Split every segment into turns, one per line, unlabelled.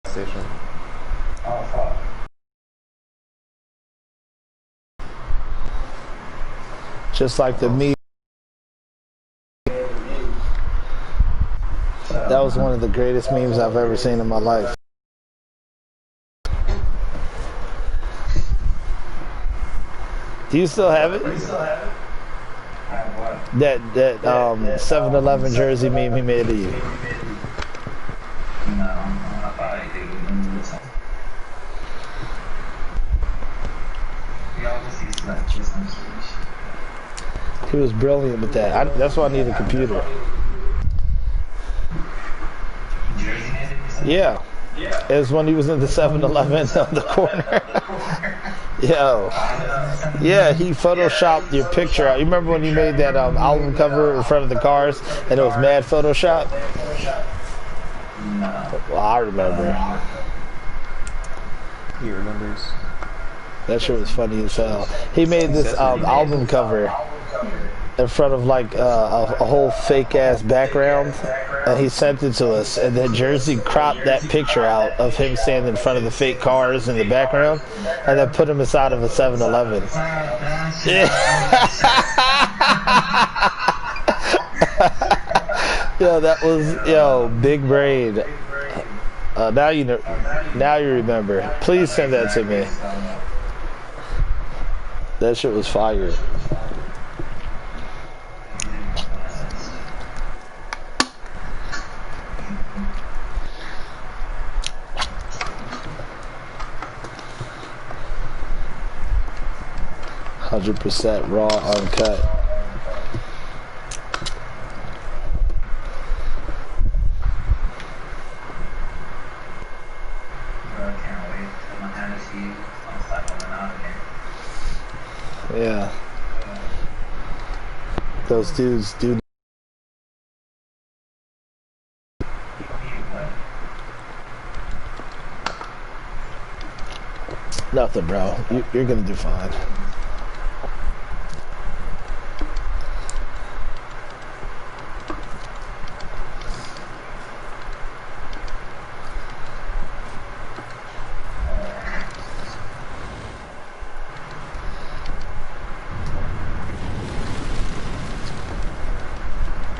station.
Oh, fuck.
Just like the meme. That was one of the greatest memes I've ever seen in my life. Do you still have it? That 7-Eleven jersey meme he made of you.
No, I thought I did.
He was brilliant with that. That's why I need a computer. Yeah. It was when he was in the 7-Eleven on the corner. Yo. Yeah, he photoshopped your picture out. You remember when he made that album cover in front of the cars and it was mad Photoshop? Well, I remember.
He remembers.
That shit was funny as hell. He made this album cover in front of like a whole fake ass background, and he sent it to us, and then Jersey cropped that picture out of him standing in front of the fake cars in the background and then put him inside of a 7-Eleven. Yeah. Yo, that was big brain. Now you know, now you remember. Please send that to me. That shit was fire. %, raw, uncut. Yeah. Those dudes do. Nothing, bro. You're gonna do fine.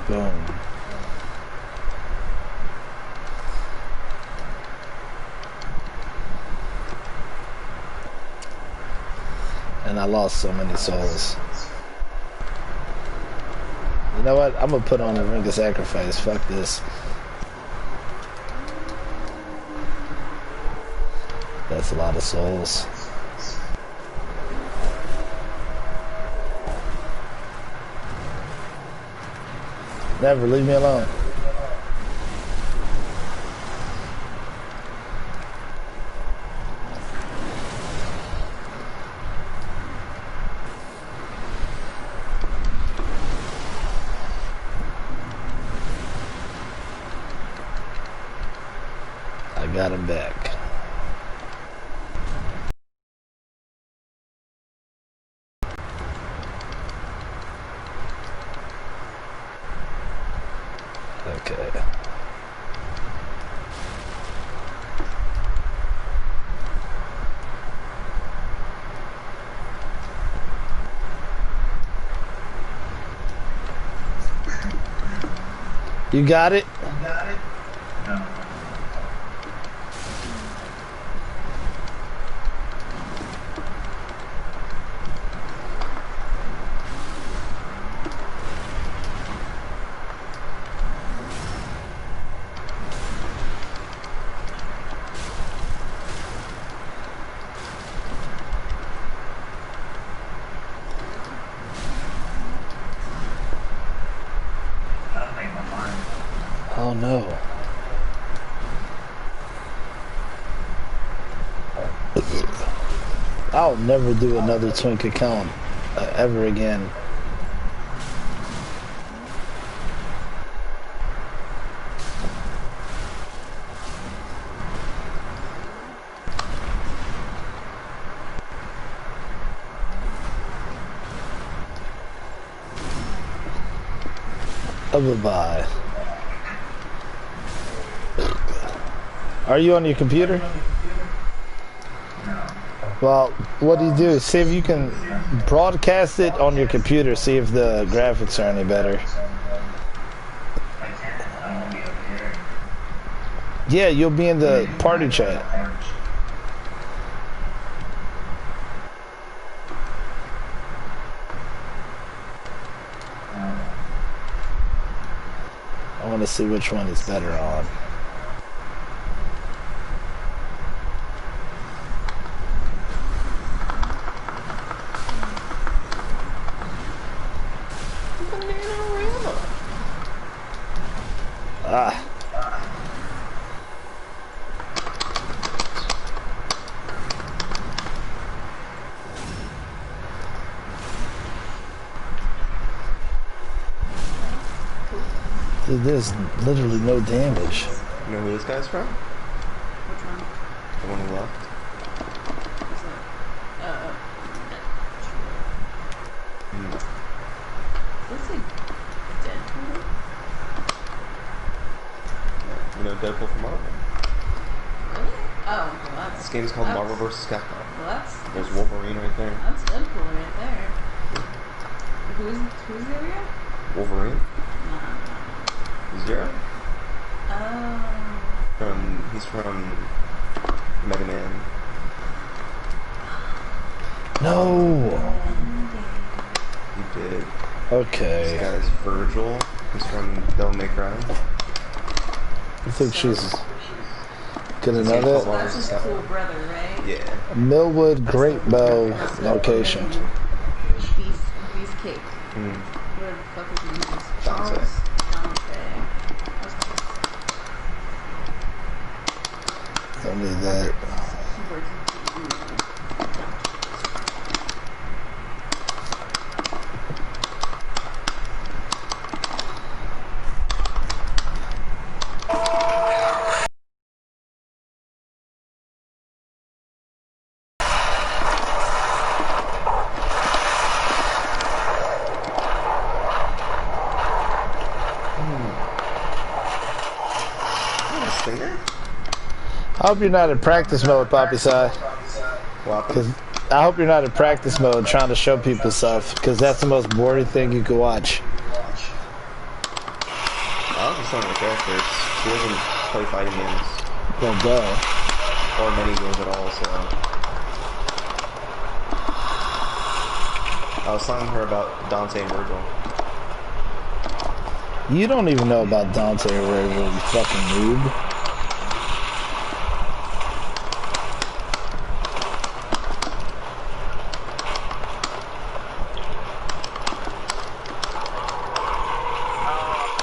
Boom. And I lost so many souls. You know what? I'm gonna put on the Ring of Sacrifice. Fuck this. That's a lot of souls. Never leave me alone. I got him back. Okay. You got it?
No.
Oh no. I'll never do another Twink account ever again. Bye-bye. Are you on your computer?
No.
Well, what do? See if you can broadcast it on your computer. See if the graphics are any better.
I can't. I won't be over here.
Yeah, you'll be in the party chat. I want to see which one is better on. Ah. Dude, there's literally no damage.
You know who this guy's from?
Which one?
The one who left?
Who's that?
Hmm.
Is this like Deadpool?
You know Deadpool from Marvel?
Really? Oh, well that's...
This game's called
that's-
Marvel vs. Capcom.
Well that's...
There's Wolverine right there.
That's Deadpool right there. Who's the other guy?
Wolverine?
No.
Zero?
Oh.
He's from Mega Man.
No.
He did. This
Okay.
guy's Virgil. He's from Devil May Cry.
I think she's gonna know
So
that.
that's his cool brother, right?
Yeah.
Millwood Great Bow
That's
location.
Beast Cake.
Hmm.
What the fuck is his name?
Dante.
Charles Dante. That's close.
Don't need that.
He works in
Stinger?
I hope you're not in practice mode, Poppy Sai.
What
Cause
happened?
I hope you're not in practice mode trying to show people stuff. Cause that's the most boring thing you can watch.
I was just showing the characters. He doesn't play fighting games.
Well, duh.
Or many games at all, so... I was telling her about Dante and Virgil.
You don't even know about Dante or Virgil, you fucking noob.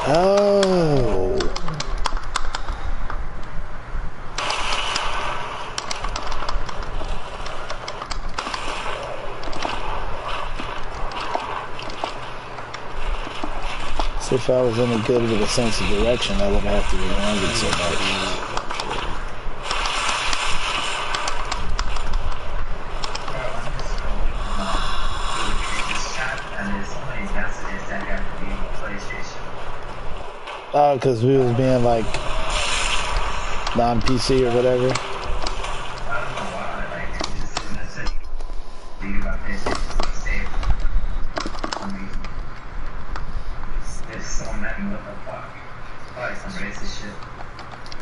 Oh. See, if I was any good with a sense of direction, I wouldn't have to rewind it so much. Oh, because we was being like non-PC or whatever.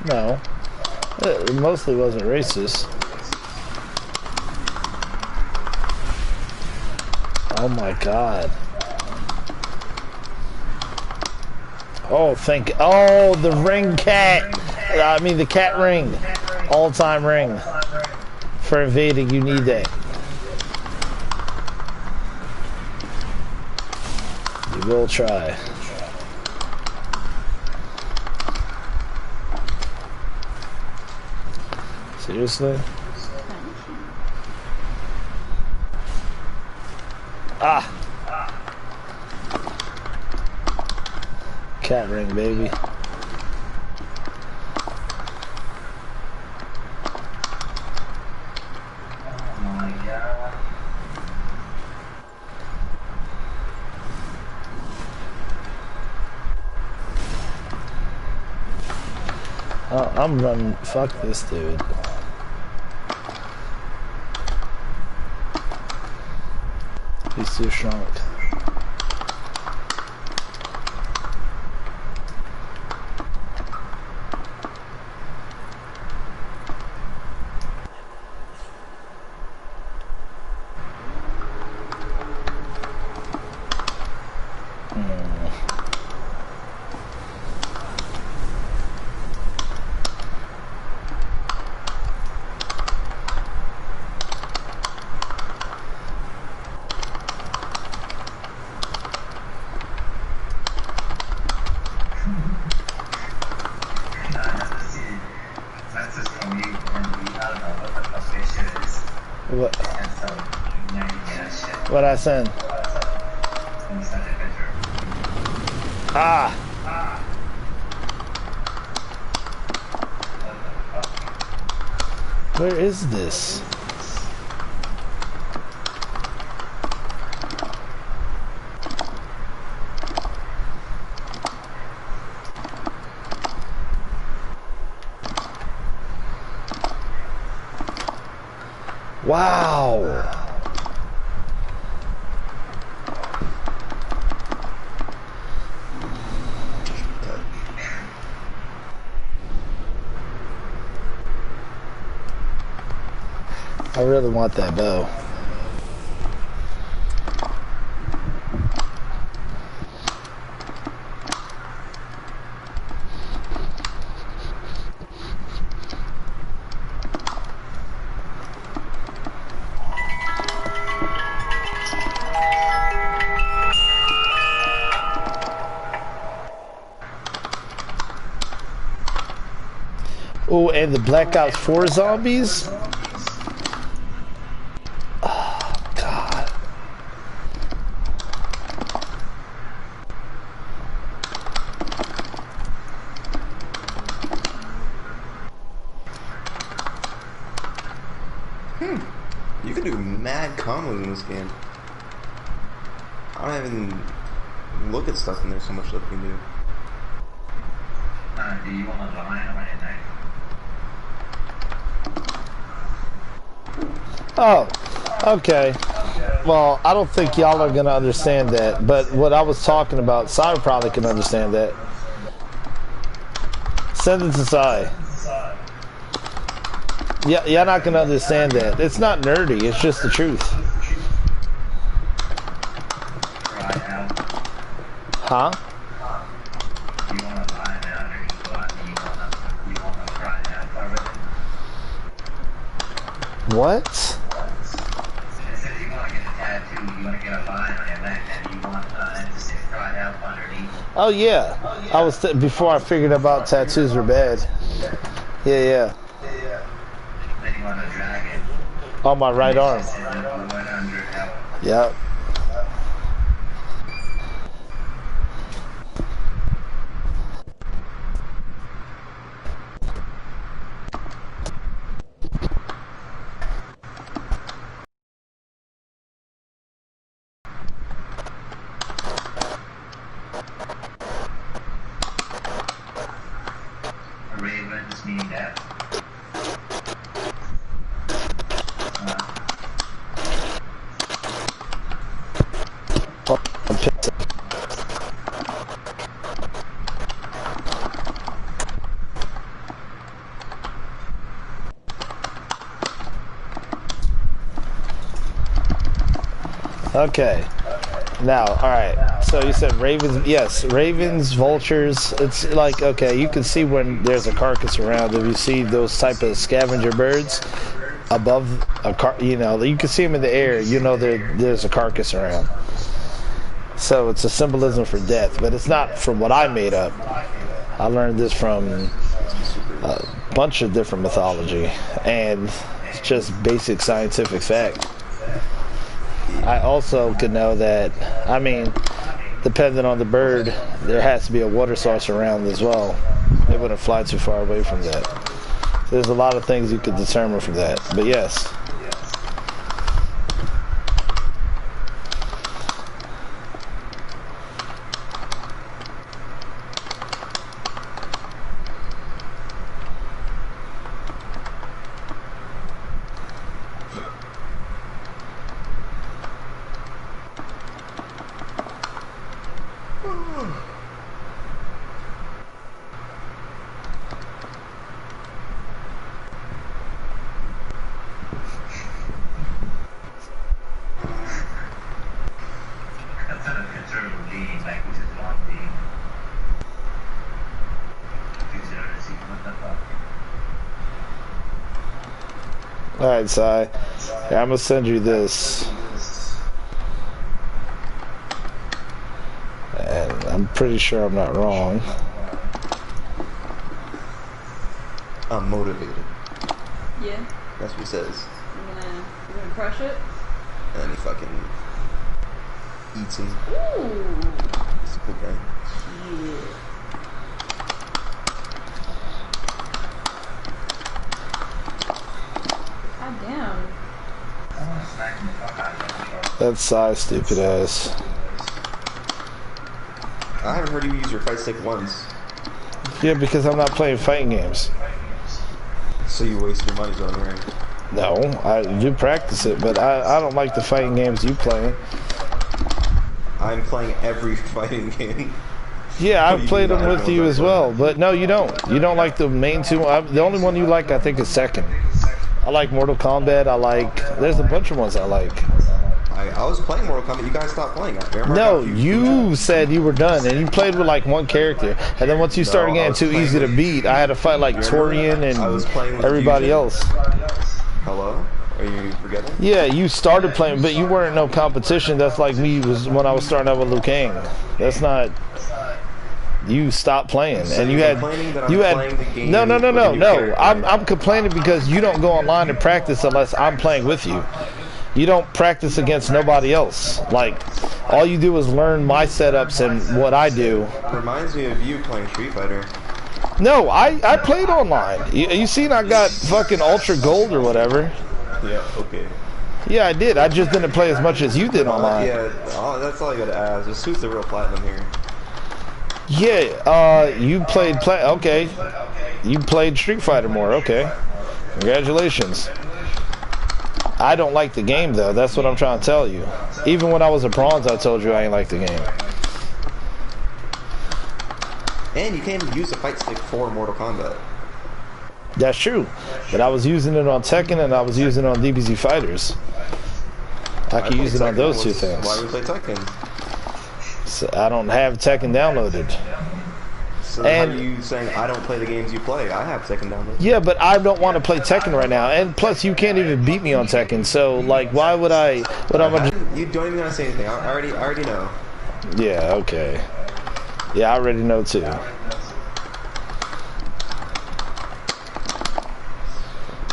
No, it mostly wasn't racist. Oh my god. Oh, oh, the ring cat. I mean, the cat ring. All-time ring. For evading, you need that. You will try. Seriously? Ah! Cat ring, baby.
Oh my god.
Oh. I'm running. Fuck this dude. He's too strong.
Message from you and we don't know what the fuck this shit is.
What?
And so, you know, you get a shit.
What I send?
And you send a picture.
Ah!
What the fuck?
Where is this? Wow! I really want that bow. Oh, and the Black Ops 4 zombies? Oh, God.
You can do mad combos in this game. I don't even look at stuff in there, so much stuff you can do.
Do you want to line on at night?
Oh, okay. Well, I don't think y'all are going to understand that, but what I was talking about, Sai probably can understand that. Send it to Sai. Yeah, you're not going to understand that. It's not nerdy, it's just the truth.
Try out.
Huh?
You want to line out or you want to try out already?
What?
It says you want to get a tattoo, you want to get a line on your neck, and you want it to say try out underneath.
Oh, yeah. I was, before I figured out tattoos were bad. Yeah.
Then you want to drag it.
On my right arm.
And then put it under help.
Yep.
Ravens mean that.
Oh, I'm pissed. Okay. Now, alright. So you said ravens. Yes, ravens, vultures. It's like, okay, you can see when there's a carcass around. If you see those type of scavenger birds above a car, you know, you can see them in the air. You know there's a carcass around. So it's a symbolism for death, but it's not from what I made up. I learned this from a bunch of different mythology, and it's just basic scientific fact. I also could know that, I mean, depending on the bird, there has to be a water source around as well. They wouldn't fly too far away from that. There's a lot of things you could determine from that, but yes. Alright, Sai. Here, I'm gonna send you this. And I'm pretty sure I'm not wrong.
I'm motivated.
Yeah.
That's what he says.
You're gonna crush it?
And then he fucking eats him.
Ooh.
He's a cool guy.
Shit. God damn.
That's Sai, stupid ass.
I haven't heard you use your fight stick once.
Yeah, because I'm not playing fighting games.
So you waste your money on right?
No, I do practice it, but I don't like the fighting games you play.
I'm playing every fighting game.
Yeah,
What,
I've
you
played
do
them
not
with
know
you
that
as
one?
well, but no, you don't. You don't like the main two. The only one you like, I think, is Tekken. I like Mortal Kombat. I like. There's a bunch of ones I like.
I was playing Mortal Kombat. You guys stopped playing it. Remember
No,
I got
you said you were done, and you played with like one character, and then once you started
I
getting
was
too
playing
easy to
with-
beat, I had to fight like
You remember
Torian
I was playing
and
with
everybody
Fusion.
else.
Hello? Are you forgetting?
Yeah, you started playing, but you weren't no competition. That's like me was when I was starting out with Liu Kang. That's not. You stopped playing,
So
and you
you're
had
complaining that I'm
you had
playing the game
no.
with a new character.
I'm complaining because you don't go online to practice unless I'm playing with you. You don't practice against nobody else. Like all you do is learn my setups and what I do.
Reminds me of you playing Street Fighter.
No, I played online. You seen I got fucking Ultra Gold or whatever.
Yeah, okay.
Yeah, I did. I just didn't play as much as you did online.
Yeah, that's all I gotta ask. Just who's the real platinum here?
Yeah, you played okay. You played Street Fighter more, okay. Congratulations. I don't like the game though, that's what I'm trying to tell you. Even when I was a bronze, I told you I ain't like the game.
And you can't even use a fight stick for Mortal Kombat.
That's true. But I was using it on Tekken and I was using it on DBZ Fighters. I could use it on those two things.
Why do you play Tekken?
So I don't have Tekken downloaded.
So
And-
how are you saying I don't play the games you play? I have Tekken downloaded.
Yeah, but I don't want to play Tekken right now. And plus, you can't even beat me on Tekken. So, like, why would I? What am I?
You don't even gotta say anything. I already know.
Yeah, okay. Yeah, I already know too.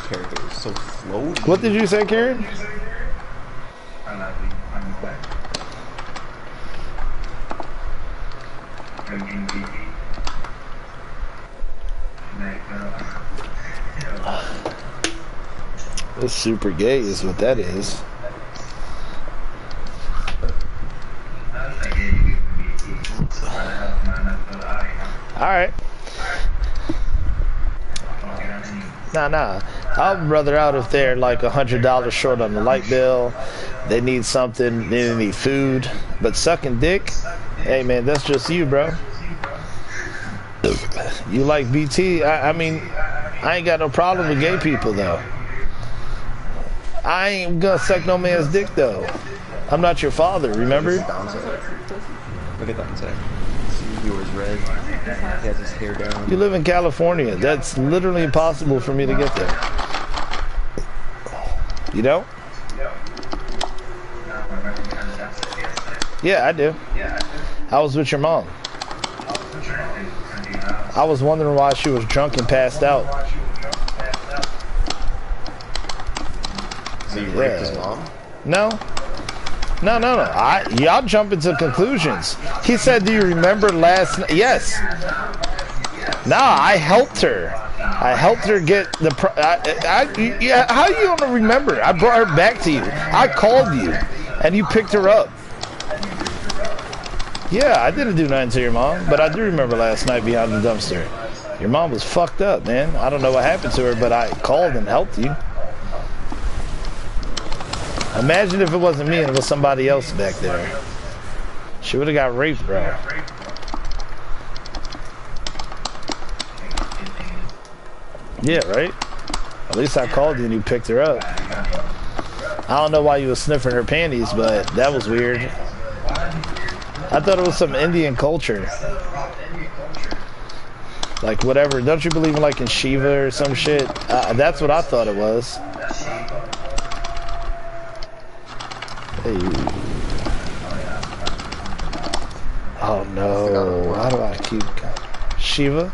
Character is so floaty.
What did you say, Karen? It's super gay is what that is. Alright. Nah. I'll brother out if they're like $100 short on the light bill. They need something, they need food. But sucking dick, hey man, that's just you, bro. You like BT? I mean, I ain't got no problem with gay people though. I ain't gonna suck no man's dick though. I'm not your father, remember?
Look at that inside. See, yours red. He has his hair down.
You live in California. That's literally impossible for me to get there. You don't? Yeah, I do. I was with your mom. I was wondering why she was drunk and passed out.
So you raped his mom?
No. Y'all jump into conclusions. He said, "Do you remember last night?" Yes. Nah, I helped her. I helped her get the. Yeah. How you gonna remember? I brought her back to you. I called you, and you picked her up. Yeah, I didn't do nothing to your mom, but I do remember last night behind the dumpster. Your mom was fucked up, man. I don't know what happened to her, but I called and helped you. Imagine if it wasn't me and it was somebody else back there. She would have got raped, bro. Yeah, right? At least I called you and you picked her up. I don't know why you was sniffing her panties, but that was weird. I thought it was some Indian culture. Like whatever. Don't you believe in like in Shiva or some shit? That's what I thought it was. Hey. Oh no! How do I keep Shiva?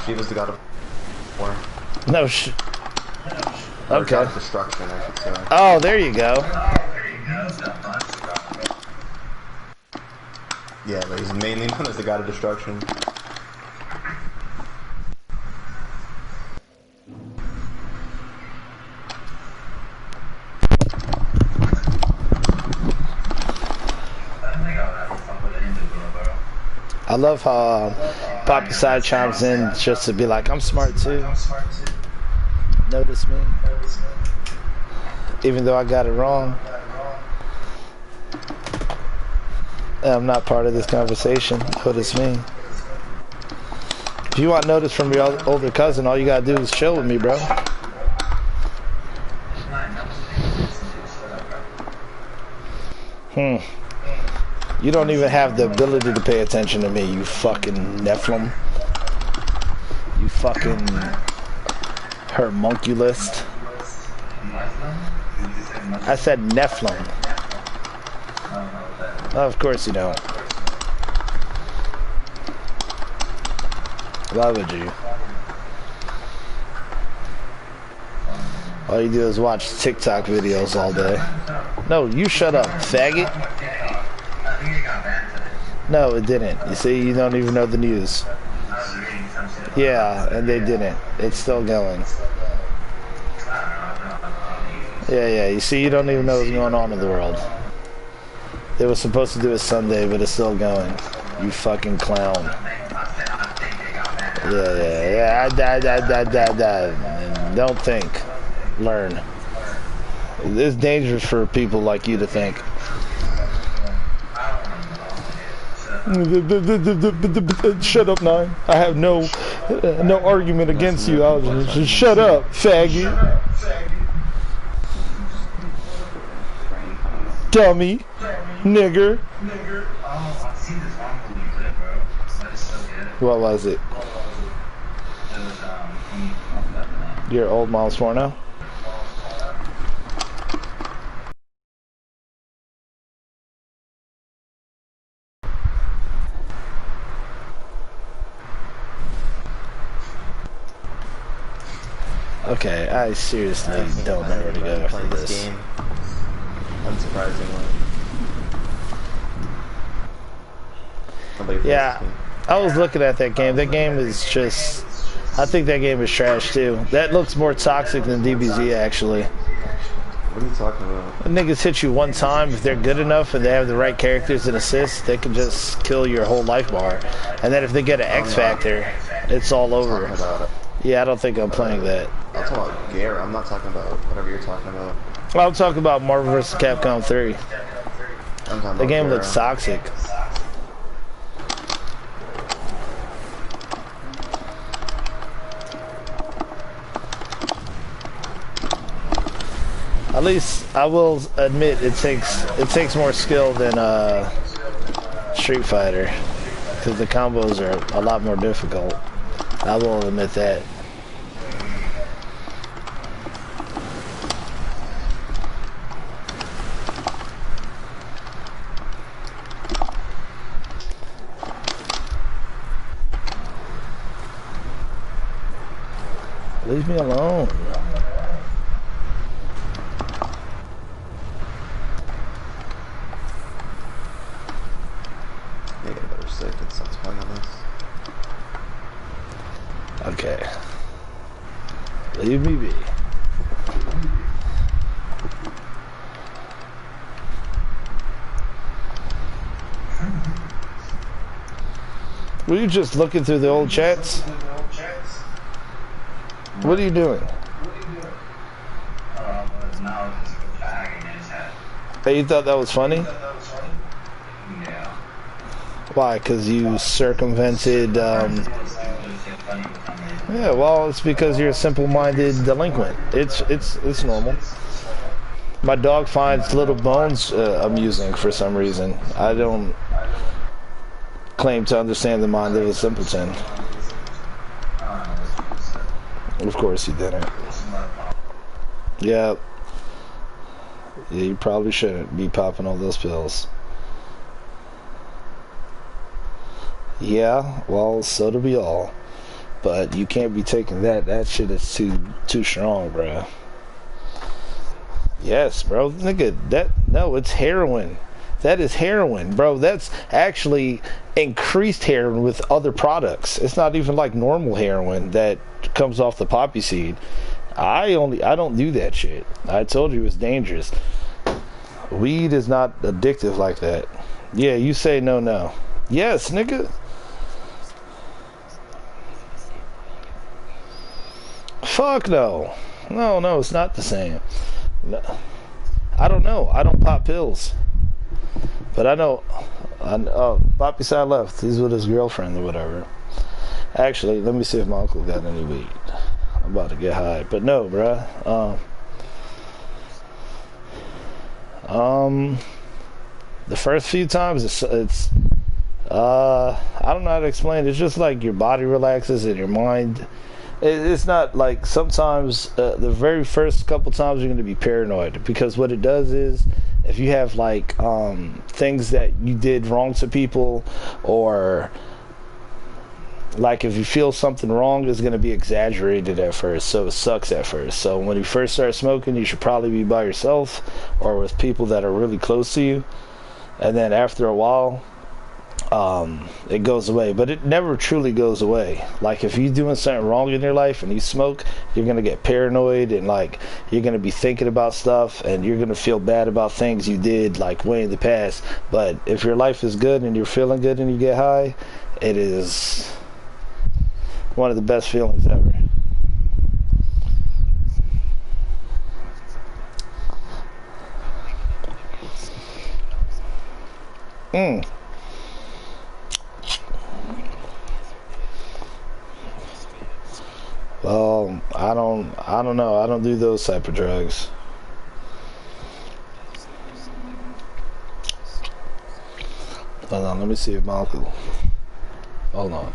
Shiva's the god of war.
No
Or
Okay.
god of destruction, I should say.
Oh, there you go.
Yeah, but he's mainly known as the god of destruction.
I love how Poppy Side chimes in just to be like, I'm smart too. Notice me. Even though I got it wrong. I'm not part of this conversation. Notice me. If you want notice from your older cousin, all you gotta do is chill with me, bro. You don't even have the ability to pay attention to me, you fucking Nephilim. You fucking homunculus. I said Nephilim. Oh, of course you don't. Why would you? All you do is watch TikTok videos all day. No, you shut up, faggot. No, it didn't. You see, you don't even know the news. Yeah, and they didn't. It's still going. Yeah, you see, you don't even know what's going on in the world. They were supposed to do it Sunday, but it's still going. You fucking clown. Yeah. Don't think. Learn. It's dangerous for people like you to think. Shut up, Nine. I have no argument against you. I'll just shut up, faggot. Dummy. Nigger. What was it? Your old mom's porno? Okay, I seriously don't know where to go after this.
Game. Unsurprisingly.
Yeah, I was looking at that game. That game is just... I think that game is trash too. That looks more toxic than DBZ actually.
What are you talking about?
Niggas hit you one time, if they're good enough and they have the right characters and assists, they can just kill your whole life bar. And then if they get an X Factor, it's all over. Yeah, I don't think I'm playing that.
I'm talking about Gear. I'm not talking about whatever you're talking about.
I'll talk about Marvel vs. Capcom 3. The game looks toxic. At least I will admit it takes more skill than Street Fighter, because the combos are a lot more difficult. I will admit that. Leave me alone.
Yeah, get better sick. It sucks playing on this.
Okay. Leave me be. Were you just looking through the old chats? What are you doing? Hey, you thought that was funny?
Yeah.
Why? Because you circumvented, yeah, well, it's because you're a simple-minded delinquent. It's normal. My dog finds little bones amusing for some reason. I don't claim to understand the mind of a simpleton. Of course you didn't. Yeah. Yeah, you probably shouldn't be popping all those pills. Yeah, well, so do we all. But you can't be taking that. That shit is too strong, bro. Yes, bro. Nigga, no, it's heroin. That is heroin, bro. That's actually increased heroin with other products. It's not even like normal heroin that comes off the poppy seed. I don't do that shit. I told you it's dangerous. Weed is not addictive like that. Yeah, you say no. Yes, nigga. Fuck no. No, it's not the same. No. I don't know. I don't pop pills. But I know. Poppy side left. He's with his girlfriend or whatever. Actually, let me see if my uncle got any weed. I'm about to get high. But no, bruh. The first few times it's I don't know how to explain it. It's just like your body relaxes and your mind. It's not like sometimes the very first couple times you're going to be paranoid, because what it does is if you have like things that you did wrong to people, or like if you feel something wrong, it's going to be exaggerated at first, so it sucks at first. So when you first start smoking, you should probably be by yourself or with people that are really close to you, and then after a while it goes away. But it never truly goes away. Like if you're doing something wrong in your life and you smoke, you're going to get paranoid, and like you're going to be thinking about stuff, and you're going to feel bad about things you did like way in the past. But if your life is good and you're feeling good and you get high, it is one of the best feelings ever. Well, I don't know. I don't do those type of drugs. Hold on, let me see if my uncle. Hold on.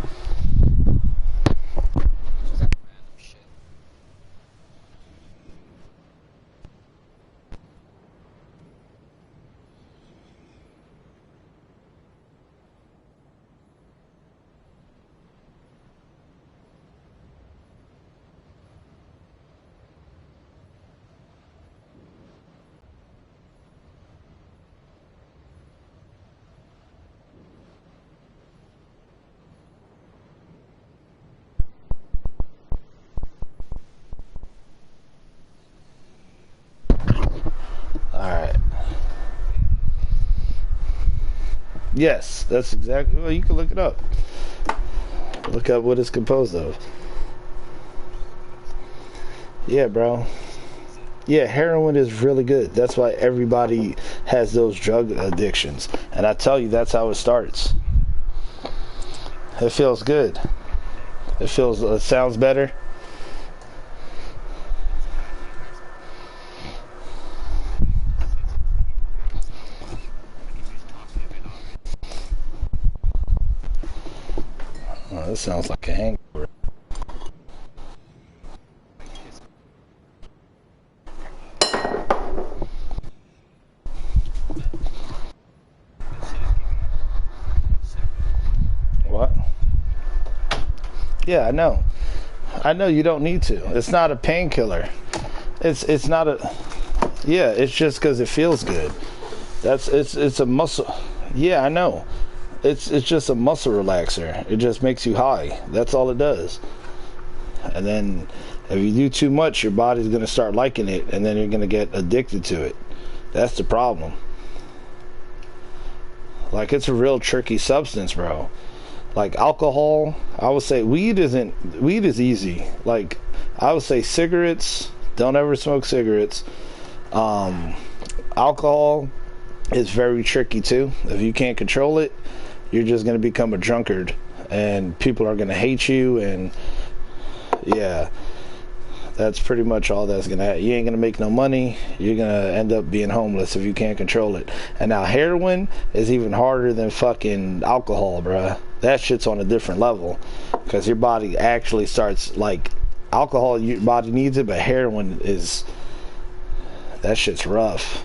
Alright. Yes, that's exactly. Well, you can look it up. Look up what it's composed of. Yeah, bro. Yeah, heroin is really good. That's why everybody has those drug addictions. And I tell you, that's how it starts. It feels good. It sounds better. Oh, that sounds like a hangover. What? Yeah, I know. I know you don't need to. It's not a painkiller. It's not a. Yeah, it's just because it feels good. It's a muscle. Yeah, I know. It's just a muscle relaxer. It just makes you high. That's all it does. And then if you do too much, your body's going to start liking it, and then you're going to get addicted to it. That's the problem. Like, it's a real tricky substance, bro. Like alcohol, I would say weed is easy. Like, I would say cigarettes, don't ever smoke cigarettes. Alcohol is very tricky too. If you can't control it, you're just going to become a drunkard, and people are going to hate you, and yeah, that's pretty much all that's going to happen. You ain't going to make no money. You're going to end up being homeless if you can't control it. And now heroin is even harder than fucking alcohol, bruh. That shit's on a different level, because your body actually starts like alcohol, your body needs it, but heroin is, that shit's rough.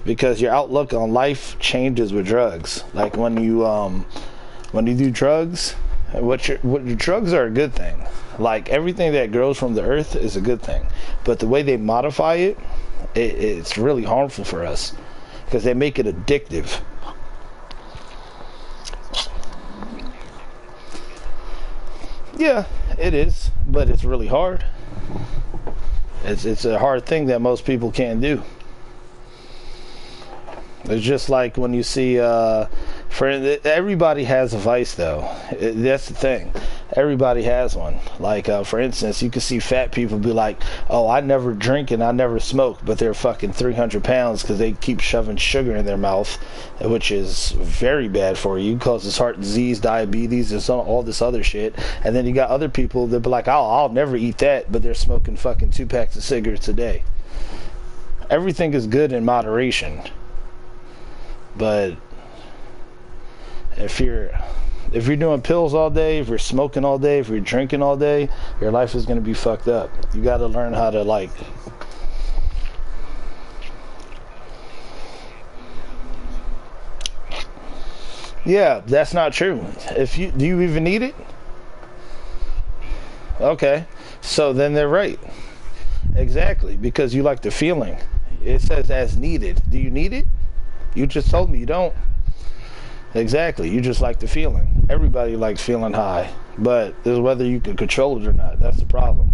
Because your outlook on life changes with drugs. Like when you do drugs, what your drugs are a good thing. Like everything that grows from the earth is a good thing, but the way they modify it, it's really harmful for us because they make it addictive. Yeah, it is, but it's really hard. It's a hard thing that most people can't do. It's just like when you see, everybody has a vice though. That's the thing. Everybody has one. Like, for instance, you can see fat people be like, oh, I never drink and I never smoke, but they're fucking 300 pounds because they keep shoving sugar in their mouth, which is very bad for you. Causes heart disease, diabetes, and all this other shit. And then you got other people that be like, oh, I'll never eat that, but they're smoking fucking 2 packs of cigarettes a day. Everything is good in moderation. But if you're doing pills all day, if you're smoking all day, if you're drinking all day, your life is going to be fucked up. You got to learn how to, like, yeah, that's not true. Do you even need it? Okay, so then they're right. Exactly, because you like the feeling. It says as needed. Do you need it? You just told me you don't. Exactly. You just like the feeling. Everybody likes feeling high, but it's whether you can control it or not. That's the problem.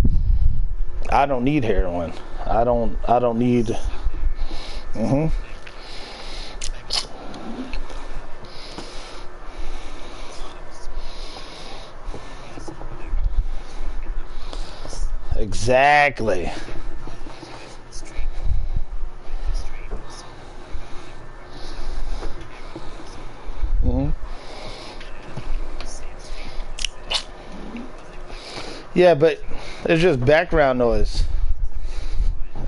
I don't need heroin. I don't need. Exactly. Yeah, but it's just background noise.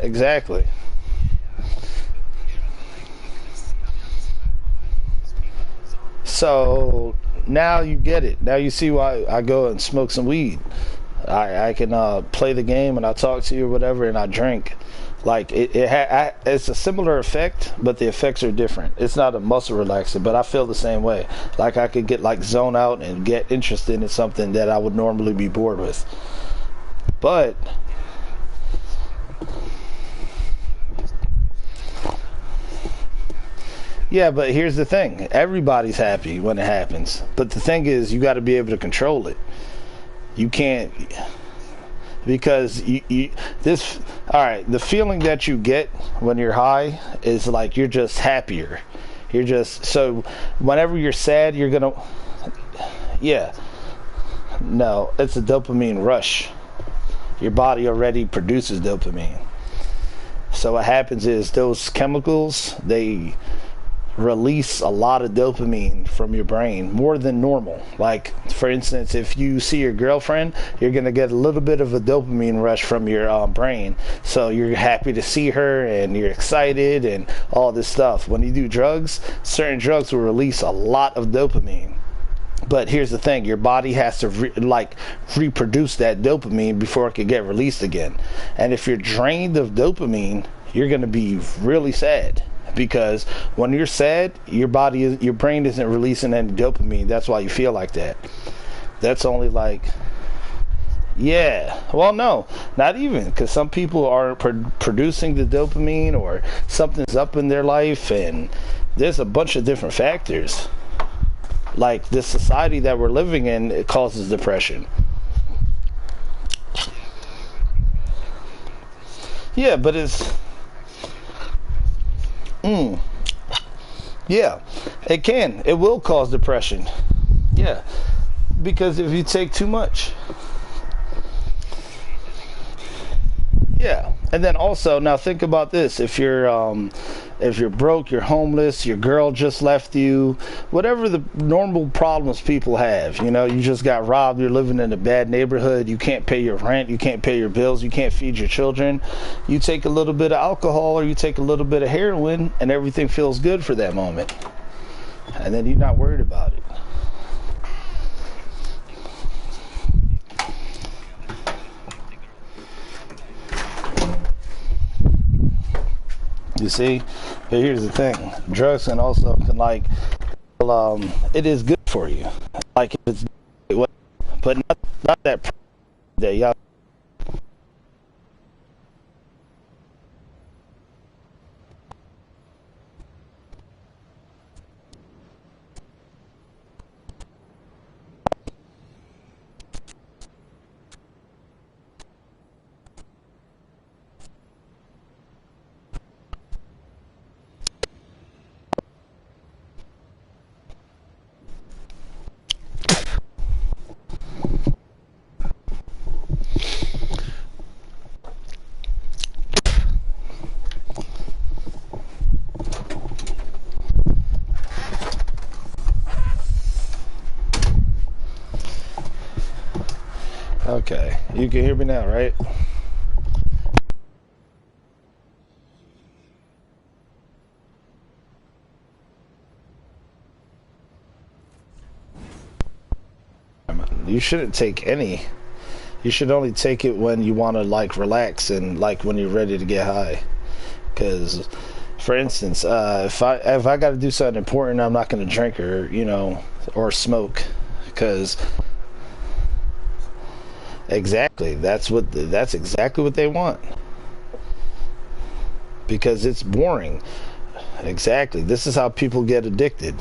Exactly. So now you get it. Now you see why I go and smoke some weed. I can play the game and I talk to you or whatever and I drink. Like it's a similar effect, but the effects are different. It's not a muscle relaxer, but I feel the same way. Like I could get like zone out and get interested in something that I would normally be bored with. But yeah, but here's the thing. Everybody's happy when it happens. But the thing is, you got to be able to control it. You can't, because the feeling that you get when you're high is like you're just happier. You're just, so whenever you're sad, you're gonna, yeah, no, it's a dopamine rush. Your body already produces dopamine. So what happens is those chemicals, they release a lot of dopamine from your brain, more than normal. Like, for instance, if you see your girlfriend, you're going to get a little bit of a dopamine rush from your brain. So you're happy to see her and you're excited and all this stuff. When you do drugs, certain drugs will release a lot of dopamine. But here's the thing, your body has to reproduce that dopamine before it can get released again. And if you're drained of dopamine, you're going to be really sad. Because when you're sad, your brain isn't releasing any dopamine. That's why you feel like that. That's only like, yeah. Well, no, not even. Because some people are producing the dopamine or something's up in their life. And there's a bunch of different factors. Like this society that we're living in, it causes depression. Yeah, but it's... Yeah, it can. It will cause depression. Yeah, because if you take too much. Yeah, and then also, now think about this. If you're broke, you're homeless, your girl just left you, whatever the normal problems people have, you know, you just got robbed, you're living in a bad neighborhood, you can't pay your rent, you can't pay your bills, you can't feed your children, you take a little bit of alcohol or you take a little bit of heroin and everything feels good for that moment. And then you're not worried about it. You see, but here's the thing: drugs can also like, it is good for you. Like if it's, but not that y'all. Okay, you can hear me now, right? You shouldn't take any. You should only take it when you want to like relax and like when you're ready to get high. Because, for instance, if I got to do something important, I'm not going to drink or or smoke, because exactly that's exactly what they want. Because it's boring. Exactly. This is how people get addicted.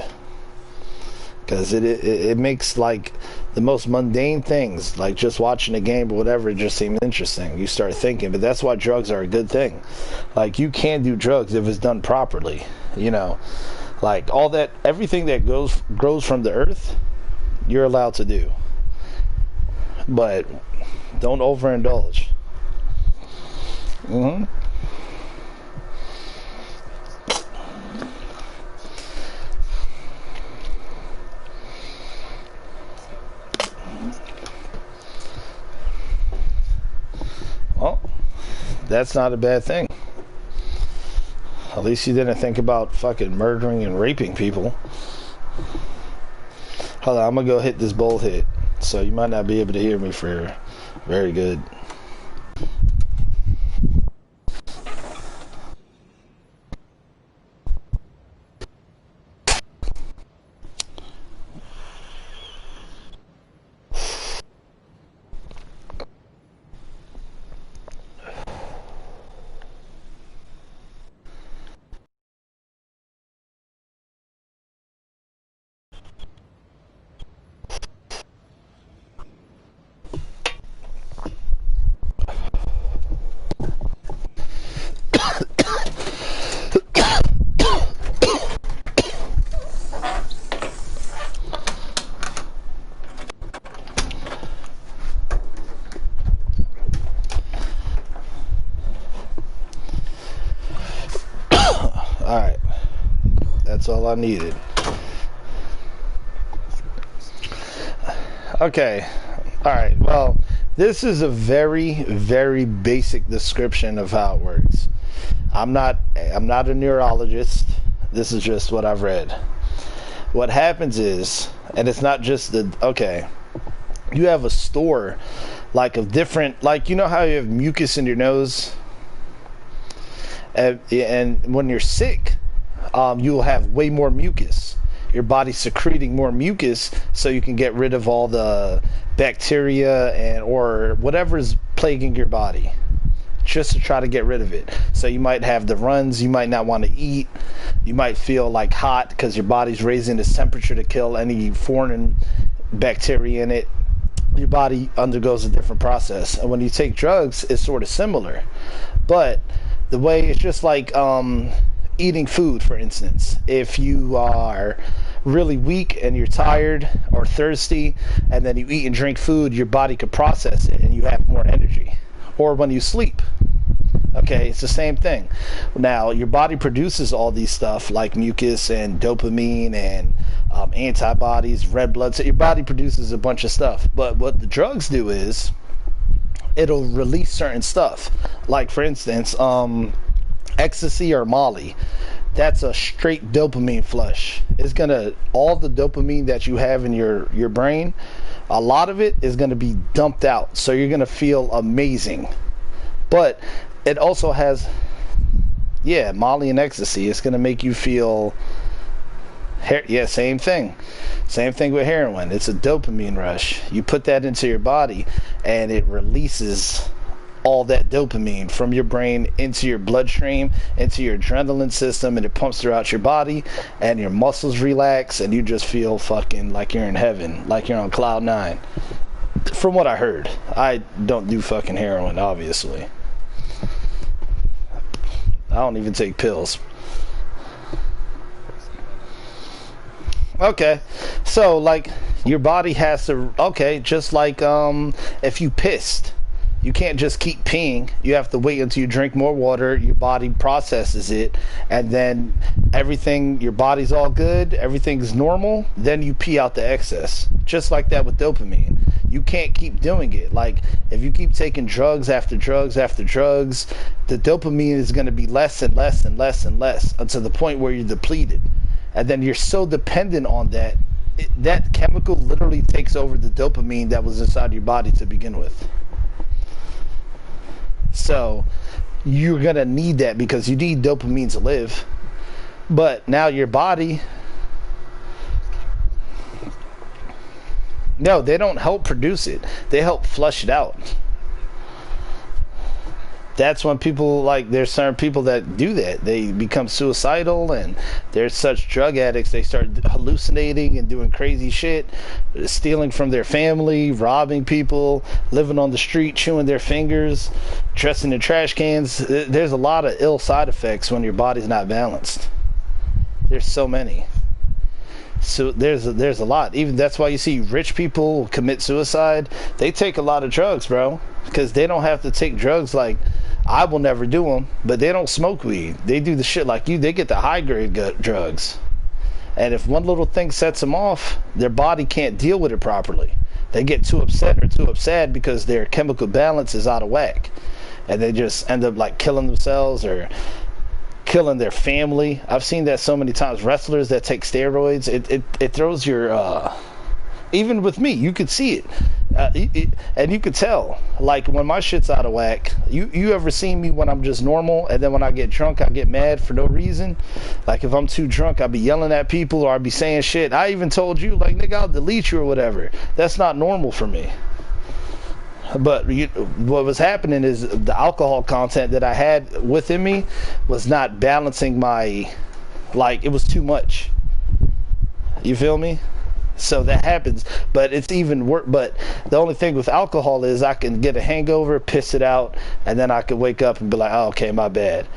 Because it makes like the most mundane things, like just watching a game or whatever, it just seems interesting. You start thinking, but that's why drugs are a good thing. Like you can do drugs if it's done properly. Like all that, everything that grows from the earth, you're allowed to do. But don't overindulge. Mm-hmm. Well, that's not a bad thing. At least you didn't think about fucking murdering and raping people. Hold on, I'm gonna go hit this bold hit. So you might not be able to hear me for very good. Alright. That's all I needed. Okay. Alright, well, this is a very, very basic description of how it works. I'm not a neurologist. This is just what I've read. What happens is, and it's not just you have a store like of different, like you know how you have mucus in your nose? And when you're sick, you'll have way more mucus. Your body's secreting more mucus so you can get rid of all the bacteria or whatever is plaguing your body, just to try to get rid of it. So you might have the runs, you might not want to eat, you might feel like hot because your body's raising its temperature to kill any foreign bacteria in it. Your body undergoes a different process. And when you take drugs, it's sort of similar. But the way it's just like eating food, for instance. If you are really weak and you're tired or thirsty, and then you eat and drink food, your body could process it and you have more energy. Or when you sleep. Okay, it's the same thing. Now, your body produces all these stuff like mucus and dopamine and antibodies, red blood cells. Your body produces a bunch of stuff. But what the drugs do is it'll release certain stuff. Like, for instance, ecstasy or Molly. That's a straight dopamine flush. It's gonna, all the dopamine that you have in your brain, a lot of it is gonna be dumped out. So you're gonna feel amazing. But it also has Yeah, Molly and ecstasy. It's gonna make you feel. Yeah, same thing. Same thing with heroin. It's a dopamine rush. You put that into your body, and it releases all that dopamine from your brain into your bloodstream, into your adrenaline system, and it pumps throughout your body, and your muscles relax, and you just feel fucking like you're in heaven, like you're on cloud nine. From what I heard, I don't do fucking heroin, obviously. I don't even take pills. Okay, so like your body has to, okay, just like if you pissed, you can't just keep peeing. You have to wait until you drink more water, your body processes it, and then everything, your body's all good, everything's normal, then you pee out the excess. Just like that with dopamine. You can't keep doing it. Like if you keep taking drugs after drugs after drugs, the dopamine is going to be less and less and less and less until the point where you're depleted. And then you're so dependent on that, that chemical literally takes over the dopamine that was inside your body to begin with. So you're going to need that because you need dopamine to live. But now your body, no, they don't help produce it. They help flush it out. That's when people, like, there's certain people that do that. They become suicidal, and they're such drug addicts, they start hallucinating and doing crazy shit, stealing from their family, robbing people, living on the street, chewing their fingers, dressing in trash cans. There's a lot of ill side effects when your body's not balanced. There's so many. So there's a lot. Even that's why you see rich people commit suicide. They take a lot of drugs, bro, because they don't have to take drugs. Like, I will never do them, but they don't smoke weed. They do the shit like you. They get the high grade drugs, and if one little thing sets them off, their body can't deal with it properly. They get too upset or too upset because their chemical balance is out of whack, and they just end up like killing themselves or killing their family. I've seen that so many times. Wrestlers that take steroids, it throws your even with me, you could see it, and you could tell, like, when my shit's out of whack. You ever seen me when I'm just normal, and then when I get drunk I get mad for no reason? Like, if I'm too drunk, I'll be yelling at people, or I'll be saying shit. I even told you, like, nigga, I'll delete you or whatever. That's not normal for me. But what was happening is the alcohol content that I had within me was not balancing my, like, it was too much. You feel me? So that happens, but it's even worse. But the only thing with alcohol is I can get a hangover, piss it out, and then I could wake up and be like, oh, okay, my bad.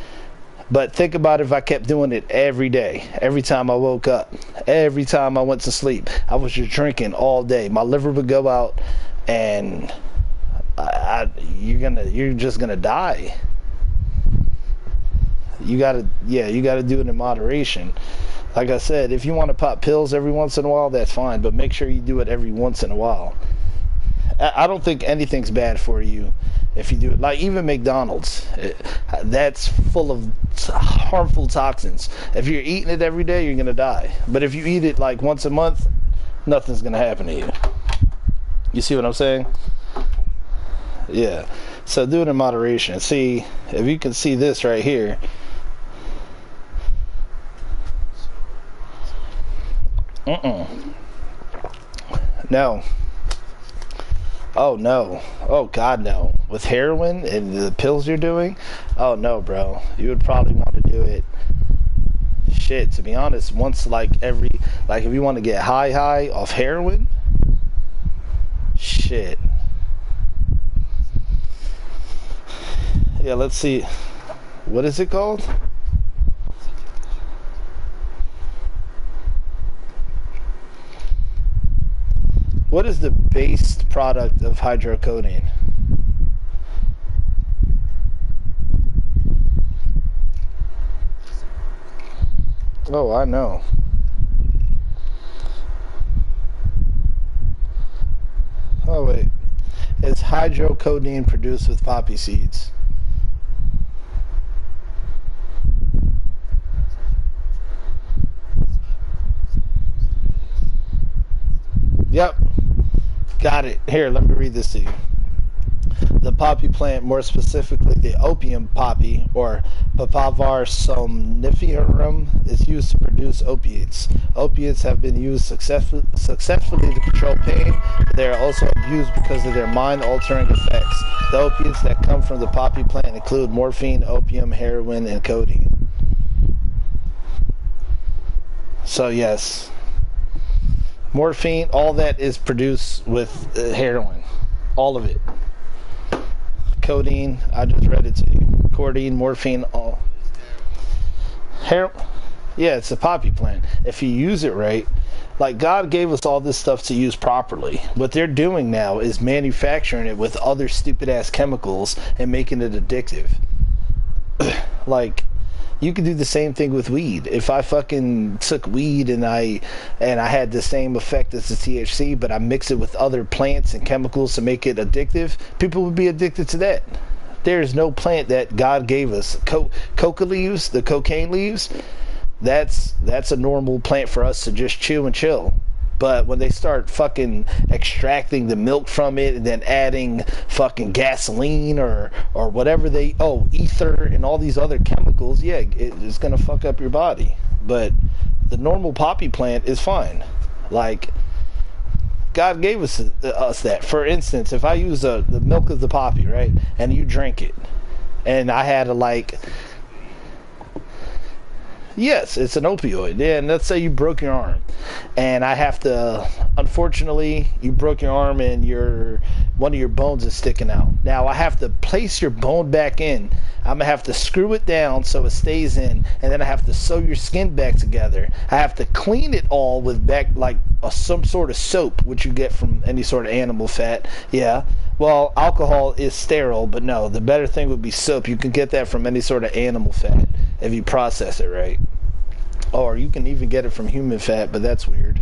But think about if I kept doing it every day, every time I woke up, every time I went to sleep, I was just drinking all day. My liver would go out, and you're just gonna die. You gotta do it in moderation. Like I said, if you want to pop pills every once in a while, that's fine, but make sure you do it every once in a while. I don't think anything's bad for you if you do it. Like, even McDonald's, that's full of harmful toxins. If you're eating it every day, you're gonna die. But if you eat it like once a month, nothing's gonna happen to you. You see what I'm saying? Yeah. So do it in moderation. See, if you can see this right here. No. Oh no. Oh god, no. With heroin and the pills you're doing? Oh no, bro. You would probably want to do it. Shit, to be honest, once like if you want to get high off heroin, shit. Yeah, let's see. What is it called? What is the base product of hydrocodone? Oh, I know. Oh, wait. It's hydrocodone produced with poppy seeds. Yep. Got it. Here, let me read this to you. The poppy plant, more specifically the opium poppy, or Papaver somniferum, is used to produce opiates. Opiates have been used successfully to control pain, but they are also abused because of their mind-altering effects. The opiates that come from the poppy plant include morphine, opium, heroin, and codeine. So yes, morphine, all that is produced with heroin. All of it. Codeine, I just read it to you. Codeine, morphine, all. Yeah, it's a poppy plant. If you use it right, like God gave us all this stuff to use properly. What they're doing now is manufacturing it with other stupid ass chemicals and making it addictive. Like, you could do the same thing with weed. If I fucking took weed and I had the same effect as the THC, but I mix it with other plants and chemicals to make it addictive, people would be addicted to that. There is no plant that God gave us. Coca leaves, the cocaine leaves, that's a normal plant for us to just chew and chill. But when they start fucking extracting the milk from it and then adding fucking gasoline or whatever ether and all these other chemicals, yeah, it's gonna fuck up your body. But the normal poppy plant is fine. Like, God gave us that. For instance, if I use the milk of the poppy, right, and you drink it, and I had yes, it's an opioid. Yeah, and let's say you broke your arm, and I have to, unfortunately, you broke your arm and one of your bones is sticking out. Now I have to place your bone back in. I'm gonna have to screw it down so it stays in, and then I have to sew your skin back together. I have to clean it all with some sort of soap, which you get from any sort of animal fat. Yeah. Well, alcohol is sterile, but no, the better thing would be soap. You can get that from any sort of animal fat if you process it right. Or you can even get it from human fat, but that's weird.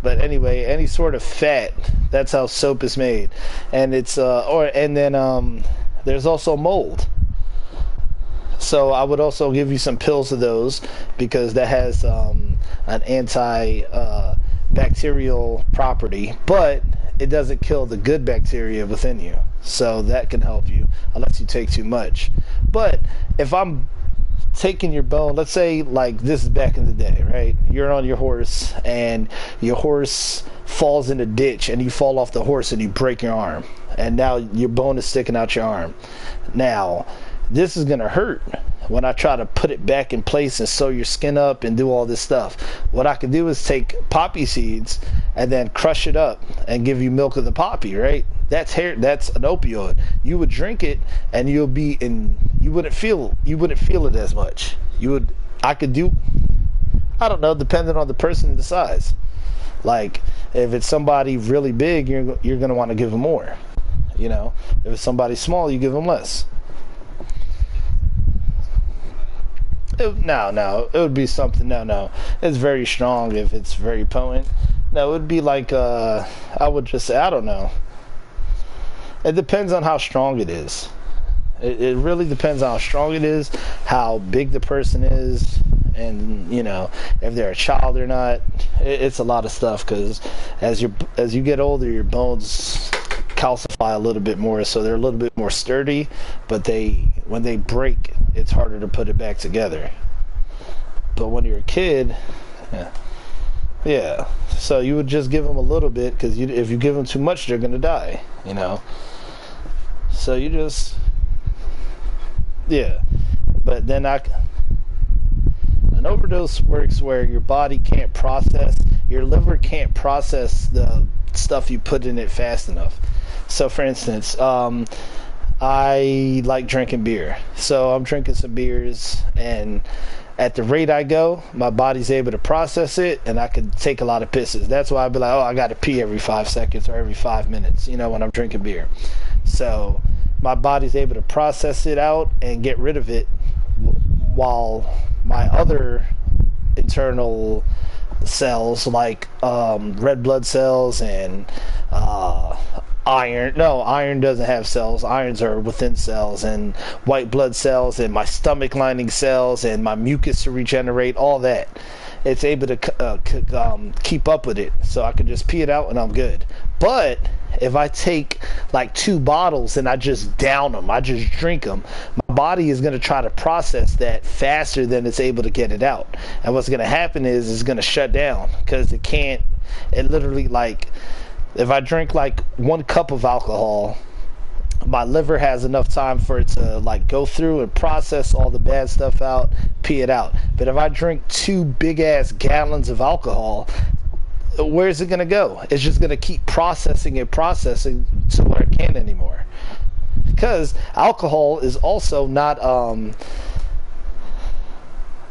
But anyway, any sort of fat, that's how soap is made. And it's there's also mold. So I would also give you some pills of those because that has an anti-bacterial property, but it doesn't kill the good bacteria within you. So that can help you unless you take too much. But if I'm taking your bone, let's say like this is back in the day, right? You're on your horse and your horse falls in a ditch and you fall off the horse and you break your arm. And now your bone is sticking out your arm. Now, this is going to hurt when I try to put it back in place and sew your skin up and do all this stuff. What I can do is take poppy seeds and then crush it up and give you milk of the poppy, right? That's an opioid. You would drink it and you wouldn't feel it as much. I don't know, depending on the person and the size. Like, if it's somebody really big, you're going to want to give them more. You know, if it's somebody small, you give them less. No, it would be something. No, it's very strong if it's very potent. No, it would be like I would just say, I don't know. It depends on how strong it is. It really depends on how strong it is, how big the person is, and you know, if they're a child or not. It's a lot of stuff because as you get older, your bones calcify a little bit more, so they're a little bit more sturdy, but when they break, it's harder to put it back together. But when you're a kid, yeah, so you would just give them a little bit because if you give them too much, they're gonna die, you know. So you just, yeah. But then an overdose works where your body can't process, your liver can't process the stuff you put in it fast enough. So for instance, I like drinking beer. So I'm drinking some beers, and at the rate I go, my body's able to process it, and I can take a lot of pisses. That's why I'd be like, I got to pee every 5 seconds or every 5 minutes, you know, when I'm drinking beer. So my body's able to process it out and get rid of it, while my other internal cells, like red blood cells and iron doesn't have cells. Irons are within cells, and white blood cells, and my stomach lining cells, and my mucus to regenerate, all that. It's able to keep up with it, so I can just pee it out and I'm good. But if I take like 2 bottles and I just down them, I just drink them, my body is going to try to process that faster than it's able to get it out. And what's going to happen is it's going to shut down because it can't, it literally, like, if I drink like 1 cup of alcohol, my liver has enough time for it to like go through and process all the bad stuff out, pee it out. But if I drink 2 big ass gallons of alcohol, where's it gonna go? It's just gonna keep processing to where it can't anymore. Because alcohol is also not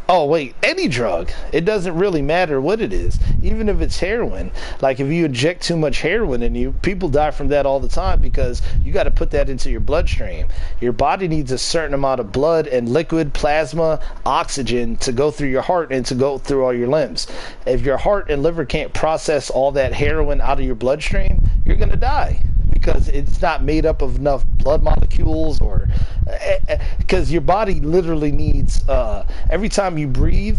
oh wait, any drug. It doesn't really matter what it is. Even if it's heroin. Like if you inject too much heroin in you, people die from that all the time because you got to put that into your bloodstream. Your body needs a certain amount of blood and liquid, plasma, oxygen to go through your heart and to go through all your limbs. If your heart and liver can't process all that heroin out of your bloodstream, you're going to die. Because it's not made up of enough blood molecules, or because your body literally needs every time you breathe,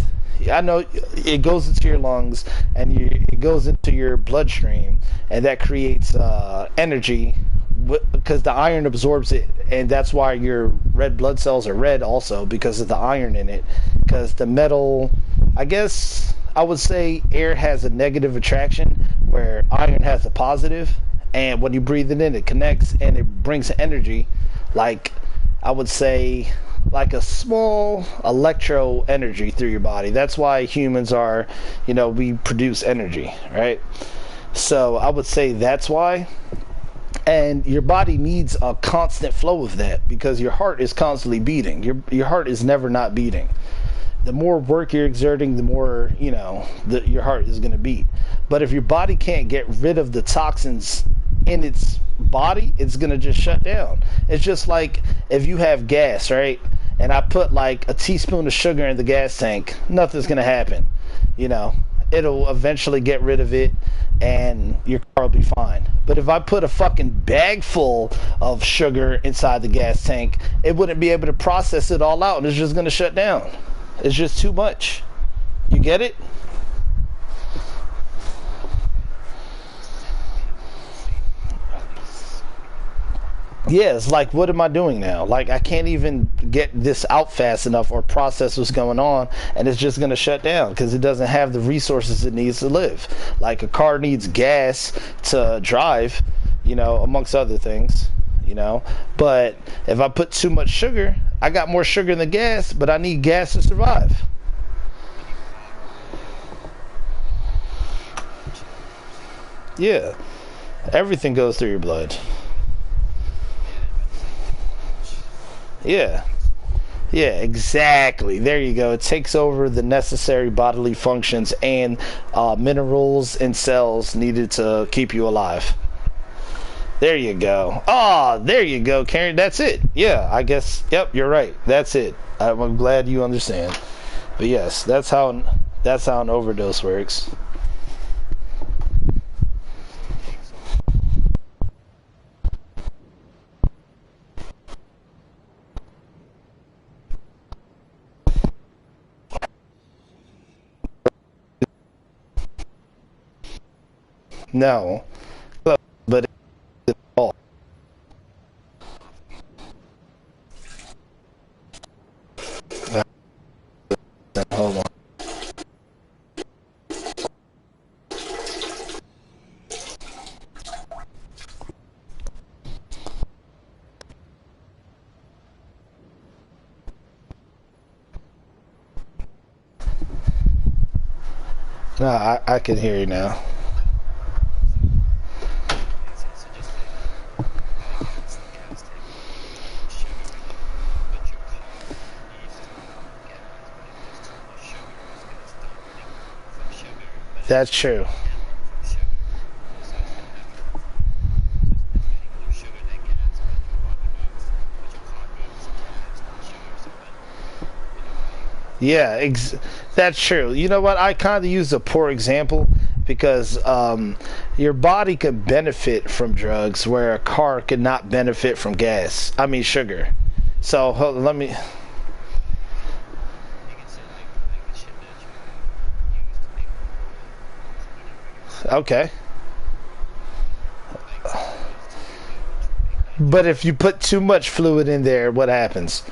I know it goes into your lungs and it goes into your bloodstream, and that creates energy because the iron absorbs it, and that's why your red blood cells are red also, because of the iron in it. Because the metal, I guess I would say air has a negative attraction where iron has a positive. And when you breathe it in, it connects and it brings energy, like I would say, like a small electro energy through your body. That's why humans are, we produce energy, right? So I would say that's why. And your body needs a constant flow of that because your heart is constantly beating. Your heart is never not beating. The more work you're exerting, the more, your heart is going to beat. But if your body can't get rid of the toxins in its body, it's going to just shut down. It's just like if you have gas, right? And I put like a teaspoon of sugar in the gas tank, nothing's going to happen. It'll eventually get rid of it and your car will be fine. But if I put a fucking bag full of sugar inside the gas tank, it wouldn't be able to process it all out and it's just going to shut down. It's just too much. You get it? Yeah, it's like, what am I doing now? Like, I can't even get this out fast enough or process what's going on, and it's just going to shut down because it doesn't have the resources it needs to live. Like, a car needs gas to drive, amongst other things, But if I put too much sugar, I got more sugar than gas, but I need gas to survive. Yeah, everything goes through your blood. Yeah. Yeah, exactly. There you go. It takes over the necessary bodily functions and minerals and cells needed to keep you alive. There you go. Oh, there you go, Karen. That's it. Yeah, I guess. Yep, you're right. That's it. I'm glad you understand. But yes, that's how an overdose works. No, but it's all. Hold on. No, I can hear you now. That's true. Yeah, that's true. You know what? I kind of use a poor example because your body could benefit from drugs where a car could not benefit from gas. I mean, sugar. So let me. Okay. But if you put too much fluid in there, what happens?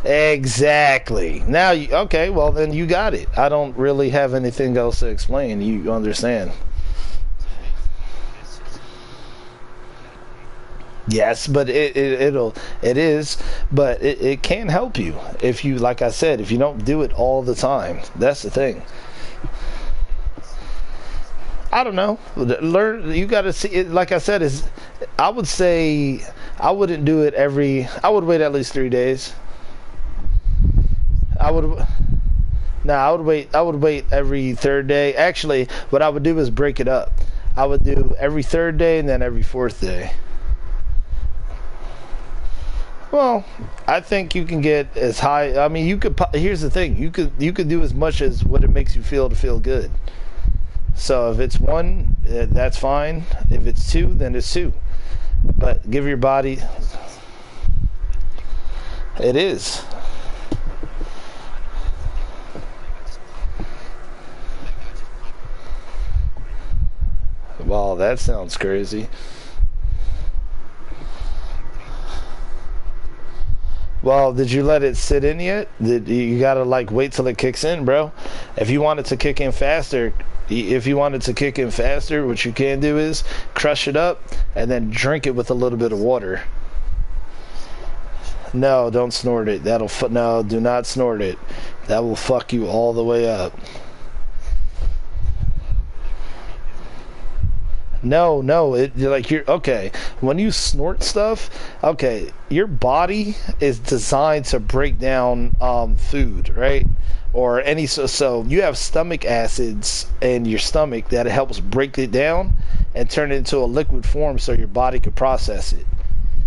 Exactly. Now, okay, well then you got it. I don't really have anything else to explain. You understand? Yes, but it is, but it can help you if you, like I said, if you don't do it all the time. That's the thing. I don't know. Learn. You got to see it. Like I said, is I would say I wouldn't do it every. I would wait at least 3 days. I would. No, I would wait. I would wait every third day. Actually, what I would do is break it up. I would do every third day and then every fourth day. Well, I think you can get as high. I mean, you could. Here's the thing: you could do as much as what it makes you feel to feel good. So if it's one, that's fine. If it's two, then it's two. But give your body. It is. Wow, that sounds crazy. Well, did you let it sit in yet? Did you gotta like wait till it kicks in, bro? If you want it to kick in faster, what you can do is crush it up and then drink it with a little bit of water. No, don't snort it. No, do not snort it. That will fuck you all the way up. No, you're okay. When you snort stuff, okay, your body is designed to break down food, right? Or any so you have stomach acids in your stomach that helps break it down and turn it into a liquid form so your body could process it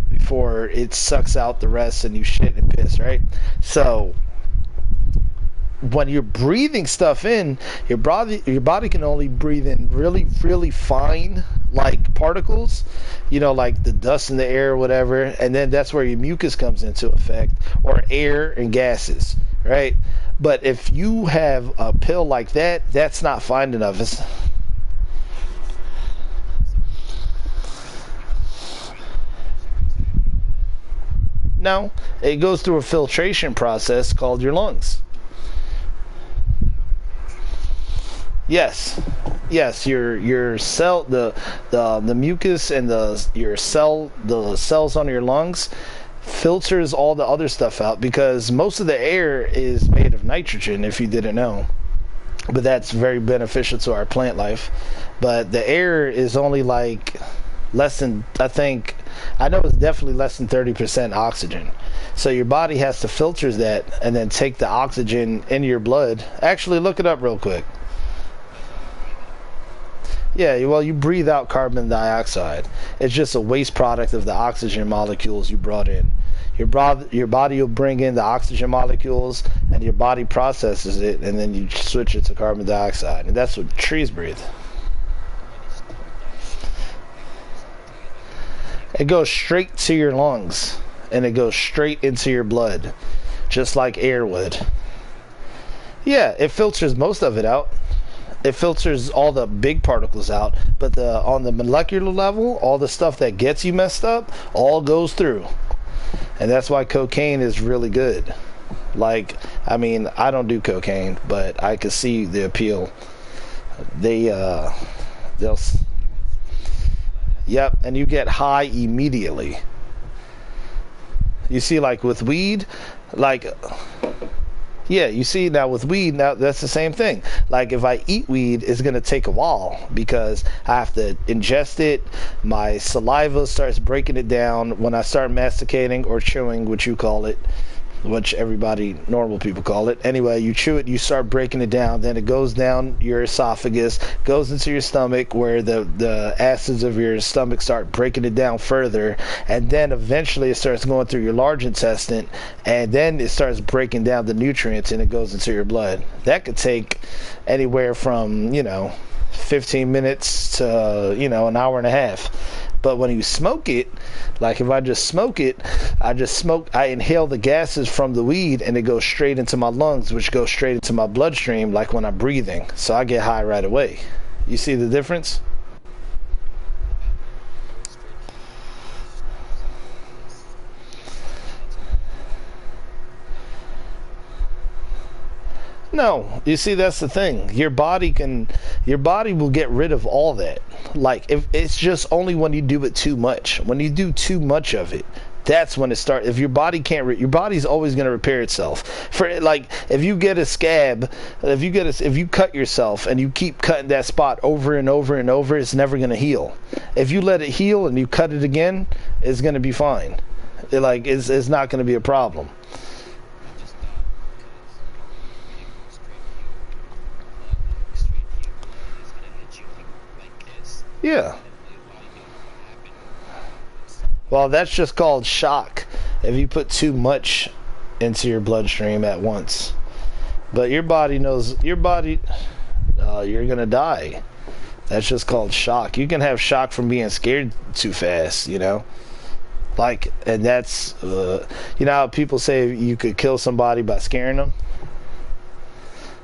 before it sucks out the rest and you shit and piss, right? So when you're breathing stuff in, your body can only breathe in really, really fine like particles, like the dust in the air or whatever, and then that's where your mucus comes into effect, or air and gases, right? But if you have a pill like that, that's not fine enough. No, it goes through a filtration process called your lungs. Yes, your cell, the mucus and the cells on your lungs filters all the other stuff out, because most of the air is made of nitrogen, if you didn't know. But that's very beneficial to our plant life. But the air is only like less than, I know it's definitely less than 30% oxygen. So your body has to filter that and then take the oxygen in your blood. Actually, look it up real quick. Yeah, well, you breathe out carbon dioxide. It's just a waste product of the oxygen molecules you brought in. Your body will bring in the oxygen molecules, and your body processes it, and then you switch it to carbon dioxide. And that's what trees breathe. It goes straight to your lungs, and it goes straight into your blood, just like air would. Yeah, it filters most of it out. It filters all the big particles out, but on the molecular level, all the stuff that gets you messed up all goes through. And that's why cocaine is really good. Like, I mean, I don't do cocaine, but I can see the appeal. They'll Yep, and you get high immediately. You see, like with weed, like yeah, you see, now with weed, now that's the same thing. Like if I eat weed, it's going to take a while because I have to ingest it. My saliva starts breaking it down when I start masticating or chewing, which you call it, which everybody, normal people call it. Anyway, you chew it, you start breaking it down, then it goes down your esophagus, goes into your stomach where the acids of your stomach start breaking it down further, and then eventually it starts going through your large intestine, and then it starts breaking down the nutrients and it goes into your blood. That could take anywhere from, 15 minutes to, an hour and a half. But when you smoke it, like if I just smoke it, I inhale the gases from the weed and it goes straight into my lungs, which goes straight into my bloodstream like when I'm breathing. So I get high right away. You see the difference? No, you see that's the thing. Your body will get rid of all that. Like if it's just only when you do it too much. When you do too much of it, that's when it starts. If your body can't, your body's always going to repair itself. For like, if you get a scab, if you cut yourself and you keep cutting that spot over and over and over, it's never going to heal. If you let it heal and you cut it again, it's going to be fine. It's not going to be a problem. Yeah. Well, that's just called shock. If you put too much into your bloodstream at once. But your body knows, you're going to die. That's just called shock. You can have shock from being scared too fast, you know? Like, and that's, you know how people say you could kill somebody by scaring them?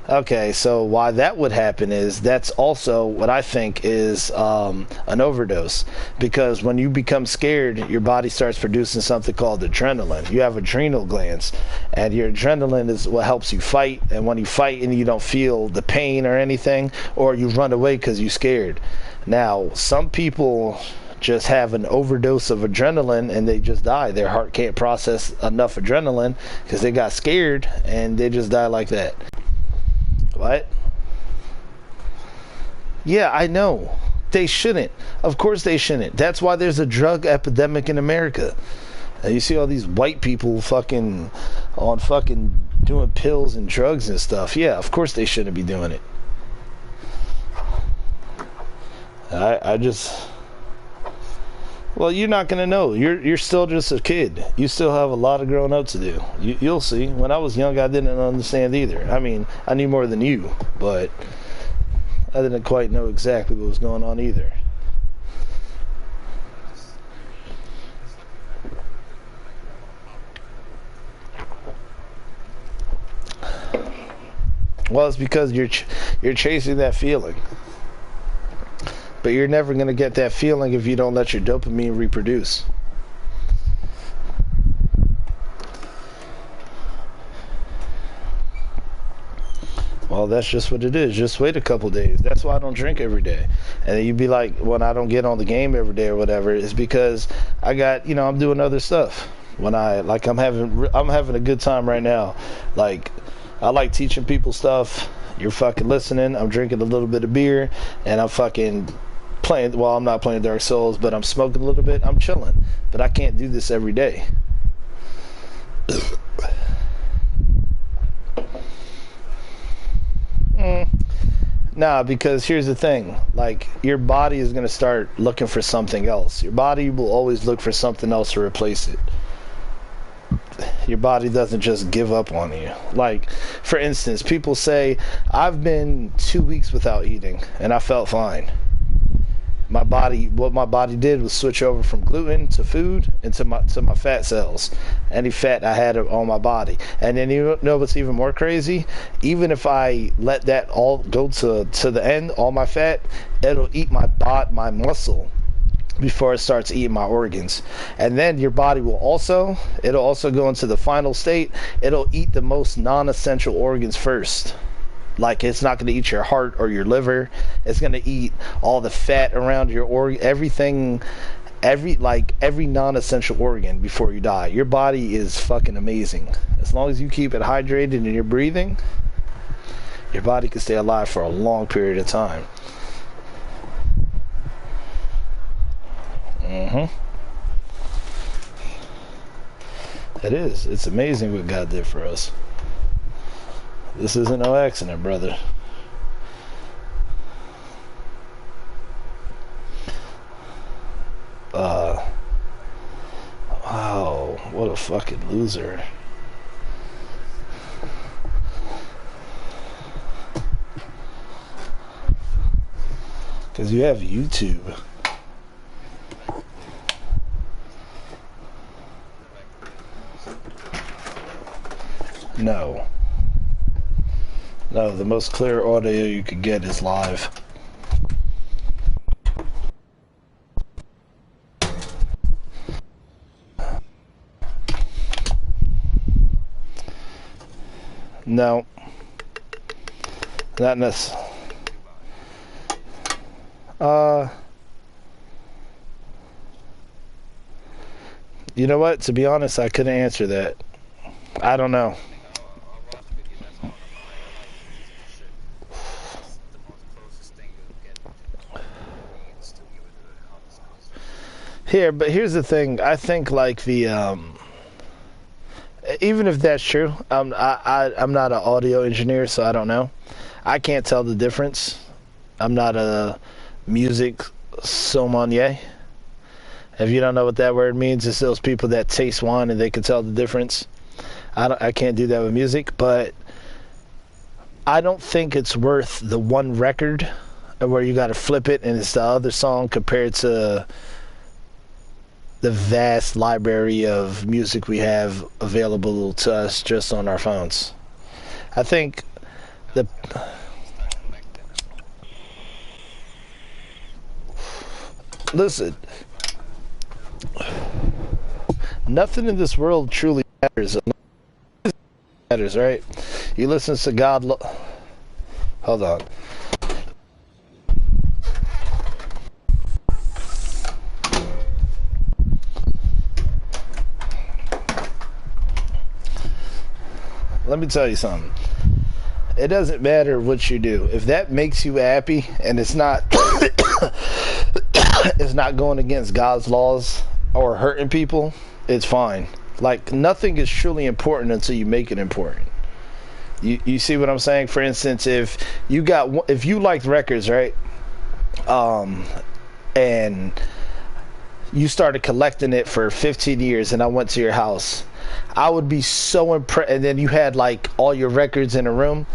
Okay, so why that would happen is that's also what I think is an overdose. Because when you become scared, your body starts producing something called adrenaline. You have adrenal glands, and your adrenaline is what helps you fight. And when you fight and you don't feel the pain or anything, or you run away because you're scared. Now, some people just have an overdose of adrenaline and they just die. Their heart can't process enough adrenaline because they got scared and they just die like that. What? Yeah, I know. They shouldn't. Of course they shouldn't. That's why there's a drug epidemic in America. And you see all these white people fucking doing pills and drugs and stuff. Yeah, of course they shouldn't be doing it. Well, you're not going to know. You're still just a kid. You still have a lot of growing up to do. You'll see. When I was young, I didn't understand either. I mean, I knew more than you, but I didn't quite know exactly what was going on either. Well, it's because you're chasing that feeling. But you're never going to get that feeling if you don't let your dopamine reproduce. Well, that's just what it is. Just wait a couple days. That's why I don't drink every day. And you'd be like, when I don't get on the game every day or whatever, it's because I got, I'm doing other stuff. When I'm having a good time right now. Like, I like teaching people stuff. You're fucking listening. I'm drinking a little bit of beer, and I'm fucking playing. Well, I'm not playing Dark Souls, but I'm smoking a little bit. I'm chilling, but I can't do this every day. Nah, because here's the thing. Like, your body is going to start looking for something else. Your body will always look for something else to replace it. Your body doesn't just give up on you. Like, for instance, people say, I've been 2 weeks without eating, and I felt fine. What my body did was switch over from gluten to food and to my fat cells. Any fat I had on my body. And then you know what's even more crazy? Even if I let that all go to the end, all my fat, it'll eat my muscle before it starts eating my organs. And then your body it'll also go into the final state. It'll eat the most non-essential organs first. Like, it's not going to eat your heart or your liver. It's going to eat all the fat around your organ, everything, every non-essential organ before you die. Your body is fucking amazing. As long as you keep it hydrated and you're breathing, your body can stay alive for a long period of time. It is. It's amazing what God did for us. This isn't no accident, brother. Wow, what a fucking loser. Because you have YouTube. No. No, the most clear audio you could get is live. No. Not necessarily. You know what? To be honest, I couldn't answer that. I don't know. Here, but here's the thing. I think like the even if that's true, I'm not an audio engineer, so I don't know. I can't tell the difference. I'm not a music sommelier. If you don't know what that word means, it's those people that taste wine and they can tell the difference. I can't do that with music, but I don't think it's worth the one record where you got to flip it and it's the other song compared to the vast library of music we have available to us just on our phones. I think the listen, nothing in this world truly matters. Matters, right? You listen to God. Hold on. Let me tell you something. It doesn't matter what you do. If that makes you happy and it's not it's not going against God's laws or hurting people, it's fine. Like, nothing is truly important until you make it important. You see what I'm saying? For instance, if you liked records, right? And you started collecting it for 15 years and I went to your house, I would be so impressed. And then you had like all your records in a room.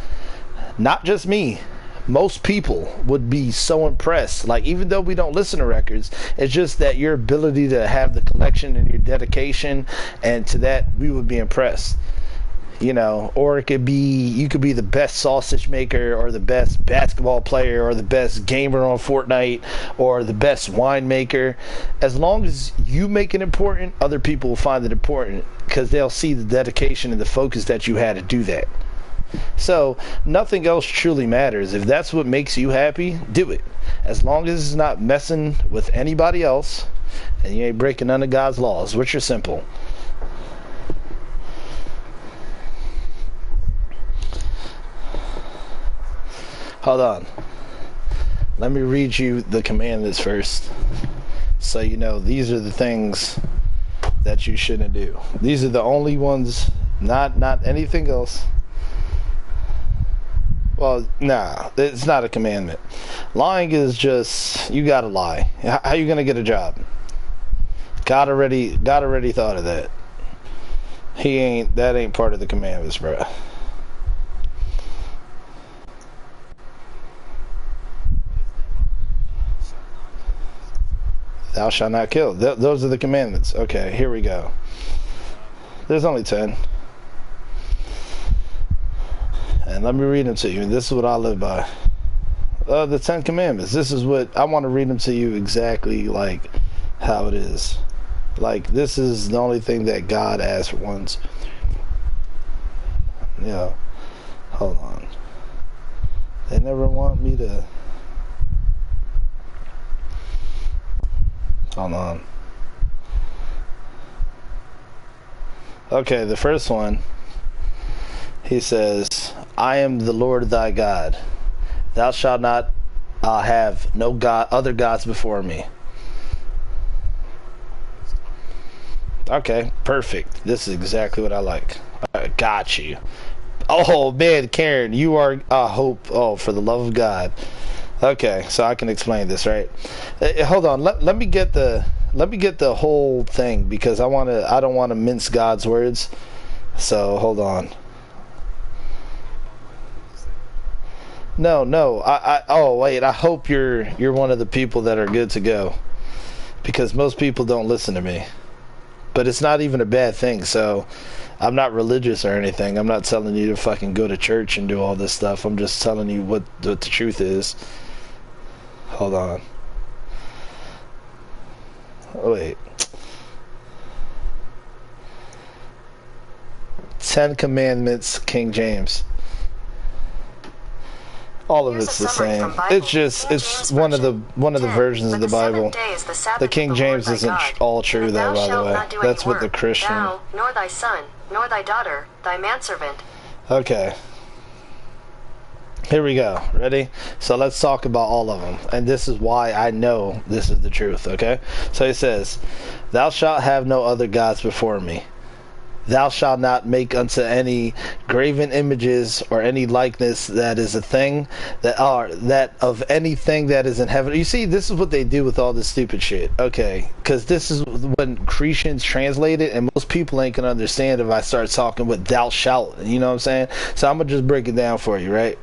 Not just me. Most people would be so impressed. Like, even though we don't listen to records, it's just that your ability to have the collection and your dedication, and to that, we would be impressed. You know, or it could be, you could be the best sausage maker or the best basketball player or the best gamer on Fortnite or the best wine maker. As long as you make it important, other people will find it important because they'll see the dedication and the focus that you had to do that. So nothing else truly matters. If that's what makes you happy, do it. As long as it's not messing with anybody else and you ain't breaking none of God's laws, which are simple. Hold on. Let me read you the commandments first. So you know these are the things that you shouldn't do. These are the only ones, not anything else. Well, nah, it's not a commandment. Lying is just, you gotta lie. How you gonna get a job? God already thought of that. That ain't part of the commandments, bro. Thou shalt not kill. Those are the commandments. Okay, here we go. There's only 10. And let me read them to you. This is what I live by. The 10 commandments. This is what I want to read them to you exactly like how it is. Like, this is the only thing that God asked for once. Yeah. Hold on. They never want me to. Hold on. Okay, the first one. He says, I am the Lord thy God. Thou shalt not have no god, other gods before me. Okay, perfect. This is exactly what I like. Got you. Oh man, Karen, you are hope. Oh, for the love of God. Okay, so I can explain this, right? Hold on. Let me get the whole thing because I don't want to mince God's words. So hold on. No. Oh wait. I hope you're one of the people that are good to go, because most people don't listen to me. But it's not even a bad thing. So I'm not religious or anything. I'm not telling you to fucking go to church and do all this stuff. I'm just telling you what the truth is. Hold on. Oh, wait. Ten Commandments, King James. All of
Here's
it's
a
the
summary
same.
from Bible.
It's just
King
it's
James
one of the
Version. 10.
versions
But
of the Bible.
seventh day is the Sabbath
The King
of the Lord
James
thy
isn't
God.
all true
And
though,
thou
by the
shalt
way.
not do
That's
any
what the
work,
Christian.
thou, nor thy son, nor thy daughter, thy manservant.
Okay. Here we go. Ready? So let's talk about all of them. And this is why I know this is the truth, okay? So he says, thou shalt have no other gods before me. Thou shalt not make unto any graven images or any likeness that is a thing that of anything that is in heaven. You see, this is what they do with all this stupid shit. Okay, because this is when Cretans translate it, and most people ain't gonna understand if I start talking with thou shalt. You know what I'm saying? So I'm gonna just break it down for you, right?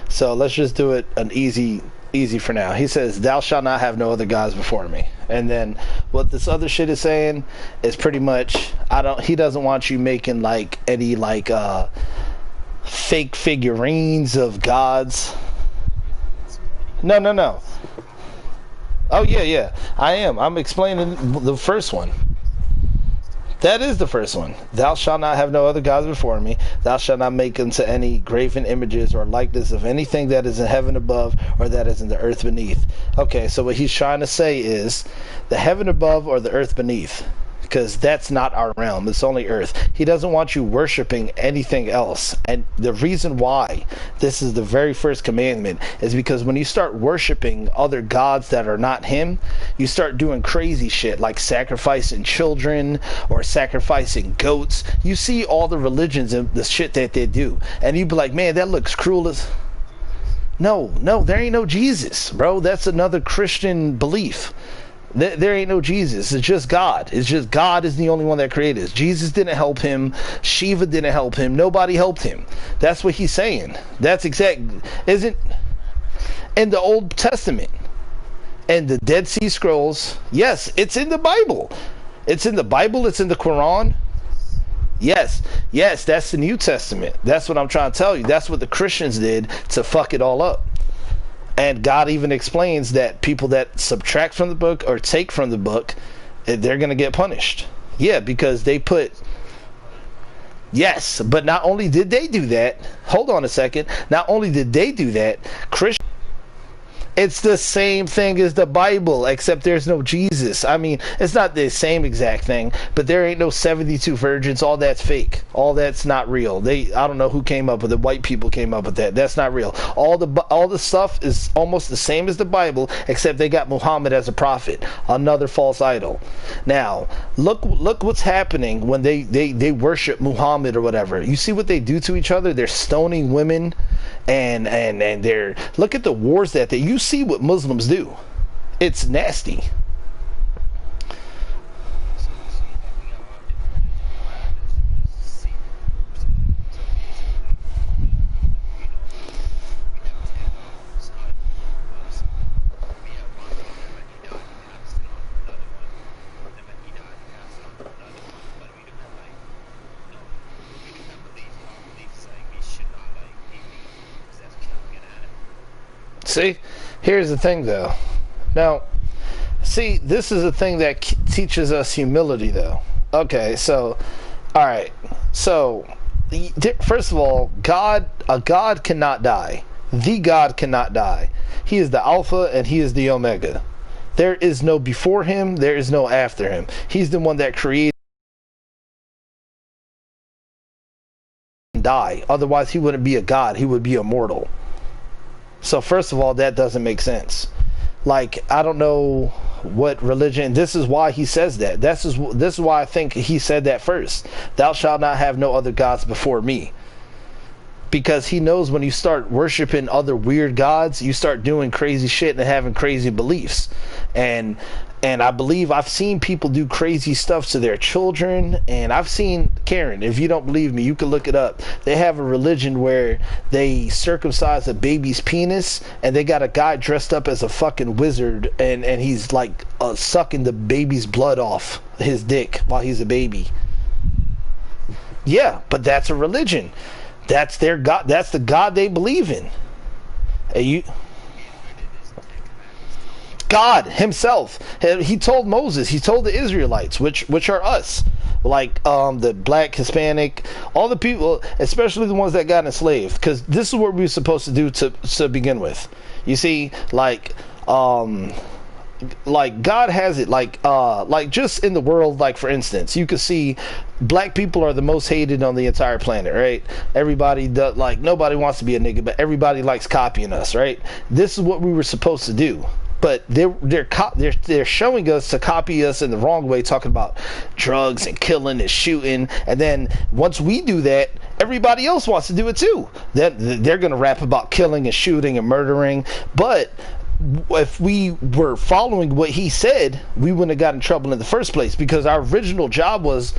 So let's just do it an easy for now. He says, thou shalt not have no other gods before me. And then what this other shit is saying is pretty much, he doesn't want you making like any like fake figurines of gods. No. Oh yeah. I'm explaining the first one. That is the first one. Thou shalt not have no other gods before me. Thou shalt not make unto any graven images or likeness of anything that is in heaven above or that is in the earth beneath. Okay, so what he's trying to say is the heaven above or the earth beneath. Because that's not our realm. It's only earth. He doesn't want you worshiping anything else. And the reason why this is the very first commandment is because when you start worshiping other gods that are not him, you start doing crazy shit like sacrificing children or sacrificing goats. You see all the religions and the shit that they do. And you be like, man, that looks cruel as... No, there ain't no Jesus, bro. That's another Christian belief. There ain't no Jesus. It's just God. It's just God is the only one that created us. Jesus didn't help him. Shiva didn't help him. Nobody helped him. That's what he's saying. That's exact. Isn't in the Old Testament and the Dead Sea Scrolls? Yes, it's in the Bible. It's in the Bible. It's in the Quran. Yes, that's the New Testament. That's what I'm trying to tell you. That's what the Christians did to fuck it all up. And God even explains that people that subtract from the book or take from the book, they're going to get punished. Yeah, because they put... Yes, but not only did they do that, hold on a second, not only did they do that, Christians... It's the same thing as the Bible, except there's no Jesus. I mean, it's not the same exact thing, but there ain't no 72 virgins. All that's fake. All that's not real. I don't know who came up with it. White people came up with that. That's not real. All the stuff is almost the same as the Bible, except they got Muhammad as a prophet, another false idol. Now, look what's happening when they worship Muhammad or whatever. You see what they do to each other? They're stoning women. And they're look at the wars that you see what Muslims do. It's nasty. See, here's the thing though. Now, see, this is a thing that teaches us humility though. Okay, so, alright. So, first of all, a God cannot die. The God cannot die. He is the Alpha and he is the Omega. There is no before him, there is no after him. He's the one that created and die. Otherwise, he wouldn't be a God. He would be immortal. So first of all, that doesn't make sense. Like, I don't know what religion. This is why he says that. This is why I think he said that first. Thou shalt not have no other gods before me. Because he knows when you start worshiping other weird gods, you start doing crazy shit and having crazy beliefs. And I believe I've seen people do crazy stuff to their children. And I've seen, Karen, if you don't believe me, you can look it up. They have a religion where they circumcise a baby's penis, and they got a guy dressed up as a fucking wizard, and he's like sucking the baby's blood off his dick while he's a baby. Yeah, but that's a religion. That's their God. That's the God they believe in. And God himself, he told Moses, he told the Israelites, which are us, like the black, Hispanic, all the people, especially the ones that got enslaved, because this is what we were supposed to do to begin with. You see, like God has it, like just in the world, like for instance, you could see black people are the most hated on the entire planet, right? Everybody does, like, nobody wants to be a nigga, but everybody likes copying us, right? This is what we were supposed to do. But they're showing us to copy us in the wrong way, talking about drugs and killing and shooting, and then once we do that, everybody else wants to do it too. Then they're gonna rap about killing and shooting and murdering. But if we were following what he said, we wouldn't have got in trouble in the first place, because our original job was.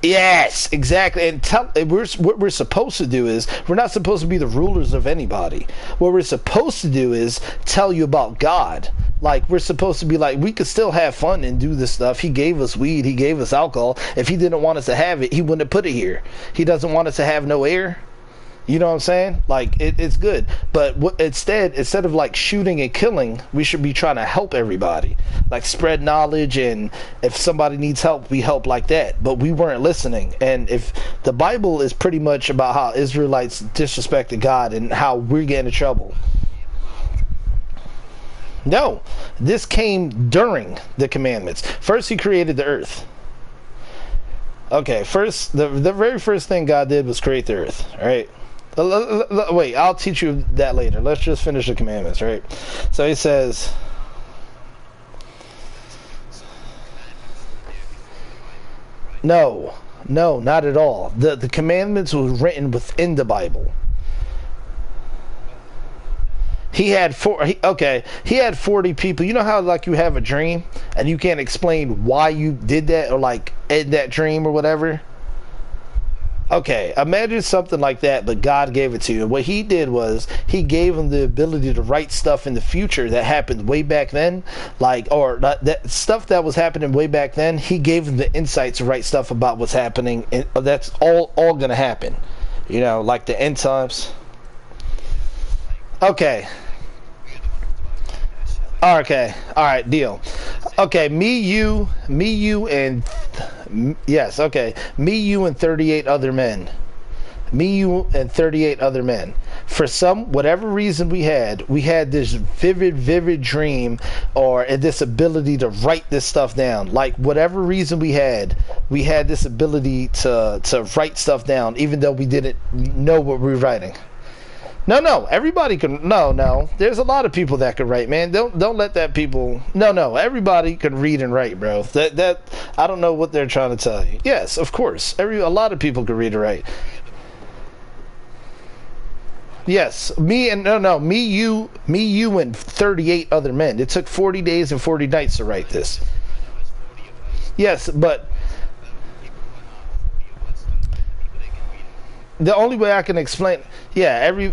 Yes, exactly. And what we're supposed to do is, we're not supposed to be the rulers of anybody. What we're supposed to do is tell you about God. Like, we're supposed to be like, we could still have fun and do this stuff. He gave us weed. He gave us alcohol. If he didn't want us to have it, he wouldn't have put it here. He doesn't want us to have no air. You know what I'm saying? Like, it's good. But instead of like shooting and killing, we should be trying to help everybody. Like, spread knowledge, and if somebody needs help, we help like that. But we weren't listening. And if the Bible is pretty much about how Israelites disrespected God and how we're getting in trouble. No, this came during the commandments. First, he created the earth. Okay, first, the very first thing God did was create the earth, all right? Wait, I'll teach you that later. Let's just finish the commandments, right? So he says, no, not at all. The commandments was written within the Bible. He had 40 people. You know how, like, you have a dream and you can't explain why you did that, or like in that dream or whatever? Okay, imagine something like that, but God gave it to you. And what he did was, he gave him the ability to write stuff in the future that happened way back then, like, or that stuff that was happening way back then. He gave him the insight to write stuff about what's happening, and that's all gonna happen. You know, like the end times. Okay. Okay. All right. Deal. Okay. Me, you, and yes. Okay. Me, you, and 38 other men. Me, you, and 38 other men. For whatever reason we had this vivid dream, or this ability to write this stuff down. Like, whatever reason we had this ability to write stuff down, even though we didn't know what we were writing. No, everybody can. No, there's a lot of people that can write, man. Don't let that people. No, everybody can read and write, bro. That I don't know what they're trying to tell you. Yes, of course, a lot of people can read and write. Yes, me, you, and 38 other men. It took 40 days and 40 nights to write this. Yes, but the only way I can explain,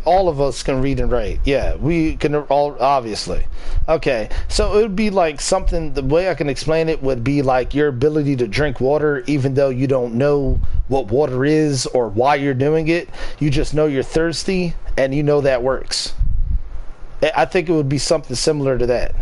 all of us can read and write. Yeah, we can all, obviously. Okay, so it would be like something, the way I can explain it would be like your ability to drink water, even though you don't know what water is or why you're doing it. You just know you're thirsty, and you know that works. I think it would be something similar to that.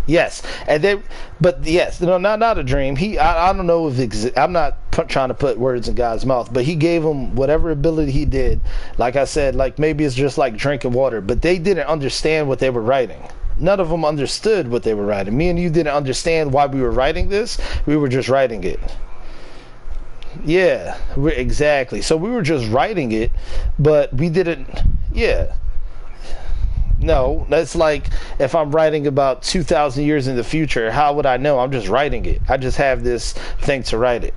Yes, and then, but yes, no, not a dream. I don't know if I'm not trying to put words in God's mouth, but he gave him whatever ability he did. Like I said, like maybe it's just like drinking water, but they didn't understand what they were writing. None of them understood what they were writing. Me and you didn't understand why we were writing this. We were just writing it. Yeah, exactly. So we were just writing it, but we didn't. Yeah. No, that's like if I'm writing about 2,000 years in the future, how would I know? I'm just writing it. I just have this thing to write it.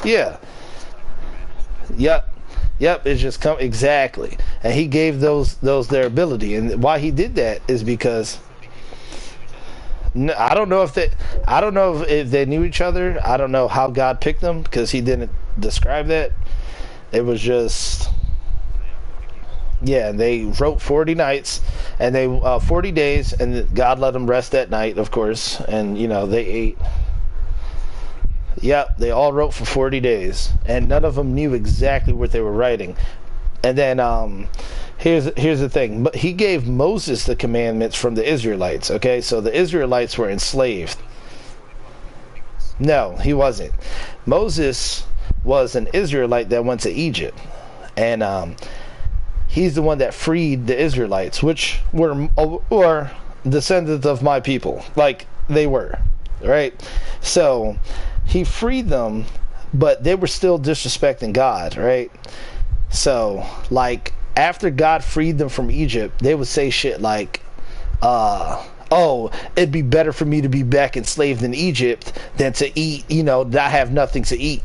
Yeah. Yep. It's just come exactly. And he gave those their ability, and why he did that is because I don't know if they knew each other. I don't know how God picked them, because he didn't describe that. It was just. Yeah, they wrote 40 nights, and 40 days, and God let them rest that night, of course, and they ate. Yep, they all wrote for 40 days, and none of them knew exactly what they were writing. And then here's the thing: but he gave Moses the commandments from the Israelites. Okay, so the Israelites were enslaved. No, he wasn't. Moses was an Israelite that went to Egypt, and he's the one that freed the Israelites, which were descendants of my people, like they were, right? So he freed them, but they were still disrespecting God, right? So, like, after God freed them from Egypt, they would say shit like, oh, it'd be better for me to be back enslaved in Egypt than to eat, not have nothing to eat.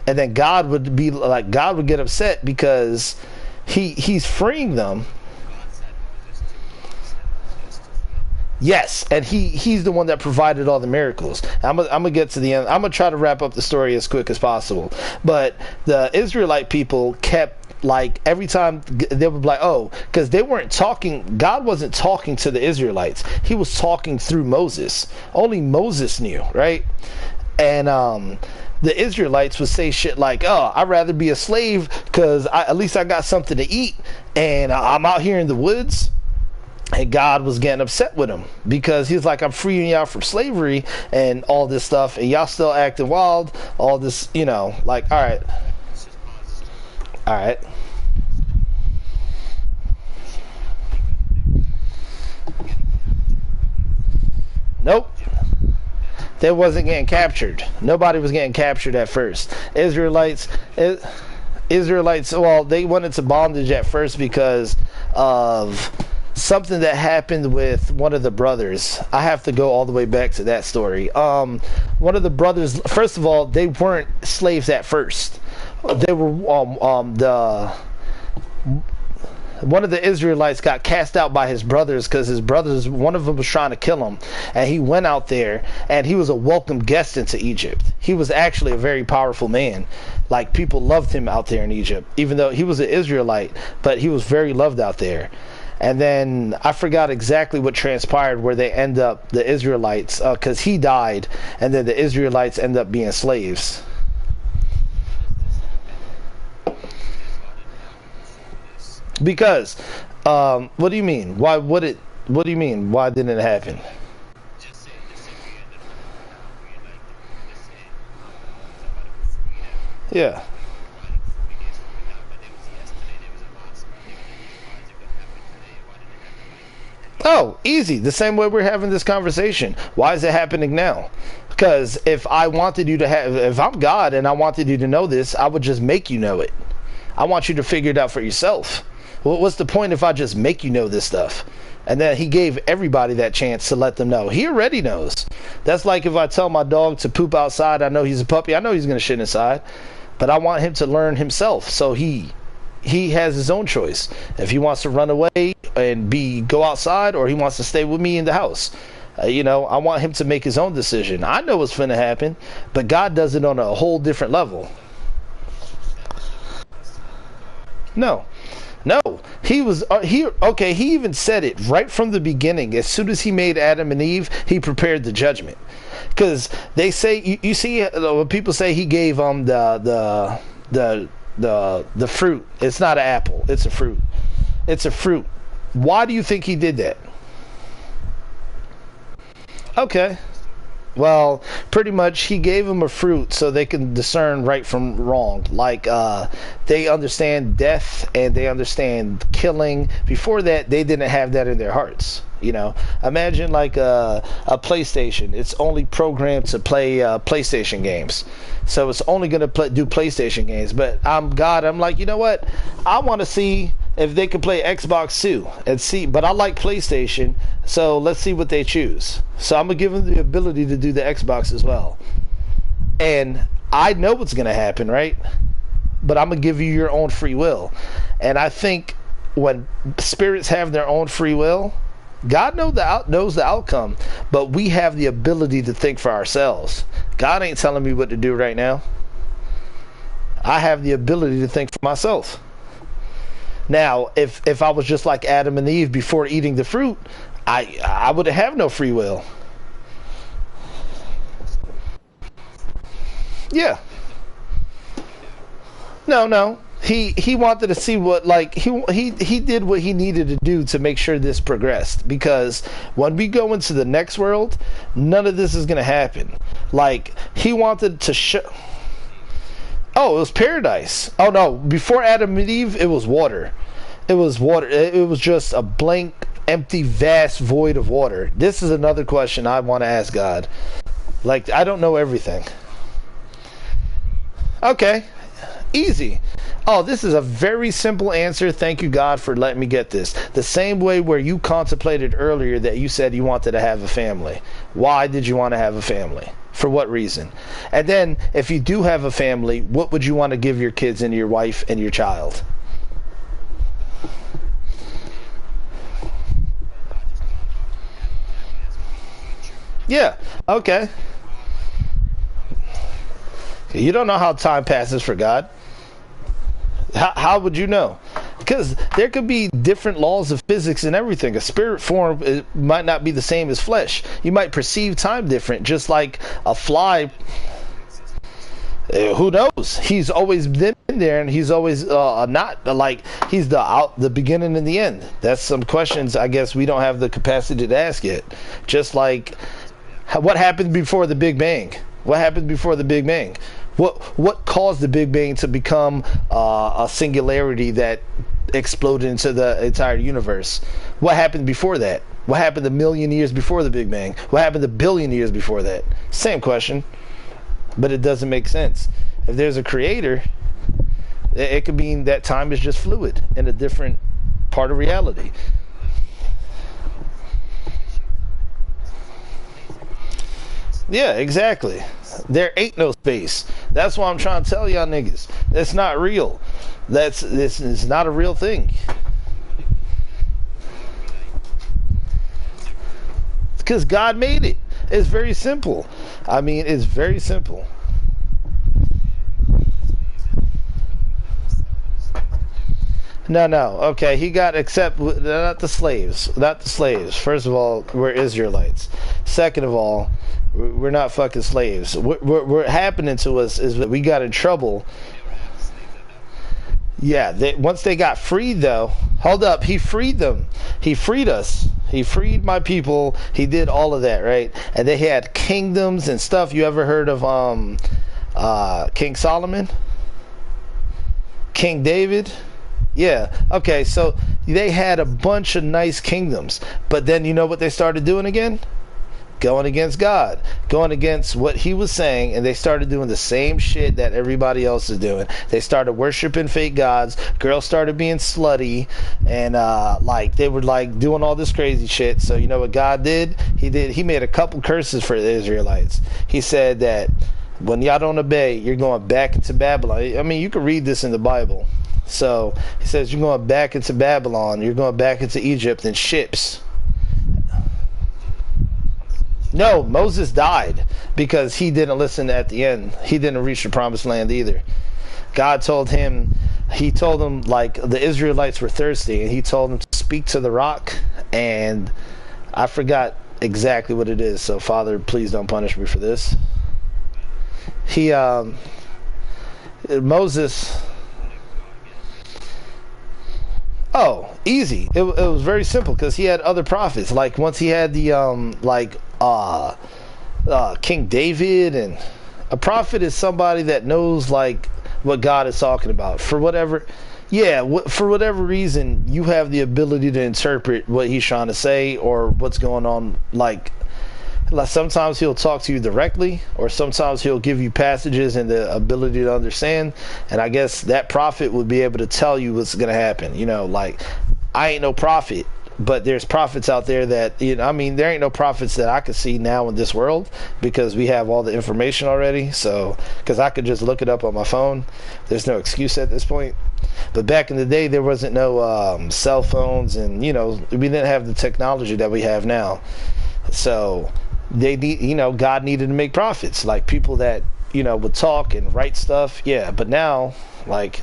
And then God would be like, God would get upset because he's freeing them. Yes, and he's the one that provided all the miracles. I'm gonna get to the end. I'm gonna try to wrap up the story as quick as possible. But the Israelite people kept, like, every time they would be like, oh, because they weren't talking, God wasn't talking to the Israelites. He was talking through Moses. Only Moses knew, right? And the Israelites would say shit like, oh, I'd rather be a slave because at least I got something to eat, and I'm out here in the woods. And God was getting upset with him because he's like, I'm freeing y'all from slavery and all this stuff, and y'all still acting wild, all this, like, all right. Nope. They wasn't getting captured. Nobody was getting captured at first. Israelites, well, they went into bondage at first because of something that happened with one of the brothers. I have to go all the way back to that story. One of the brothers, first of all, they weren't slaves at first. They were one of the Israelites got cast out by his brothers because his brothers, one of them was trying to kill him, and he went out there and he was a welcome guest into Egypt. He was actually a very powerful man. Like, people loved him out there in Egypt, even though he was an Israelite, but he was very loved out there. And then I forgot exactly what transpired where they end up, the Israelites, because he died, and then the Israelites end up being slaves. Because, what do you mean? What do you mean? Why didn't it happen? Yeah. Oh, easy. The same way we're having this conversation. Why is it happening now? Because if I wanted you to if I'm God and I wanted you to know this, I would just make you know it. I want you to figure it out for yourself. Well, what's the point if I just make you know this stuff? And then he gave everybody that chance to let them know. He already knows. That's like if I tell my dog to poop outside, I know he's a puppy, I know he's going to shit inside. But I want him to learn himself. So he has his own choice. If he wants to run away and go outside, or he wants to stay with me in the house. I want him to make his own decision. I know what's finna happen, but God does it on a whole different level. No, he was he even said it right from the beginning. As soon as he made Adam and Eve, he prepared the judgment. Because they say, you see, when people say he gave them the fruit. It's not an apple, it's a fruit. It's a fruit. Why do you think he did that? Okay. Well, pretty much he gave them a fruit so they can discern right from wrong. Like, they understand death and they understand killing. Before that, they didn't have that in their hearts. Imagine like a PlayStation. It's only programmed to play PlayStation games. So it's only going to do PlayStation games. But I'm God. I'm like, you know what? I want to see if they can play Xbox too, and see. But I like PlayStation, so let's see what they choose. So I'm gonna give them the ability to do the Xbox as well. And I know what's gonna happen, right? But I'm gonna give you your own free will. And I think when spirits have their own free will, God knows the outcome, but we have the ability to think for ourselves. God ain't telling me what to do right now. I have the ability to think for myself. Now, if I was just like Adam and Eve before eating the fruit, I would have no free will. Yeah. No. he wanted to see what, like, he did what he needed to do to make sure this progressed, because when we go into the next world, none of this is going to happen. Like, he wanted to show. Oh, it was paradise. Oh no, before Adam and Eve, it was water. It was water. It was just a blank, empty, vast void of water. This is another question I want to ask God. Like, I don't know everything. Okay, easy. Oh, this is a very simple answer. Thank you, God, for letting me get this. The same way where you contemplated earlier that you said you wanted to have a family. Why did you want to have a family? For what reason? And then, if you do have a family, what would you want to give your kids and your wife and your child? Yeah, okay. You don't know how time passes for God. How would you know? Because there could be different laws of physics and everything. A spirit form, it might not be the same as flesh. You might perceive time different, just like a fly. Who knows? He's always been there, and he's always not, like, he's the beginning and the end. That's some questions I guess we don't have the capacity to ask yet. Just like, what happened before the Big Bang? What happened before the Big Bang? What caused the Big Bang to become a singularity that exploded into the entire universe? What happened before that? What happened a million years before the Big Bang? What happened a billion years before that? Same question, but it doesn't make sense. If there's a creator, it could mean that time is just fluid in a different part of reality. Yeah, exactly. There ain't no space. That's why I'm trying to tell y'all niggas. That's not real. This is not a real thing. Because God made it. It's very simple. I mean, it's very simple. No. Okay, he got not the slaves. Not the slaves. First of all, we're Israelites. Second of all, we're not fucking slaves. What happening to us is that we got in trouble. Yeah, once they got freed, though. Hold up, he freed them. He freed us. He freed my people. He did all of that, right? And they had kingdoms and stuff. You ever heard of King Solomon? King David? Yeah. Okay, so they had a bunch of nice kingdoms. But then you know what they started doing again? Going against God, going against what he was saying, and they started doing the same shit that everybody else is doing. They started worshiping fake gods. Girls started being slutty, and like they were like doing all this crazy shit. So you know what God did? He made a couple curses for the Israelites. He said that when y'all don't obey, you're going back into Babylon. I mean, you can read this in the Bible. So he says you're going back into Babylon. You're going back into Egypt in ships. No, Moses died because he didn't listen at the end. He didn't reach the promised land either. God told him, like the Israelites were thirsty, and he told them to speak to the rock, and I forgot exactly what it is, so Father, please don't punish me for this. Moses, easy. It was very simple because he had other prophets. Like once he had the King David, and a prophet is somebody that knows like what God is talking about for whatever reason. You have the ability to interpret what he's trying to say or what's going on. Like sometimes he'll talk to you directly, or sometimes he'll give you passages and the ability to understand, and I guess that prophet would be able to tell you what's going to happen. You know, like I ain't no prophet, but there's prophets out there that, you know, I mean, there ain't no prophets that I could see now in this world because we have all the information already. So, because I could just look it up on my phone. There's no excuse at this point. But back in the day, there wasn't no cell phones, and, you know, we didn't have the technology that we have now. So, God needed to make prophets, like people that, you know, would talk and write stuff. Yeah, but now, like,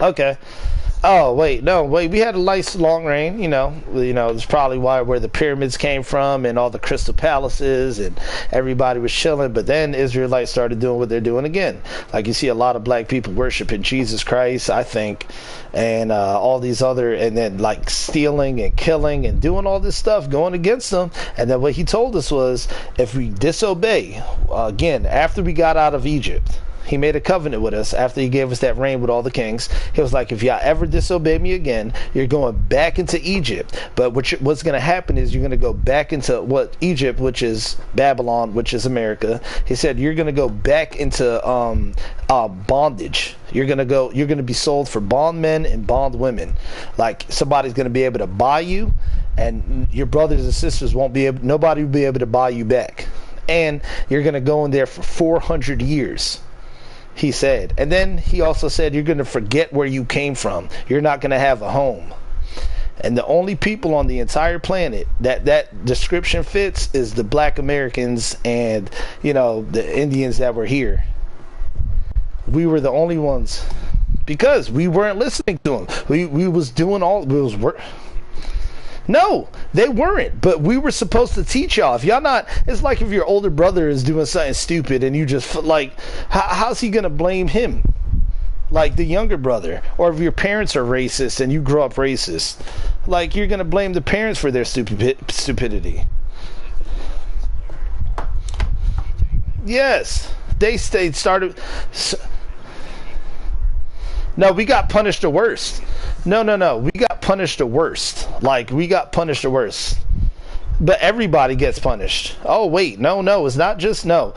okay. Oh wait, no, wait. We had a nice long reign. It's probably where the pyramids came from and all the crystal palaces and everybody was chilling. But then Israelites started doing what they're doing again. Like you see a lot of black people worshiping Jesus Christ, I think, and all these other, and then like stealing and killing and doing all this stuff, going against them. And then what he told us was, if we disobey, again, after we got out of Egypt. He made a covenant with us after he gave us that reign with all the kings. He was like, if y'all ever disobey me again, you're going back into Egypt. But what's going to happen is you're going to go back into Egypt, which is Babylon, which is America. He said you're going to go back into bondage. You're going to be sold for bondmen and bondwomen. Like somebody's going to be able to buy you, and your brothers and sisters nobody will be able to buy you back. And you're going to go in there for 400 years. He said. And then he also said you're going to forget where you came from. You're not going to have a home. And the only people on the entire planet that description fits is the black Americans and, the Indians that were here. We were the only ones because we weren't listening to them. We was doing work. No, they weren't. But we were supposed to teach y'all. If y'all not, it's like if your older brother is doing something stupid and you just how's he gonna blame him? Like the younger brother, or if your parents are racist and you grow up racist, like you're gonna blame the parents for their stupidity. Yes, they started. No, we got punished the worst. No. We got punished the worst. Like, we got punished the worst. But everybody gets punished. Oh, wait. No. It's not just, no.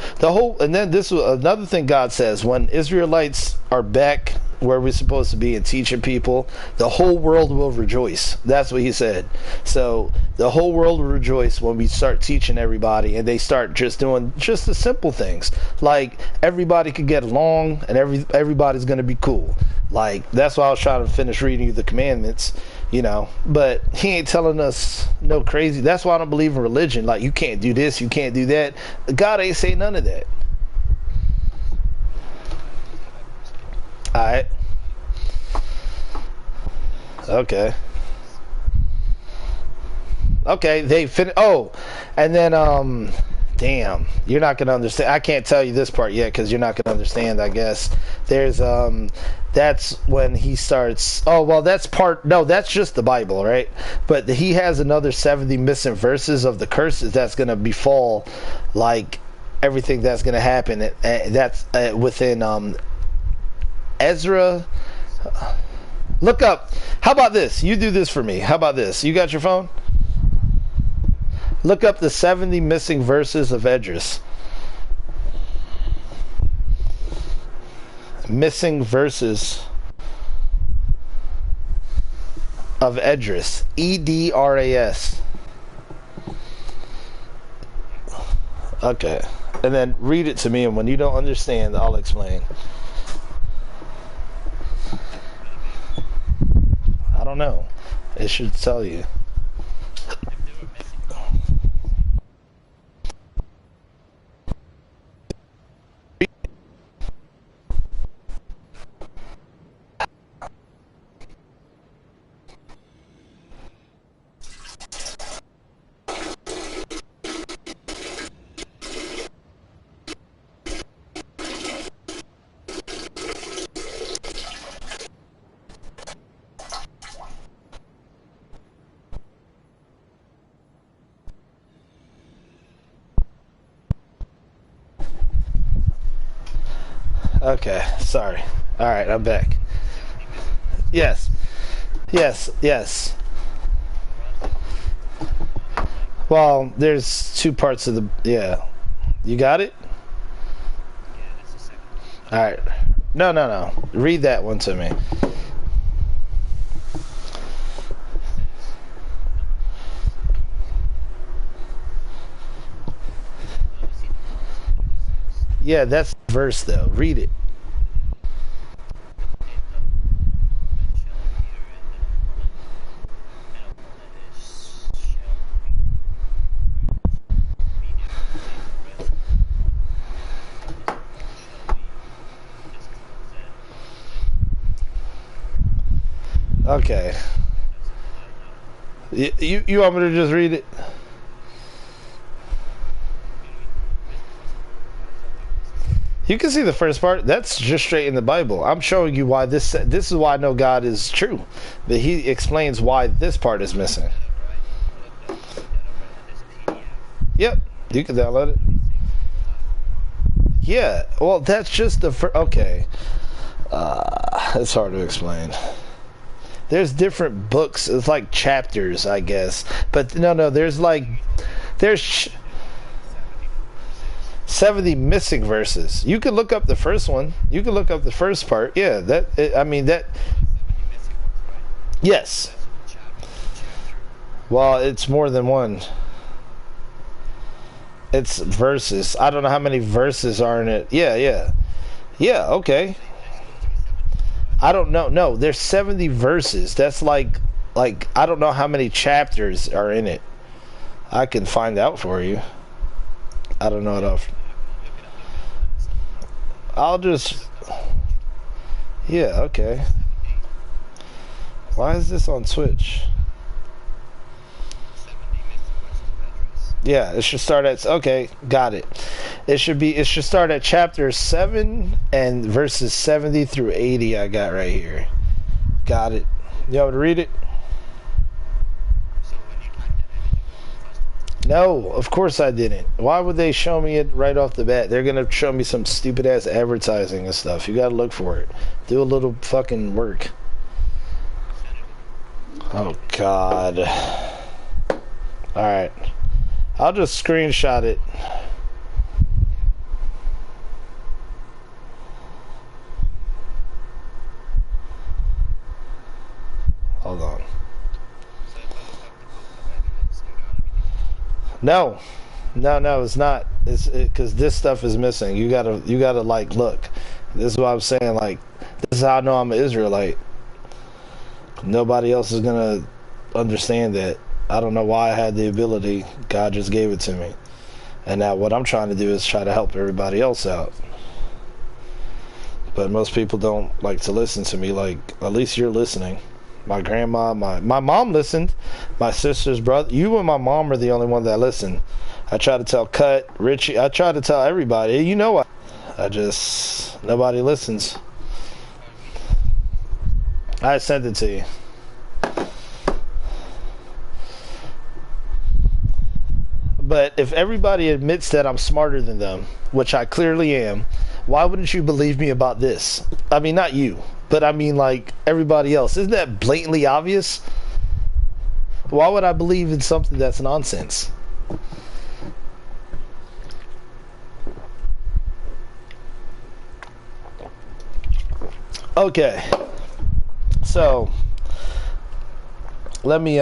And then this was another thing God says. When Israelites are back where we're supposed to be and teaching people, the whole world will rejoice. That's what he said. So the whole world will rejoice when we start teaching everybody and they start just doing just the simple things. Like everybody could get along and everybody's going to be cool. Like that's why I was trying to finish reading you the commandments, but he ain't telling us no crazy. That's why I don't believe in religion. Like you can't do this, you can't do that. God ain't say none of that. Alright. Okay, they finished. Oh, and then, damn, you're not going to understand. I can't tell you this part yet because you're not going to understand, I guess. There's, that's when he starts. Oh, well, that's just the Bible, right? But he has another 70 missing verses of the curses that's going to befall, like, everything that's going to happen. That's within, Ezra. Look up. How about this? You do this for me. How about this? You got your phone? Look up the 70 missing verses of Esdras. Missing verses of Esdras. Edras. Okay. And then read it to me, and when you don't understand, I'll explain. I don't know. It should tell you. Okay, sorry. Alright, I'm back. Yes. Well, there's two parts of the... Yeah. You got it? Alright. No. Read that one to me. Yeah, that's the verse though. Read it. Okay. You want me to just read it? You can see the first part. That's just straight in the Bible. I'm showing you why this is why I know God is true. But he explains why this part is missing. Yep, you can download it. Yeah, well, that's just the okay. It's hard to explain. There's different books. It's like chapters, I guess. But no, there's 70 missing verses. You can look up the first one. You can look up the first part. Yeah, yes. Well, it's more than one. It's verses. I don't know how many verses are in it. Yeah, okay. I don't know. No, there's 70 verses. That's like I don't know how many chapters are in it. I can find out for you. I don't know enough. I'll just... Yeah, okay. Why is this on Twitch? Yeah, it should start at... Okay, got it. It should start at chapter 7 and verses 70 through 80 I got right here. Got it. You want me to read it? No, of course I didn't. Why would they show me it right off the bat? They're gonna show me some stupid ass advertising and stuff. You gotta look for it. Do a little fucking work. Oh God. Alright. I'll just screenshot it. Hold on. No, it's not. It's because this stuff is missing. You gotta like look. This is what I'm saying. Like, this is how I know I'm an Israelite. Nobody else is gonna understand that. I don't know why I had the ability. God just gave it to me, and now what I'm trying to do is try to help everybody else out. But most people don't like to listen to me. Like, at least you're listening. My grandma, my mom listened. My sister's brother. You and my mom are the only one that listened. I try to tell Cut, Richie. I try to tell everybody. You know, I just... Nobody listens. I sent it to you. But if everybody admits that I'm smarter than them, which I clearly am, why wouldn't you believe me about this? I mean, not you. But I mean, like, everybody else. Isn't that blatantly obvious? Why would I believe in something that's nonsense? Okay. So, let me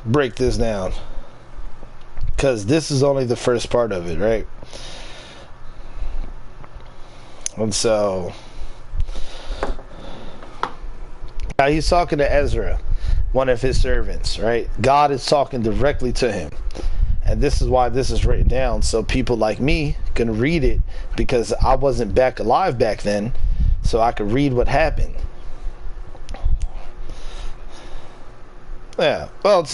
break this down. Because this is only the first part of it, right? And so... Now he's talking to Ezra, one of his servants, right? God is talking directly to him. And this is why this is written down, so people like me can read it, because I wasn't back alive back then, so I could read what happened. Yeah, well,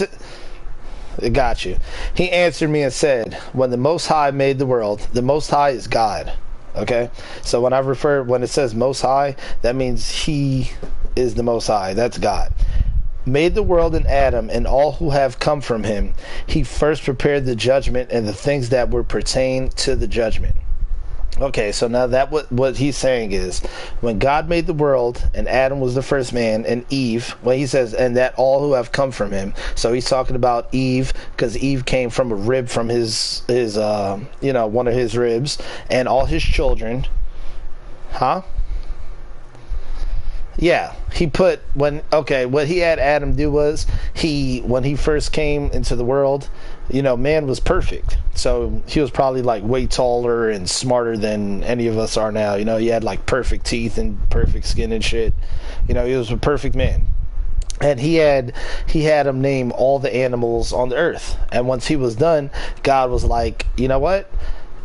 it got you. He answered me and said, when the Most High made the world, the Most High is God. Okay? So when it says Most High, that means He is the Most High. That's God. Made the world and Adam and all who have come from him. He first prepared the judgment and the things that were pertain to the judgment. Okay, so now that what he's saying is, when God made the world and Adam was the first man and Eve, when he says, and that all who have come from him, so he's talking about Eve, because Eve came from a rib from his one of his ribs, and all his children. Huh? Yeah, what he had Adam do was, when he first came into the world, man was perfect. So he was probably like way taller and smarter than any of us are now. He had like perfect teeth and perfect skin and shit. He was a perfect man. And he had him name all the animals on the earth. And once he was done, God was like, you know what?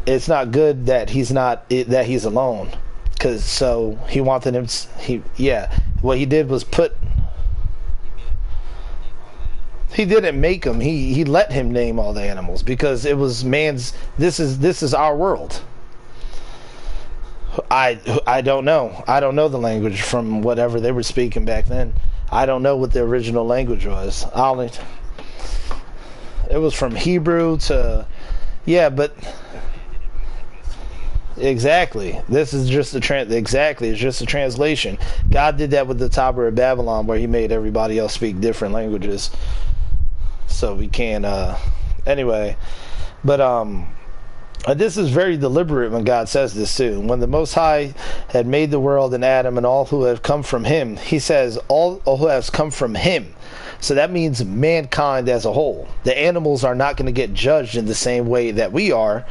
It's not good that he's alone. So he wanted him. What he did was put. He didn't make them. He let him name all the animals because it was man's. This is our world. I don't know. I don't know the language from whatever they were speaking back then. I don't know what the original language was. It was from Hebrew to, yeah, but exactly. This is just exactly. It's just a translation. God did that with the Tower of Babylon, where He made everybody else speak different languages. So we can't. Anyway, but this is very deliberate when God says this too. When the Most High had made the world and Adam and all who have come from Him, He says all who has come from Him. So that means mankind as a whole. The animals are not going to get judged in the same way that we are,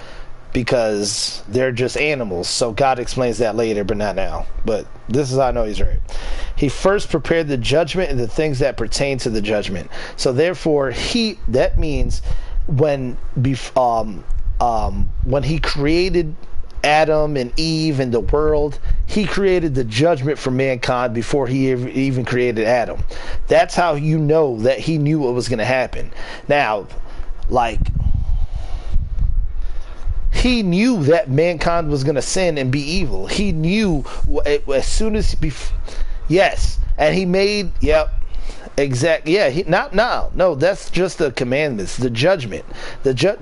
because they're just animals. So God explains that later, but not now. But this is how I know He's right. He first prepared the judgment and the things that pertain to the judgment. So therefore, that means when He created Adam and Eve and the world, He created the judgment for mankind before He even created Adam. That's how you know that He knew what was going to happen. Now, like, He knew that mankind was going to sin and be evil. He knew as soon as yes, and He made, yep, exactly, yeah. No, that's just the commandments, the judgment.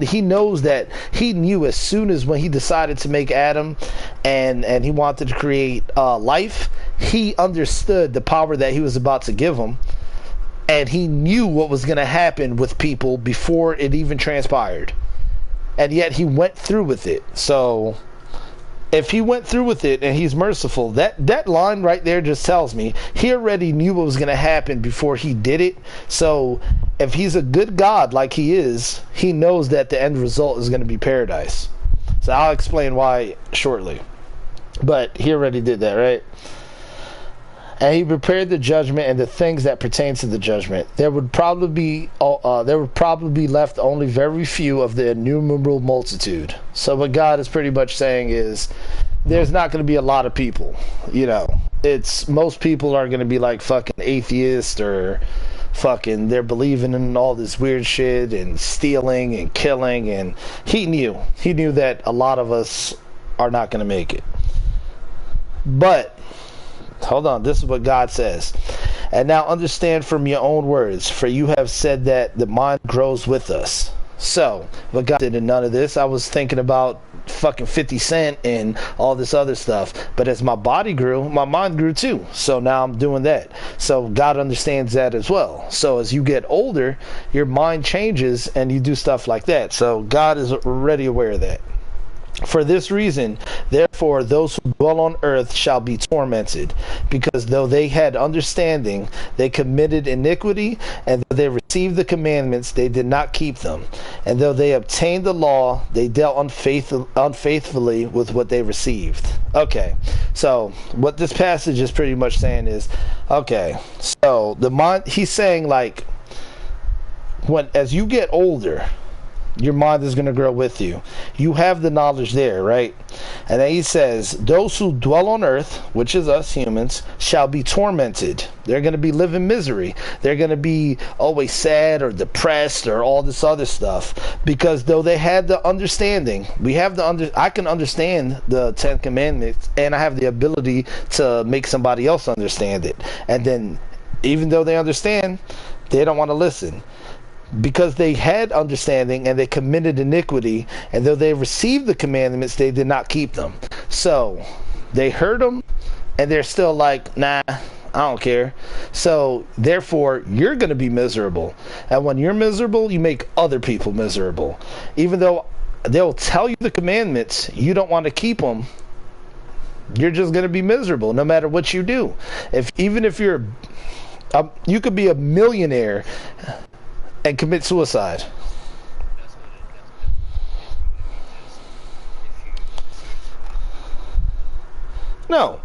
He knows that. He knew as soon as when He decided to make Adam, and He wanted to create life. He understood the power that He was about to give him, and He knew what was going to happen with people before it even transpired. And yet He went through with it. So if He went through with it and He's merciful, that line right there just tells me He already knew what was going to happen before He did it. So if He's a good God like He is, He knows that the end result is going to be paradise. So I'll explain why shortly. But He already did that, right? And He prepared the judgment and the things that pertain to the judgment. There would probably be left only very few of the innumerable multitude. So what God is pretty much saying is, there's not going to be a lot of people. You know, most people are going to be like fucking atheists, or fucking they're believing in all this weird shit and stealing and killing. And He knew that a lot of us are not going to make it. But hold on, this is what God says. And now understand from your own words, for you have said that the mind grows with us. So, but God did none of this. I was thinking about fucking 50 Cent and all this other stuff. But as my body grew, my mind grew too. So now I'm doing that. So God understands that as well. So as you get older, your mind changes and you do stuff like that. So God is already aware of that. For this reason, therefore, those who dwell on earth shall be tormented, because though they had understanding, they committed iniquity, and though they received the commandments, they did not keep them. And though they obtained the law, they dealt unfaithfully with what they received. Okay, so what this passage is pretty much saying is, okay, so the mind, he's saying, like, as you get older, your mind is going to grow with you. You have the knowledge there, right? And then he says, those who dwell on earth, which is us humans, shall be tormented. They're going to be living misery. They're going to be always sad or depressed or all this other stuff. Because though they had the understanding, I can understand the 10 Commandments, and I have the ability to make somebody else understand it. And then, even though they understand, they don't want to listen. Because they had understanding and they committed iniquity, and though they received the commandments, they did not keep them. So they heard them and they're still like, nah, I don't care. So therefore, you're going to be miserable. And when you're miserable, you make other people miserable. Even though they'll tell you the commandments, you don't want to keep them. You're just going to be miserable no matter what you do. Even if you're you could be a millionaire and commit suicide. No,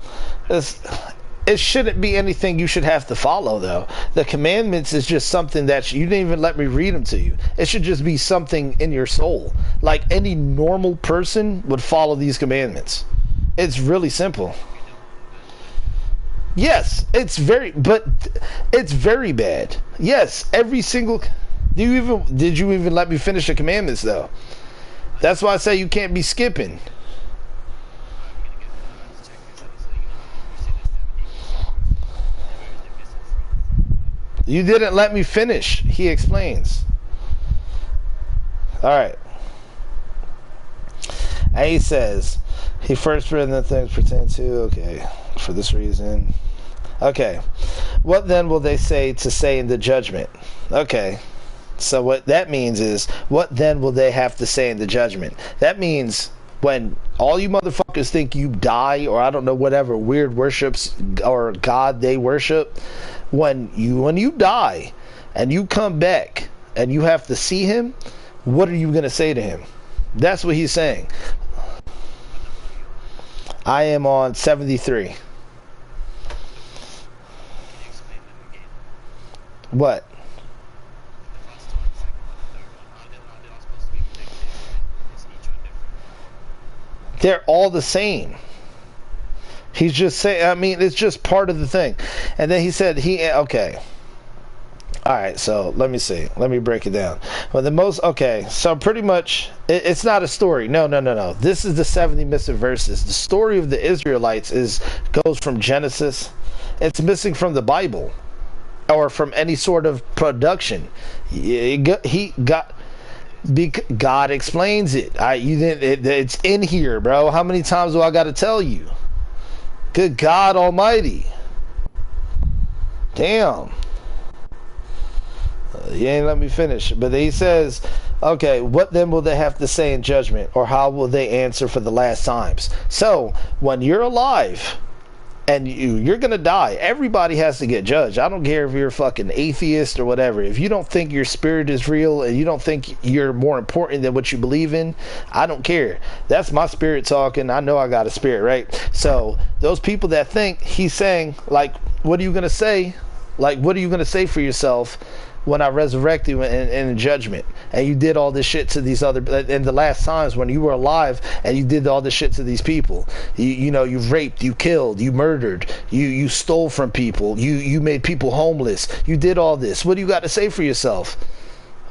it shouldn't be anything you should have to follow, though. The commandments is just something that you didn't even let me read them to you. It should just be something in your soul. Like any normal person would follow these commandments. It's really simple. Yes, it's very, but it's very bad. Yes, every single. Did you even let me finish the commandments though? That's why I say you can't be skipping. You didn't let me finish. He explains. All right. And he says, he first written the things pertain to, okay, for this reason. Okay. What then will they say in the judgment? Okay. So what that means is, what then will they have to say in the judgment? That means when all you motherfuckers think you die, or I don't know, whatever weird worships or God they worship, when you die and you come back and you have to see him, what are you going to say to him? That's what he's saying. I am on 73. What? They're all the same. He's just saying, I mean, it's just part of the thing. And then he said, okay. All right, so let me see. Let me break it down. Well, okay, so pretty much, it's not a story. No. This is the 70 missing verses. The story of the Israelites goes from Genesis. It's missing from the Bible or from any sort of production. God explains it. It's in here, bro. How many times do I got to tell you? Good God Almighty. Damn. He ain't let me finish. But he says, okay, what then will they have to say in judgment? Or how will they answer for the last times? So, when you're alive and you're going to die, everybody has to get judged. I don't care if you're a fucking atheist or whatever. If you don't think your spirit is real and you don't think you're more important than what you believe in, I don't care. That's my spirit talking. I know I got a spirit, right? So, those people that think, he's saying, like, what are you going to say? Like, what are you going to say for yourself when I resurrect you in judgment, and you did all this shit to these other, in the last times when you were alive and you did all this shit to these people, you know, you raped, you killed, you murdered, you stole from people, you made people homeless, you did all this. What do you got to say for yourself?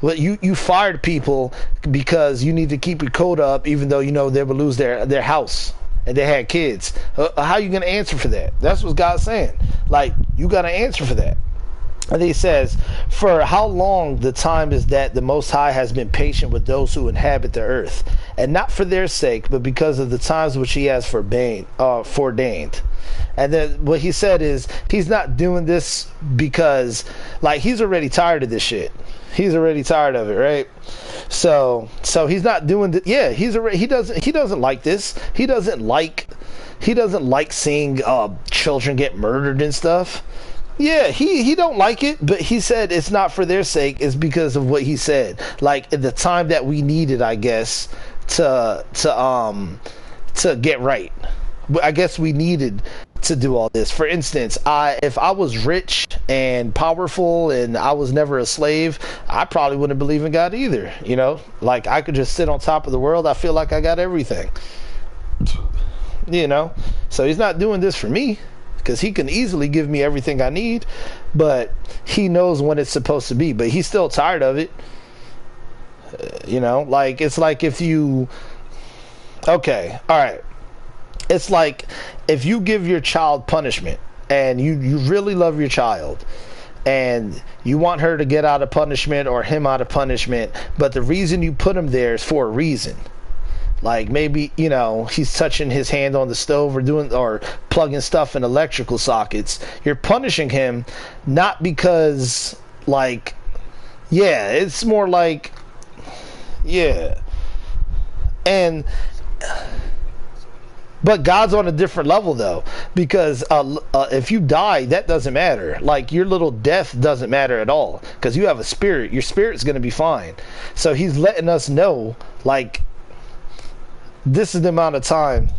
Well, you fired people because you need to keep your quota up, even though you know they would lose their house and they had kids. How are you going to answer for that? That's what God's saying. Like, you got to answer for that. And he says, for how long the time is that the Most High has been patient with those who inhabit the earth, and not for their sake, but because of the times which he has foreordained. And then what he said is, he's not doing this because, like, he's already tired of this shit. He's already tired of it, right? So he's not doing that. Yeah, he doesn't like this. He doesn't like seeing children get murdered and stuff. Yeah, he don't like it, but he said it's not for their sake, it's because of what he said. Like, at the time that we needed, I guess, to get right. I guess we needed to do all this. For instance, if I was rich and powerful and I was never a slave, I probably wouldn't believe in God either, you know? Like, I could just sit on top of the world. I feel like I got everything. You know? So he's not doing this for me, because he can easily give me everything I need, but he knows when it's supposed to be. But he's still tired of it. You know, like, it's like if you... Okay, alright. It's like if you give your child punishment, and you really love your child, and you want her to get out of punishment or him out of punishment, but the reason you put him there is for a reason. Like, maybe, you know, he's touching his hand on the stove or plugging stuff in electrical sockets. You're punishing him not because, like, yeah, it's more like, yeah. But God's on a different level, though, because if you die, that doesn't matter. Like, your little death doesn't matter at all, because you have a spirit. Your spirit's going to be fine. So he's letting us know, like, this is the amount of time.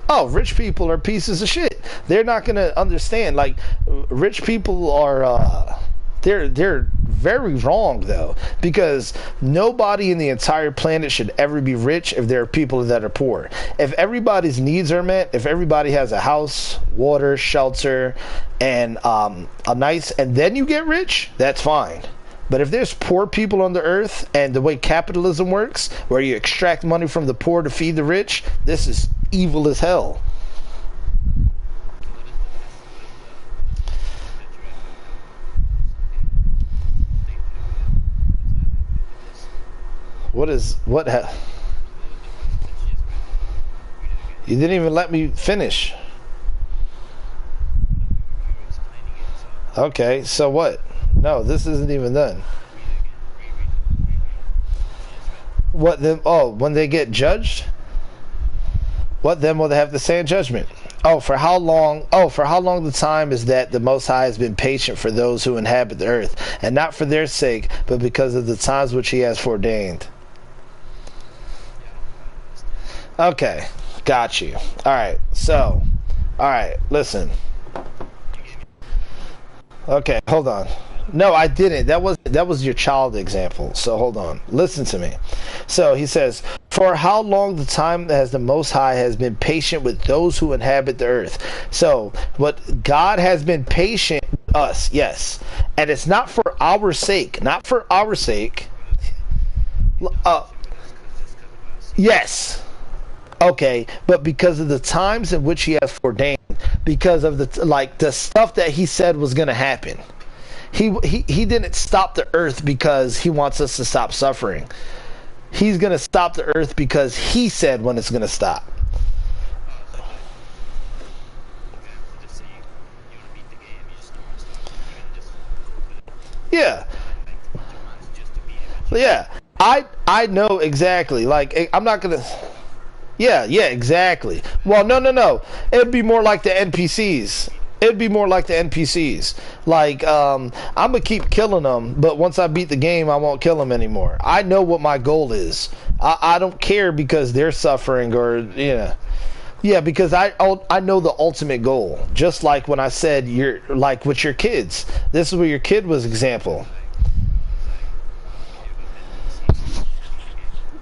Oh, rich people are pieces of shit. They're not going to understand. Like, rich people are They're very wrong though, because nobody in the entire planet should ever be rich if there are people that are poor. If everybody's needs are met, if everybody has a house, water, shelter, and a nice, and then you get rich, that's fine. But if there's poor people on the earth, and the way capitalism works, where you extract money from the poor to feed the rich, this is evil as hell. You didn't even let me finish. Okay, so what? No, this isn't even done. What then? Oh, when they get judged? What then will they have to say in judgment? Oh, for how long? Oh, for how long the time is that the Most High has been patient for those who inhabit the earth, and not for their sake, but because of the times which He has foreordained. Okay, got you. Alright, so, alright, listen. Okay, hold on. No, I didn't. That was your child example. So hold on. Listen to me. So he says, for how long the time has the Most High has been patient with those who inhabit the earth. So what God has been patient with us, yes. And it's not for our sake. Not for our sake. Yes. Okay, but because of the times in which He has foreordained, because of the stuff that He said was going to happen. He didn't stop the earth because He wants us to stop suffering. He's going to stop the earth because He said when it's going to stop. Yeah. Yeah. I know exactly. Like, I'm not going to... Yeah, exactly. Well, no. It'd be more like the NPCs. Like, I'm gonna keep killing them, but once I beat the game, I won't kill them anymore. I know what my goal is. I don't care because they're suffering or, Yeah, because I know the ultimate goal. Just like when I said, you're like with your kids. This is where your kid was example.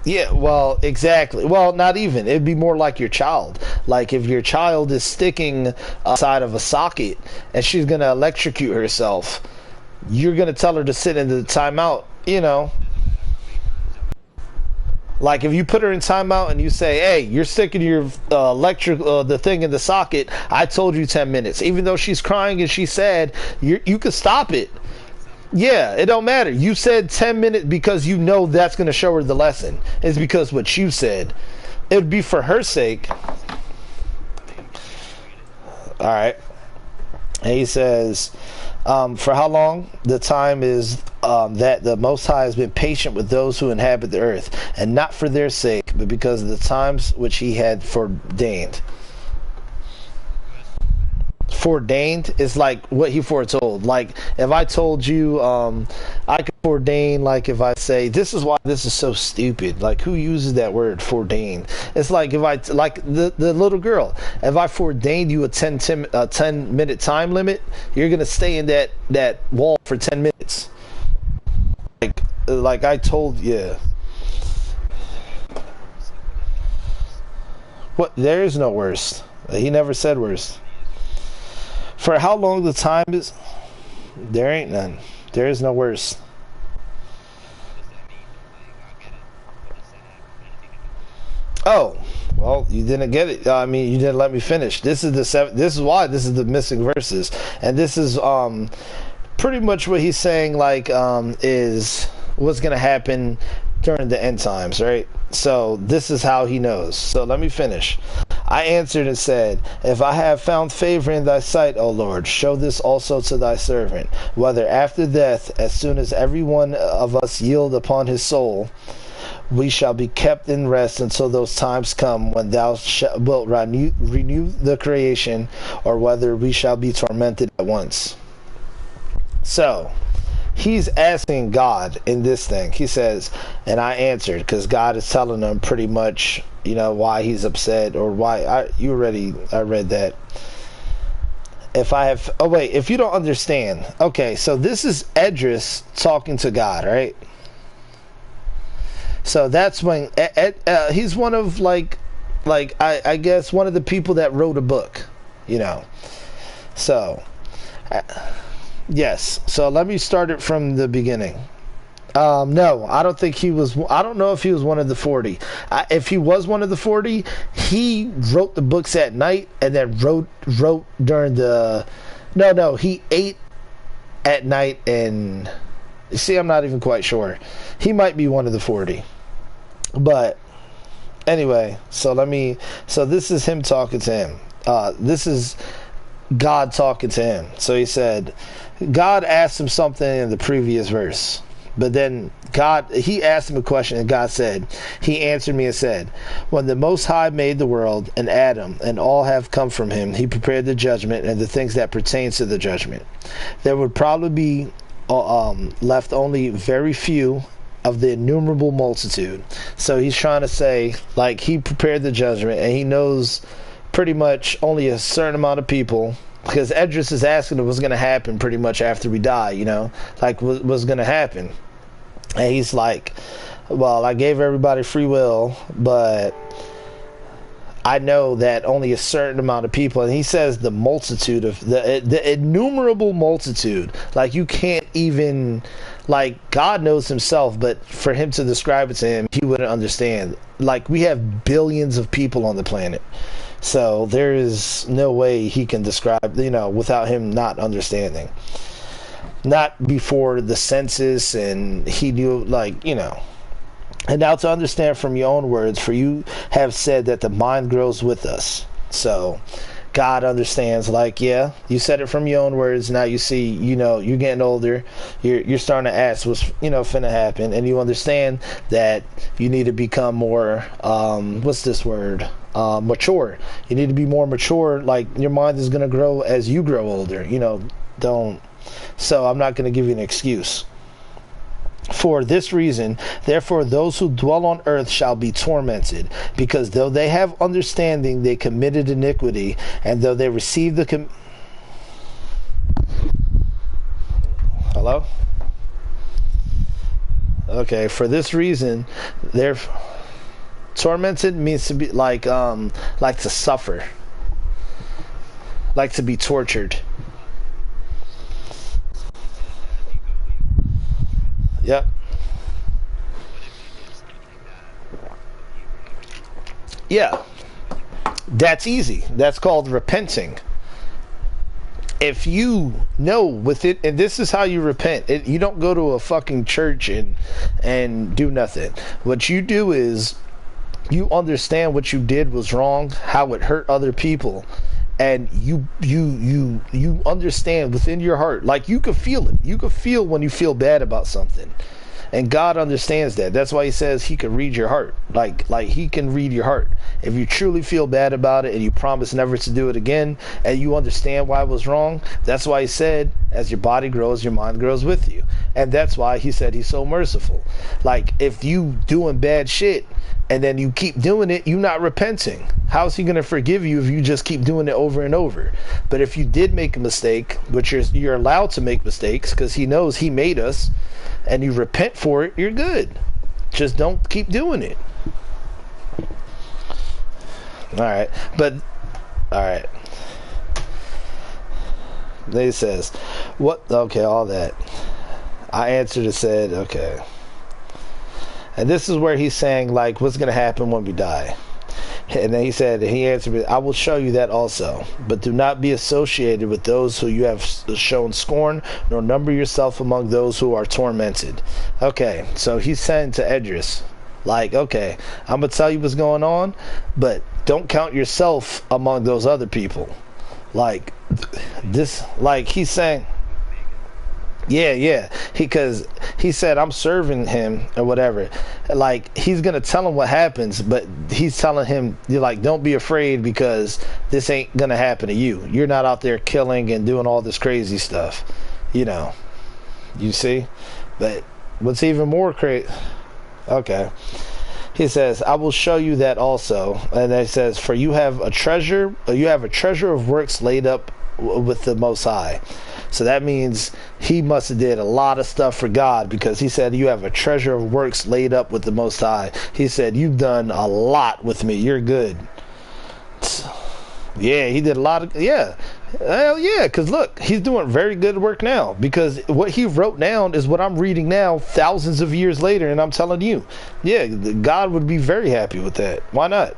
Yeah, well, exactly. Well, not even. It'd be more like your child. Like if your child is sticking inside of a socket and she's going to electrocute herself, you're going to tell her to sit into the timeout, Like if you put her in timeout and you say, hey, you're sticking your the thing in the socket, I told you 10 minutes. Even though she's crying and she's sad, you can stop it. Yeah, it don't matter. You said 10 minutes because you know that's going to show her the lesson. It's because what you said. It would be for her sake. All right. And he says, for how long the time is that the Most High has been patient with those who inhabit the earth, and not for their sake, but because of the times which He had foreordained. Foreordained is like what He foretold. Like if I told you I could foreordain, like if I say this is why this is so stupid, like who uses that word foreordained? It's like if I like the little girl, if I foreordained you a 10 minute time limit, you're gonna stay in that wall for 10 minutes, like I told you. What? There is no worst. He never said worst. For how long the time is... There ain't none. There is no worse. Oh, well, you didn't get it. I mean, you didn't let me finish. This is this is why this is the missing verses, and this is pretty much what he's saying. Like, is what's gonna happen during the end times, right? So this is how he knows. So let me finish. I answered and said, if I have found favor in thy sight, O Lord, show this also to thy servant, whether after death, as soon as every one of us yield upon his soul, we shall be kept in rest until those times come when thou wilt renew the creation, or whether we shall be tormented at once. So he's asking God in this thing. He says, and I answered, because God is telling him pretty much, why he's upset, or why I read that. if I have, oh wait, if you don't understand, okay, so this is Edris talking to God, right? So that's when he's one of I guess one of the people that wrote a book, you know. So yes, so let me start it from the beginning. No, I don't think he was. I don't know if he was one of the 40. If he was one of the 40, he wrote the books at night and then wrote during the. No, he ate at night and. See, I'm not even quite sure. He might be one of the 40. But anyway, so this is him talking to him. This is God talking to him. So he said, God asked him something in the previous verse. But then he asked him a question, and God said, he answered me and said, when the Most High made the world and Adam and all have come from him, he prepared the judgment and the things that pertains to the judgment. There would probably be left only very few of the innumerable multitude. So he's trying to say, like, he prepared the judgment and he knows pretty much only a certain amount of people. Because Edris is asking him what's going to happen pretty much after we die, you know? Like, what's going to happen? And he's like, well, I gave everybody free will, but I know that only a certain amount of people, and he says the multitude of, the innumerable multitude. Like, you can't even, like, God knows himself, but for him to describe it to him, he wouldn't understand. Like, we have billions of people on the planet. So there is no way he can describe, you know, without him not understanding. Not before the census, and he knew, like, you know. And now to understand from your own words, for you have said that the mind grows with us. So God understands, like, yeah, you said it from your own words. Now you see, you know, you're getting older. You're starting to ask what's, you know, finna happen. And you understand that you need to become more, what's this word? Mature. You need to be more mature. Like, your mind is going to grow as you grow older. You know, don't. So I'm not going to give you an excuse. For this reason, therefore, those who dwell on earth shall be tormented, because though they have understanding, they committed iniquity, and though they received the Hello? Okay, for this reason, they're tormented means to be like to suffer, like to be tortured. Yep. Yeah. That's easy. That's called repenting. If you know with it, and this is how you repent. You don't go to a fucking church and do nothing. What you do is you understand what you did was wrong, how it hurt other people. And you understand within your heart, like, you can feel it. You can feel when you feel bad about something, and God understands that. That's why He says He can read your heart. Like He can read your heart. If you truly feel bad about it and you promise never to do it again, and you understand why it was wrong, that's why He said, as your body grows, your mind grows with you. And that's why He said He's so merciful. Like, if you doing bad shit and then you keep doing it, you're not repenting. How's He going to forgive you if you just keep doing it over and over? But if you did make a mistake, which you're allowed to make mistakes because He knows He made us, and you repent for it, you're good. Just don't keep doing it. Alright, alright. Then He says, what? Okay, all that. I answered and said, okay. And this is where he's saying, like, what's going to happen when we die? And then he answered me, I will show you that also. But do not be associated with those who you have shown scorn, nor number yourself among those who are tormented. Okay, so he's saying to Edris, like, okay, I'm going to tell you what's going on, but don't count yourself among those other people. Like, this, like, he's saying, yeah, because he said, I'm serving him or whatever. Like, he's gonna tell him what happens, but he's telling him, you're like, don't be afraid, because this ain't gonna happen to you. You're not out there killing and doing all this crazy stuff, you know. You see? But what's even more crazy, okay, he says, I will show you that also. And then he says, for you have a treasure of works laid up with the Most High. So that means he must have did a lot of stuff for God, because he said, you have a treasure of works laid up with the Most High. He said, you've done a lot with me. You're good. Yeah, he did a lot of, yeah. Hell yeah, because look, he's doing very good work now, because what he wrote down is what I'm reading now thousands of years later, and I'm telling you, yeah, God would be very happy with that. Why not?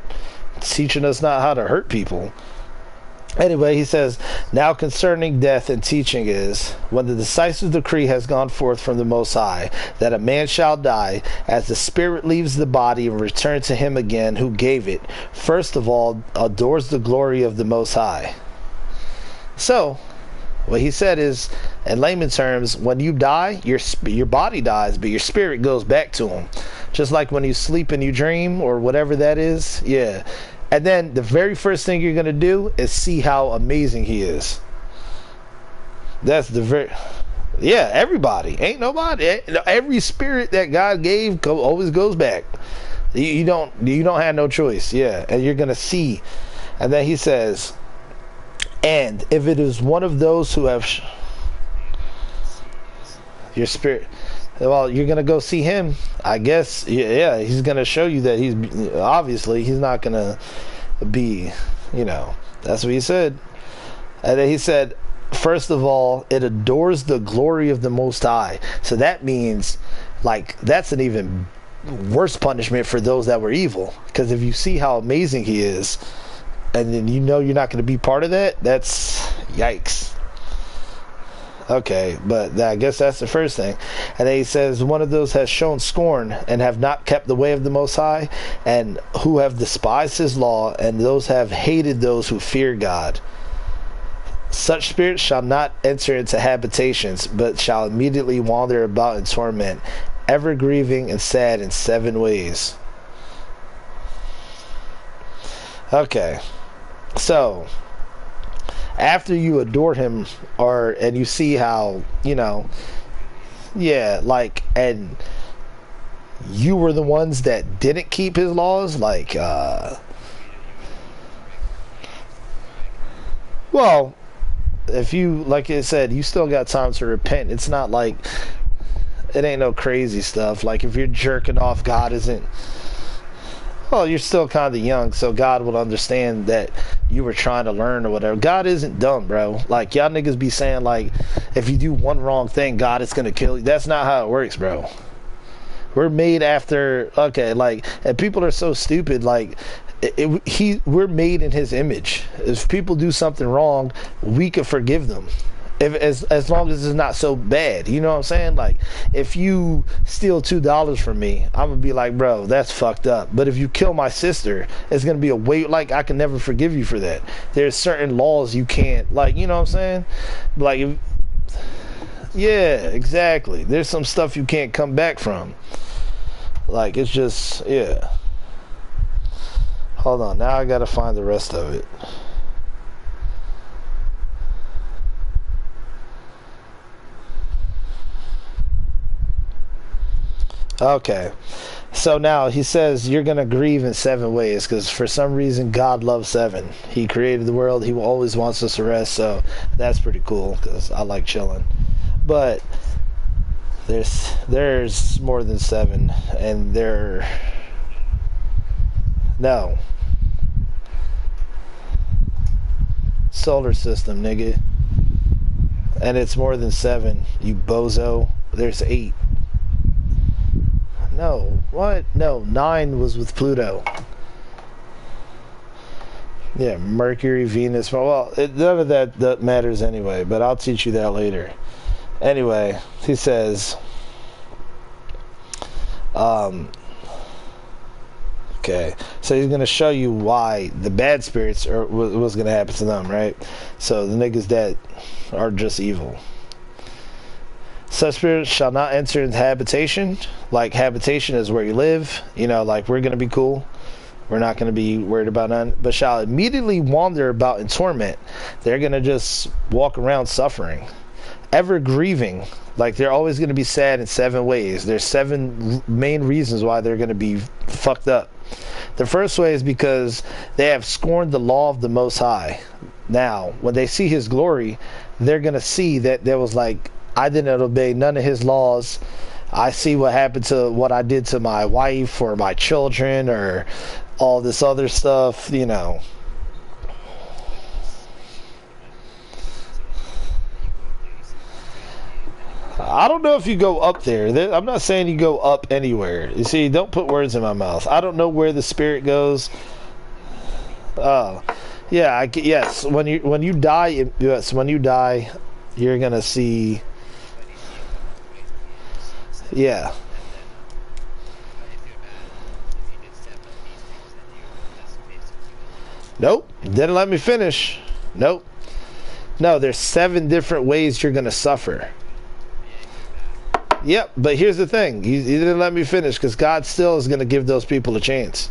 It's teaching us not how to hurt people. Anyway, he says, now concerning death and teaching is, when the decisive decree has gone forth from the Most High, that a man shall die, as the spirit leaves the body and returns to him again who gave it, first of all, adores the glory of the Most High. So, what he said is, in layman terms, when you die, your body dies, but your spirit goes back to him. Just like when you sleep and you dream, or whatever that is. Yeah. And then the very first thing you're going to do is see how amazing he is. That's the very... Yeah, everybody. Ain't nobody. Every spirit that God gave always goes back. You don't have no choice. Yeah, and you're going to see. And then he says... And if it is one of those who have your spirit, well, you're going to go see him, I guess. Yeah, he's going to show you that he's not going to be, that's what he said. And then he said, first of all, it adores the glory of the Most High. So that means, that's an even worse punishment for those that were evil. Because if you see how amazing he is, and then you're not going to be part of that, that's yikes. Okay, but I guess that's the first thing. And then he says, one of those has shown scorn and have not kept the way of the Most High, and who have despised his law, and those have hated those who fear God. Such spirits shall not enter into habitations, but shall immediately wander about in torment, ever grieving and sad in 7 ways. Okay. So, after you adore him, and you see how, and you were the ones that didn't keep his laws, well, if you, like I said, you still got time to repent. It's not like, it ain't no crazy stuff. Like, if you're jerking off, God isn't... Well, you're still kind of young, so God will understand that you were trying to learn or whatever. God isn't dumb, bro. Like, y'all niggas be saying, if you do one wrong thing, God is going to kill you. That's not how it works, bro. We're made after, and people are so stupid, we're made in his image. If people do something wrong, we can forgive them. As long as it's not so bad, you know what I'm saying? If you steal $2 from me, I'm gonna be like, bro, that's fucked up. But if you kill my sister, it's gonna be I can never forgive you for that. There's certain laws you can't, you know what I'm saying? Yeah, exactly. There's some stuff you can't come back from. It's just, yeah. Hold on, now I gotta find the rest of it. Okay, so now he says you're going to grieve in 7 ways, because for some reason God loves 7. He created the world. He always wants us to rest, so that's pretty cool, because I like chilling. But there's more than 7, and no. Solar system, nigga. And it's more than 7, you bozo. There's 8. No, what? No, 9 was with Pluto. Yeah, Mercury, Venus. Well, none of that matters anyway, but I'll teach you that later. Anyway, he says, okay, so he's going to show you why the bad spirits was going to happen to them, right? So the niggas that are just evil. Such spirits shall not enter into habitation. Habitation is where you live. We're going to be cool. We're not going to be worried about none. But shall immediately wander about in torment. They're going to just walk around suffering. Ever grieving. They're always going to be sad in 7 ways. There's 7 main reasons why they're going to be fucked up. The first way is because they have scorned the law of the Most High. Now, when they see his glory, they're going to see that there was like, I didn't obey none of his laws. I see what happened to what I did to my wife or my children or all this other stuff, you know. I don't know if you go up there. I'm not saying you go up anywhere. You see, don't put words in my mouth. I don't know where the spirit goes. Oh, yeah. Yes. When you die, yes. When you die, you're gonna see. Yeah. Nope. Didn't let me finish. Nope. No, there's 7 different ways you're gonna suffer. Yep, but here's the thing. You didn't let me finish because God still is going to give those people a chance.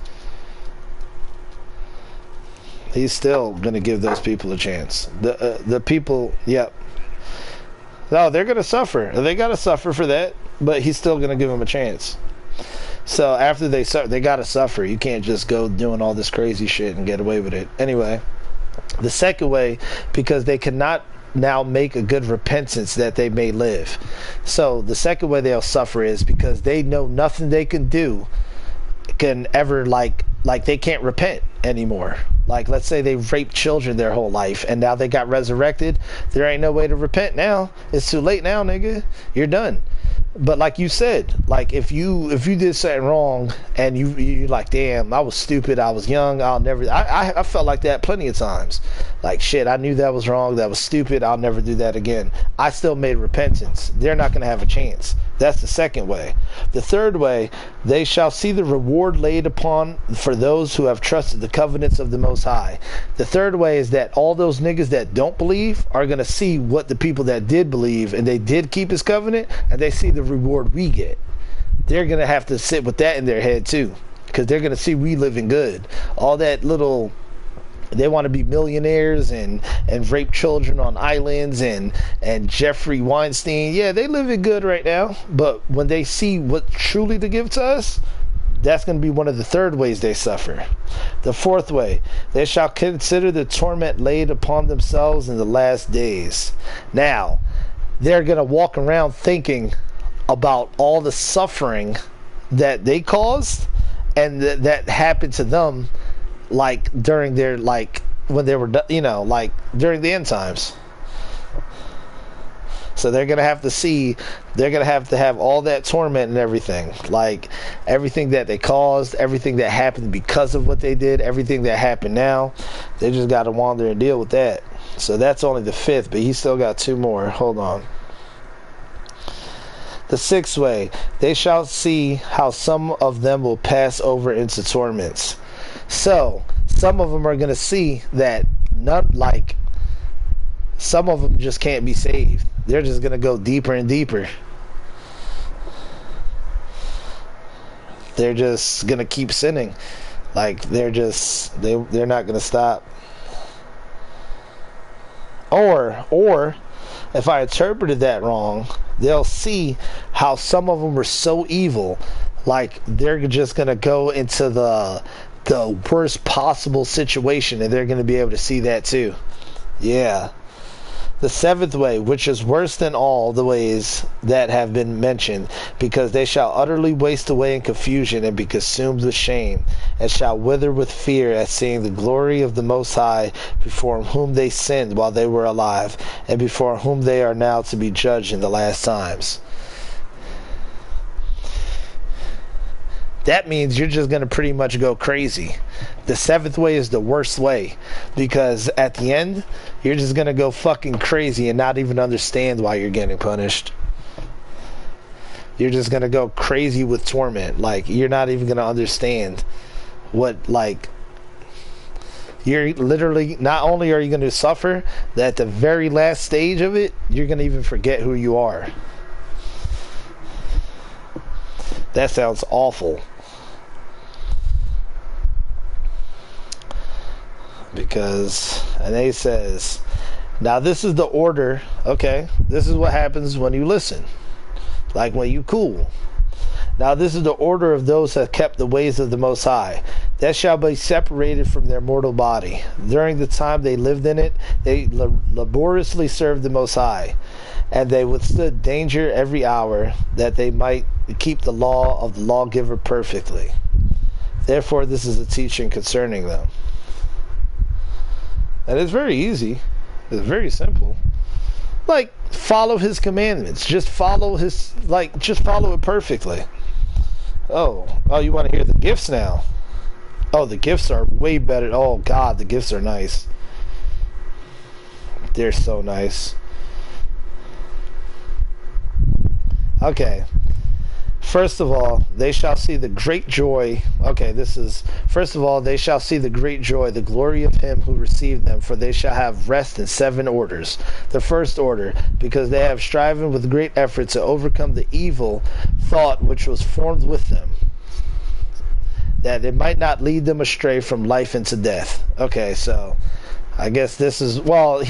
He's still going to give those people a chance. The people, yep. No, they're going to suffer. They got to suffer for that, but he's still going to give them a chance. So after they suffer, they got to suffer. You can't just go doing all this crazy shit and get away with it. Anyway, the second way, because they cannot now make a good repentance that they may live. So the second way they'll suffer is because they know nothing they can do can ever like they can't repent anymore. Like, let's say they raped children their whole life and now they got resurrected. There ain't no way to repent now. It's too late now, nigga. You're done. But like you said, like if you did something wrong and you like, damn, I was stupid, I was young, I felt like that plenty of times. Like, shit, I knew that was wrong, that was stupid, I'll never do that again. I still made repentance. They're not going to have a chance. That's the second way. The third way, they shall see the reward laid upon for those who have trusted the covenants of the Most High. The third way is that all those niggas that don't believe are going to see what the people that did believe and they did keep his covenant, and they see the reward we get. They're going to have to sit with that in their head too, because they're going to see we living good. All that little, they want to be millionaires and rape children on islands and Jeffrey Weinstein. Yeah, they living good right now. But when they see what truly to give to us, that's going to be one of the third ways they suffer. The fourth way, they shall consider the torment laid upon themselves in the last days. Now, they're going to walk around thinking about all the suffering that they caused and that happened to them, like during their, like when they were, you know, like during the end times. So they're going to have to see, they're going to have all that torment and everything, like everything that they caused, everything that happened because of what they did, everything that happened now. They just got to wander and deal with that. So that's only the fifth, but he still got 2 more. Hold on. The sixth way, they shall see how some of them will pass over into torments. So some of them are going to see that some of them just can't be saved. They're just going to go deeper and deeper. They're just going to keep sinning. Like, they're not going to stop. Or if I interpreted that wrong, they'll see how some of them were so evil, like they're just going to go into the worst possible situation, and they're going to be able to see that too. Yeah. The seventh way, which is worse than all the ways that have been mentioned, because they shall utterly waste away in confusion and be consumed with shame, and shall wither with fear at seeing the glory of the Most High, before whom they sinned while they were alive, and before whom they are now to be judged in the last times. That means you're just going to pretty much go crazy. The seventh way is the worst way, because at the end, you're just going to go fucking crazy and not even understand why you're getting punished. You're just going to go crazy with torment. Like, you're not even going to understand what, like, you're literally, not only are you going to suffer, that at the very last stage of it, you're going to even forget who you are. That sounds awful. Because, and he says, now this is the order, okay? This is what happens when you listen. Like when you cool. Now this is the order of those that kept the ways of the Most High. that shall be separated from their mortal body. During the time they lived in it, they laboriously served the Most High, and they withstood danger every hour, that they might keep the law of the lawgiver perfectly. Therefore, this is a teaching concerning them. And it's very easy. It's very simple. Like, follow his commandments. Just follow it perfectly. Oh, you want to hear the gifts now? Oh, the gifts are way better. Oh, God, the gifts are nice. They're so nice. Okay. First of all, they shall see the great joy. Okay, first of all, they shall see the great joy, the glory of him who received them, for they shall have rest in 7 orders. The first order, because they have striven with great effort to overcome the evil thought which was formed with them, that it might not lead them astray from life into death. Okay, so I guess this is, well,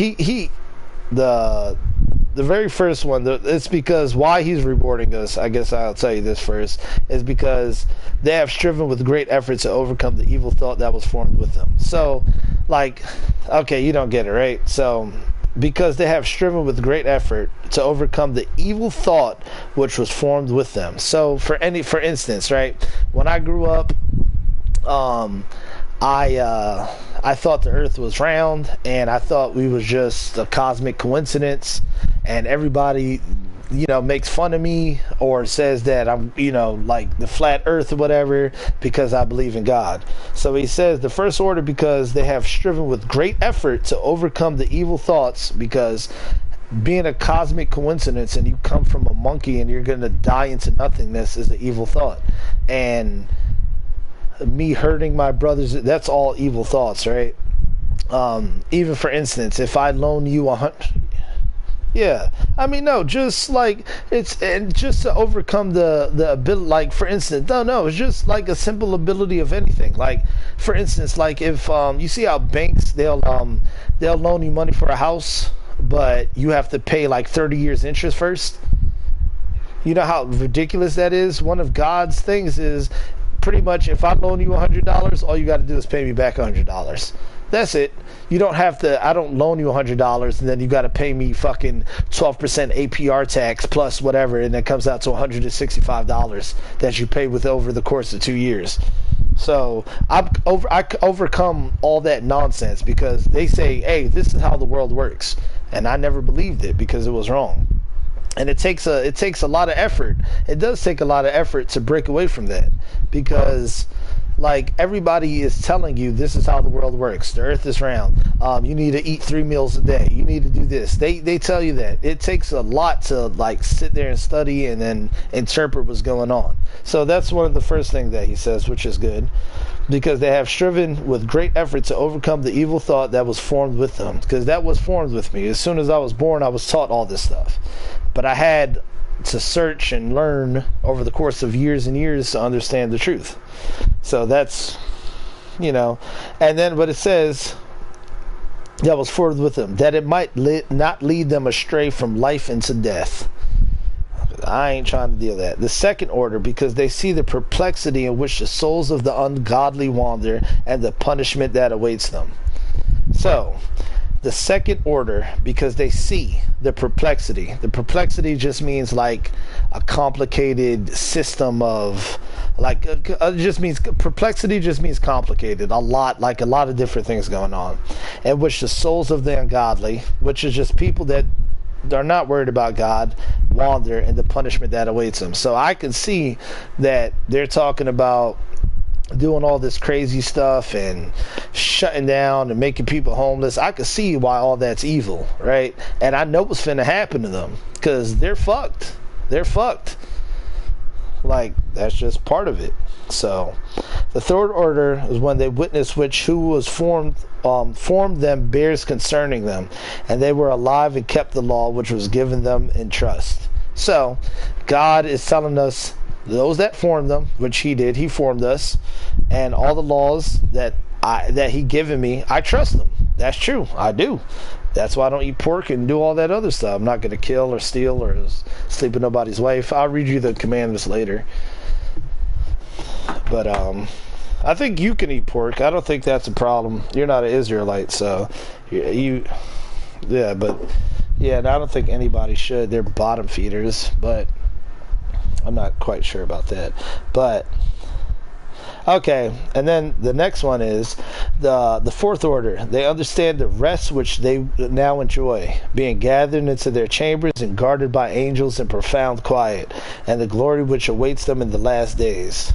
the very first one, it's because why he's rewarding us, I guess I'll tell you this first, is because they have striven with great effort to overcome the evil thought that was formed with them. So, like, okay, you don't get it, right? So, because they have striven with great effort to overcome the evil thought which was formed with them. So, for instance, right, when I grew up, I thought the earth was round, and I thought we was just a cosmic coincidence, and everybody, makes fun of me or says that I'm, like the flat earth or whatever, because I believe in God. So he says the first order, because they have striven with great effort to overcome the evil thoughts, because being a cosmic coincidence and you come from a monkey and you're going to die into nothingness is an evil thought. And me hurting my brothers, that's all evil thoughts, right? Even for instance, if I loan you just like it's, and just to overcome the ability, like for instance, it's just like a simple ability of anything. Like for instance, like if you see how banks, they'll loan you money for a house, but you have to pay like 30 years interest first. You know how ridiculous that is? One of God's things is, pretty much, if I loan you $100, all you got to do is pay me back $100. That's it. You don't have to, I don't loan you $100 and then you got to pay me fucking 12% APR tax plus whatever, and it comes out to $165 that you pay with over the course of 2 years. So I overcome all that nonsense because they say, hey, this is how the world works. And I never believed it because it was wrong. And it takes a lot of effort. It does take a lot of effort to break away from that, because like everybody is telling you this is how the world works. The earth is round. You need to eat 3 meals a day. You need to do this. They tell you that. It takes a lot to like sit there and study and then interpret what's going on. So that's one of the first things that he says, which is good, because they have striven with great effort to overcome the evil thought that was formed with them. Because that was formed with me. As soon as I was born, I was taught all this stuff. But I had to search and learn over the course of years and years to understand the truth. So that's, and then what it says, that was forward with them, that it might not lead them astray from life into death. I ain't trying to deal with that. The second order, because they see the perplexity in which the souls of the ungodly wander and the punishment that awaits them. So, the second order, because they see the perplexity. The perplexity just means like a complicated system of, like, perplexity just means complicated. A lot of different things going on. And which the souls of the ungodly, which is just people that are not worried about God, wander, and the punishment that awaits them. So I can see that they're talking about doing all this crazy stuff and shutting down and making people homeless. I can see why all that's evil, right? And I know what's finna happen to them, because they're fucked. Like, that's just part of it. So the third order is when they witness which who was formed them bears concerning them, and they were alive and kept the law which was given them in trust. So God is telling us, those that formed them, which he did, he formed us, and all the laws that he given me, I trust them. That's true, I do. That's why I don't eat pork and do all that other stuff. I'm not going to kill or steal or sleep with nobody's wife. I'll read you the commandments later. But I think you can eat pork. I don't think that's a problem. You're not an Israelite, so yeah, but yeah, and I don't think anybody should. They're bottom feeders, but I'm not quite sure about that. But okay, and then the next one is the fourth order. They understand the rest which they now enjoy, being gathered into their chambers and guarded by angels in profound quiet, and the glory which awaits them in the last days.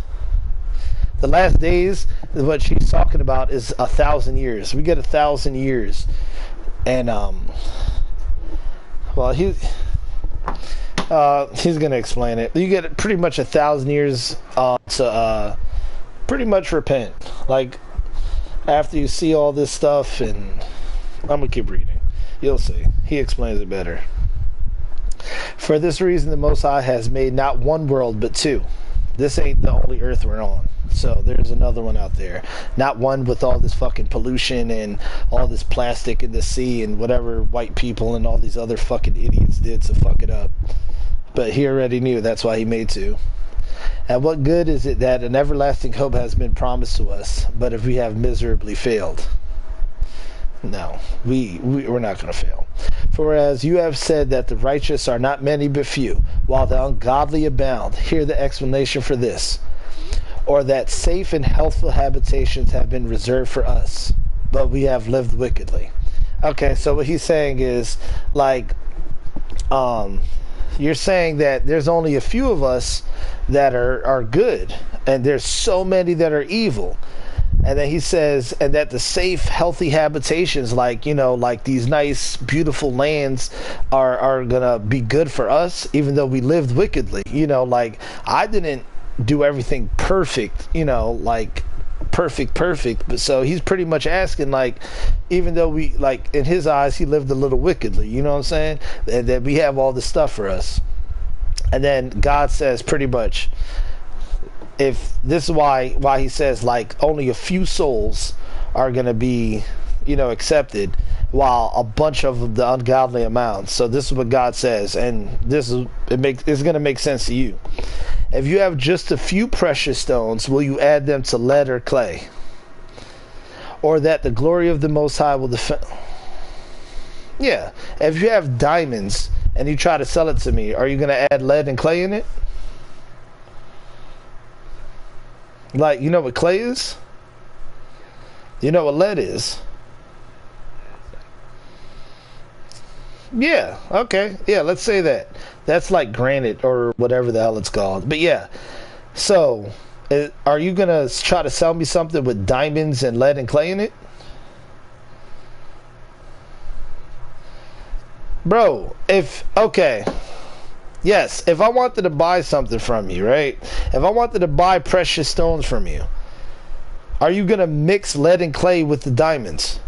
The last days, what she's talking about, is 1,000 years. We get 1,000 years, and well, he's gonna explain it. You get pretty much 1,000 years to pretty much repent. Like, after you see all this stuff, and I'm gonna keep reading. You'll see. He explains it better. For this reason, the Most High has made not one world, but two. This ain't the only earth we're on. So there's another one out there. Not one with all this fucking pollution and all this plastic in the sea and whatever white people and all these other fucking idiots did to fuck it up. But he already knew. That's why he made two. And what good is it that an everlasting hope has been promised to us, but if we have miserably failed? No, we're not going to fail. For as you have said that the righteous are not many but few, while the ungodly abound, hear the explanation for this. Or that safe and healthful habitations have been reserved for us, but we have lived wickedly. Okay, so what he's saying is, like, you're saying that there's only a few of us that are good, and there's so many that are evil. And then he says, and that the safe, healthy habitations, like, you know, like these nice, beautiful lands are gonna be good for us, even though we lived wickedly. You know, like, I didn't do everything perfect, you know, like perfect, but so he's pretty much asking, like, even though we, like, in his eyes, he lived a little wickedly, you know what I'm saying? And that we have all this stuff for us. And then God says pretty much, if this is why he says, like, only a few souls are going to be, you know, accepted, while a bunch of the ungodly amount. So this is what God says, and it's going to make sense to you. If you have just a few precious stones, will you add them to lead or clay? Or that the glory of the Most High will defend? Yeah. If you have diamonds and you try to sell it to me, are you going to add lead and clay in it? Like, you know what clay is? You know what lead is? Yeah, okay. Yeah, let's say that. That's like granite or whatever the hell it's called. But yeah. So, are you going to try to sell me something with diamonds and lead and clay in it? Bro, okay. Yes, if I wanted to buy something from you, right? If I wanted to buy precious stones from you, are you going to mix lead and clay with the diamonds?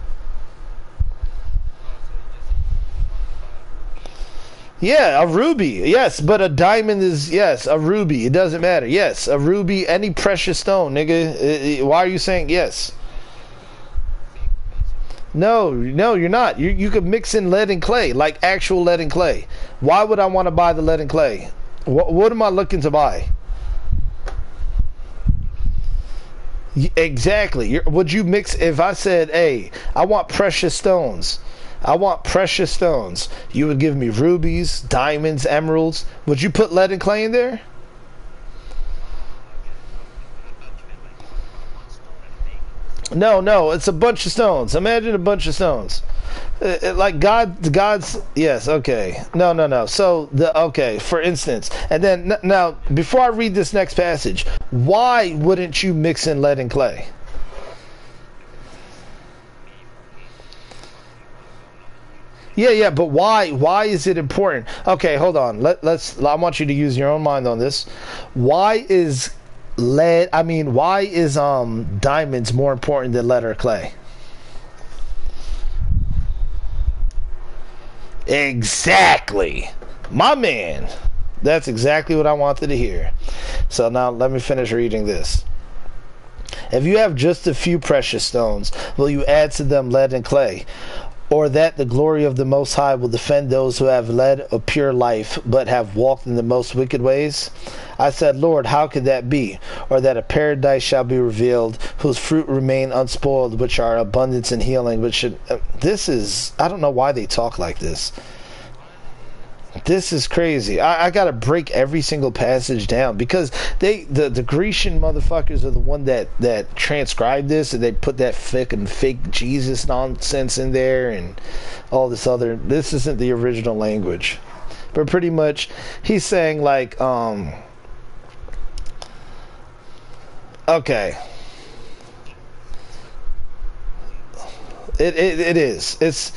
Yeah, a ruby. Yes, but a diamond is, yes, a ruby. It doesn't matter. Yes, a ruby, any precious stone, nigga. Why are you saying yes? No, you're not. You could mix in lead and clay, like actual lead and clay. Why would I want to buy the lead and clay? What am I looking to buy? Exactly. Would you mix, if I said, hey, I want precious stones. You would give me rubies, diamonds, emeralds. Would you put lead and clay in there? No, it's a bunch of stones. Imagine a bunch of stones. Like God's, yes, okay. No. So, okay, for instance, and then, now, before I read this next passage, why wouldn't you mix in lead and clay? Yeah, but why? Why is it important? Okay, hold on. I want you to use your own mind on this. Why is diamonds more important than lead or clay? Exactly. My man. That's exactly what I wanted to hear. So now let me finish reading this. If you have just a few precious stones, will you add to them lead and clay? Or that the glory of the Most High will defend those who have led a pure life, but have walked in the most wicked ways? I said, Lord, how could that be? Or that a paradise shall be revealed, whose fruit remain unspoiled, which are abundance and healing, which should... This is... I don't know why they talk like this. This is crazy. I gotta break every single passage down, because the Grecian motherfuckers are the one that transcribed this, and they put that fake Jesus nonsense in there and all this other. This isn't the original language, but pretty much he's saying like okay, it is. It's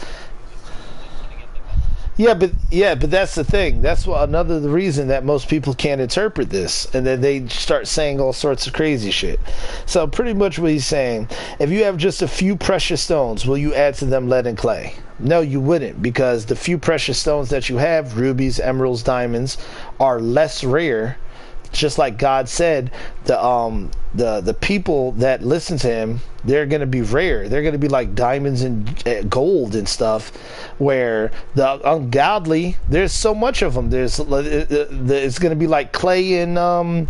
yeah, but that's the thing. That's what the reason that most people can't interpret this, and then they start saying all sorts of crazy shit. So pretty much what he's saying: if you have just a few precious stones, will you add to them lead and clay? No, you wouldn't, because the few precious stones that you have, rubies, emeralds, diamonds, are less rare. Just like God said, the people that listen to him, they're going to be rare. They're going to be like diamonds and gold and stuff, where the ungodly, there's so much of them. It's going to be like clay and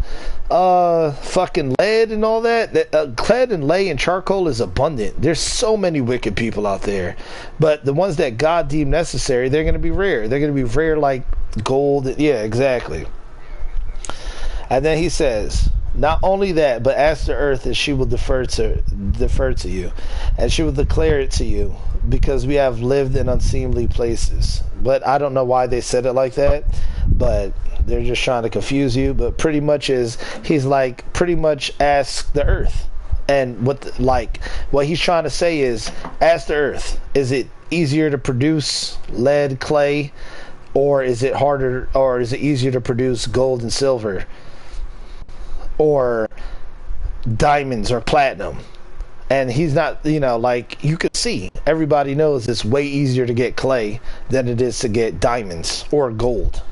fucking lead and all that. Clay and ley and charcoal is abundant. There's so many wicked people out there, but the ones that God deemed necessary, they're going to be rare. They're going to be rare like gold. Yeah, exactly. And then he says, not only that, but ask the earth, and she will defer to you, and she will declare it to you, because we have lived in unseemly places. But I don't know why they said it like that, but they're just trying to confuse you. But pretty much he's like, pretty much ask the earth. And what he's trying to say is, ask the earth, is it easier to produce lead, clay, or is it harder, or is it easier to produce gold and silver, or diamonds or platinum? And he's not, like, you could see, everybody knows it's way easier to get clay than it is to get diamonds or gold.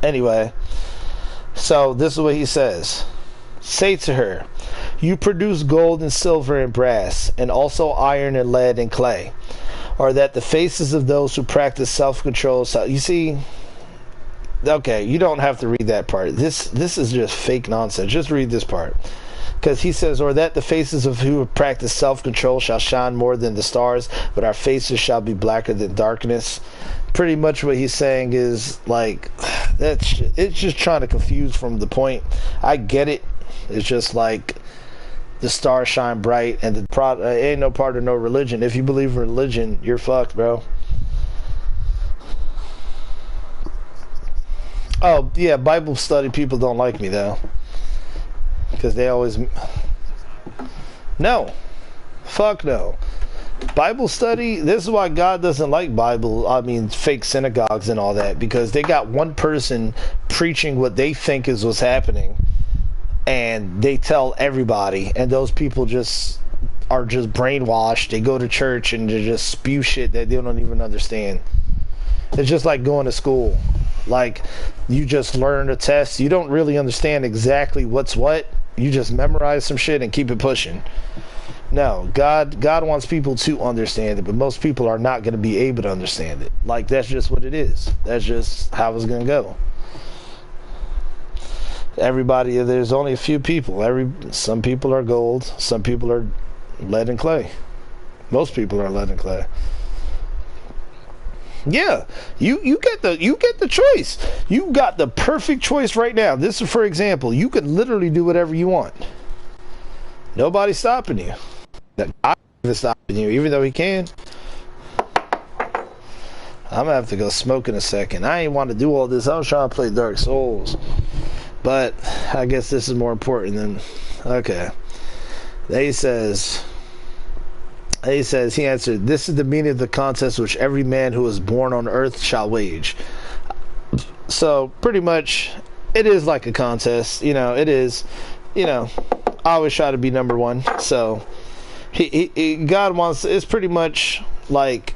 Anyway, so this is what he says: say to her, you produce gold and silver and brass, and also iron and lead and clay. Or that the faces of those who practice self-control, you see. Okay, you don't have to read that part. This is just fake nonsense. Just read this part. Because he says, or that the faces of who practice self-control shall shine more than the stars, but our faces shall be blacker than darkness. Pretty much what he's saying is, like, it's just trying to confuse from the point. I get it. It's just like the stars shine bright, and ain't no part of no religion. If you believe in religion, you're fucked, bro. Oh, yeah, Bible study people don't like me, though. Because they always... No. Fuck no. Bible study, this is why God doesn't like fake synagogues and all that. Because they got one person preaching what they think is what's happening. And they tell everybody. And those people are just brainwashed. They go to church and they just spew shit that they don't even understand. It's just like going to school. Like, you just learn a test. You don't really understand exactly what's what. You just memorize some shit and keep it pushing. No, God wants people to understand it, but most people are not going to be able to understand it. Like, that's just what it is. That's just how it's going to go. Everybody, there's only a few people. Some people are gold. Some people are lead and clay. Most people are lead and clay. Yeah, you get the choice. You got the perfect choice right now. This is, for example, you can literally do whatever you want. Nobody's stopping you. God is stopping you, even though he can. I'm gonna have to go smoke in a second. I ain't want to do all this. I was trying to play Dark Souls, but I guess this is more important than... Okay. He answered, this is the meaning of the contest which every man who is born on earth shall wage. So, pretty much, it is like a contest. It is, I always try to be number one. So, God wants, it's pretty much like,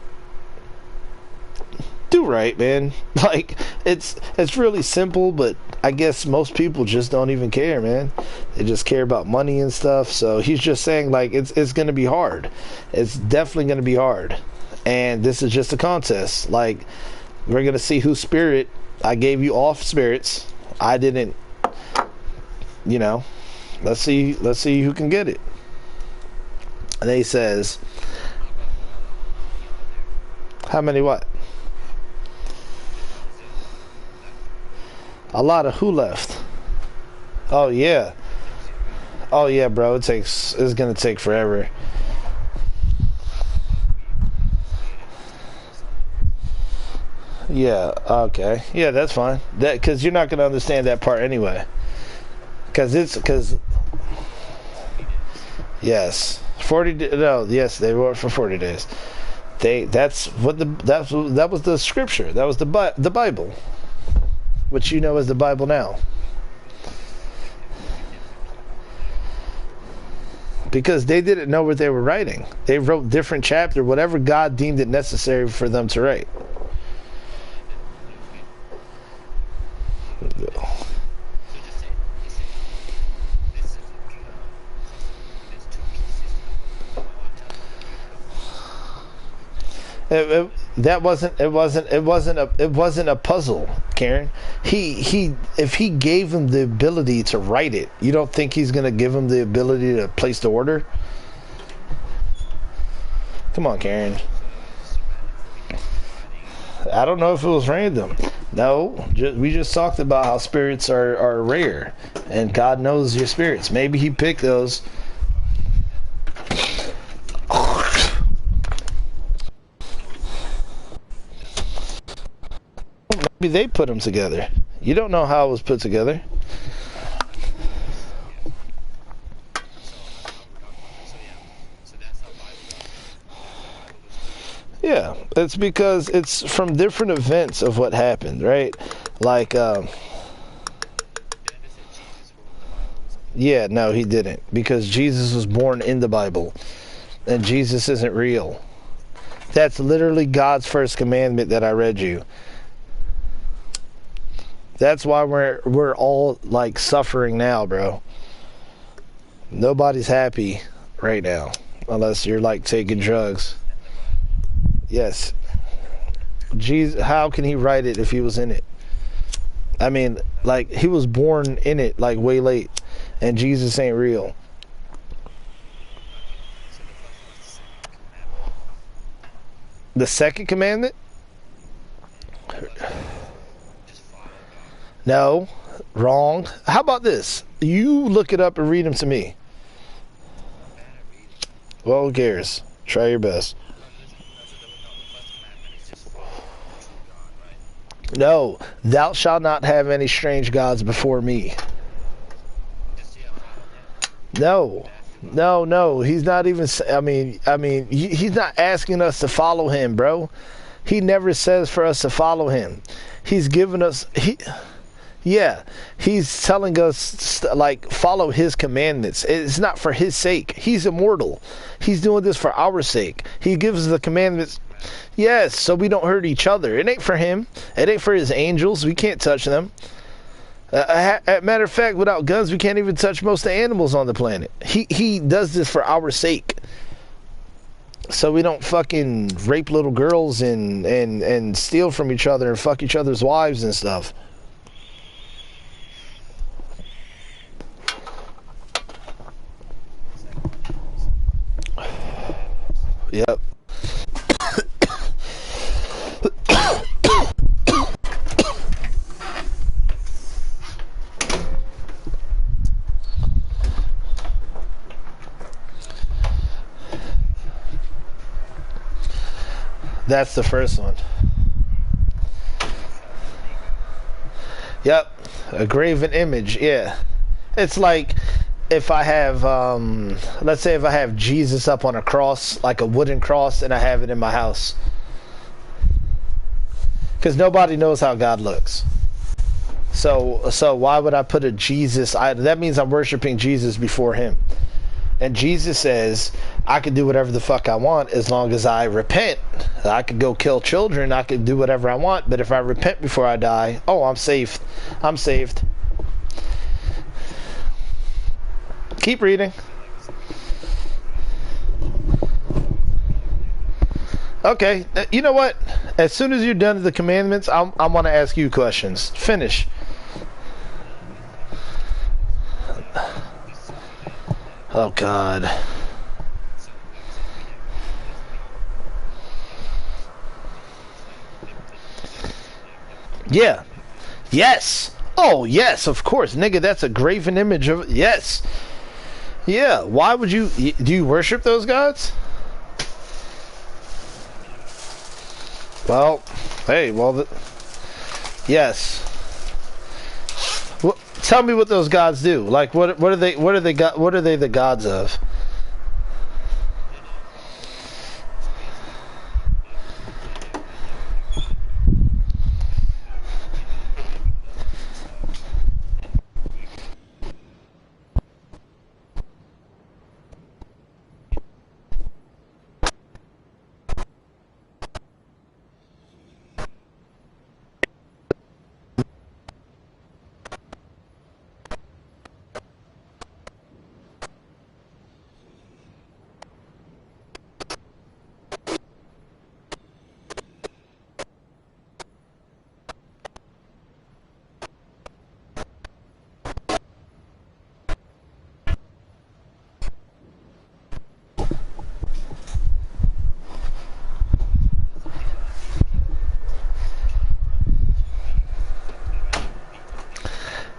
do right, man. Like, it's really simple, but I guess most people just don't even care, man. They just care about money and stuff. So he's just saying, like, it's going to be hard. It's definitely going to be hard. And this is just a contest. Like, we're gonna see whose spirit. I gave you off spirits. I didn't, you know. Let's see who can get it. And then he says, how many what? A lot of who left? Oh yeah. Oh yeah, bro. It's gonna take forever. Yeah, okay. Yeah, that's fine. That, cause you're not gonna understand that part anyway. Cause yes. 40 no, yes, they were for 40 days. That was the scripture. That was the Bible. Which you know as the Bible now. Because they didn't know what they were writing. They wrote different chapter, whatever God deemed it necessary for them to write. It wasn't a puzzle, Karen. If he gave him the ability to write it, you don't think he's gonna give him the ability to place the order? Come on, Karen. I don't know if it was random. No, we just talked about how spirits are rare, and God knows your spirits. Maybe he picked those. Maybe they put them together. You don't know how it was put together. Yeah, it's because it's from different events of what happened, right? Like, yeah, no, he didn't. Because Jesus was born in the Bible. And Jesus isn't real. That's literally God's first commandment that I read you. That's why we're all like suffering now, bro. Nobody's happy right now unless you're like taking drugs. Yes. Jesus, how can he write it if he was in it? I mean, like, he was born in it like way late, and Jesus ain't real. The second commandment? No, wrong. How about this? You look it up and read them to me. Well, who cares? Try your best. No, thou shalt not have any strange gods before me. No, he's not even, I mean, he's not asking us to follow him, bro. He never says for us to follow him. He's given us, yeah, he's telling us, like, follow his commandments. It's not for his sake. He's immortal. He's doing this for our sake. He gives us the commandments, yes, so we don't hurt each other. It ain't for him. It ain't for his angels. We can't touch them. Matter of fact, without guns, we can't even touch most of the animals on the planet. He does this for our sake. So we don't fucking rape little girls and steal from each other and fuck each other's wives and stuff. Yep. That's the first one. Yep. A graven image, yeah. It's like if I have, let's say if I have Jesus up on a cross, like a wooden cross, and I have it in my house. Because nobody knows how God looks. So why would I put a Jesus? That means I'm worshiping Jesus before him. And Jesus says, I can do whatever the fuck I want as long as I repent. I could go kill children. I could do whatever I want. But if I repent before I die, oh, I'm saved. I'm saved. Keep reading. Okay, you know what? As soon as you're done with the commandments, I want to ask you questions. Finish. Oh God. Yeah. Yes. Oh yes, of course, nigga. That's a graven image of yes. Yeah. Why would you? Do you worship those gods? Well, hey, well, yes. Well, tell me what those gods do. Like, what are they? What are they? What are they the gods of?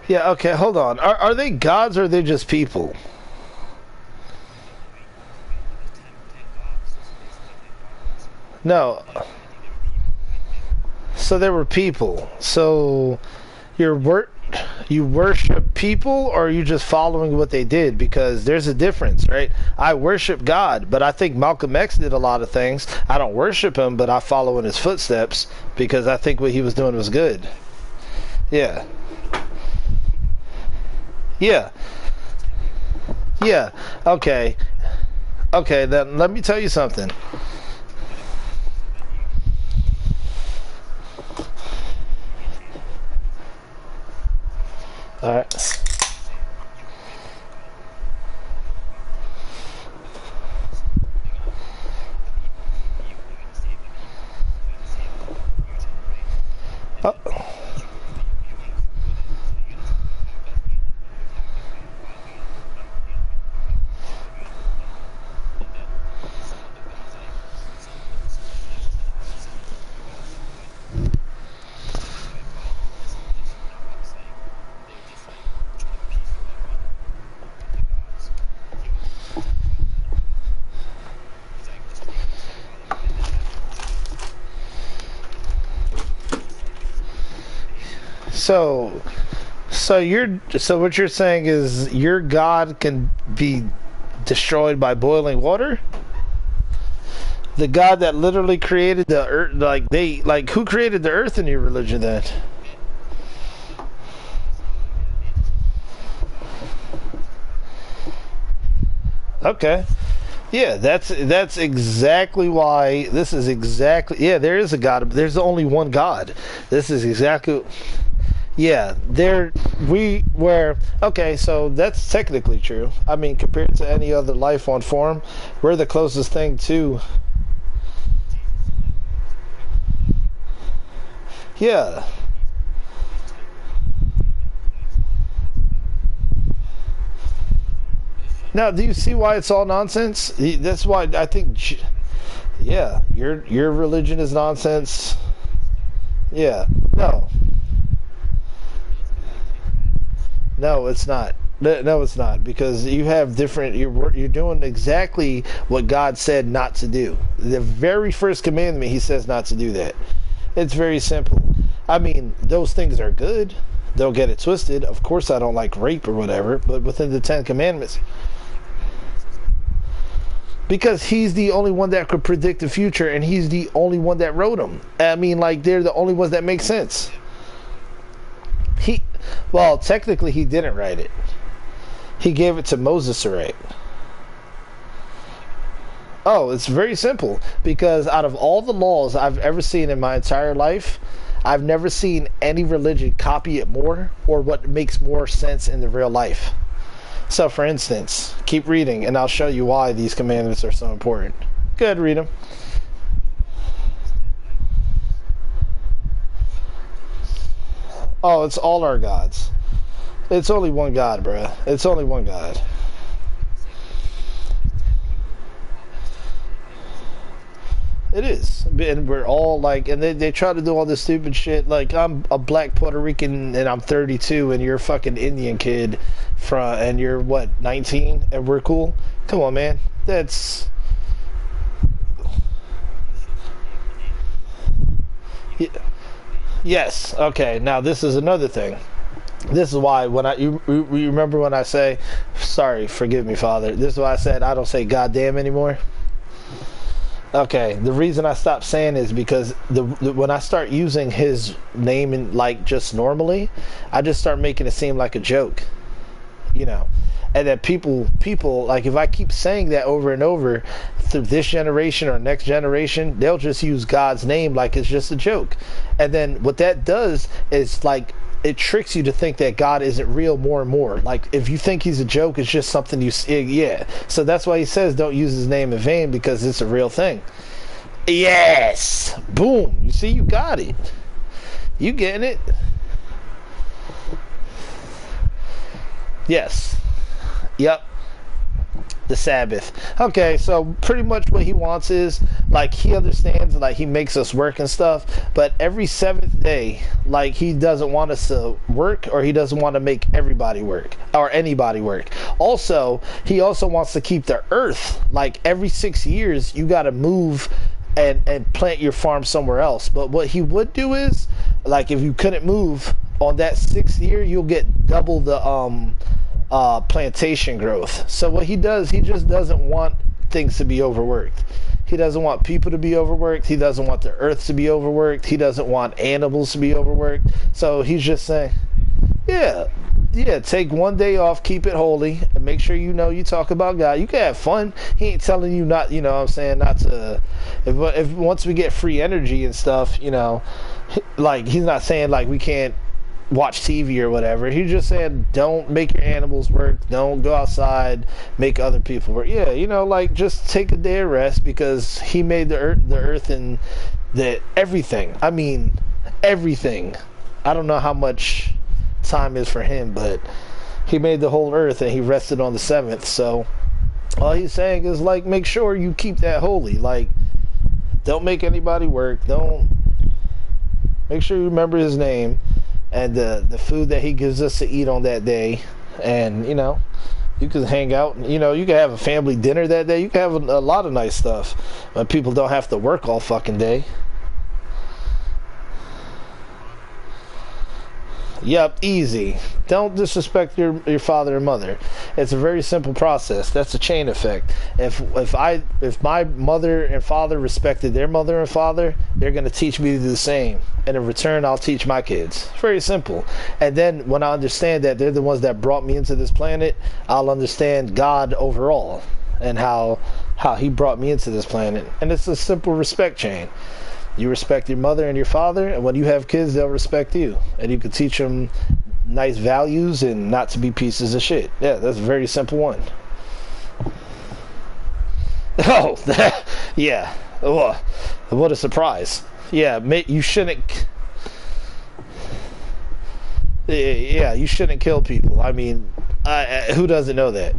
Yeah. Okay. Hold on. Are they gods or are they just people? No. So they were people. So you worship people, or are you just following what they did? Because there's a difference, right? I worship God, but I think Malcolm X did a lot of things. I don't worship him, but I follow in his footsteps because I think what he was doing was good. Yeah. Yeah. Yeah. Okay. Okay, then let me tell you something. All right. Oh. So what you're saying is your God can be destroyed by boiling water? The God that literally created the earth, who created the earth in your religion then? Okay. Yeah, that's exactly why this is exactly yeah, there is a God. There's only one God. This is exactly yeah, okay, so that's technically true. I mean, compared to any other life on form, we're the closest thing to yeah. Now, do you see why it's all nonsense? That's why I think yeah, your religion is nonsense. Yeah. No. No, it's not. No, it's not, because you have different. You're doing exactly what God said not to do. The very first commandment, He says not to do that. It's very simple. I mean, those things are good. Don't get it twisted. Of course, I don't like rape or whatever, but within the Ten Commandments, because He's the only one that could predict the future, and He's the only one that wrote them. I mean, like, they're the only ones that make sense. Well, technically, He didn't write it. He gave it to Moses to write. Oh, it's very simple. Because out of all the laws I've ever seen in my entire life, I've never seen any religion copy it more or what makes more sense in the real life. So, for instance, keep reading and I'll show you why these commandments are so important. Go ahead, read them. Oh, it's all our gods. It's only one God, bruh. It's only one God. It is. And we're all like, and they try to do all this stupid shit. Like, I'm a black Puerto Rican and I'm 32 and you're a fucking Indian kid and you're what, 19 and we're cool? Come on, man. That's... Yeah. Yes. Okay. Now this is another thing. This is why when you remember when I say, sorry, forgive me, Father. This is why I said I don't say goddamn anymore. Okay, the reason I stopped saying is because when I start using his name in like just normally, I just start making it seem like a joke, you know, and that people like if I keep saying that over and over through this generation or next generation, they'll just use God's name like it's just a joke, and then what that does is like it tricks you to think that God isn't real more and more. Like, if you think he's a joke, it's just something you see. Yeah. So that's why he says don't use his name in vain, because it's a real thing. Yes! Boom! You see, you got it. You getting it? Yes. Yep. The Sabbath. Okay, so pretty much what he wants is, like, he understands, like, he makes us work and stuff, but every seventh day, like, he doesn't want us to work, or he doesn't want to make everybody work, or anybody work. Also, he also wants to keep the earth, like, every 6 years, you got to move and plant your farm somewhere else. But what he would do is, like, if you couldn't move on that 6th year, you'll get double the, plantation growth. So what he does, he just doesn't want things to be overworked. He doesn't want people to be overworked. He doesn't want the earth to be overworked. He doesn't want animals to be overworked. So he's just saying, yeah, take one day off, keep it holy, and make sure you know you talk about God. You can have fun. He ain't telling you not, you know what I'm saying, not to, if once we get free energy and stuff, you know, like, he's not saying like we can't watch TV or whatever. He just said don't make your animals work, don't go outside, make other people work. Yeah, you know, like, just take a day of rest, because he made the earth and the everything. I mean, everything. I don't know how much time is for him, but he made the whole earth and he rested on the 7th. So all he's saying is, like, make sure you keep that holy. Like, don't make anybody work, don't, make sure you remember his name and the food that he gives us to eat on that day. And, you know, you can hang out, you know, you can have a family dinner that day, you can have a lot of nice stuff, but people don't have to work all fucking day. Yep, easy. Don't disrespect your father and mother. It's a very simple process. That's a chain effect. If my mother and father respected their mother and father, they're going to teach me to do the same. And in return, I'll teach my kids. It's very simple. And then when I understand that they're the ones that brought me into this planet, I'll understand God overall and how he brought me into this planet. And it's a simple respect chain. You respect your mother and your father, and when you have kids, they'll respect you. And you can teach them nice values and not to be pieces of shit. Yeah, that's a very simple one. Oh, yeah. Oh, what a surprise. Yeah, you shouldn't... Yeah, you shouldn't kill people. I mean, who doesn't know that?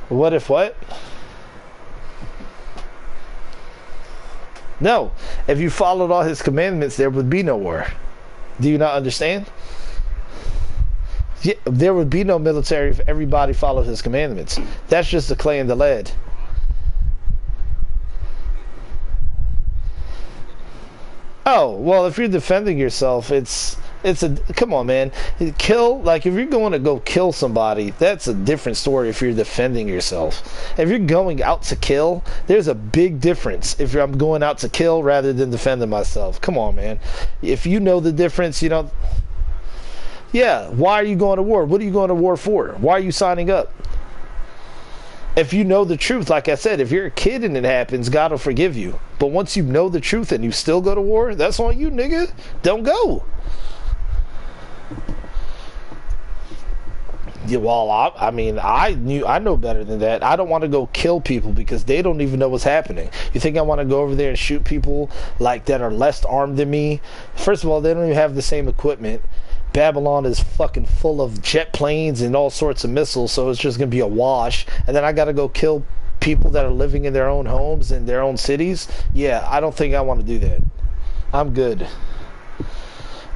What if what? No, if you followed all his commandments, there would be no war. Do you not understand? Yeah, there would be no military if everybody followed his commandments. That's just the clay and the lead. Oh, well, if you're defending yourself, it's come on, man. Kill, like, if you're going to go kill somebody, that's a different story if you're defending yourself. If you're going out to kill, there's a big difference if I'm going out to kill rather than defending myself. Come on, man. If you know the difference, you know, yeah, why are you going to war? What are you going to war for? Why are you signing up? If you know the truth, like I said, if you're a kid and it happens, God will forgive you. But once you know the truth and you still go to war, that's on you, nigga. Don't go. Yeah, well, I mean, I know better than that. I don't want to go kill people because they don't even know what's happening. You think I want to go over there and shoot people like that are less armed than me? First of all, they don't even have the same equipment. Babylon is fucking full of jet planes and all sorts of missiles, so it's just gonna be a wash. And then I gotta go kill people that are living in their own homes in their own cities. Yeah, I don't think I want to do that. I'm good.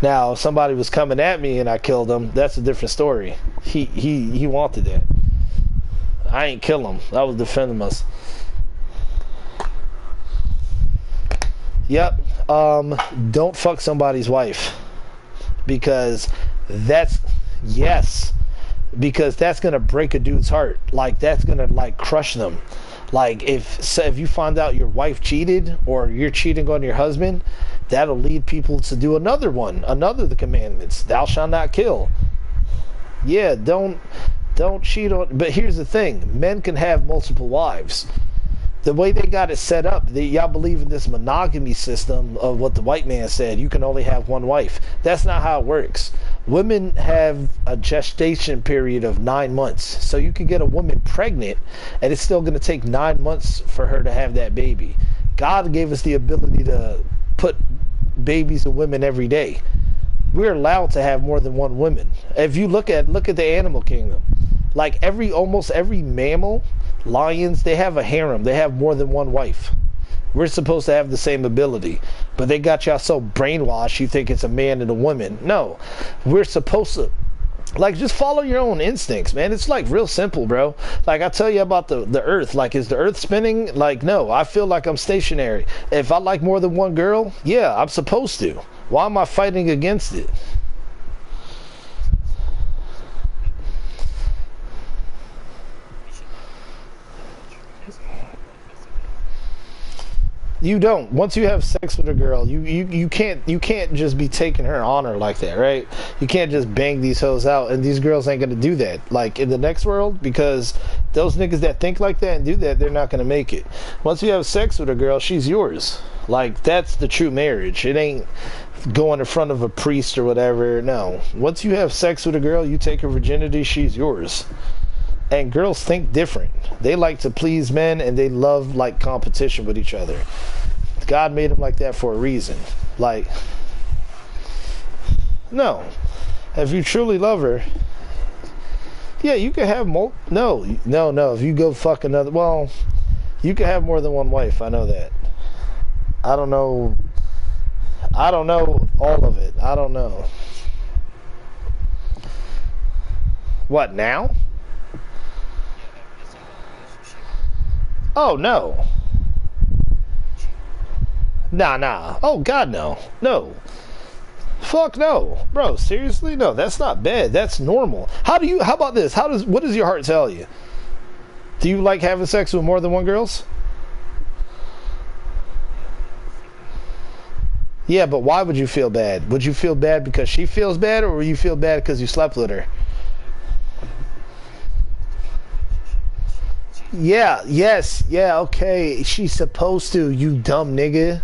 Now, if somebody was coming at me and I killed him, that's a different story. He wanted that. I ain't kill him. I was defending us. Yep. Don't fuck somebody's wife. Because that's gonna break a dude's heart. Like, that's gonna like crush them. Like, if you find out your wife cheated or you're cheating on your husband, that'll lead people to do another of the commandments. Thou shalt not kill. Yeah, don't cheat on. But here's the thing: men can have multiple wives. The way they got it set up, y'all believe in this monogamy system of what the white man said. You can only have one wife. That's not how it works. Women have a gestation period of 9 months. So you can get a woman pregnant, and it's still going to take 9 months for her to have that baby. God gave us the ability to put babies in women every day. We're allowed to have more than one woman. If you look at the animal kingdom, like almost every mammal, lions, they have a harem. They have more than one wife. We're supposed to have the same ability, but they got y'all so brainwashed you think it's a man and a woman. No, we're supposed to, like, just follow your own instincts, man. It's like real simple, bro. Like, I tell you about the earth. Like, is the earth spinning? Like, no, I feel like I'm stationary. If I like more than one girl, yeah, I'm supposed to. Why am I fighting against it? You don't. Once you have sex with a girl, you can't just be taking her honor like that, right? You can't just bang these hoes out, and these girls ain't gonna do that. Like, in the next world, because those niggas that think like that and do that, they're not gonna make it. Once you have sex with a girl, she's yours. Like, that's the true marriage. It ain't going in front of a priest or whatever. No. Once you have sex with a girl, you take her virginity, she's yours. And girls think different. They like to please men, and they love, like, competition with each other. God made them like that for a reason. Like, no. If you truly love her, yeah, you can have no. If you go fuck another, well, you can have more than one wife. I know that. I don't know all of it. I don't know. What, now? Oh, no. Nah. Oh, God, no. No. Fuck no. Bro, seriously? No, that's not bad. That's normal. How about this? What does your heart tell you? Do you like having sex with more than one girls? Yeah, but why would you feel bad? Would you feel bad because she feels bad, or would you feel bad because you slept with her? Yeah, yes, yeah, okay. She's supposed to, you dumb nigga.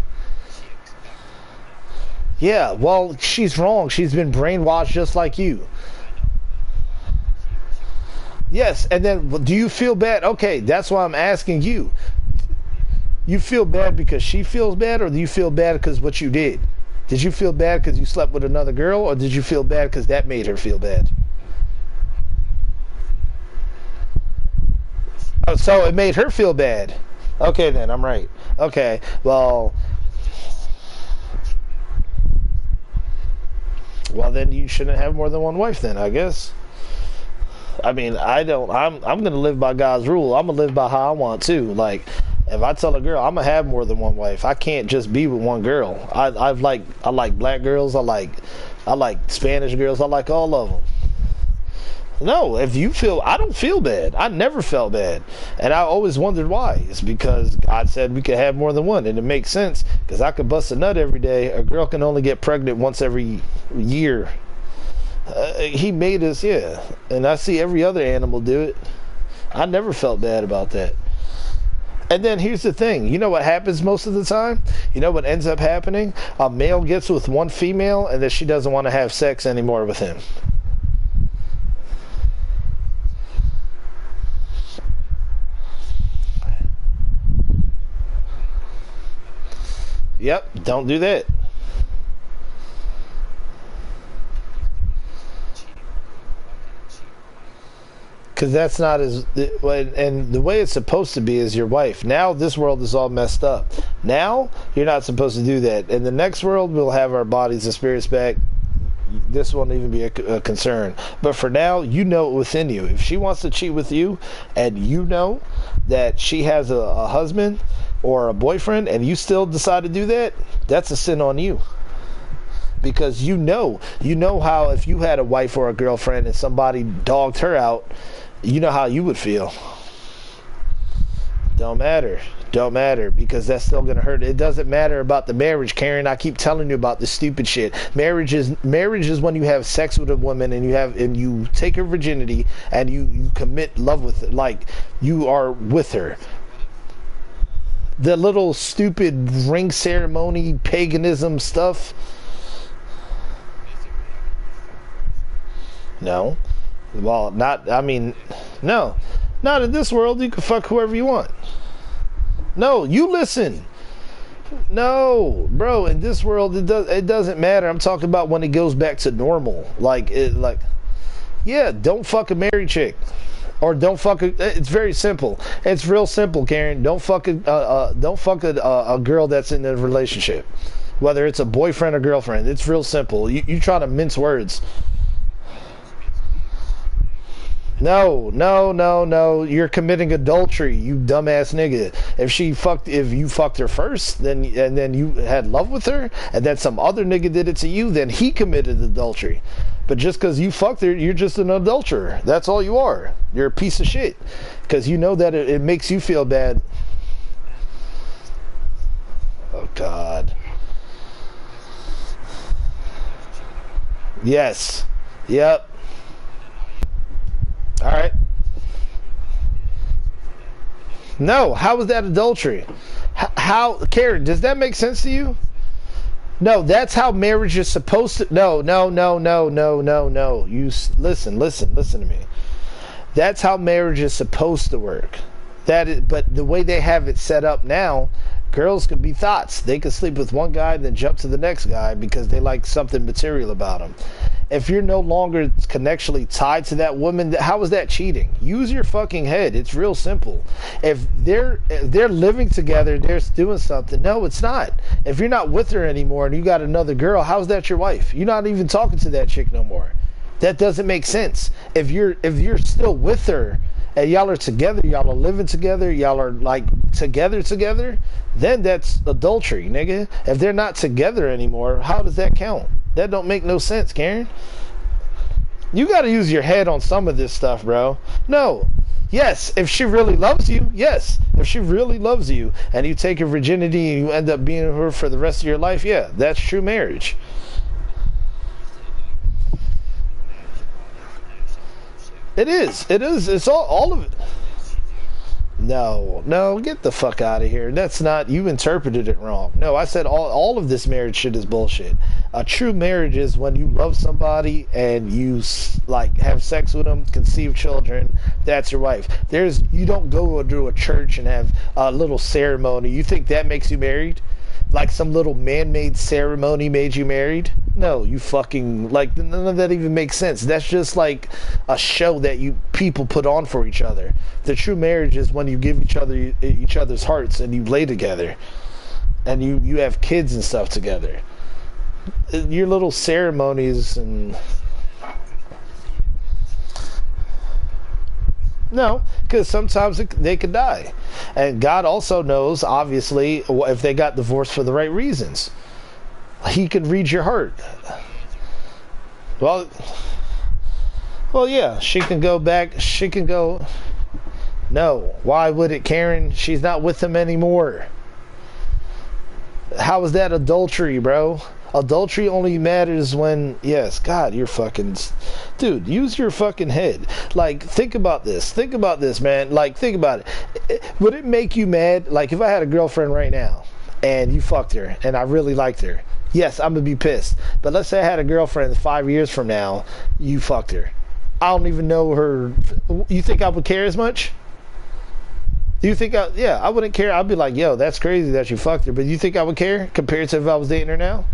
Yeah, well, she's wrong. She's been brainwashed just like you. Yes, and then do you feel bad? Okay, that's why I'm asking you. You feel bad because she feels bad, or do you feel bad because what you did? Did you feel bad because you slept with another girl, or did you feel bad because that made her feel bad? Oh, so it made her feel bad. Okay, then, I'm right. Okay, well, then you shouldn't have more than one wife then, I guess. I mean, I'm going to live by God's rule. I'm going to live by how I want to. Like, if I tell a girl I'm going to have more than one wife, I can't just be with one girl. I like black girls. I like Spanish girls. I like all of them. No, I don't feel bad. I never felt bad. And I always wondered why. It's because God said we could have more than one. And it makes sense, because I could bust a nut every day. A girl can only get pregnant once every year. He made us, yeah. And I see every other animal do it. I never felt bad about that. And then here's the thing. You know what happens most of the time? You know what ends up happening? A male gets with one female, and then she doesn't want to have sex anymore with him. Yep. Don't do that. Because that's not as, and the way it's supposed to be is your wife. Now this world is all messed up. Now you're not supposed to do that. In the next world, we'll have our bodies and spirits back. This won't even be a concern. But for now, you know it within you. If she wants to cheat with you, and you know that she has a husband or a boyfriend, and you still decide to do that, that's a sin on you. Because you know how if you had a wife or a girlfriend and somebody dogged her out, you know how you would feel. Don't matter, because that's still gonna hurt. It doesn't matter about the marriage, Karen. I keep telling you about this stupid shit. Marriage is when you have sex with a woman and you take her virginity and you commit love with it, like you are with her. The little stupid ring ceremony paganism stuff. No. Well, not in this world. You can fuck whoever you want. No, you listen. No, bro, in this world it doesn't matter. I'm talking about when it goes back to normal. Yeah, don't fuck a married chick. Or don't fuck it's very simple. It's real simple, Karen. Don't fuck a girl that's in a relationship. Whether it's a boyfriend or girlfriend. It's real simple. You try to mince words. No. You're committing adultery, you dumbass nigga. If you fucked her first, then you had love with her, and then some other nigga did it to you, then he committed adultery. But just because you fucked her, you're just an adulterer. That's all you are. You're a piece of shit. Because you know that it makes you feel bad. Oh, God. Yes. Yep. All right. No, how is that adultery? How, Karen, does that make sense to you? No, that's how marriage is supposed to. No. You listen to me. That's how marriage is supposed to work. But the way they have it set up now, girls could be thoughts. They could sleep with one guy and then jump to the next guy because they like something material about him. If you're no longer connectionally tied to that woman, how is that cheating? Use your fucking head. It's real simple. If they're living together, they're doing something. No, it's not. If you're not with her anymore and you got another girl, how's that your wife? You're not even talking to that chick no more. That doesn't make sense. If you're still with her and y'all are together, y'all are living together, y'all are like together, then that's adultery, nigga. If they're not together anymore, how does that count? That don't make no sense, Karen. You got to use your head on some of this stuff, bro. No. Yes, if she really loves you, yes. If she really loves you and you take her virginity and you end up being with her for the rest of your life, yeah, that's true marriage. It is. It's all of it. No, get the fuck out of here. That's not, you interpreted it wrong. No, I said all of this marriage shit is bullshit. A true marriage is when you love somebody and you like have sex with them, conceive children. That's your wife. You don't go to a church and have a little ceremony. You think that makes you married? Like some little man-made ceremony made you married? No, you fucking, like, none of that even makes sense. That's just like a show that people put on for each other. The true marriage is when you give each other's hearts and you lay together and you have kids and stuff together. Your little ceremonies and... No, because sometimes they could die. And God also knows, obviously, if they got divorced for the right reasons. He can read your heart. Well, yeah, she can go back. She can go... No, why would it, Karen? She's not with him anymore. How is that adultery, bro? Adultery only matters when, yes, God, you're fucking, dude, use your fucking head. Like, think about this, man. Like, think about it. Would it make you mad? Like, if I had a girlfriend right now and you fucked her and I really liked her, yes, I'm gonna be pissed. But let's say I had a girlfriend 5 years from now, you fucked her. I don't even know her. You think I would care as much? Do you think yeah, I wouldn't care. I'd be like, yo, that's crazy that you fucked her. But you think I would care compared to if I was dating her now?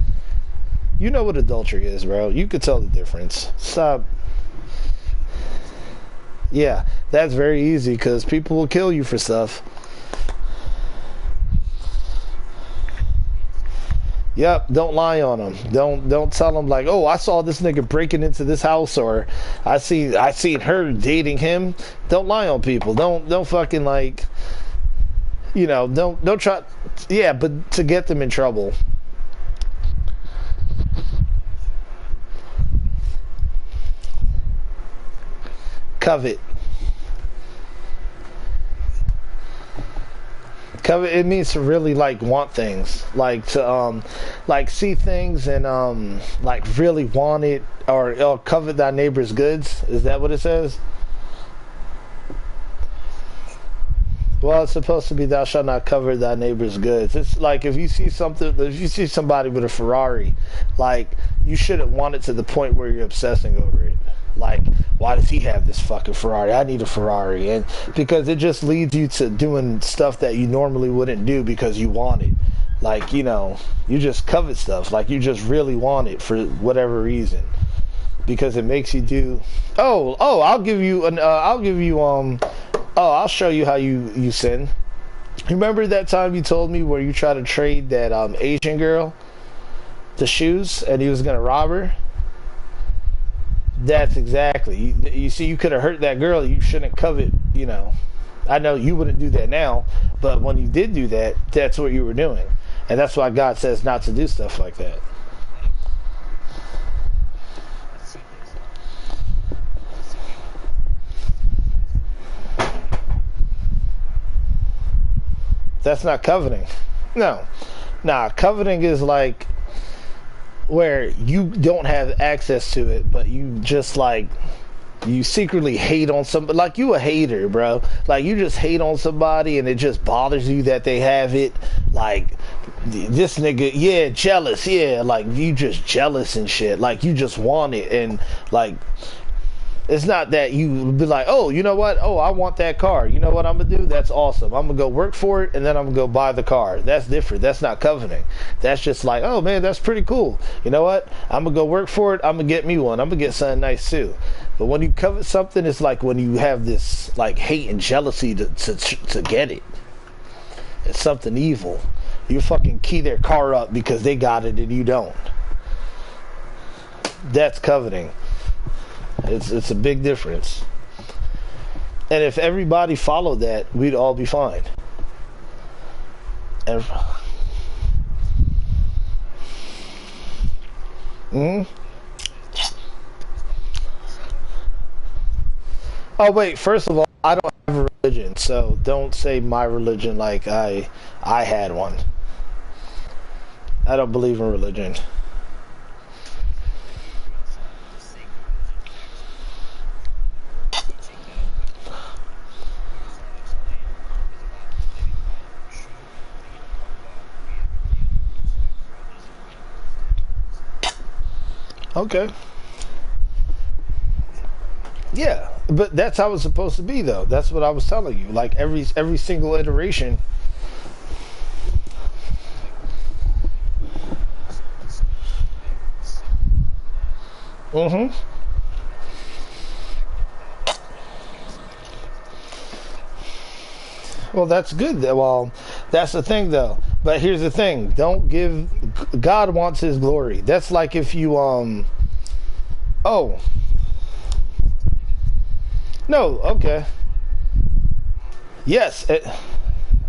You know what adultery is, bro. You could tell the difference. Stop. Yeah, that's very easy because people will kill you for stuff. Yep, don't lie on them. Don't tell them like, oh, I saw this nigga breaking into this house, or I seen her dating him. Don't lie on people. Don't fucking like, you know, don't try. Yeah, but to get them in trouble. Covet. Covet, it means to really like want things, like to like see things and like really want it, or covet thy neighbor's goods. Is that what it says? Well, it's supposed to be thou shalt not covet thy neighbor's goods. It's like if you see somebody with a Ferrari, like you shouldn't want it to the point where you're obsessing over it. Like, why does he have this fucking Ferrari? I need a Ferrari. And because it just leads you to doing stuff that you normally wouldn't do because you want it. Like, you know, you just covet stuff. Like, you just really want it for whatever reason. Because it makes you do... I'll show you how you sin. Remember that time you told me where you tried to trade that Asian girl the shoes and he was going to rob her? That's exactly. You see, you could have hurt that girl. You shouldn't covet, you know. I know you wouldn't do that now, but when you did do that, that's what you were doing. And that's why God says not to do stuff like that. That's not coveting. No. Nah, coveting is like where you don't have access to it, but you just like you secretly hate on somebody. Like you a hater, bro. Like you just hate on somebody and it just bothers you that they have it. Like this nigga, yeah, jealous, yeah, like you just jealous and shit. Like you just want it, and like it's not that you be like, oh, you know what? Oh, I want that car. You know what I'm gonna do? That's awesome. I'm gonna go work for it, and then I'm gonna go buy the car. That's different. That's not coveting. That's just like, oh man, that's pretty cool. You know what? I'm gonna go work for it. I'm gonna get me one. I'm gonna get something nice too. But when you covet something, it's like when you have this like hate and jealousy to get it. It's something evil. You fucking key their car up because they got it and you don't. That's coveting. It's a big difference. And if everybody followed that, we'd all be fine. And Oh wait, first of all, I don't have a religion, so don't say my religion like I had one. I don't believe in religion. Okay. Yeah, but that's how it's supposed to be, though. That's what I was telling you. Like every single iteration. Well, that's good. Well, that's the thing, though. But here's the thing. Don't give... God wants his glory. That's like if you, Oh. No, okay. Yes.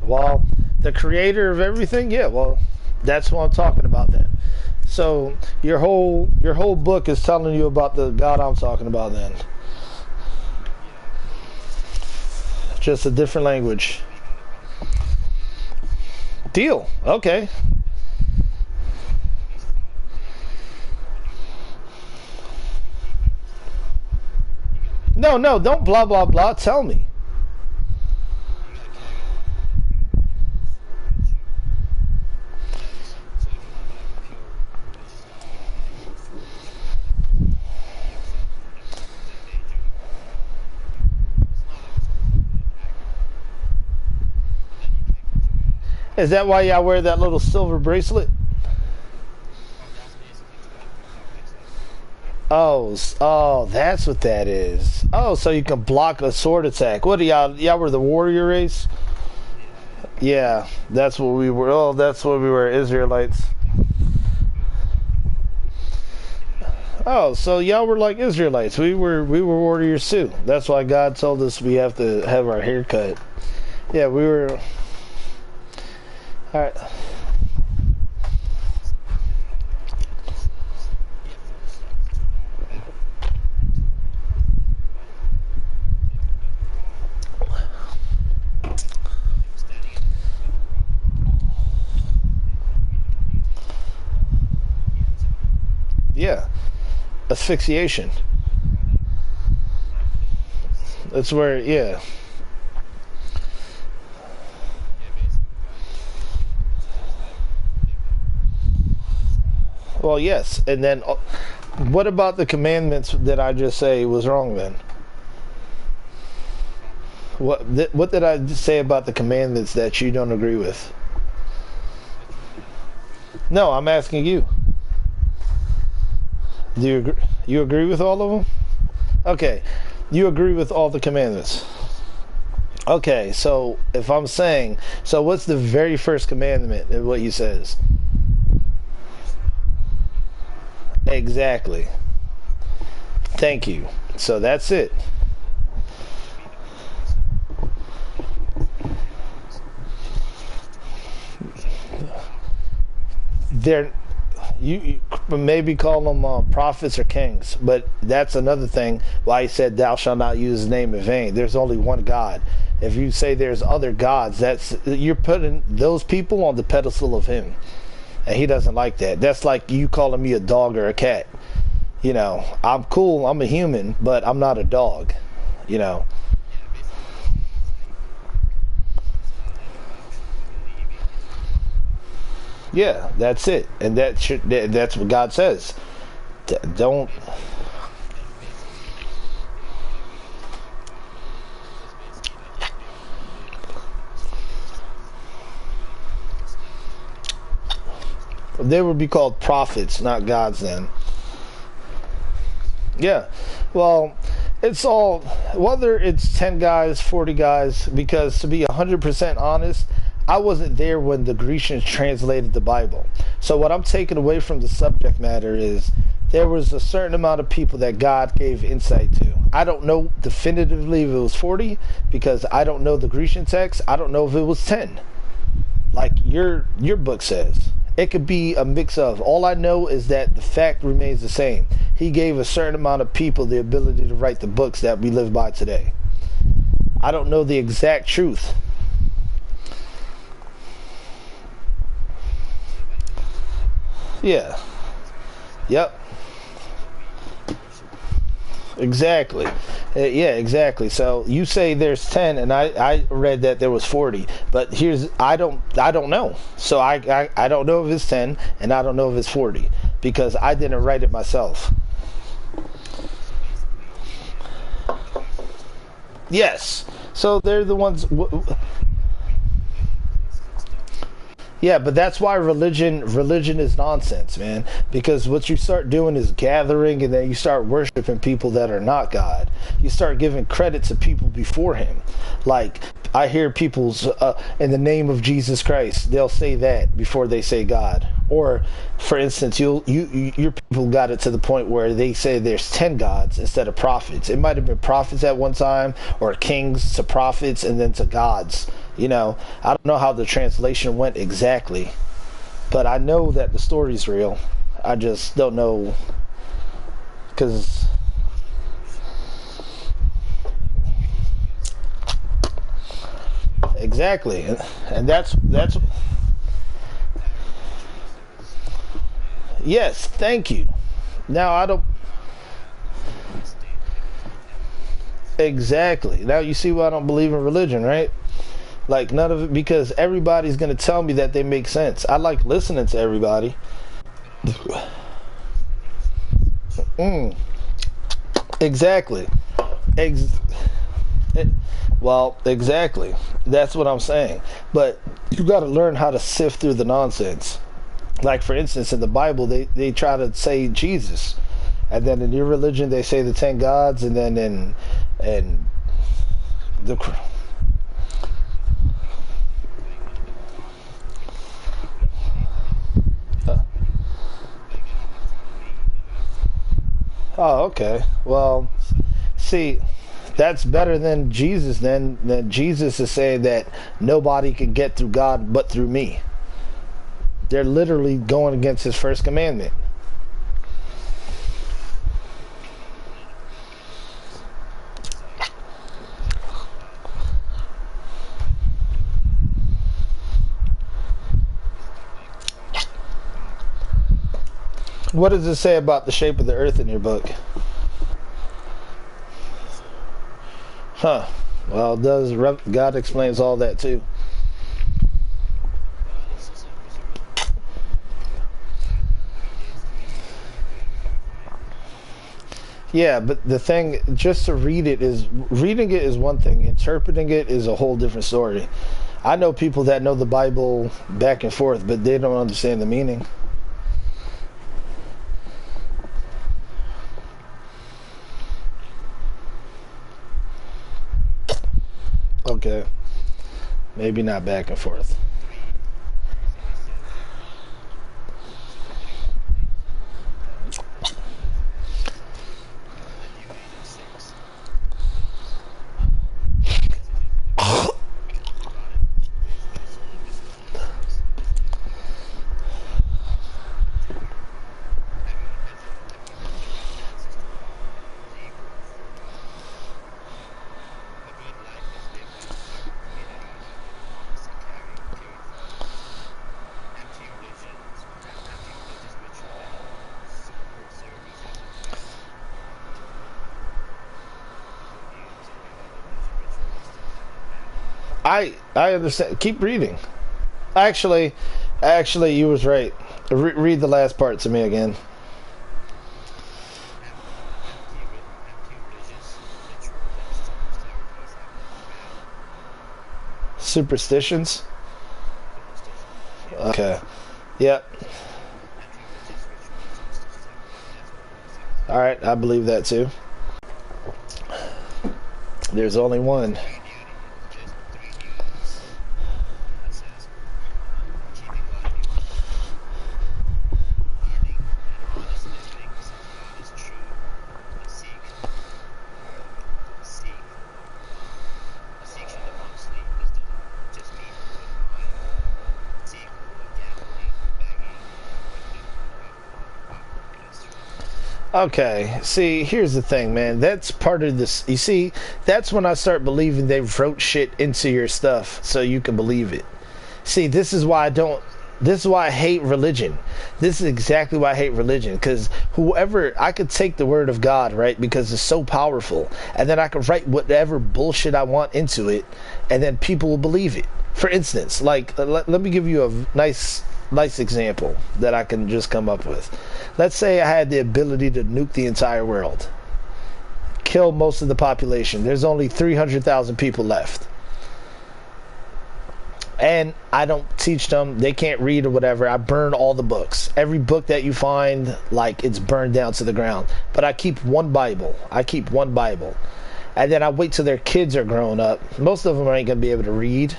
Well, the creator of everything? Yeah, well, that's what I'm talking about then. So, your whole book is telling you about the God I'm talking about then. Just a different language. Deal. Okay. No, don't blah, blah, blah. Tell me. Is that why y'all wear that little silver bracelet? Oh, oh, that's what that is. Oh, so you can block a sword attack. What are y'all? Y'all were the warrior race? Yeah, that's what we were. Oh, that's what we were, Israelites. Oh, so y'all were like Israelites. We were warriors too. That's why God told us we have to have our hair cut. Yeah, we were. All right. Yeah, asphyxiation. That's where, yeah. Well, yes, and then what about the commandments that I just say was wrong then? What did I say about the commandments that you don't agree with? No, I'm asking you. Do you agree with all of them? Okay, you agree with all the commandments. Okay, so if I'm saying, so what's the very first commandment in what he says? Exactly. Thank you. So that's it. They're you maybe call them prophets or kings, but that's another thing why he said thou shalt not use his name in vain. There's only one God. If you say there's other gods, that's you're putting those people on the pedestal of him, and he doesn't like that. That's like you calling me a dog or a cat. You know, I'm cool, I'm a human, but I'm not a dog, you know. Yeah, that's it, and that's what God says. Don't. They would be called prophets, not gods then. Yeah, well, it's all, whether it's 10 guys, 40 guys, because to be 100% honest, I wasn't there when the Grecians translated the Bible. So what I'm taking away from the subject matter is there was a certain amount of people that God gave insight to. I don't know definitively if it was 40 because I don't know the Grecian text. I don't know if it was 10 like your book says. It could be a mix of. All I know is that the fact remains the same. He gave a certain amount of people the ability to write the books that we live by today. I don't know the exact truth. Yeah. Yep. Exactly. Yeah, exactly. So you say there's 10 and I read that there was 40, but I don't know. So I don't know if it's 10 and I don't know if it's 40 because I didn't write it myself. Yes. So they're the ones. Yeah, but that's why religion is nonsense, man. Because what you start doing is gathering, and then you start worshiping people that are not God. You start giving credit to people before Him. Like I hear people's in the name of Jesus Christ, they'll say that before they say God. Or, for instance, your people got it to the point where they say there's 10 gods instead of prophets. It might have been prophets at one time, or kings to prophets, and then to gods. You know, I don't know how the translation went exactly, but I know that the story's real. I just don't know, because exactly, and that's yes, thank you. Now I don't exactly. Now you see why I don't believe in religion, right? Like none of it, because everybody's going to tell me that they make sense. I like listening to everybody. Exactly. Well, exactly. That's what I'm saying. But you got to learn how to sift through the nonsense. Like, for instance, in the Bible, they try to say Jesus. And then in your religion, they say the 10 gods. And then in the... Oh, okay. Well, see, that's better than Jesus then. Then Jesus is saying that nobody can get through God but through me. They're literally going against his first commandment. What does it say about the shape of the earth in your book? Huh. Well, God explains all that too. Yeah, but the thing, just to reading it is one thing. Interpreting it is a whole different story. I know people that know the Bible back and forth, but they don't understand the meaning. Okay. Maybe not back and forth. I understand. Keep reading. Actually, you was right. Read the last part to me again. Superstitions? Okay. Yep. Alright, I believe that too. There's only one. Okay, see, here's the thing, man. That's part of this. You see, that's when I start believing they wrote shit into your stuff so you can believe it. See, this is why I hate religion. This is exactly why I hate religion. Because I could take the word of God, right? Because it's so powerful. And then I could write whatever bullshit I want into it. And then people will believe it. For instance, like, let me give you a nice example that I can just come up with. Let's say I had the ability to nuke the entire world, kill most of the population. There's only 300,000 people left, and I don't teach them. They can't read or whatever. I burn all the books. Every book that you find, like, it's burned down to the ground. But I keep one Bible. And then I wait till their kids are grown up. Most of them ain't gonna be able to read,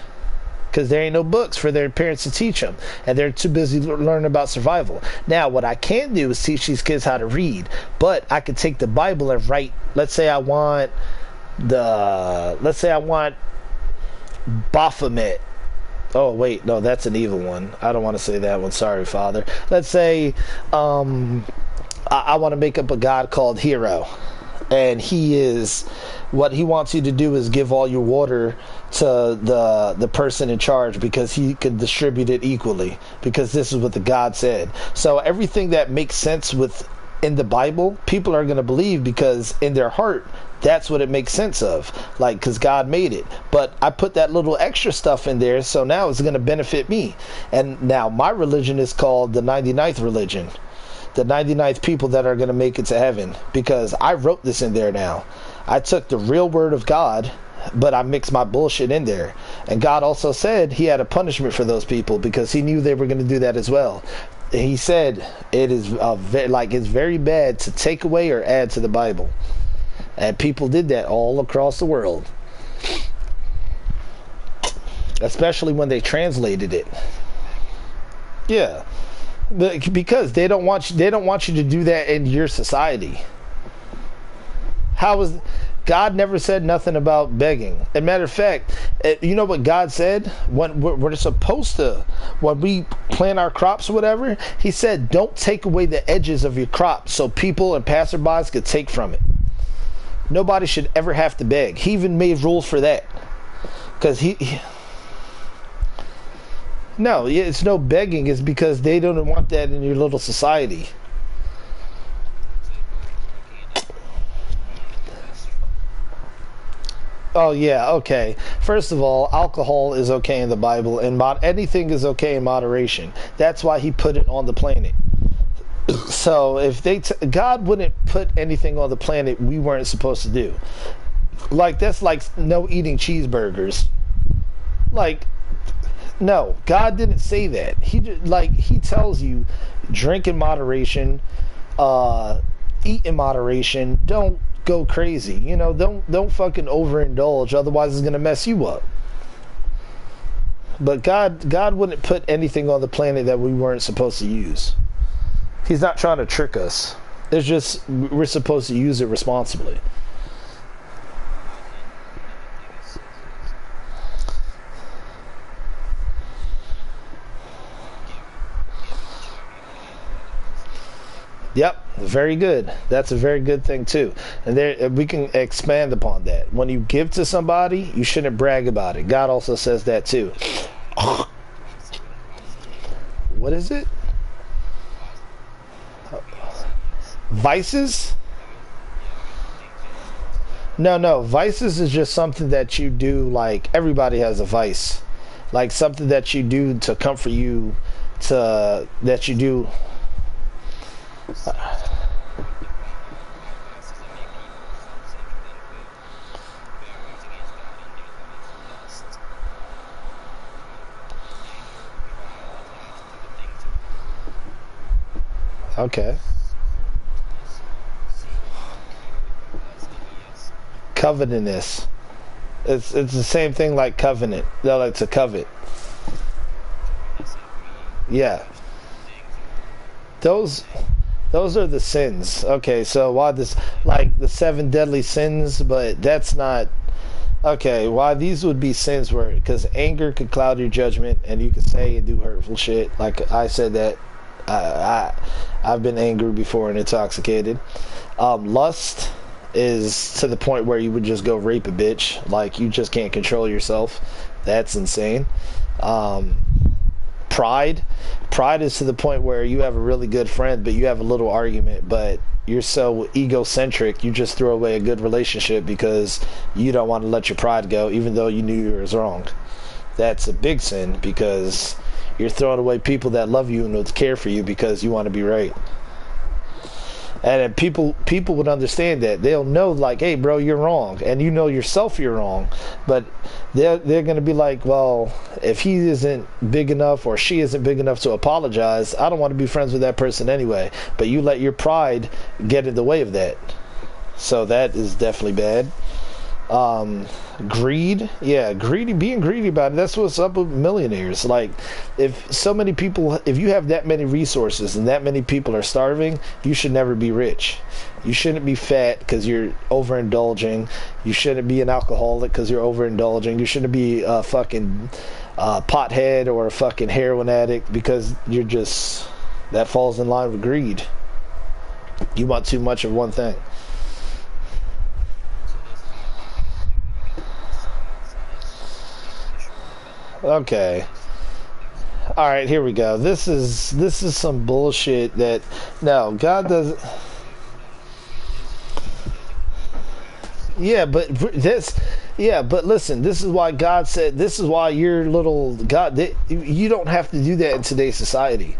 because there ain't no books for their parents to teach them, and they're too busy learning about survival. Now, what I can do is teach these kids how to read, but I could take the Bible and write. Let's say I want Baphomet. Oh wait, no, that's an evil one. I don't want to say that one. Sorry, Father. Let's say I want to make up a god called Hero, and what he wants you to do is give all your water to the person in charge, because he can distribute it equally, because this is what the God said. So everything that makes sense in the Bible, people are going to believe, because in their heart that's what it makes sense of, like, because God made it. But I put that little extra stuff in there, so now it's going to benefit me. And now my religion is called the 99th religion, the 99th people that are going to make it to heaven, because I wrote this in there. Now I took the real word of God, but I mixed my bullshit in there. And God also said he had a punishment for those people because he knew they were going to do that as well. He said it is it's very bad to take away or add to the Bible. And people did that all across the world. Especially when they translated it. Yeah. Because they don't want you to do that in your society. God never said nothing about begging. As a matter of fact, you know what God said? When we're supposed to, when we plant our crops or whatever, he said, don't take away the edges of your crop so people and passerbys could take from it. Nobody should ever have to beg. He even made rules for that. Because no, it's no begging. It's because they don't want that in your little society. Oh yeah, okay. First of all, alcohol is okay in the Bible, and anything is okay in moderation. That's why he put it on the planet. So if God wouldn't put anything on the planet we weren't supposed to do. Like that's like no eating cheeseburgers. Like no, God didn't say that. He tells you drink in moderation, eat in moderation, don't go crazy, don't fucking overindulge, otherwise it's gonna mess you up. But God wouldn't put anything on the planet that we weren't supposed to use. He's not trying to trick us. It's just we're supposed to use it responsibly. Yep, very good. That's a very good thing too. And there we can expand upon that. When you give to somebody, you shouldn't brag about it. God also says that too. What is it? Vices? No. Vices is just something that you do, like everybody has a vice. Like something that you do to comfort you, that you do. Okay. Covetousness. It's the same thing like covenant. No, like to covet. Yeah. Those are the sins. Okay, so why this, like the 7 deadly sins, but that's not, okay, why these would be sins where, because anger could cloud your judgment and you could say and do hurtful shit. Like I said that, I've been angry before and intoxicated. Lust is to the point where you would just go rape a bitch. Like you just can't control yourself. That's insane. Pride is to the point where you have a really good friend, but you have a little argument, but you're so egocentric, you just throw away a good relationship because you don't want to let your pride go, even though you knew you was wrong. That's a big sin because you're throwing away people that love you and would care for you because you want to be right. And people would understand that. They'll know, like, hey, bro, you're wrong. And you know yourself you're wrong. But they're going to be like, well, if he isn't big enough or she isn't big enough to apologize, I don't want to be friends with that person anyway. But you let your pride get in the way of that. So that is definitely bad. Greed, being greedy about it, that's what's up with millionaires. Like, if you have that many resources and that many people are starving, you should never be rich. You shouldn't be fat because you're overindulging. You shouldn't be an alcoholic because you're overindulging. You shouldn't be a fucking pothead or a fucking heroin addict because you're just, that falls in line with greed. You want too much of one thing. Okay. All right, here we go. This is some bullshit that no, God doesn't. Yeah, but listen, this is why God said, this is why your little God, you don't have to do that in today's society.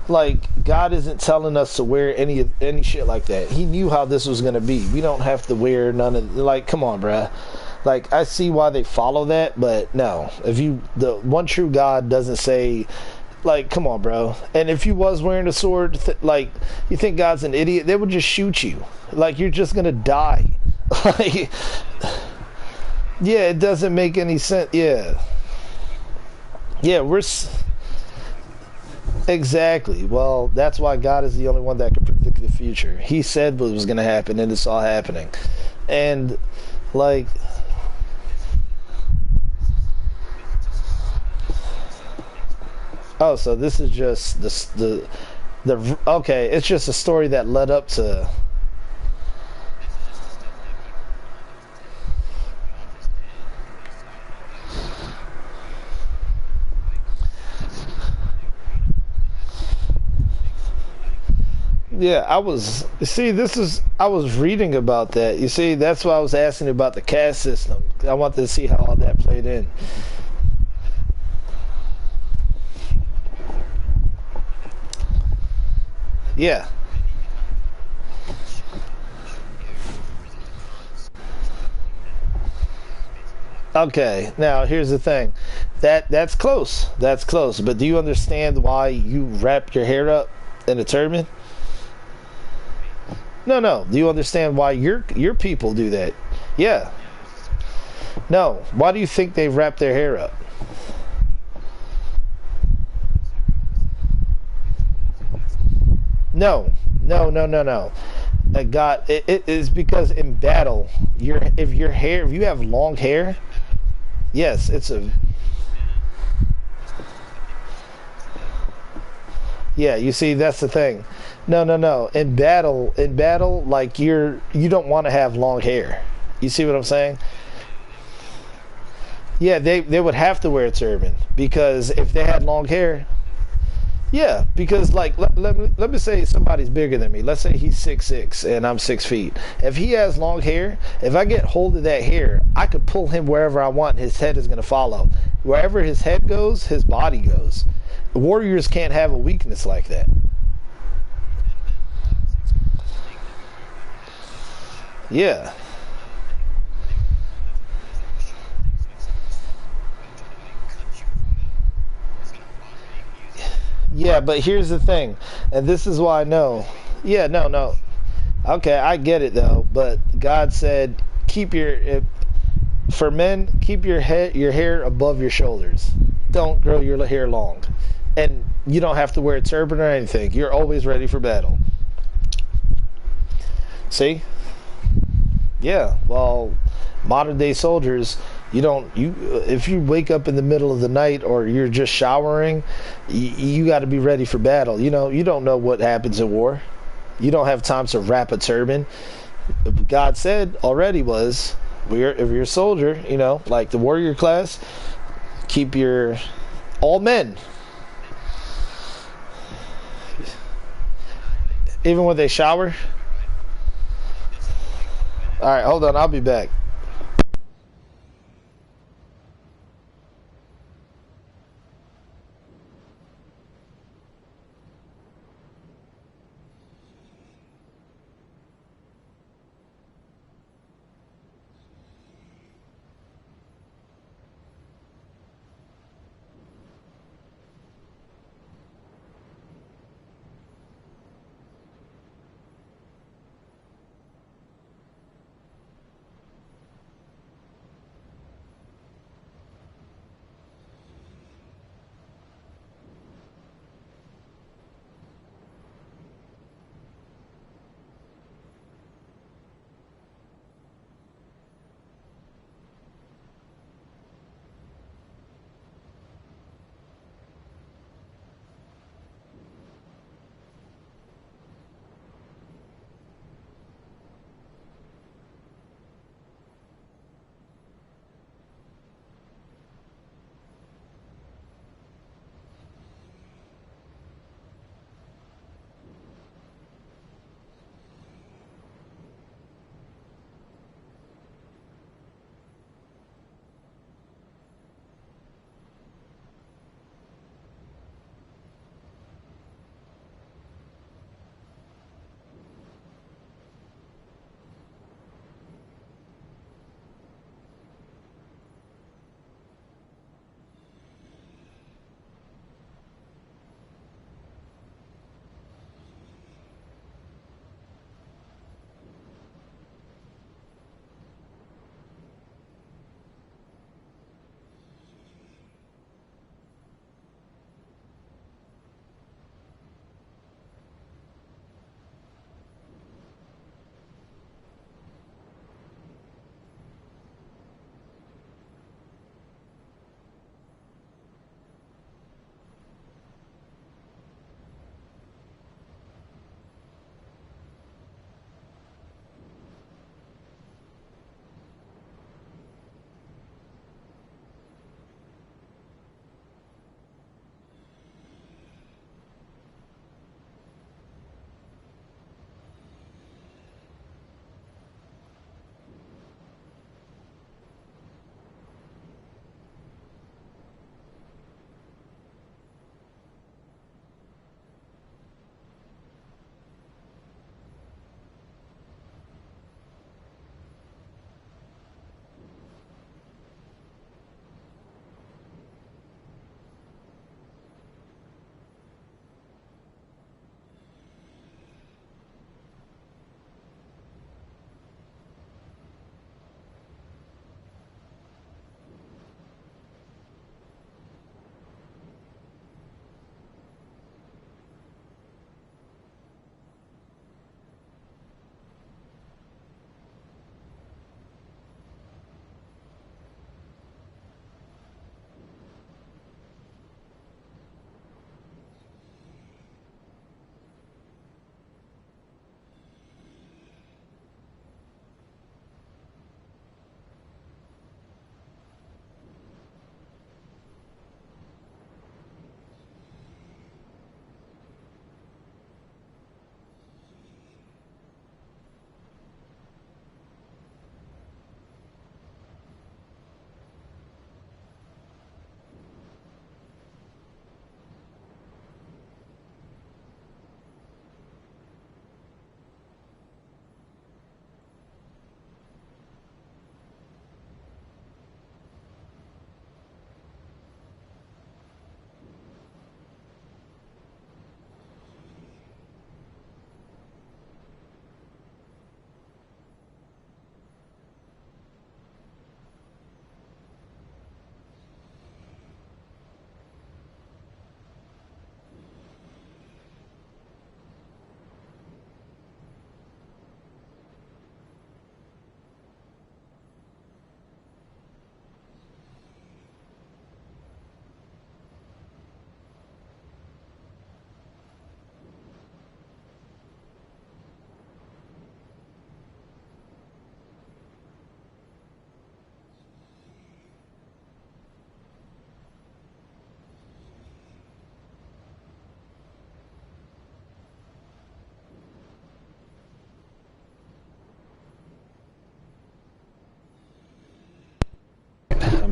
Like, God isn't telling us to wear any shit like that. He knew how this was going to be. We don't have to wear none of, like, come on, bruh. Like, I see why they follow that, but no. If you, the one true God doesn't say, like, come on, bro. And if you was wearing a sword, like, you think God's an idiot? They would just shoot you. Like, you're just gonna die. Like, yeah, it doesn't make any sense. Yeah. Yeah, exactly. Well, that's why God is the only one that can predict the future. He said what was gonna happen, and it's all happening. And, like... Oh, so this is just the okay. It's just a story that led up to. Yeah, I was. See, I was reading about that. You see, that's why I was asking about the caste system. I wanted to see how all that played in. Yeah. Okay. Now here's the thing. That's close. That's close. But do you understand why you wrap your hair up in a turban? No, no. Do you understand why your people do that? Yeah. No. Why do you think they wrap their hair up? No. No, no, no, no. God, it is because in battle, if you have long hair, yes, it's a. Yeah, you see, that's the thing. No, no, no. In battle, like you don't want to have long hair. You see what I'm saying? Yeah, they would have to wear a turban because if they had long hair, yeah, because like let me say somebody's bigger than me. Let's say he's 6'6" and I'm 6 feet. If he has long hair, if I get hold of that hair, I could pull him wherever I want. His head is gonna follow. Wherever his head goes, his body goes. Warriors can't have a weakness like that. Yeah. Yeah, but here's the thing, and this is why I know. Yeah, no, no. Okay, I get it though, but God said, keep for men, keep your hair above your shoulders. Don't grow your hair long, and you don't have to wear a turban or anything. You're always ready for battle. See? Yeah. Well, modern day soldiers, you don't you if you wake up in the middle of the night or you're just showering, you got to be ready for battle. You don't know what happens in war. You don't have time to wrap a turban. God said already was, if you're a soldier, like the warrior class, keep your all men, even when they shower. All right, hold on, I'll be back.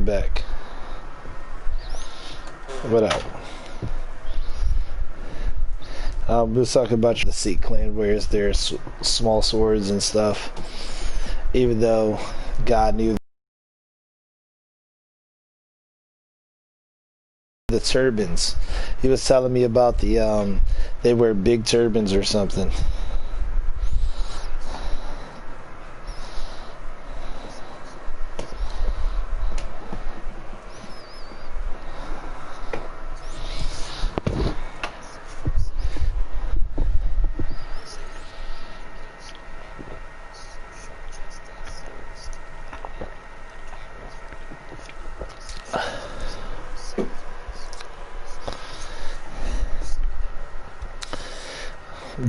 back. What up? We was talking about the Sikh clan wears their small swords and stuff, even though God knew the turbans. He was telling me about the they wear big turbans or something.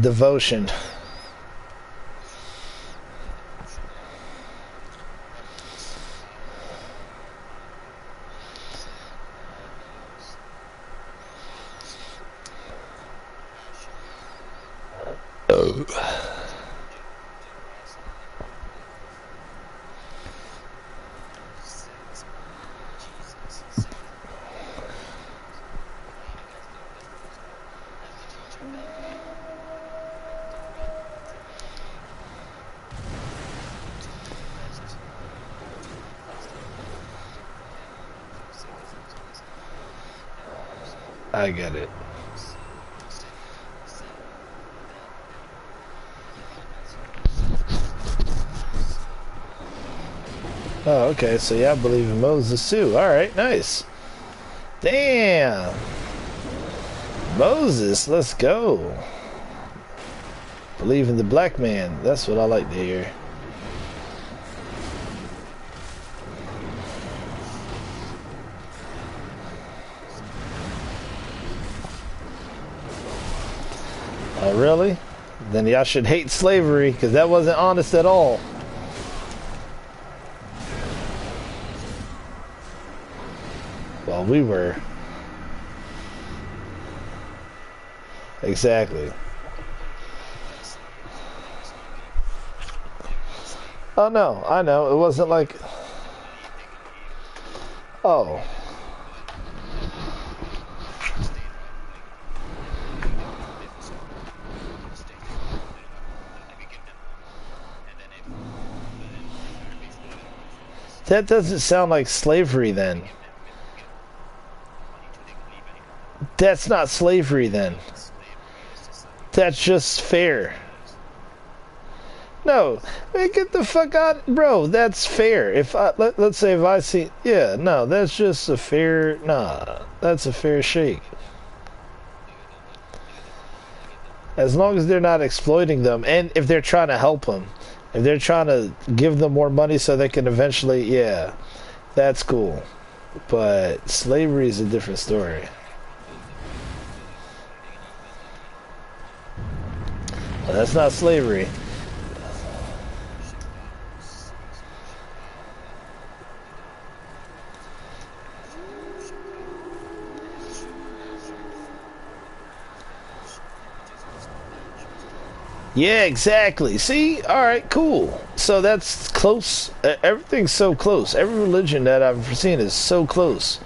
Devotion. I get it. Oh, okay, so yeah, I believe in Moses too. Alright, nice. Damn. Moses, let's go. Believe in the black man. That's what I like to hear. Oh, really? Then y'all should hate slavery, because that wasn't honest at all. Well, we were. Exactly. Oh, no, I know. It wasn't like... Oh. That doesn't sound like slavery then. That's not slavery then. That's just fair. No, man, get the fuck out, bro. That's fair. If I let's say if I see, yeah, no, that's just a fair. Nah, that's a fair shake. As long as they're not exploiting them, and if they're trying to help them, if they're trying to give them more money so they can eventually, yeah, that's cool. But slavery is a different story. Well, that's not slavery. Yeah, exactly. See? Alright, cool. So that's close. Everything's so close. Every religion that I've seen is so close.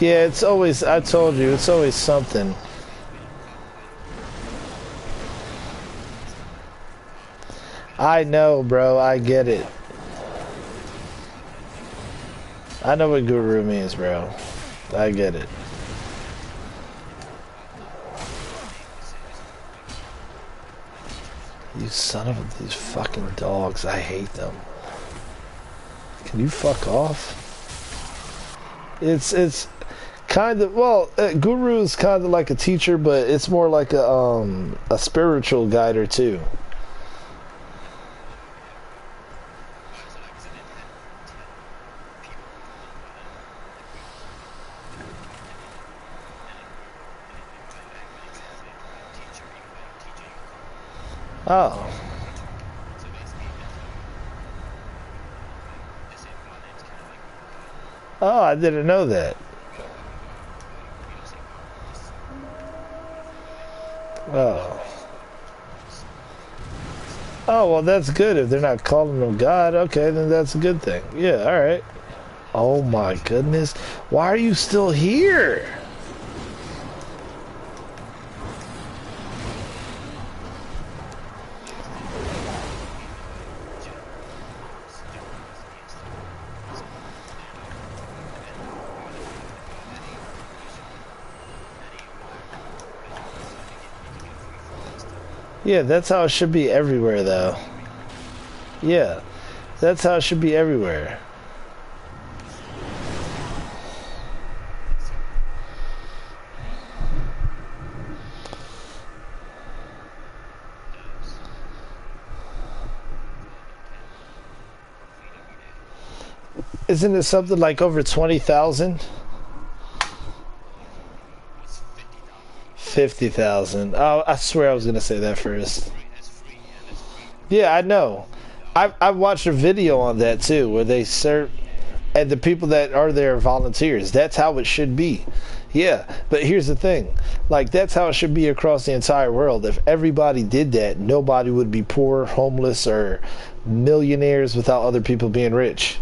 Yeah, it's always, I told you, it's always something. I know, bro. I get it. I know what guru means, bro. I get it. You son of these fucking dogs. I hate them. Can you fuck off? It's kind of, well, guru is kind of like a teacher, but it's more like a spiritual guider too. Oh. Oh, I didn't know that. Oh. Oh, well, that's good. If they're not calling him God, okay, then that's a good thing. Yeah, all right. Oh, my goodness. Why are you still here? Yeah, that's how it should be everywhere, though. Yeah, that's how it should be everywhere. Isn't it something like over 20,000? 50,000. Oh, I swear I was gonna say that first. Yeah, I know. I've watched a video on that too, where they serve, and the people that are there are volunteers. That's how it should be. Yeah, but here's the thing. Like, that's how it should be across the entire world. If everybody did that, nobody would be poor, homeless, or millionaires without other people being rich.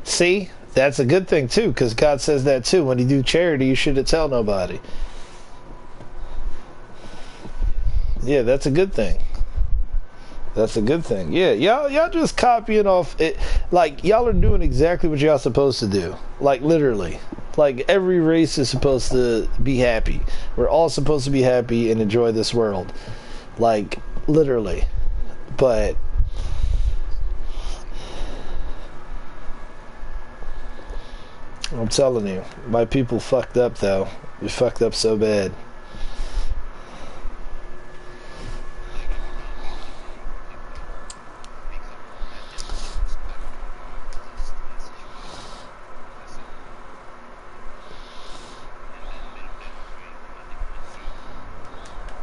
See, that's a good thing too, because God says that too. When you do charity, you shouldn't tell nobody. Yeah, that's a good thing. That's a good thing. Yeah, y'all just copying off it. Like, y'all are doing exactly what y'all supposed to do. Like, literally. Like, every race is supposed to be happy. We're all supposed to be happy and enjoy this world. Like, literally. But I'm telling you, my people fucked up though. We fucked up so bad.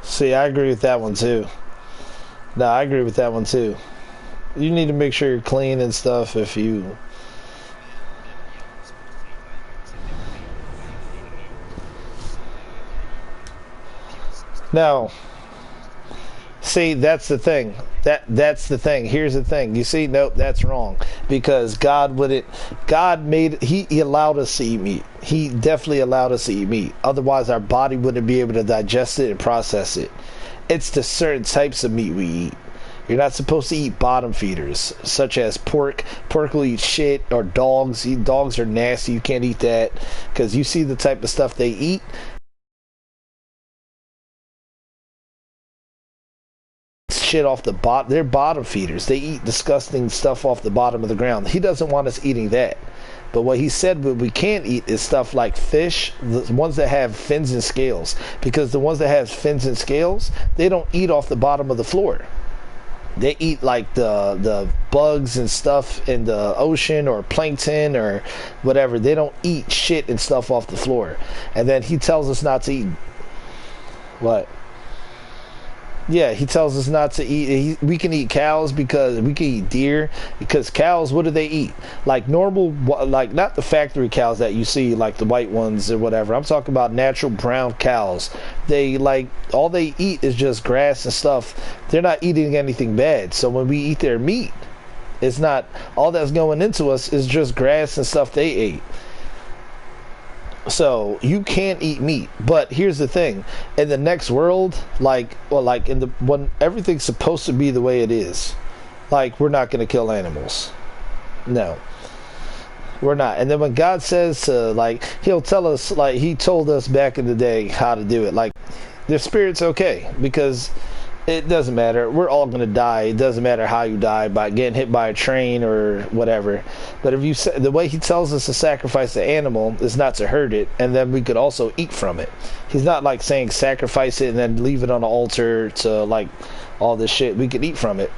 See, I agree with that one too. No, I agree with that one too. You need to make sure you're clean and stuff if you... No. See, that's the thing. That's the thing. Here's the thing. You see, nope, that's wrong. Because God wouldn't... God made... He allowed us to eat meat. He definitely allowed us to eat meat. Otherwise, our body wouldn't be able to digest it and process it. It's the certain types of meat we eat. You're not supposed to eat bottom feeders, such as pork. Pork will eat shit, or dogs. Dogs are nasty. You can't eat that. Because you see the type of stuff they eat. Shit off the bottom. They're bottom feeders. They eat disgusting stuff off the bottom of the ground. He doesn't want us eating that. But what he said what we can't eat is stuff like fish, the ones that have fins and scales. Because the ones that have fins and scales, they don't eat off the bottom of the floor. They eat like the bugs and stuff in the ocean, or plankton or whatever. They don't eat shit and stuff off the floor. And then he tells us not to eat. What? Yeah, he tells us not to eat. We can eat cows, because we can eat deer, because cows, what do they eat? Like normal, like not the factory cows that you see, like the white ones or whatever. I'm talking about natural brown cows. They like, all they eat is just grass and stuff. They're not eating anything bad. So when we eat their meat, it's not, all that's going into us is just grass and stuff they ate. So you can't eat meat. But here's the thing: in the next world, like in the when everything's supposed to be the way it is, like, we're not going to kill animals. No, we're not. And then when God says to, like, he'll tell us, like he told us back in the day how to do it. Like, the spirit's okay, because it doesn't matter. We're all going to die. It doesn't matter how you die, by getting hit by a train or whatever. But if you, the way he tells us to sacrifice the animal is not to hurt it, and then we could also eat from it. He's not like saying sacrifice it and then leave it on the altar to, like, all this shit. We could eat from it.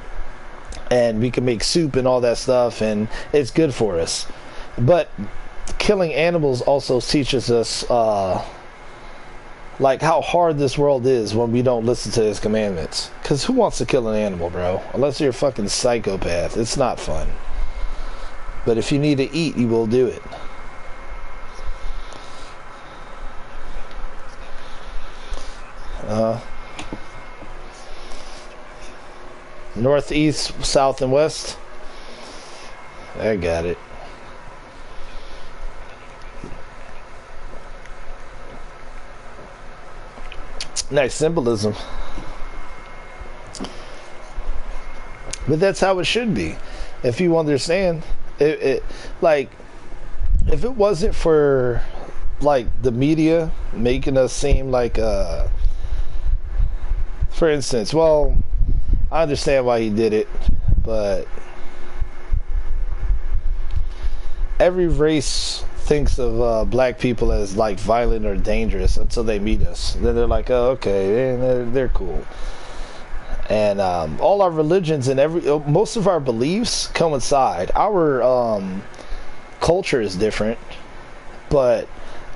and we can make soup and all that stuff, and it's good for us. But killing animals also teaches us like how hard this world is when we don't listen to his commandments. Because who wants to kill an animal, bro? Unless you're a fucking psychopath. It's not fun. But if you need to eat, you will do it. North, east, south, and west. I got it. Nice symbolism. But that's how it should be. If you understand, like, if it wasn't for, like, the media making us seem like, for instance, well, I understand why he did it, but every race thinks of black people as like violent or dangerous until they meet us. Then they're like, oh, okay, they're cool. And all our religions and most of our beliefs coincide. Our culture is different, but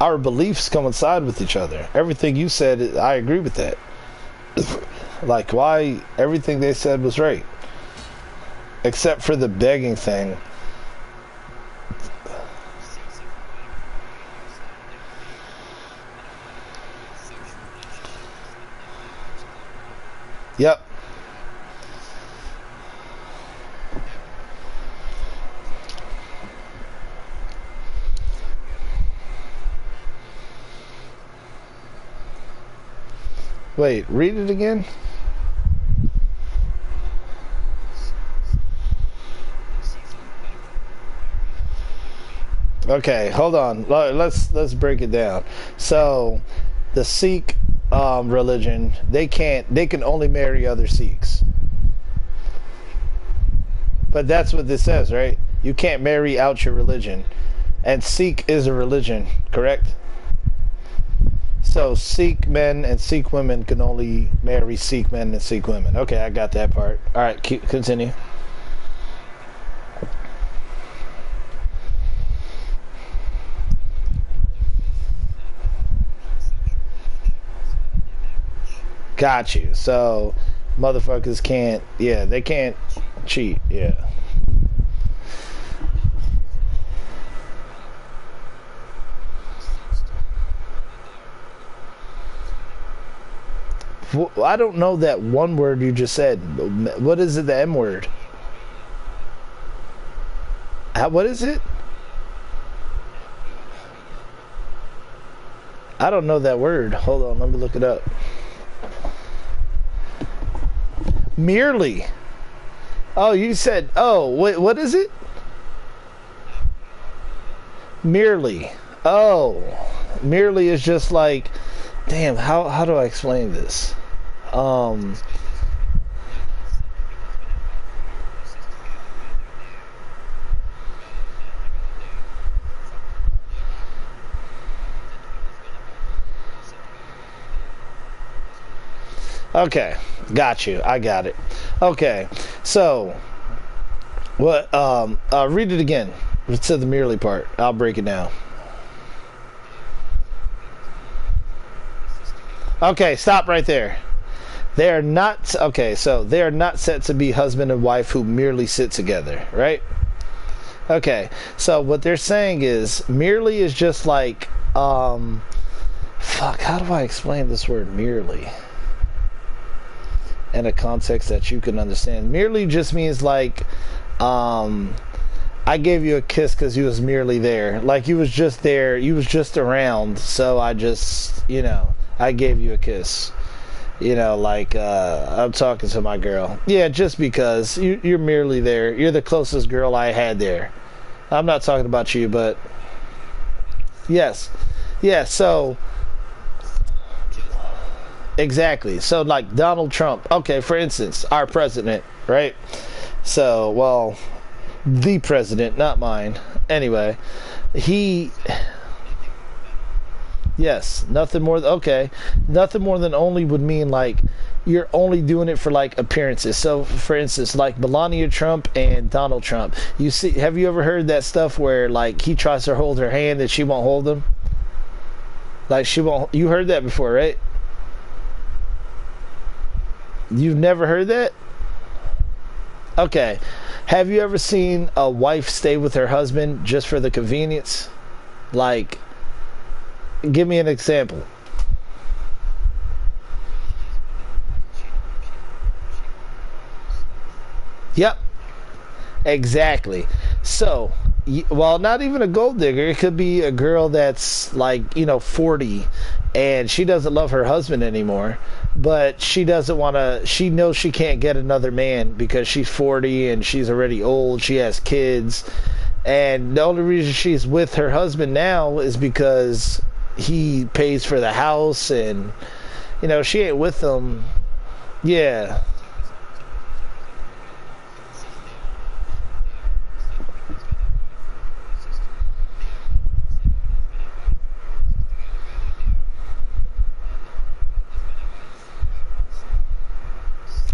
our beliefs coincide with each other. Everything you said, I agree with that. Like, why everything they said was right, except for the begging thing. Yep. Wait, read it again. Okay, hold on. Let's break it down. So, the Sikh religion, they can only marry other Sikhs. But that's what this says, right? You can't marry out your religion. And Sikh is a religion, correct? So Sikh men and Sikh women can only marry Sikh men and Sikh women. Okay, I got that part. All right, continue. Got you. So motherfuckers can't, yeah, they can't cheat, yeah. I don't know that one word you just said. What is it, the M word? What is it? I don't know that word. Hold on, let me look it up. Merely. Oh, you said, oh, wait, what is it? Merely. Oh, merely is just like, damn, how do I explain this? Okay, got you. I got it. Okay, so what? Read it again. It said the merely part. I'll break it down. Okay, stop right there. They are not, okay, so they are not set to be husband and wife who merely sit together, right? Okay, so what they're saying is, merely is just like, fuck, how do I explain this word merely? In a context that you can understand. Merely just means like, I gave you a kiss because you was merely there. Like, you was just there, you was just around, so I just, you know, I gave you a kiss. You know, like, I'm talking to my girl. Yeah, just because. You're merely there. You're the closest girl I had there. I'm not talking about you, but... Yes. Yeah, so... Exactly. So, like, Donald Trump. Okay, for instance, our president, right? So, well, the president, not mine. Anyway, he... Yes, nothing more. Okay, nothing more than only would mean like you're only doing it for like appearances. So, for instance, like Melania Trump and Donald Trump. You see, have you ever heard that stuff where like he tries to hold her hand and she won't hold him? Like she won't. You heard that before, right? You've never heard that? Okay. Have you ever seen a wife stay with her husband just for the convenience? Like, give me an example. Yep. Exactly. So, well, not even a gold digger. It could be a girl that's like, 40 and she doesn't love her husband anymore, but she doesn't want to, she knows she can't get another man because she's 40 and she's already old. She has kids. And the only reason she's with her husband now is because he pays for the house and, she ain't with him. Yeah.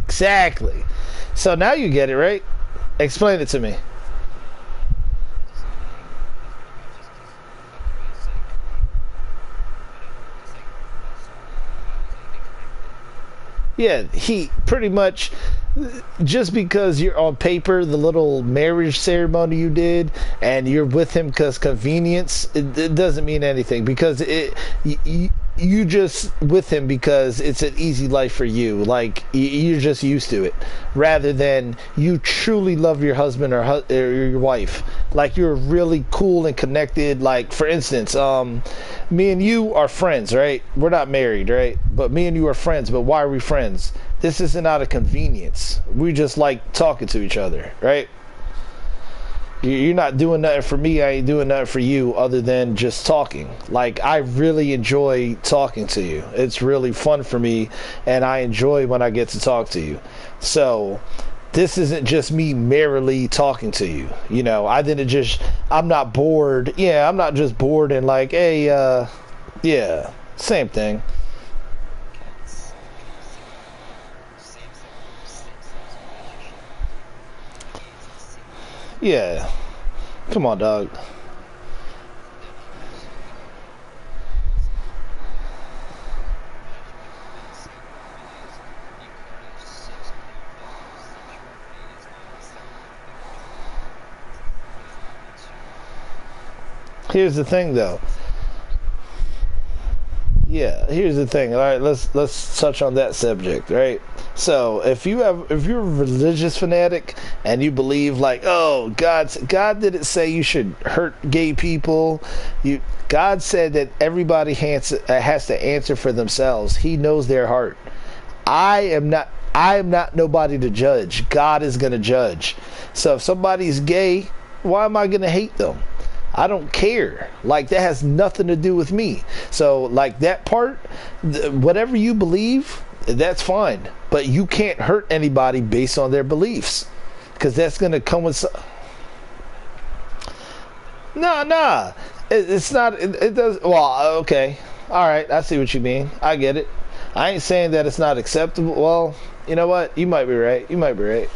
Exactly. So now you get it, right? Explain it to me. Yeah, he pretty much, just because you're on paper, the little marriage ceremony you did, and you're with him because convenience, it doesn't mean anything, because you just with him because it's an easy life for you. Like, you're just used to it, rather than you truly love your husband or your wife. Like, you're really cool and connected. Like, for instance, me and you are friends, right? We're not married, right? But me and you are friends. But why are we friends? This isn't out of convenience. We just like talking to each other, right? You're not doing nothing for me. I ain't doing nothing for you other than just talking. Like, I really enjoy talking to you. It's really fun for me, and I enjoy when I get to talk to you. So, this isn't just me merely talking to you. I'm not bored. Yeah, I'm not just bored and like, hey, yeah, same thing. Yeah. Come on, dog. Here's the thing, though. Yeah, here's the thing. All right, let's touch on that subject, right? So, if you're a religious fanatic and you believe like, oh, God didn't say you should hurt gay people. God said that everybody has to answer for themselves. He knows their heart. I am not nobody to judge. God is going to judge. So, if somebody's gay, why am I going to hate them? I don't care. Like, that has nothing to do with me. So, like, that part, whatever you believe, that's fine. But you can't hurt anybody based on their beliefs, because that's going to come with Nah. It's not. It does. Well, okay. All right. I see what you mean. I get it. I ain't saying that it's not acceptable. Well, you know what? You might be right.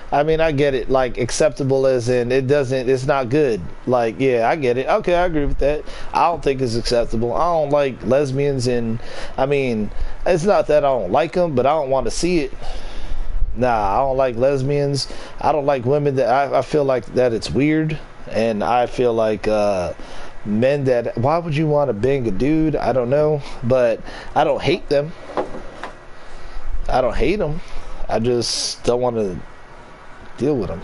I mean, I get it. Like, acceptable as in it's not good. Like, yeah, I get it. Okay, I agree with that. I don't think it's acceptable. I don't like lesbians, and I mean, it's not that I don't like them, but I don't want to see it. Nah, I don't like lesbians. I don't like women that I feel like that it's weird, and I feel like men that, why would you want to bang a dude? I don't know, but I don't hate them. I just don't want to deal with them.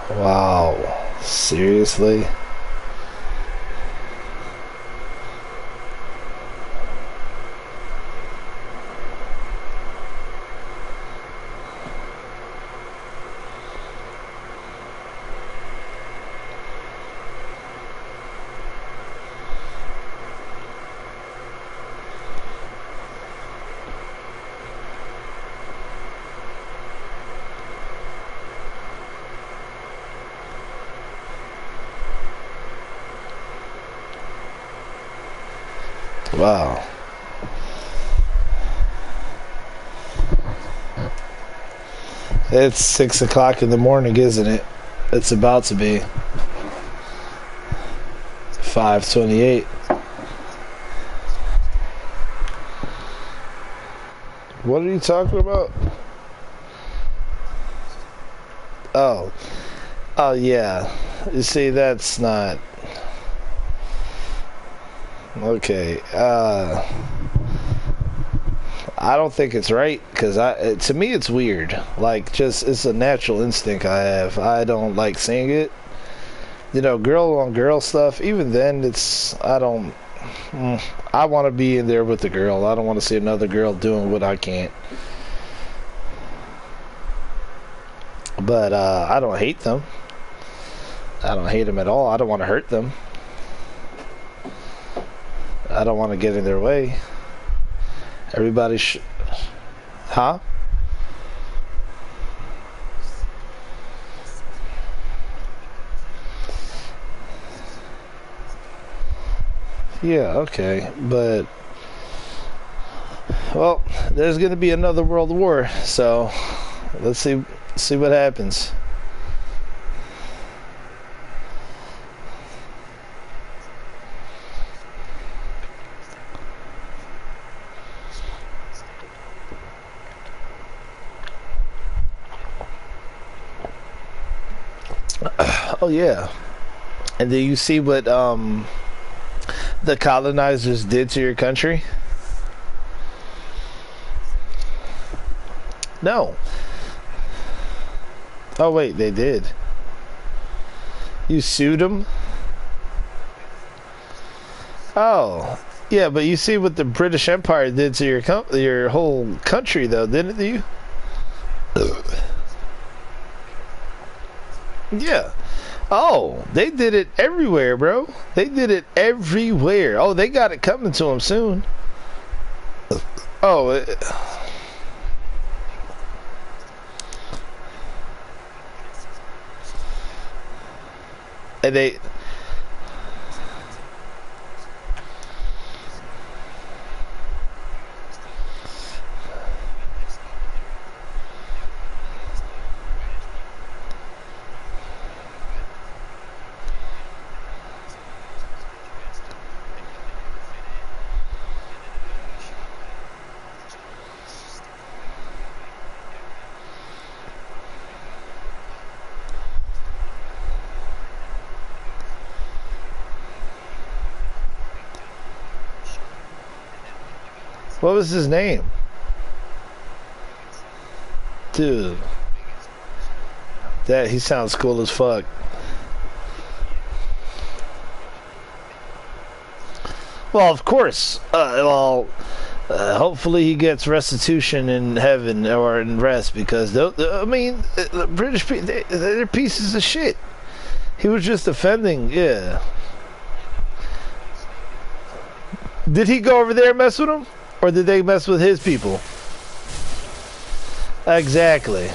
Wow. Seriously? Wow. It's 6 o'clock in the morning, isn't it? It's about to be 5:28. What are you talking about? Oh. Oh, yeah. You see, that's not... Okay. I don't think it's right, because to me it's weird. Like, just, it's a natural instinct I have. I don't like seeing it. You know, girl on girl stuff, even then, I want to be in there with the girl. I don't want to see another girl doing what I can't. But, I don't hate them. I don't hate them at all. I don't want to hurt them. I don't want to get in their way. Everybody Huh? Yeah, okay. But, well, there's going to be another world war, so let's see what happens. Oh yeah. And do you see what the colonizers did to your country? No. Oh wait, they did. You sued them? Oh. Yeah, but you see what the British Empire did to your whole country though, didn't you? Yeah. Oh, they did it everywhere, bro. They did it everywhere. Oh, they got it coming to them soon. Oh. And they... What was his name? Dude. He sounds cool as fuck. Well, of course. Hopefully he gets restitution in heaven or in rest, because the British people, they're pieces of shit. He was just offending, yeah. Did he go over there and mess with them? Or did they mess with his people? Exactly.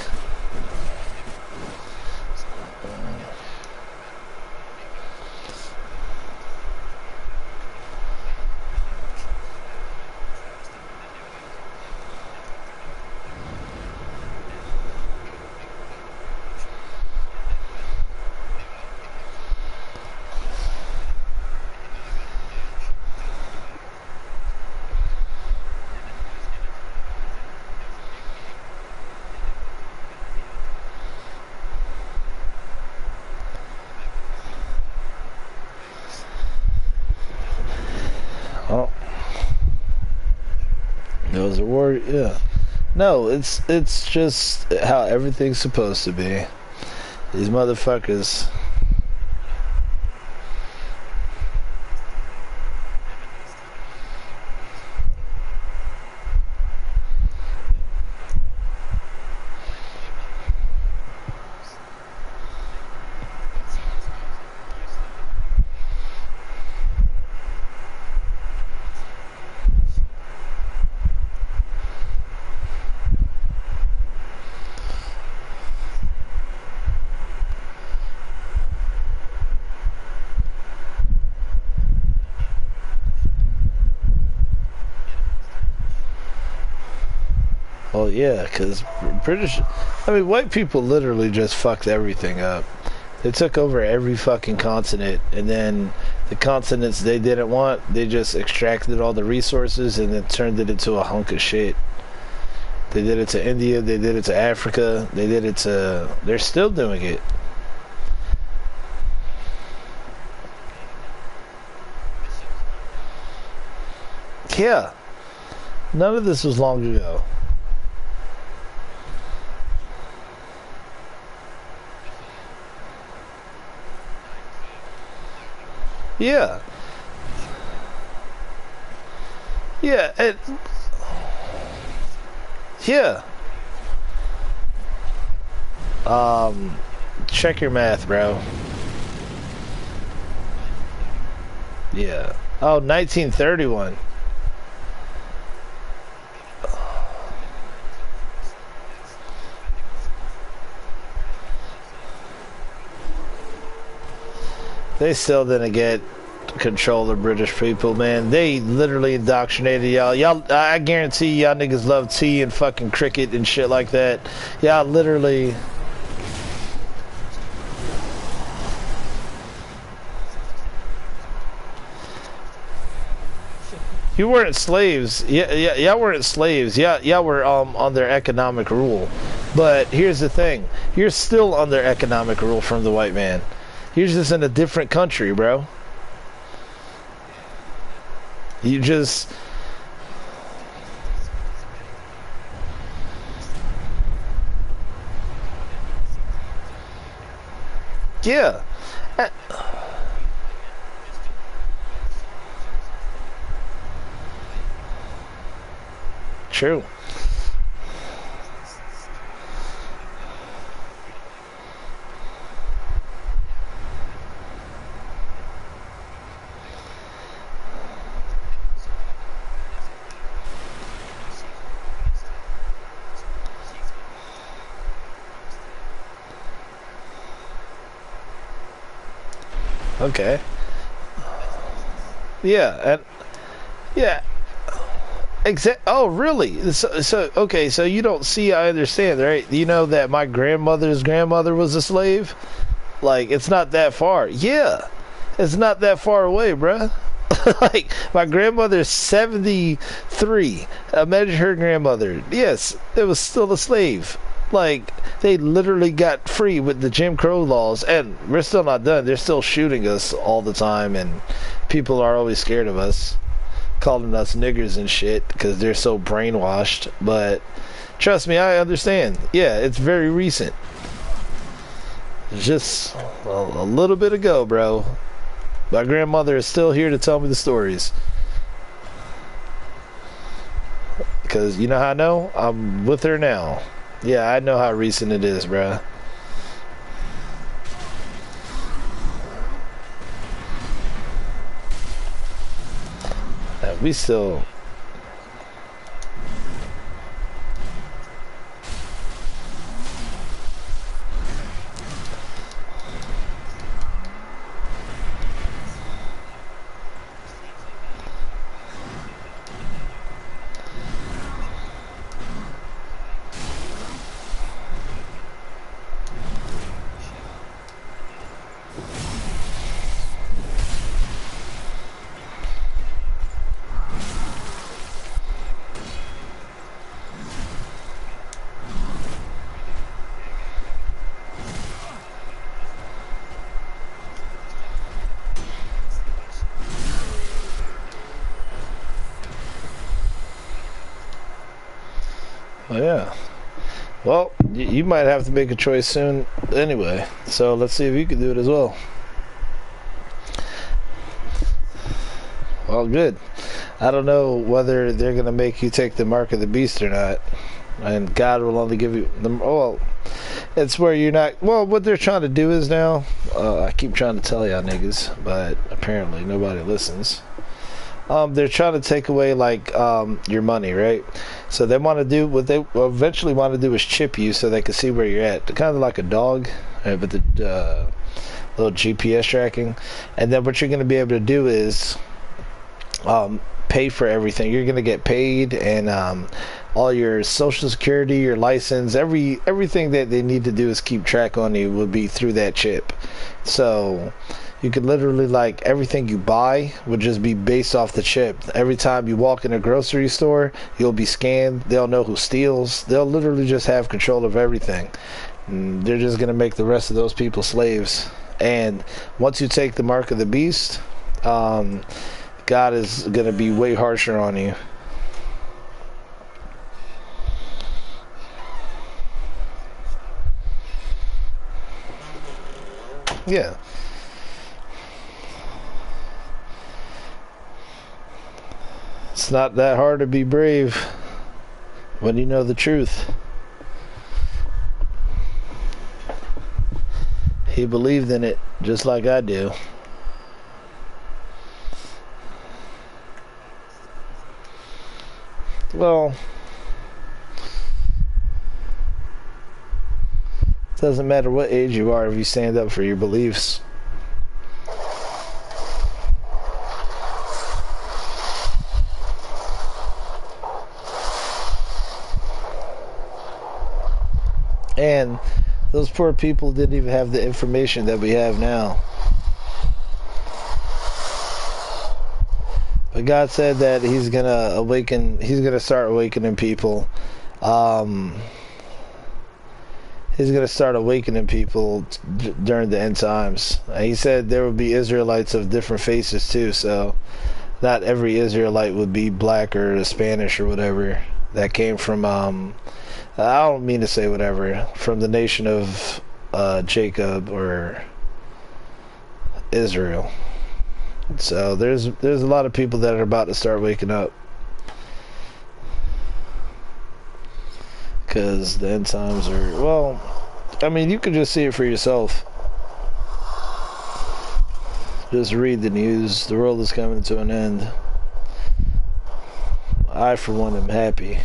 Those are war, yeah. No, it's just how everything's supposed to be. These motherfuckers. Well, yeah, because British... I mean, white people literally just fucked everything up. They took over every fucking continent, and then the continents they didn't want, they just extracted all the resources and then turned it into a hunk of shit. They did it to India, they did it to Africa, they did it to... They're still doing it. Yeah. None of this was long ago. Yeah. Yeah, yeah. Check your math, bro. Yeah. Oh, 1931. They still didn't get control of British people, man. They literally indoctrinated y'all. I guarantee y'all niggas love tea and fucking cricket and shit like that. Y'all literally... You weren't slaves. Y'all weren't slaves. Y'all were on their economic rule. But here's the thing. You're still under economic rule from the white man. You're just in a different country, bro. You just... Yeah. True. Okay. Yeah, and yeah. Oh, really? So okay. So you don't see? I understand, right? You know that my grandmother's grandmother was a slave. Like, it's not that far. Yeah, it's not that far away, bruh. Like, my grandmother's 73. Imagine her grandmother. Yes, it was still a slave. Like, they literally got free with the Jim Crow laws, and we're still not done. They're still shooting us all the time, and people are always scared of us, calling us niggers and shit because they're so brainwashed. But trust me, I understand. Yeah, it's very recent. Just a little bit ago, bro. My grandmother is still here to tell me the stories. Because you know how I know? I'm with her now. Yeah, I know how recent it is, bruh. We still... Oh, yeah. Well, you might have to make a choice soon anyway. So let's see if you can do it as well. Well, good. I don't know whether they're going to make you take the mark of the beast or not. And God will only give you the... Well, it's where you're not... Well, what they're trying to do is now... I keep trying to tell y'all niggas, but apparently nobody listens. They're trying to take away, like, your money, right? So they want to do... What they eventually want to do is chip you so they can see where you're at. Kind of like a dog, right? But the little GPS tracking. And then what you're going to be able to do is... pay for everything. You're gonna get paid, and all your social security, your license, everything that they need to do is keep track on you will be through that chip. So you could literally, like, everything you buy would just be based off the chip. Every time you walk in a grocery store, you'll be scanned. They'll know who steals. They'll literally just have control of everything. And they're just gonna make the rest of those people slaves. And once you take the mark of the beast, God is going to be way harsher on you. Yeah. It's not that hard to be brave when you know the truth. He believed in it just like I do. Well, it doesn't matter what age you are if you stand up for your beliefs. And those poor people didn't even have the information that we have now. But God said that He's gonna awaken. He's gonna start awakening people. He's gonna start awakening people during the end times. He said there would be Israelites of different faces too. So not every Israelite would be black or Spanish or whatever. That came from I don't mean to say whatever, from the nation of Jacob or Israel. So there's a lot of people that are about to start waking up, because the end times are, well, I mean, you can just see it for yourself. Just read the news. The world is coming to an end. I, for one, am happy.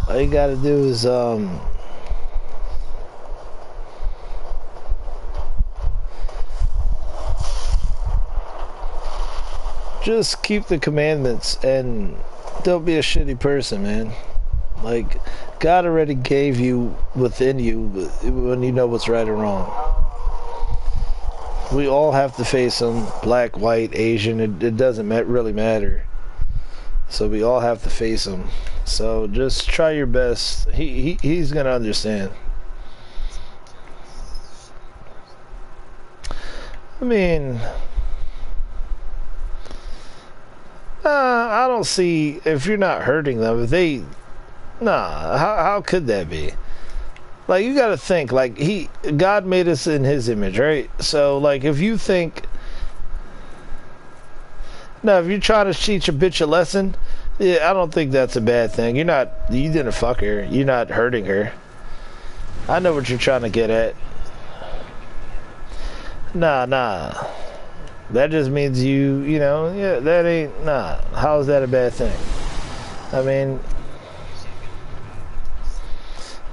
All you gotta do is just keep the commandments and don't be a shitty person, man. Like, God already gave you within you when you know what's right or wrong. We all have to face them, black, white, Asian, it doesn't really matter. So we all have to face them. So just try your best. He's gonna understand. I mean, I don't see, if you're not hurting them, if they, how could that be? Like, you gotta think, like, God made us in His image, right? So, like, if you think, if you're trying to teach a bitch a lesson, yeah, I don't think that's a bad thing. You didn't fuck her. You're not hurting her. I know what you're trying to get at. Nah. That just means that ain't, how is that a bad thing? I mean,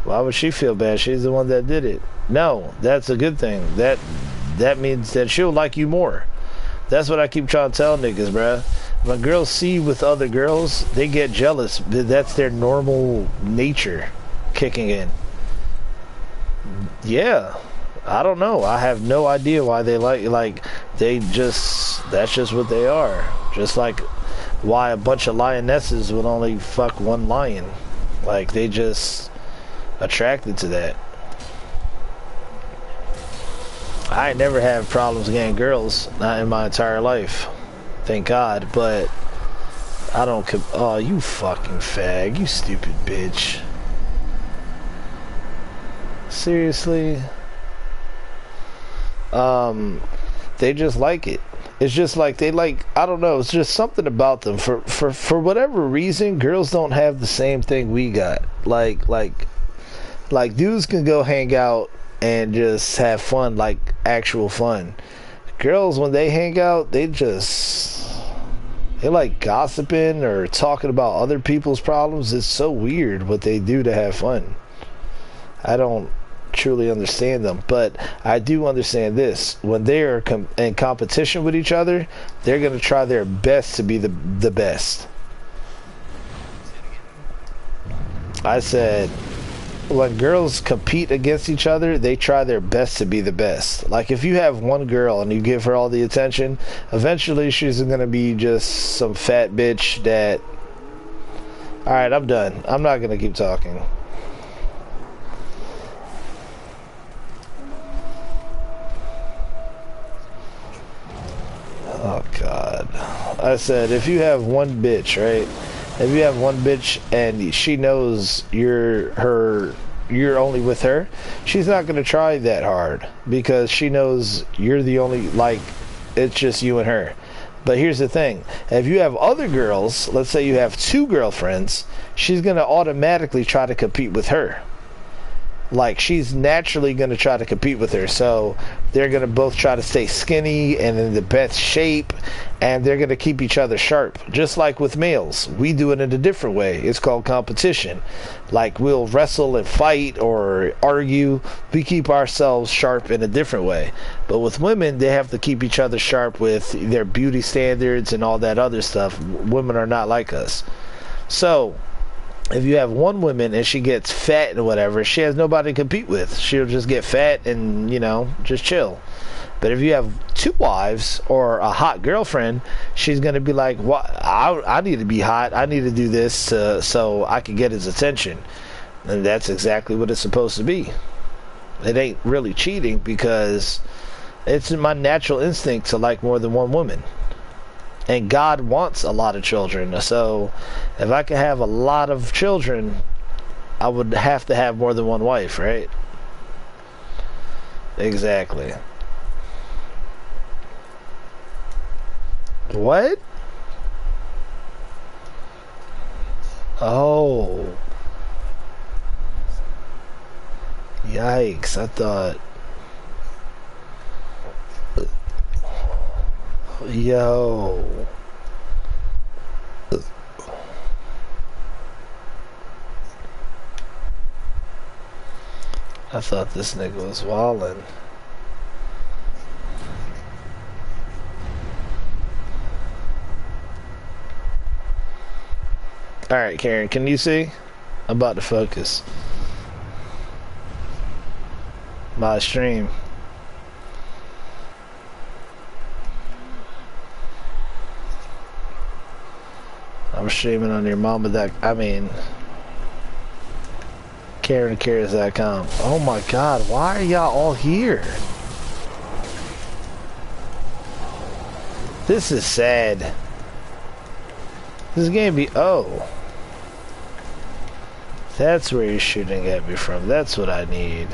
why would she feel bad? She's the one that did it. No, that's a good thing. That means that she'll like you more. That's what I keep trying to tell niggas, bruh. When girls see with other girls, they get jealous. That's their normal nature kicking in. Yeah. I don't know. I have no idea why they that's just what they are. Just like why a bunch of lionesses would only fuck one lion. Like, they just attracted to that. I ain't never had problems getting girls, not in my entire life. Thank God, but I don't oh, you fucking fag, you stupid bitch. Seriously? They just like it. It's just like they like, I don't know, it's just something about them. For whatever reason, girls don't have the same thing we got. Like dudes can go hang out and just have fun, like actual fun. Girls, when they hang out, they like gossiping or talking about other people's problems. It's so weird what they do to have fun. I don't truly understand them, but I do understand this. When they're in competition with each other, they're going to try their best to be the best. I said, when girls compete against each other, they try their best to be the best. Like, if you have one girl and you give her all the attention, eventually she's going to be just some fat bitch that... Alright, I'm done. I'm not going to keep talking. Oh, God. I said, if you have one bitch, right? If you have one bitch and she knows you're only with her, she's not going to try that hard because she knows you're the only, like, it's just you and her. But here's the thing. If you have other girls, let's say you have 2 girlfriends, she's going to automatically try to compete with her. Like, she's naturally going to try to compete with her. So they're going to both try to stay skinny and in the best shape, and they're going to keep each other sharp. Just like with males, we do it in a different way. It's called competition. Like, we'll wrestle and fight or argue. We keep ourselves sharp in a different way. But with women, they have to keep each other sharp with their beauty standards and all that other stuff. Women are not like us. So if you have one woman and she gets fat or whatever, she has nobody to compete with. She'll just get fat and, you know, just chill. But if you have 2 wives or a hot girlfriend, she's going to be like, "What? I need to be hot. I need to do this so I can get his attention." And that's exactly what it's supposed to be. It ain't really cheating because it's my natural instinct to like more than one woman. And God wants a lot of children. So if I could have a lot of children, I would have to have more than one wife, right? Exactly. What? Oh. Yikes, I thought... Yo. I thought this nigga was wildin'. Alright, Karen, can you see? I'm about to focus. My stream. I'm streaming on your mama KarenCares.com. Oh my god, why are y'all all here? This is sad. This game be... Oh. That's where you're shooting at me from. That's what I need.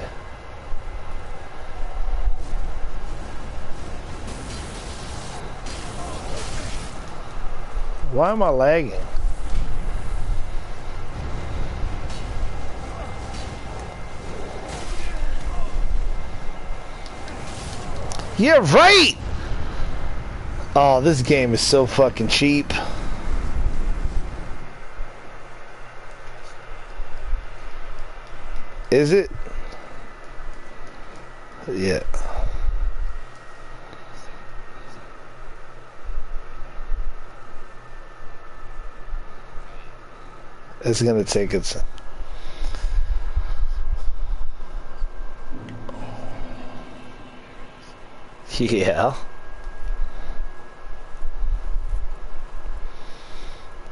Why am I lagging? Yeah, right! Oh, this game is so fucking cheap. Is it? Yeah. It's gonna take its... Yeah.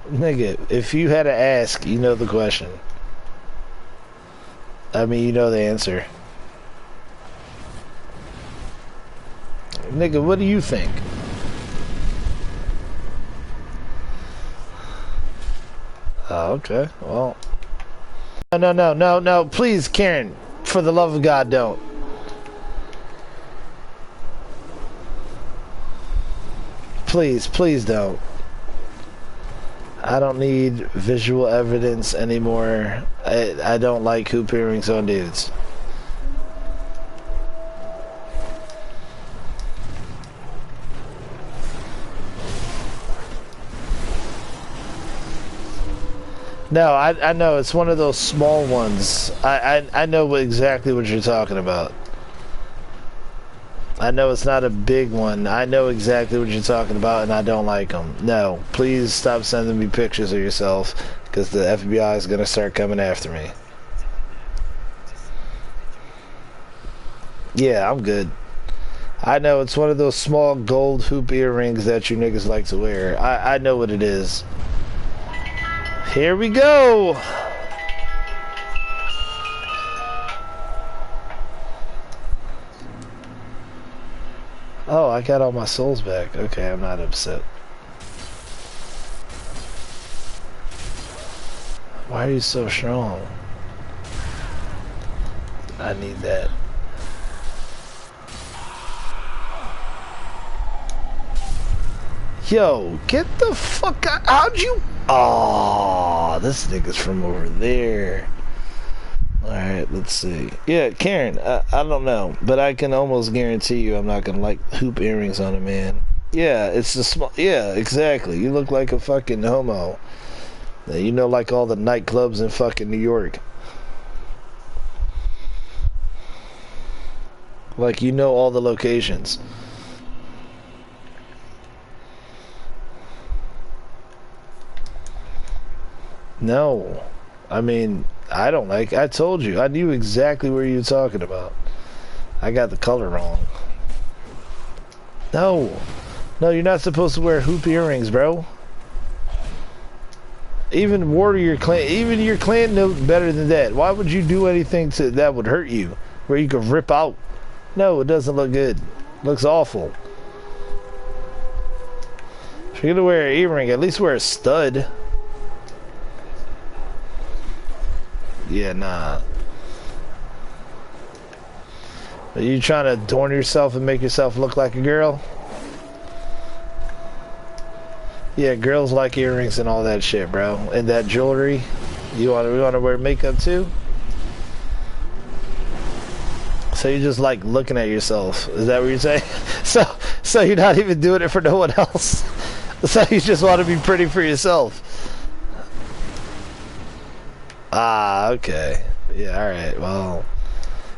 Nigga, if you had to ask, you know the question. I mean, you know the answer. Nigga, what do you think? Oh, okay. Well. No. Please, Karen. For the love of God, don't. Please don't. I don't need visual evidence anymore. I don't like hoop earrings on dudes. No, I know it's one of those small ones. I know exactly what you're talking about. I know it's not a big one. I know exactly what you're talking about, and I don't like them. No, please stop sending me pictures of yourself, because the FBI is gonna start coming after me. Yeah, I'm good. I know it's one of those small gold hoop earrings that you niggas like to wear. I know what it is. Here we go! Oh, I got all my souls back. Okay, I'm not upset. Why are you so strong? I need that. Yo, get the fuck out. How'd you? Oh, this nigga's from over there. Alright, let's see. Yeah, Karen, I don't know, but I can almost guarantee you I'm not gonna like hoop earrings on a man. Yeah, it's the small. Yeah, exactly. You look like a fucking homo. You know, like all the nightclubs in fucking New York. Like, you know all the locations. No. I mean, I don't like. I told you. I knew exactly what you were talking about. I got the color wrong. No. No, you're not supposed to wear hoop earrings, bro. Even Warrior Clan, even your clan knows better than that. Why would you do anything that would hurt you? Where you could rip out? No, it doesn't look good. It looks awful. If you're gonna wear an earring, at least wear a stud. Yeah, nah. Are you trying to adorn yourself and make yourself look like a girl? Yeah, girls like earrings and all that shit, bro. And that jewelry. You want to wear makeup too? So you just like looking at yourself. Is that what you're saying? So you're not even doing it for no one else. So you just want to be pretty for yourself. Ah, okay. Yeah, alright. Well,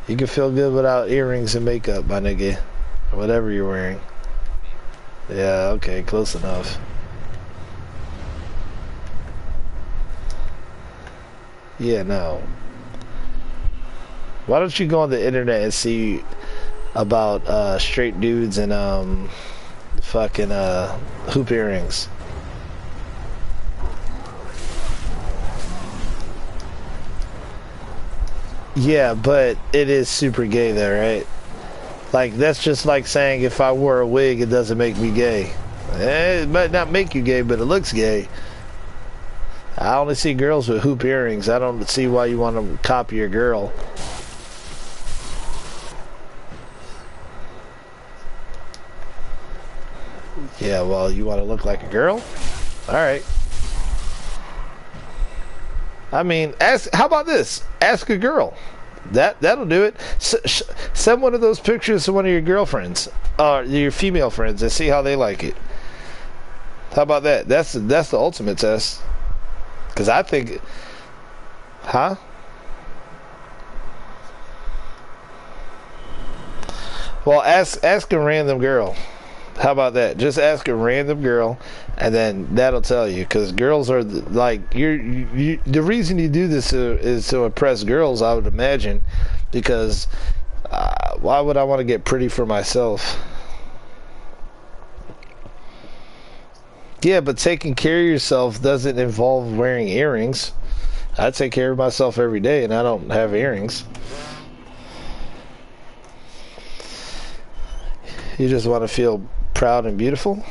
you can feel good without earrings and makeup, my nigga. Or whatever you're wearing. Yeah, okay. Close enough. Yeah, no. Why don't you go on the internet and see about straight dudes and fucking hoop earrings? Yeah, but it is super gay though, right? Like, that's just like saying if I wore a wig, it doesn't make me gay. It might not make you gay, but it looks gay. I only see girls with hoop earrings. I don't see why you want to copy a girl. Yeah, well, you want to look like a girl? Alright. I mean, how about this? Ask a girl. That'll do it. Send one of those pictures to one of your girlfriends, or your female friends, and see how they like it. How about that? That's the ultimate test. Because I think... Huh? Well, ask a random girl. How about that? Just ask a random girl, and then that'll tell you. Because girls are like the reason you do this is to impress girls, I would imagine. Because why would I want to get pretty for myself? Yeah, but taking care of yourself doesn't involve wearing earrings. I take care of myself every day, and I don't have earrings. You just want to feel proud and beautiful?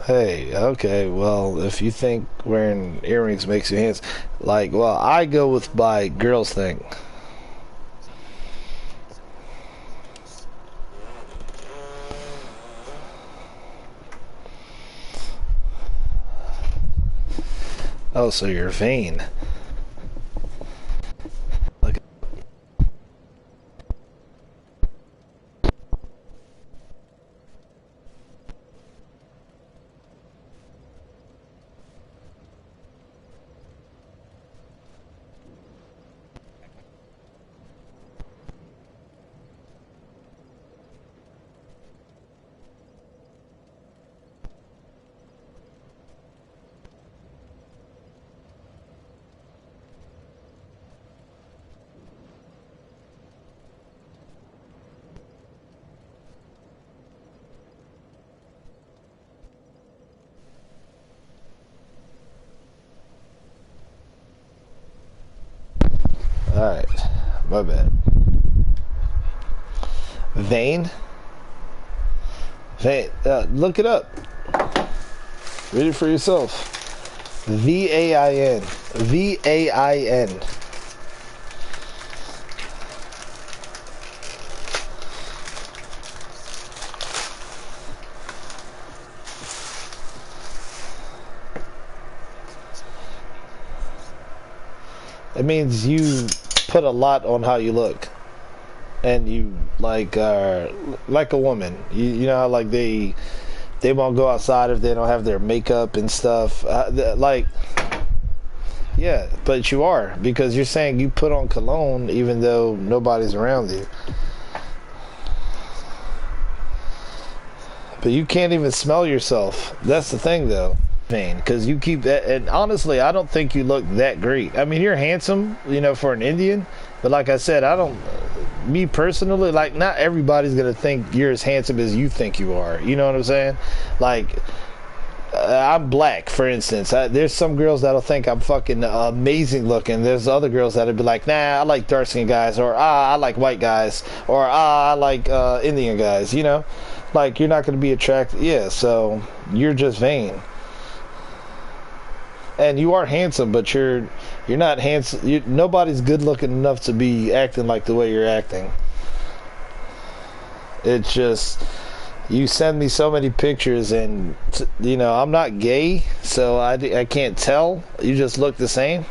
Hey, okay, well, if you think wearing earrings makes you handsome, like, well, I go with my girls thing. Oh, so you're vain. Look. Alright. My bad. Vain? Vain. Look it up. Read it for yourself. V-A-I-N. V-A-I-N. It means you put a lot on how you look, and you like a woman. You know how like they won't go outside if they don't have their makeup and stuff. Like, yeah, but you are, because you're saying you put on cologne even though nobody's around you. But you can't even smell yourself. That's the thing, though. Because you keep that, and honestly, I don't think you look that great. I mean, you're handsome, you know, for an Indian, but like I said, me personally, like, not everybody's gonna think you're as handsome as you think you are. You know what I'm saying? Like, I'm black, for instance. There's some girls that'll think I'm fucking amazing looking. There's other girls that'll be like, nah, I like dark skinned guys, or I like white guys, or I like Indian guys. You know, like, you're not gonna be attracted. Yeah, so you're just vain. And you are handsome, but you're not handsome. Nobody's good looking enough to be acting like the way you're acting. It's just, you send me so many pictures, and you know, I'm not gay, so I can't tell. You just look the same.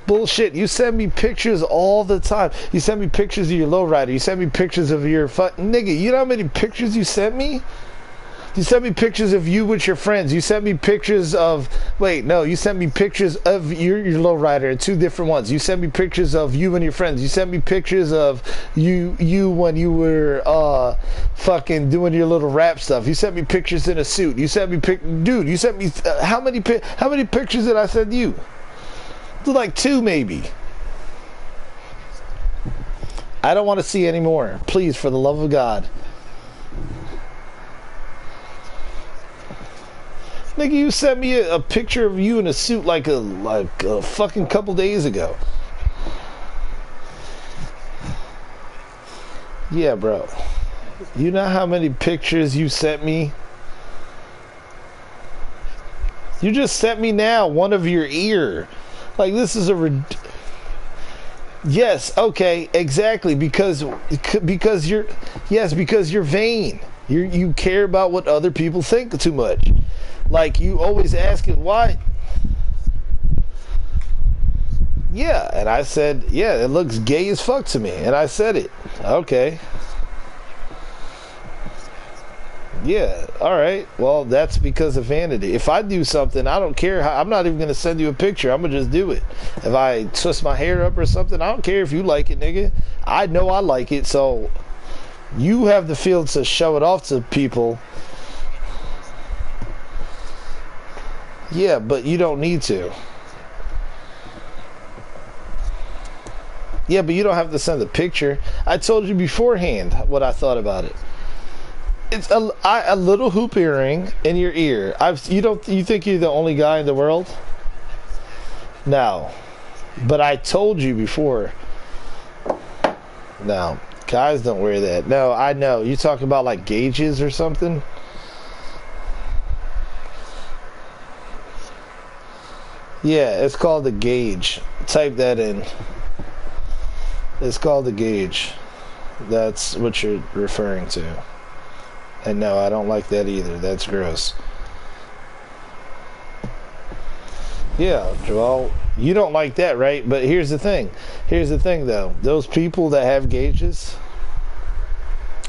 Bullshit. You send me pictures all the time. You send me pictures of your lowrider. You send me pictures of your nigga. You know how many pictures you sent me? You sent me pictures of you with your friends. You sent me pictures of... Wait, no. You sent me pictures of your lowrider, 2 different ones. You sent me pictures of you and your friends. You sent me pictures of you when you were fucking doing your little rap stuff. You sent me pictures in a suit. You sent me dude, you sent me... how many pictures did I send you? Like 2, maybe. I don't want to see any more. Please, for the love of God. Nigga, you sent me a picture of you in a suit like a fucking couple days ago. Yeah, bro. You know how many pictures you sent me? You just sent me now one of your ear. Like, this is a... Yes, okay, exactly, because you're... Yes, because you're vain. You care about what other people think too much. Like, you always ask it, why? Yeah, and I said, yeah, it looks gay as fuck to me. And I said it. Okay. Yeah, alright. Well, that's because of vanity. If I do something, I don't care how, I'm not even going to send you a picture. I'm going to just do it. If I twist my hair up or something, I don't care if you like it, nigga. I know I like it, so you have the feel to show it off to people. Yeah, but you don't need to. Yeah, but you don't have to send a picture. I told you beforehand what I thought about it. It's a little hoop earring in your ear. You think you're the only guy in the world? No. But I told you before. No. Guys don't wear that. No, I know. You talking about like gauges or something? Yeah, it's called a gauge. Type that in. It's called a gauge. That's what you're referring to. And no, I don't like that either. That's gross. Yeah, Joel, you don't like that, right? But here's the thing. Here's the thing, though. Those people that have gauges...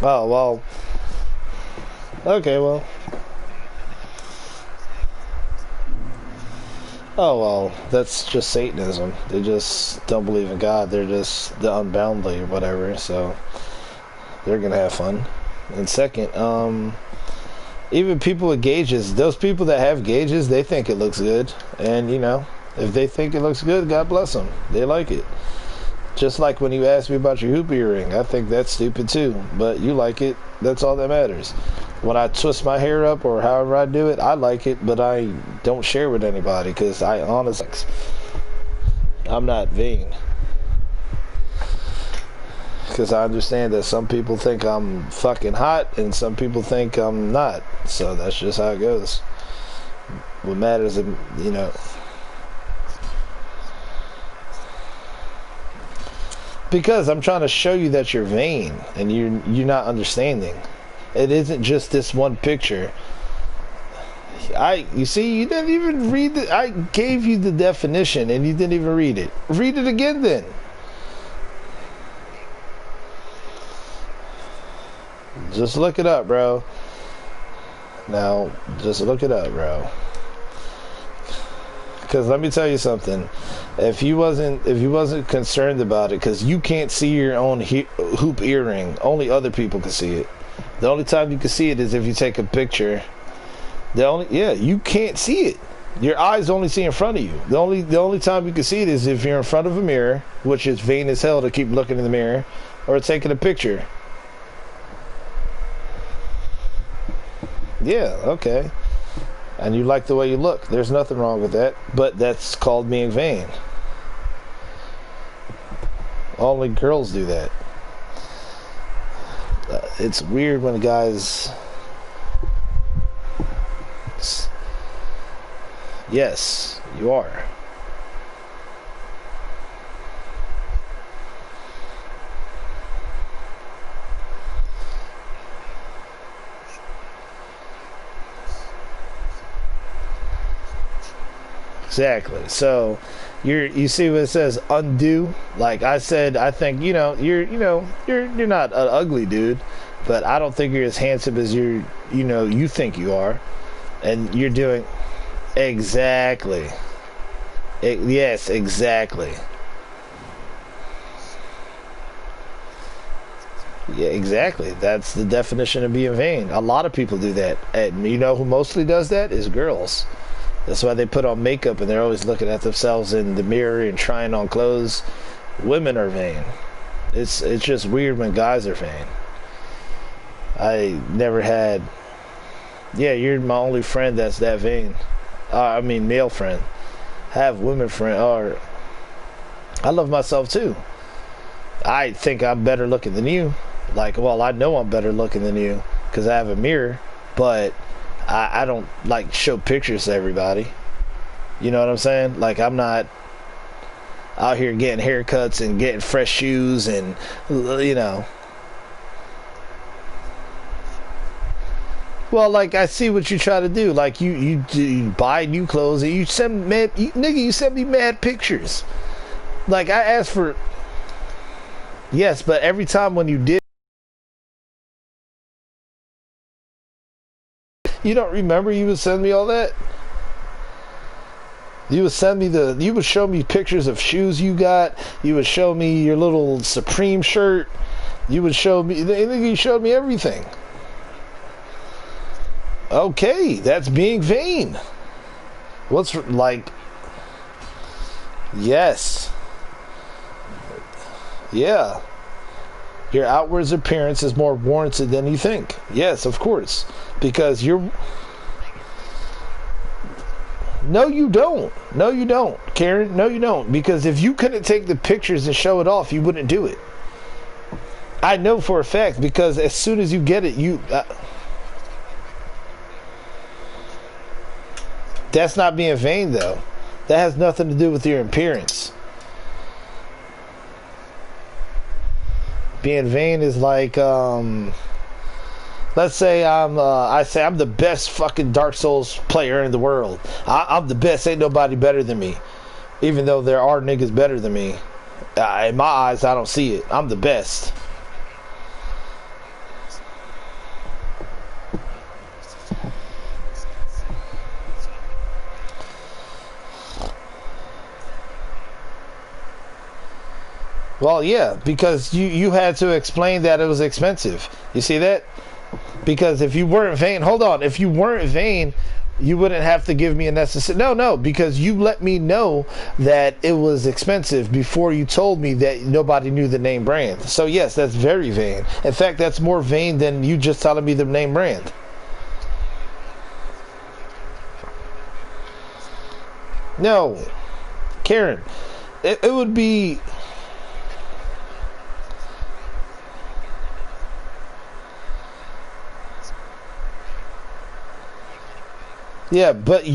Oh, well... Okay, well... Oh, well, that's just Satanism. They just don't believe in God. They're just the unboundly or whatever, so they're gonna have fun. And second, even people with gauges, those people that have gauges, they think it looks good. And, you know, if they think it looks good, God bless them. They like it. Just like when you asked me about your hoop earring, I think that's stupid too. But you like it. That's all that matters. When I twist my hair up or however I do it, I like it, but I don't share with anybody because I honestly, I'm not vain. because I understand that some people think I'm fucking hot and some people think I'm not. So that's just how it goes. What matters, you know. Because I'm trying to show you that you're vain and you're not understanding. It isn't just this one picture. You see, you didn't even read it. I gave you the definition and you didn't even read it. Read it again then. Just look it up, bro. Now, just look it up, bro. Because let me tell you something. If you wasn't concerned about it, because you can't see your own hoop earring, only other people can see it. The only time you can see it is if you take a picture. You can't see it. Your eyes only see in front of you. The only time you can see it is if you're in front of a mirror, which is vain as hell to keep looking in the mirror, or taking a picture. Yeah, okay. And you like the way you look. There's nothing wrong with that. But that's called being vain. Only girls do that. It's weird when guys... Yes, you are. Exactly. So you see what it says, undo. Like I said, I think you're not an ugly dude, but I don't think you're as handsome as you think you are, and you're doing exactly. Yes, exactly. Yeah, exactly. That's the definition of being vain. A lot of people do that, and you know who mostly does that is girls. That's why they put on makeup and they're always looking at themselves in the mirror and trying on clothes. Women are vain. It's just weird when guys are vain. I never had... Yeah, you're my only friend that's that vain. I mean, male friend. I have women friend. Or I love myself too. I think I'm better looking than you. Like, well, I know I'm better looking than you because I have a mirror, but I don't like show pictures to everybody. You know what I'm saying? Like, I'm not out here getting haircuts and getting fresh shoes and, you know. Well, like, I see what you try to do. Like, you buy new clothes and you send me mad pictures. Like, I asked for... Yes, but every time when you did... You don't remember you would send me all that? You would show me pictures of shoes you got. You would show me your little Supreme shirt. You would show me... You showed me everything. Okay, that's being vain. What's like... Yes. Yeah. Your outward appearance is more warranted than you think. Yes, of course. Because you're... No, you don't. No, you don't. Karen, no, you don't. Because if you couldn't take the pictures and show it off, you wouldn't do it. I know for a fact, because as soon as you get it, you... That's not being vain, though. That has nothing to do with your appearance. Being vain is like, let's say I'm the best fucking Dark Souls player in the world. I'm the best. Ain't nobody better than me. Even though there are niggas better than me. In my eyes, I don't see it. I'm the best. Well, yeah, because you had to explain that it was expensive. You see that? Because if you weren't vain, hold on, if you weren't vain, you wouldn't have to give me a necessary... No, because you let me know that it was expensive before you told me that nobody knew the name brand. So yes, that's very vain. In fact, that's more vain than you just telling me the name brand. No, Karen, it would be... Yeah, but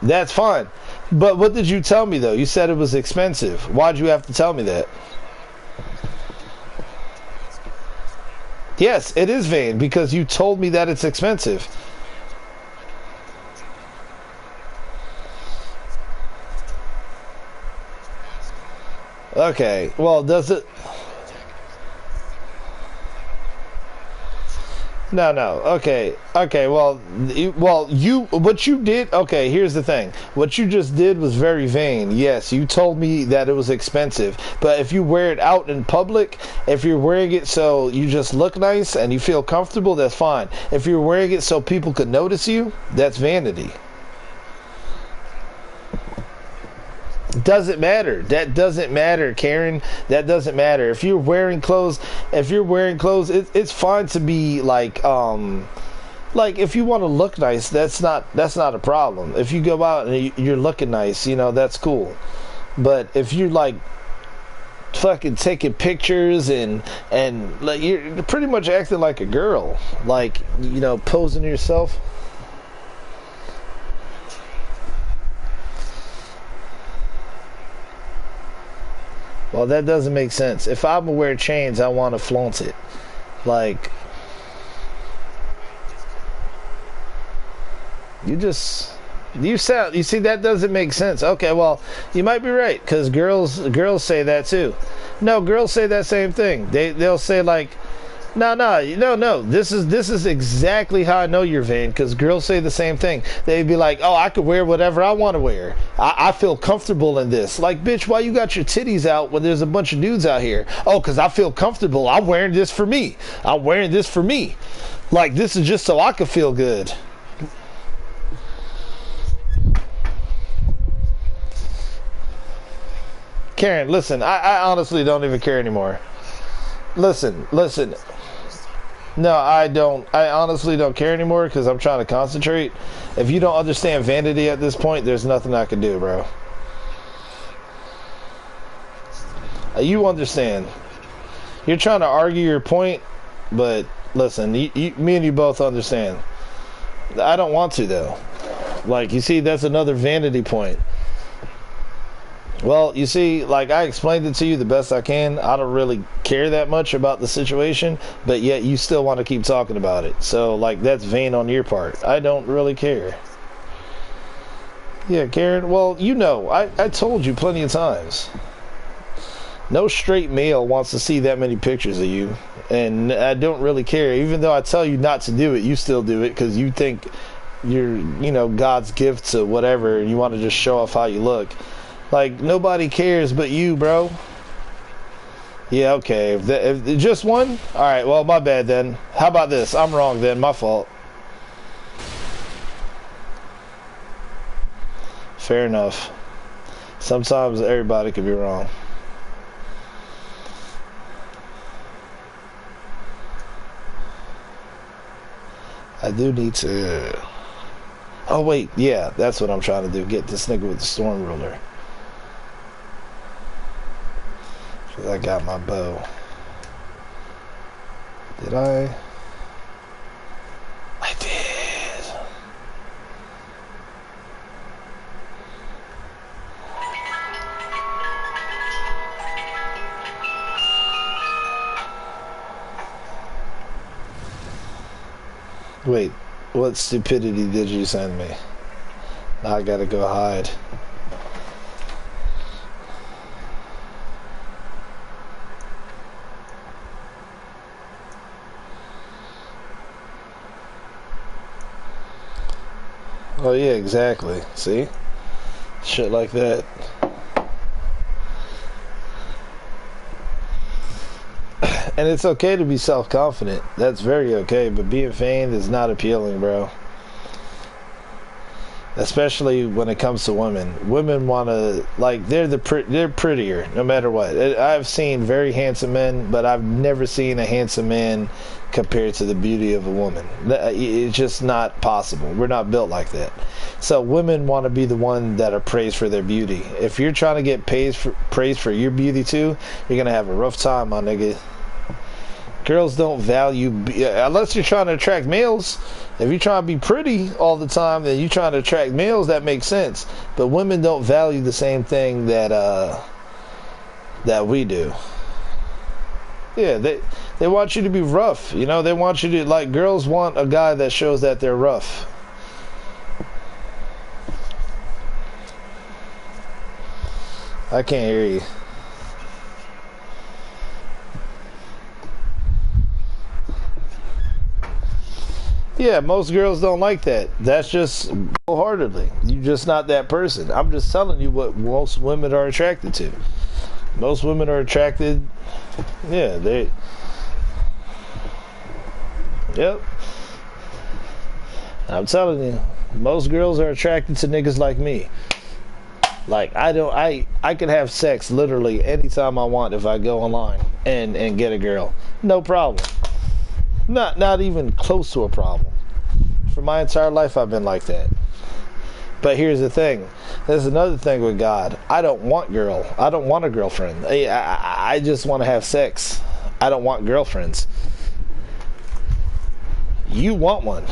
that's fine. But what did you tell me though? You said it was expensive. Why'd you have to tell me that? Yes, it is vain because you told me that it's expensive. Okay, well, does it... No, no. Okay. Okay. Well, what you did. Okay. Here's the thing. What you just did was very vain. Yes, you told me that it was expensive, but if you wear it out in public, if you're wearing it so you just look nice and you feel comfortable, that's fine. If you're wearing it so people could notice you, that's vanity. Doesn't matter. That doesn't matter, Karen. That doesn't matter. If you're wearing clothes, it's fine to be like if you want to look nice, that's not a problem. If you go out and you're looking nice, that's cool. But if you're like fucking taking pictures and like you're pretty much acting like a girl, like posing yourself. Well, that doesn't make sense. If I'm gonna wear chains, I want to flaunt it. Like, you see, that doesn't make sense. Okay, well, you might be right, because girls say that too. No, girls say that same thing. They'll say like, no. This is exactly how I know you're vain, because girls say the same thing. They'd be like, oh, I could wear whatever I want to wear. I feel comfortable in this. Like, bitch, why you got your titties out when there's a bunch of dudes out here? Oh, because I feel comfortable. I'm wearing this for me. I'm wearing this for me. Like, this is just so I could feel good. Karen, listen, I honestly don't even care anymore. Listen. No, I don't. I honestly don't care anymore because I'm trying to concentrate. If you don't understand vanity at this point, there's nothing I can do, bro. You understand. You're trying to argue your point, but listen, me and you both understand. I don't want to, though. Like, you see, that's another vanity point. Well, you see, like I explained it to you the best I can. I don't really care that much about the situation, but yet you still want to keep talking about it. So, like, that's vain on your part. I don't really care. Yeah, Karen, well, I told you plenty of times. No straight male wants to see that many pictures of you, and I don't really care. Even though I tell you not to do it, you still do it because you think you're, God's gift to whatever, and you want to just show off how you look. Like, nobody cares but you, bro. Yeah, okay. If just one? Alright, well, my bad then. How about this? I'm wrong then. My fault. Fair enough. Sometimes everybody could be wrong. I do need to... Oh, wait. Yeah, that's what I'm trying to do. Get this nigga with the storm ruler. I got my bow. Did I? I did. Wait, what stupidity did you send me? Now I gotta go hide. Oh yeah, exactly. See? Shit like that. And it's okay to be self-confident. That's very okay, but being vain is not appealing, bro. Especially when it comes to women. Women want to, like, they're prettier no matter what. I've seen very handsome men, but I've never seen a handsome man compared to the beauty of a woman. It's just not possible. We're not built like that. So women want to be the one that are praised for their beauty. If you're trying to get praised for your beauty too, you're gonna have a rough time, my nigga. Girls don't value, unless you're trying to attract males. If you're trying to be pretty all the time, then you're trying to attract males. That makes sense. But women don't value the same thing that we do. Yeah, they want you to be rough. You know, they want you to, like, girls want a guy that shows that they're rough. I can't hear you. Yeah, most girls don't like that. That's just wholeheartedly. You're just not that person. I'm just telling you what most women are attracted to. Most women are attracted. Yeah, they. Yep. I'm telling you, most girls are attracted to niggas like me. Like, I could have sex literally anytime I want if I go online and get a girl. No problem. Not even close to a problem. For my entire life, I've been like that. But here's the thing. There's another thing with God. I don't want a girlfriend. I just want to have sex. I don't want girlfriends. You want one.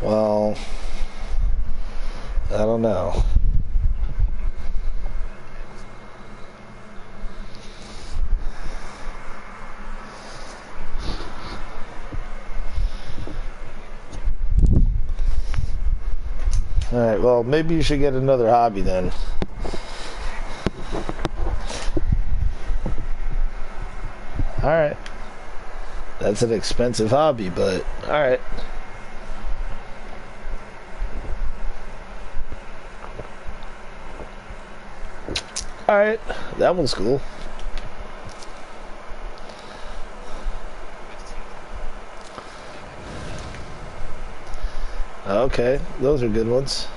Well, I don't know. Alright, well, maybe you should get another hobby then. Alright. That's an expensive hobby, but alright. Alright, that one's cool. Okay, those are good ones.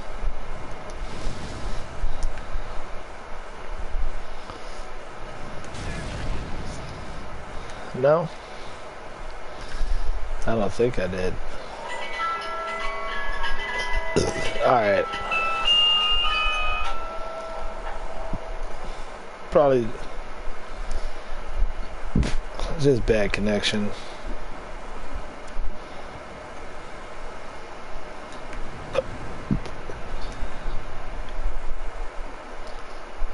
No? I don't think I did. Alright. Probably just bad connection.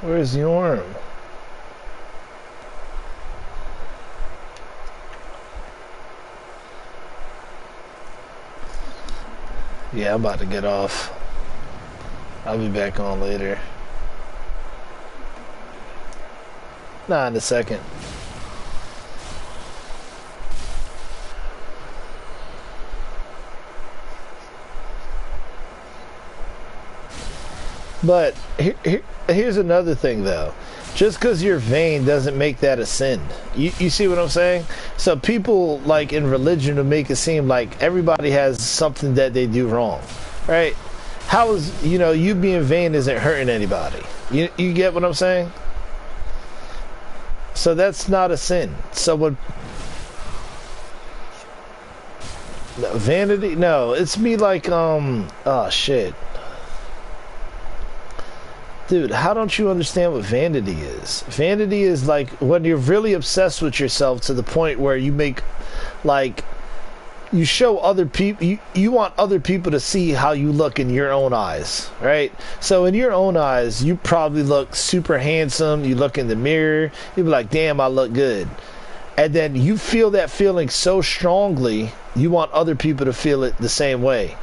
Where's the arm? Yeah, I'm about to get off. I'll be back on later. Nah, in a second. But here's another thing, though. Just because you're vain doesn't make that a sin. You see what I'm saying? So people, like, in religion will make it seem like everybody has something that they do wrong, right? How is, you being vain isn't hurting anybody. You get what I'm saying? So that's not a sin. So what? Vanity? No, it's me like, oh shit. Dude, how don't you understand what vanity is? Vanity is like when you're really obsessed with yourself to the point where you make, like, you show other people, you want other people to see how you look in your own eyes, right? So in your own eyes, you probably look super handsome. You look in the mirror, you be like, damn, I look good. And then you feel that feeling so strongly, you want other people to feel it the same way.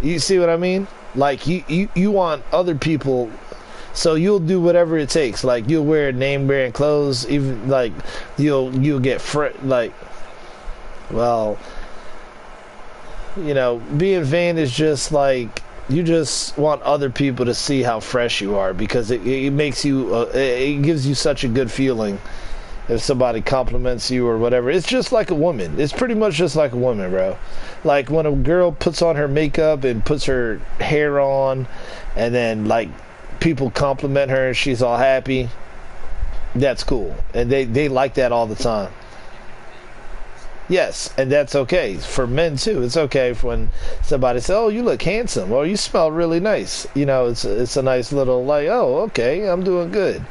You see what I mean? Like, you want other people, so you'll do whatever it takes. Like, you'll wear name-brand clothes, even, like, you'll get like, well, being vain is just like, you just want other people to see how fresh you are, because it makes you, it gives you such a good feeling if somebody compliments you or whatever. It's just like a woman. It's pretty much just like a woman, bro. Like, when a girl puts on her makeup and puts her hair on, and then, like, people compliment her and she's all happy, that's cool. And they like that all the time. Yes, and that's okay for men too. It's okay when somebody says, "Oh, you look handsome," or "You smell really nice." You know, it's a nice little like, "Oh, okay, I'm doing good."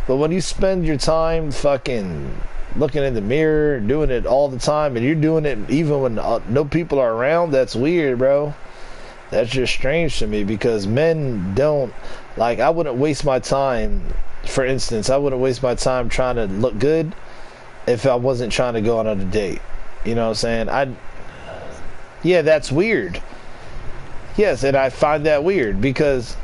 But when you spend your time fucking looking in the mirror, doing it all the time, and you're doing it even when no people are around, that's weird, bro. That's just strange to me because men don't like. I wouldn't waste my time. For instance, I wouldn't waste my time trying to look good if I wasn't trying to go on a date. You know what I'm saying? Yeah, that's weird. Yes, and I find that weird because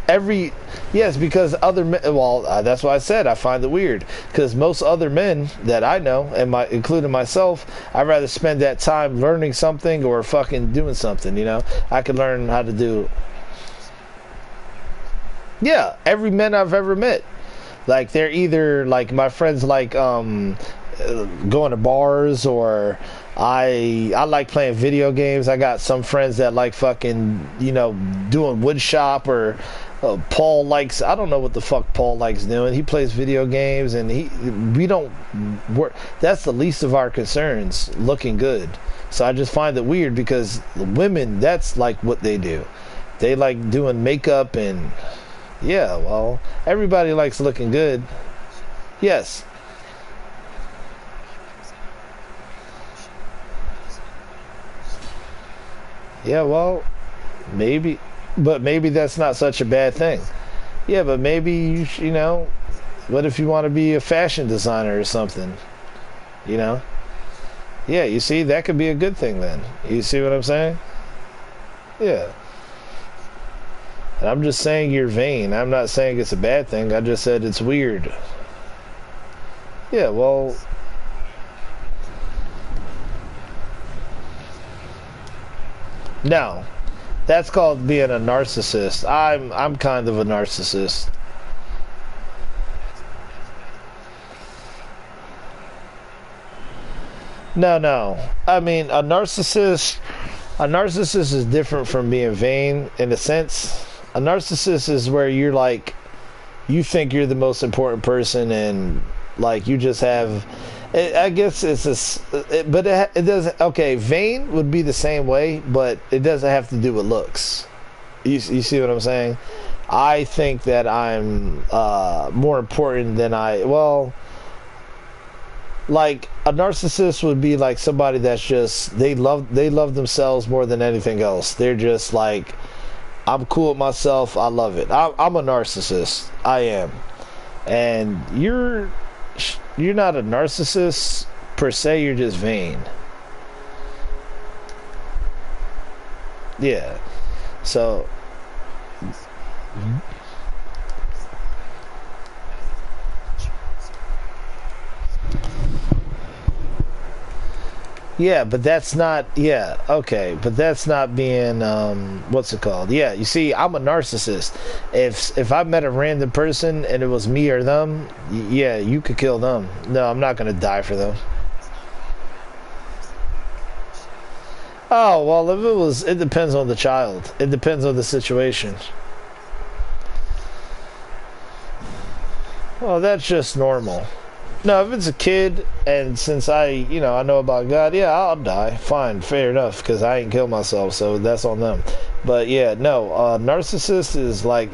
other men, well, that's why I said I find it weird because most other men that I know, and including myself, I'd rather spend that time learning something or fucking doing something. You know, I could learn how to do. Yeah, every man I've ever met, like they're either like my friends, like going to bars, or I like playing video games. I got some friends that like fucking, you know, doing wood shop, or Paul likes, I don't know what the fuck Paul likes doing. He plays video games, and we don't work. That's the least of our concerns, looking good. So I just find it weird because the women, that's like what they do. They like doing makeup, and yeah, well, everybody likes looking good. Yes. Yeah, well, maybe, but maybe that's not such a bad thing. Yeah, but maybe you know, what if you want to be a fashion designer or something? You know? Yeah, you see, that could be a good thing then. You see what I'm saying? Yeah. And I'm just saying you're vain. I'm not saying it's a bad thing. I just said it's weird. Yeah, well, no. That's called being a narcissist. I'm kind of a narcissist. No, no. I mean, a narcissist is different from being vain in a sense. A narcissist is where you're like, you think you're the most important person, and like you just have. I guess it's but it doesn't. Okay, vain would be the same way, but it doesn't have to do with looks. You see what I'm saying? I think that I'm more important than well, like a narcissist would be like somebody that's just they love themselves more than anything else. They're just like, I'm cool with myself. I love it. I'm a narcissist. I am. And you're not a narcissist per se. You're just vain. Yeah. So. Yeah, but that's not, yeah, okay, but that's not being, what's it called? Yeah, you see, I'm a narcissist. If I met a random person and it was me or them, yeah, you could kill them. No, I'm not going to die for them. Oh, well, it depends on the child. It depends on the situation. Well, that's just normal. No, if it's a kid, and since I know about God, yeah, I'll die. Fine, fair enough, because I ain't killed myself, so that's on them. But yeah, no, narcissist is like,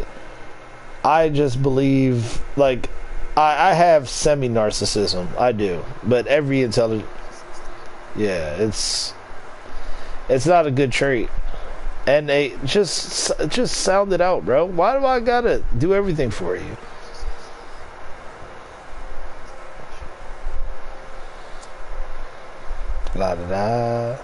I just believe, like, I have semi-narcissism. I do. But every intelligent, yeah, it's not a good trait. And they just sound it out, bro. Why do I gotta do everything for you? La da da.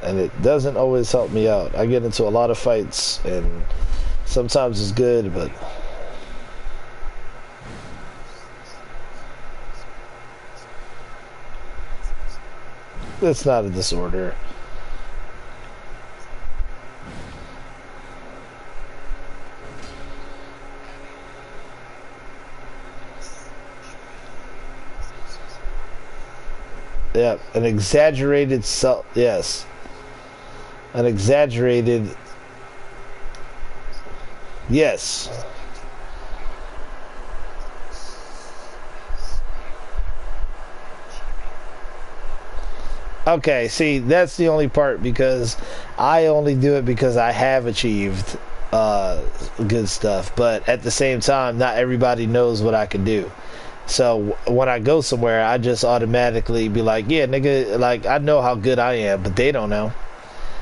And it doesn't always help me out. I get into a lot of fights, and sometimes it's good, but it's not a disorder. Yeah, an exaggerated self. Yes. An exaggerated... Yes. Okay, see, that's the only part, because I only do it because I have achieved good stuff. But at the same time, not everybody knows what I can do. So when I go somewhere, I just automatically be like, yeah, nigga, like, I know how good I am, but they don't know.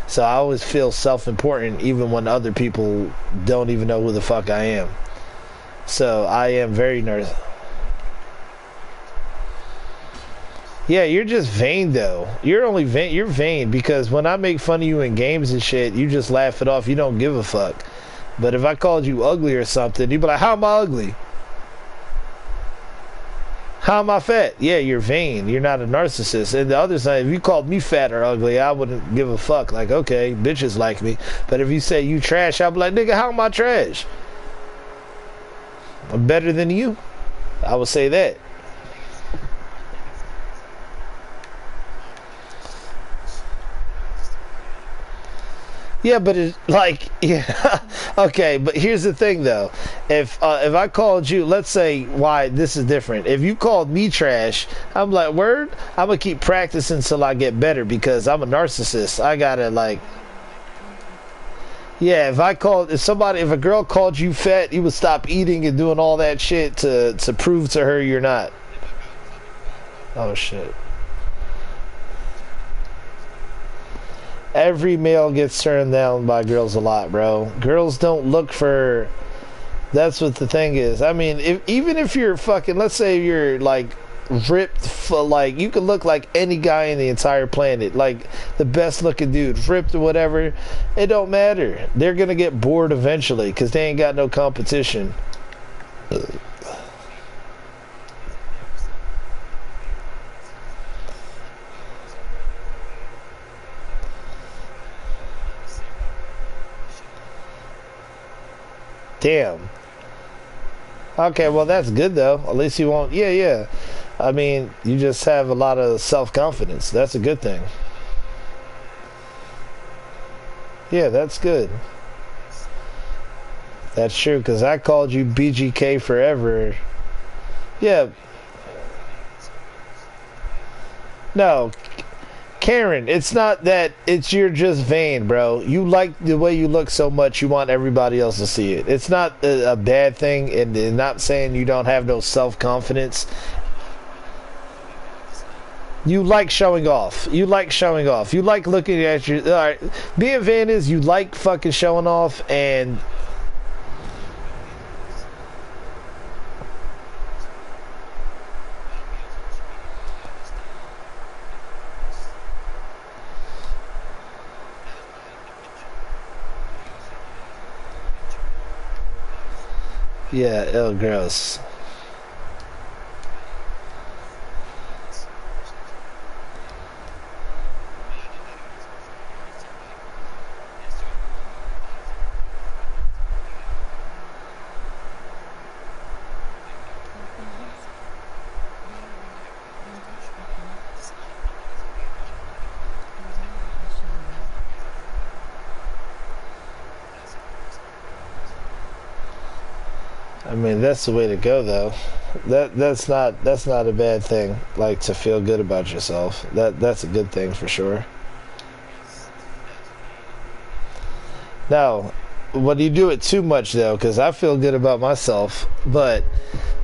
So I always feel self-important even when other people don't even know who the fuck I am. So I am very nervous. Yeah, you're just vain though. You're only vain. You're vain because when I make fun of you in games and shit, you just laugh it off. You don't give a fuck. But if I called you ugly or something, you'd be like, how am I ugly? How am I fat? Yeah, you're vain. You're not a narcissist. And the other side, if you called me fat or ugly, I wouldn't give a fuck. Like, okay, bitches like me. But if you say you trash, I'll be like, nigga, how am I trash? I'm better than you. I would say that. Yeah, but it's like, yeah, okay. But here's the thing, though. If I called you, let's say, why this is different. If you called me trash, I'm like, word. I'm gonna keep practicing until I get better because I'm a narcissist. I gotta like, yeah. If a girl called you fat, you would stop eating and doing all that shit to prove to her you're not. Oh shit. Every male gets turned down by girls a lot, bro. Girls don't look for... That's what the thing is. I mean, even if you're fucking... Let's say you're, like, ripped... Like, you could look like any guy in the entire planet. Like, the best-looking dude. Ripped or whatever. It don't matter. They're gonna get bored eventually, because they ain't got no competition. Damn. Okay, well that's good though. At least you won't. Yeah, yeah. I mean, you just have a lot of self-confidence. That's a good thing. Yeah, that's good. That's true, because I called you BGK forever. Yeah. No. Karen, it's not that, you're just vain, bro. You like the way you look so much, you want everybody else to see it. It's not a bad thing, and not saying you don't have no self-confidence. You like showing off. You like showing off. You like looking at your... Alright, being vain is you like fucking showing off, and... Yeah, ill gross. I mean, that's the way to go, though. That's not a bad thing. Like, to feel good about yourself. That's a good thing for sure. Now, when you do it too much, though, because I feel good about myself, but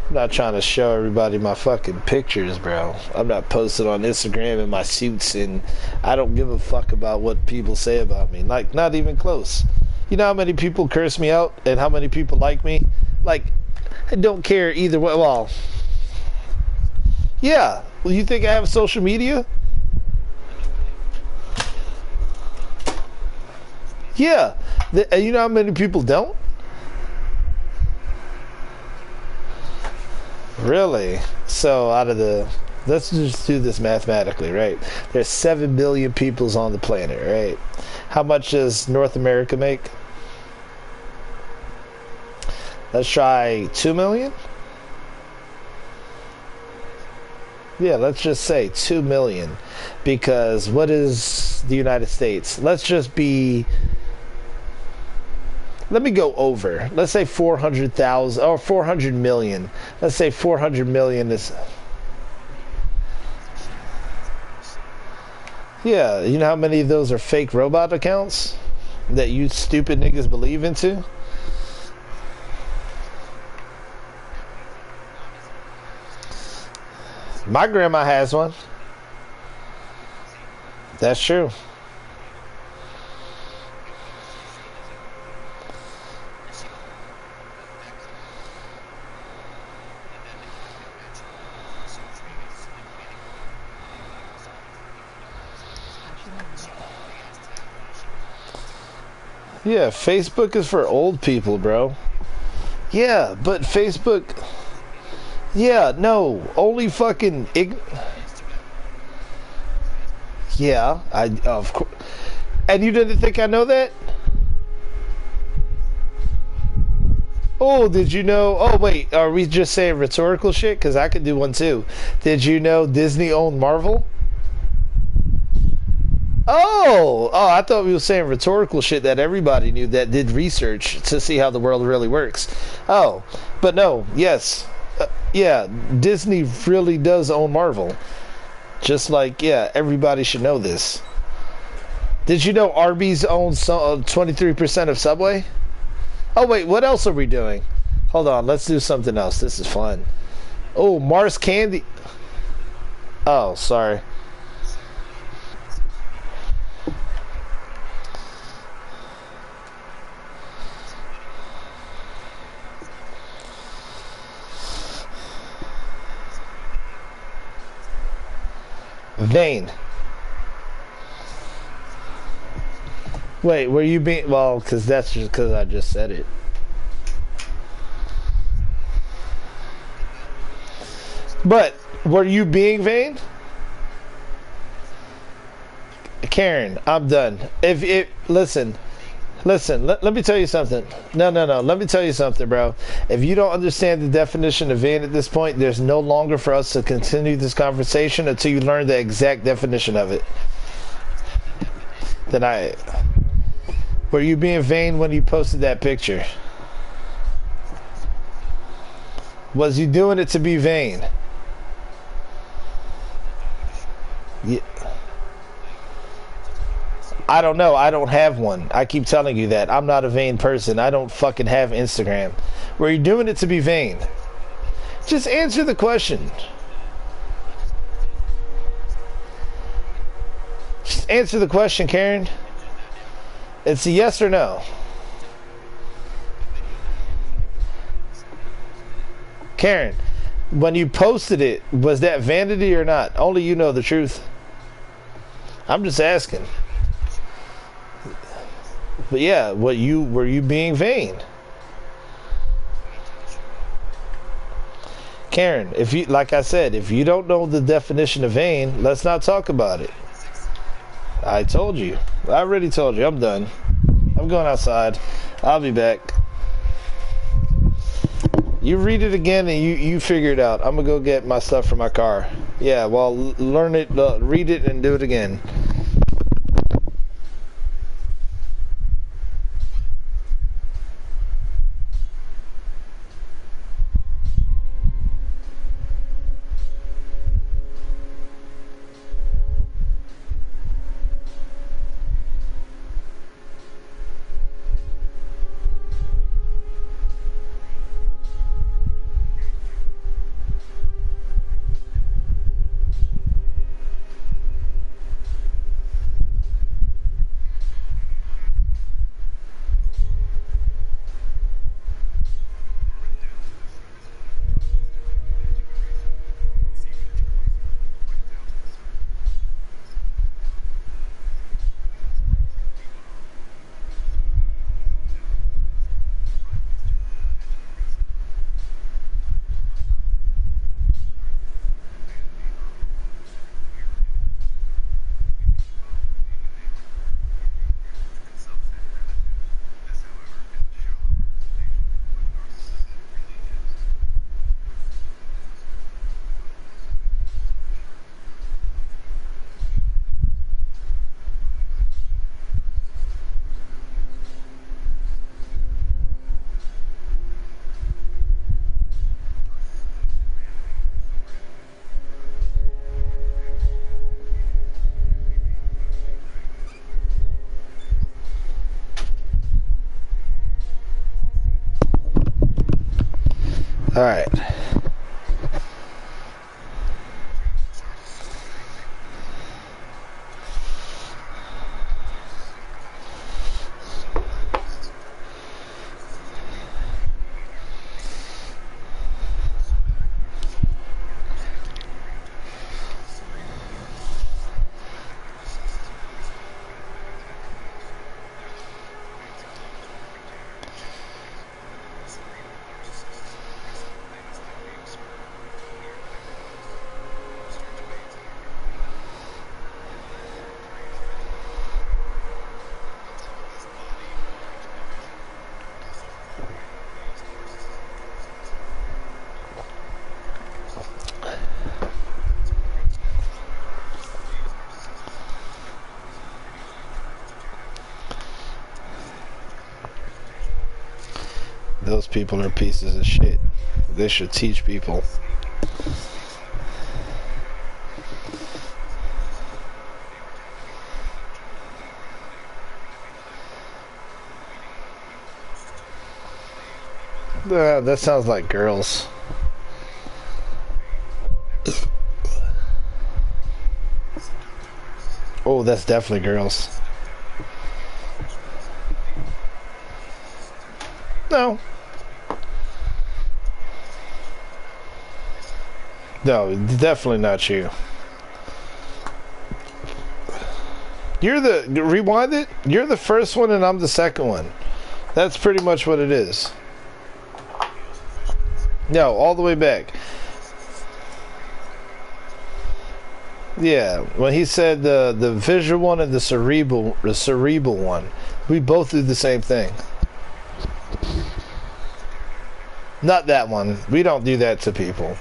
I'm not trying to show everybody my fucking pictures, bro. I'm not posting on Instagram in my suits, and I don't give a fuck about what people say about me. Like, not even close. You know how many people curse me out and how many people like me? Like, I don't care either way. Well, yeah. Well, you think I have social media? Yeah. You know how many people don't? Really? So out of the... Let's just do this mathematically, right? There's 7 billion peoples on the planet, right? How much does North America make? Let's try 2 million? Yeah, let's just say 2 million. Because what is across the United States. Let's just be. Let me go over. Let's say 400,000 or 400 million. Let's say 400 million is. Yeah, you know how many of those are fake robot accounts that you stupid niggas believe into? My grandma has one. That's true. Yeah, Facebook is for old people, bro. Yeah, but Facebook... Yeah, no, only fucking... Yeah, of course. And you didn't think I know that? Oh, did you know... Oh, wait, are we just saying rhetorical shit? Because I could do one too. Did you know Disney owned Marvel? Oh, I thought we were saying rhetorical shit that everybody knew that did research to see how the world really works. Oh, but no, yes. Yeah, Disney really does own Marvel. Just like, yeah, everybody should know this. Did you know Arby's owns 23% of Subway? Oh, wait, what else are we doing? Hold on, let's do something else. This is fun. Oh, Mars Candy. Oh, sorry. Vain. Wait, were you being... Well, because that's just because I just said it. But, were you being vain? Karen, I'm done. Listen, let me tell you something. No. Let me tell you something, bro. If you don't understand the definition of vain at this point, there's no longer for us to continue this conversation until you learn the exact definition of it. Were you being vain when you posted that picture? Was you doing it to be vain? Yeah. I don't know. I don't have one. I keep telling you that. I'm not a vain person. I don't fucking have Instagram. Were you doing it to be vain? Just answer the question. Just answer the question, Karen. It's a yes or no. Karen, when you posted it, was that vanity or not? Only you know the truth. I'm just asking. But yeah, were you being vain? Karen, like I said, if you don't know the definition of vain, let's not talk about it. I told you. I already told you. I'm done. I'm going outside. I'll be back. You read it again and you figure it out. I'm gonna go get my stuff from my car. Yeah, well, learn it, read it, and do it again. All right. Those people are pieces of shit. They should teach people. That sounds like girls. Oh, that's definitely girls. No. No, definitely not you. You're the... Rewind it? You're the first one and I'm the second one. That's pretty much what it is. No, all the way back. Yeah, when he said the visual one and the cerebral one, we both do the same thing. Not that one. We don't do that to people.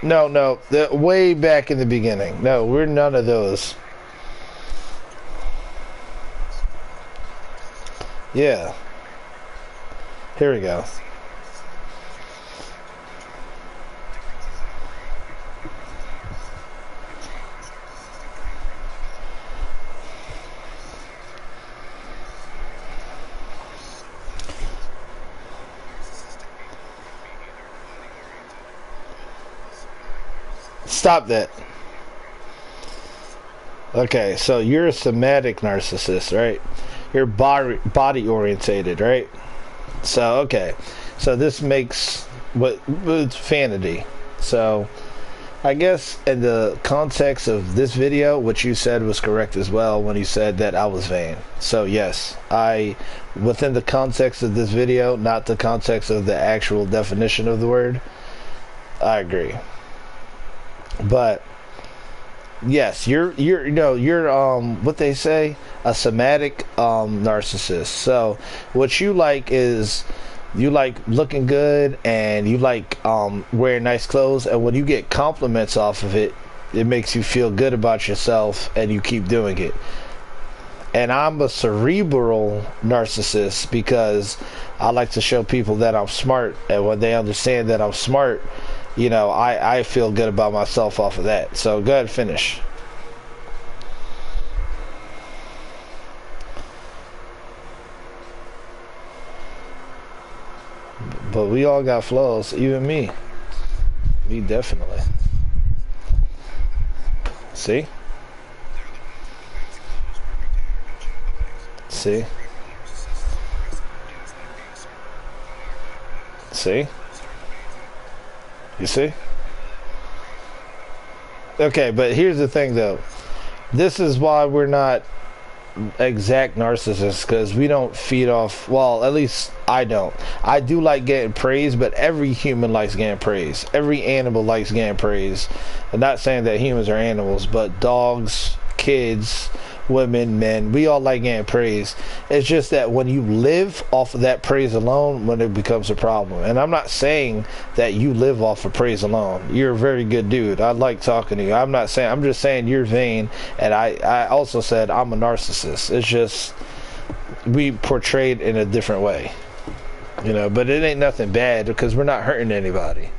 No, way back in the beginning. No, we're none of those. Yeah. Here we go. Stop that. Okay, so you're a somatic narcissist, right? You're body orientated, right? So, okay. So this makes what's vanity. So I guess in the context of this video, what you said was correct as well when you said that I was vain. So yes, within the context of this video, not the context of the actual definition of the word, I agree. But yes, you're what they say, a somatic narcissist. So what you like is you like looking good and you like wearing nice clothes, and when you get compliments off of it, it makes you feel good about yourself and you keep doing it. And I'm a cerebral narcissist because I like to show people that I'm smart, and when they understand that I'm smart, you know, I feel good about myself off of that. So go ahead, finish. But we all got flaws, even me. Me definitely. See? See? See? You see? Okay, but here's the thing though. This is why we're not exact narcissists, because we don't feed off, well, at least I don't. I do like getting praise, but every human likes getting praise. Every animal likes getting praise. I'm not saying that humans are animals, but dogs, kids, women, men, we all like getting praise. It's just that when you live off of that praise alone, when it becomes a problem. And I'm not saying that you live off of praise alone. You're a very good dude. I like talking to you. I'm just saying you're vain, and I also said I'm a narcissist. It's just we portrayed in a different way, you know. But it ain't nothing bad because we're not hurting anybody.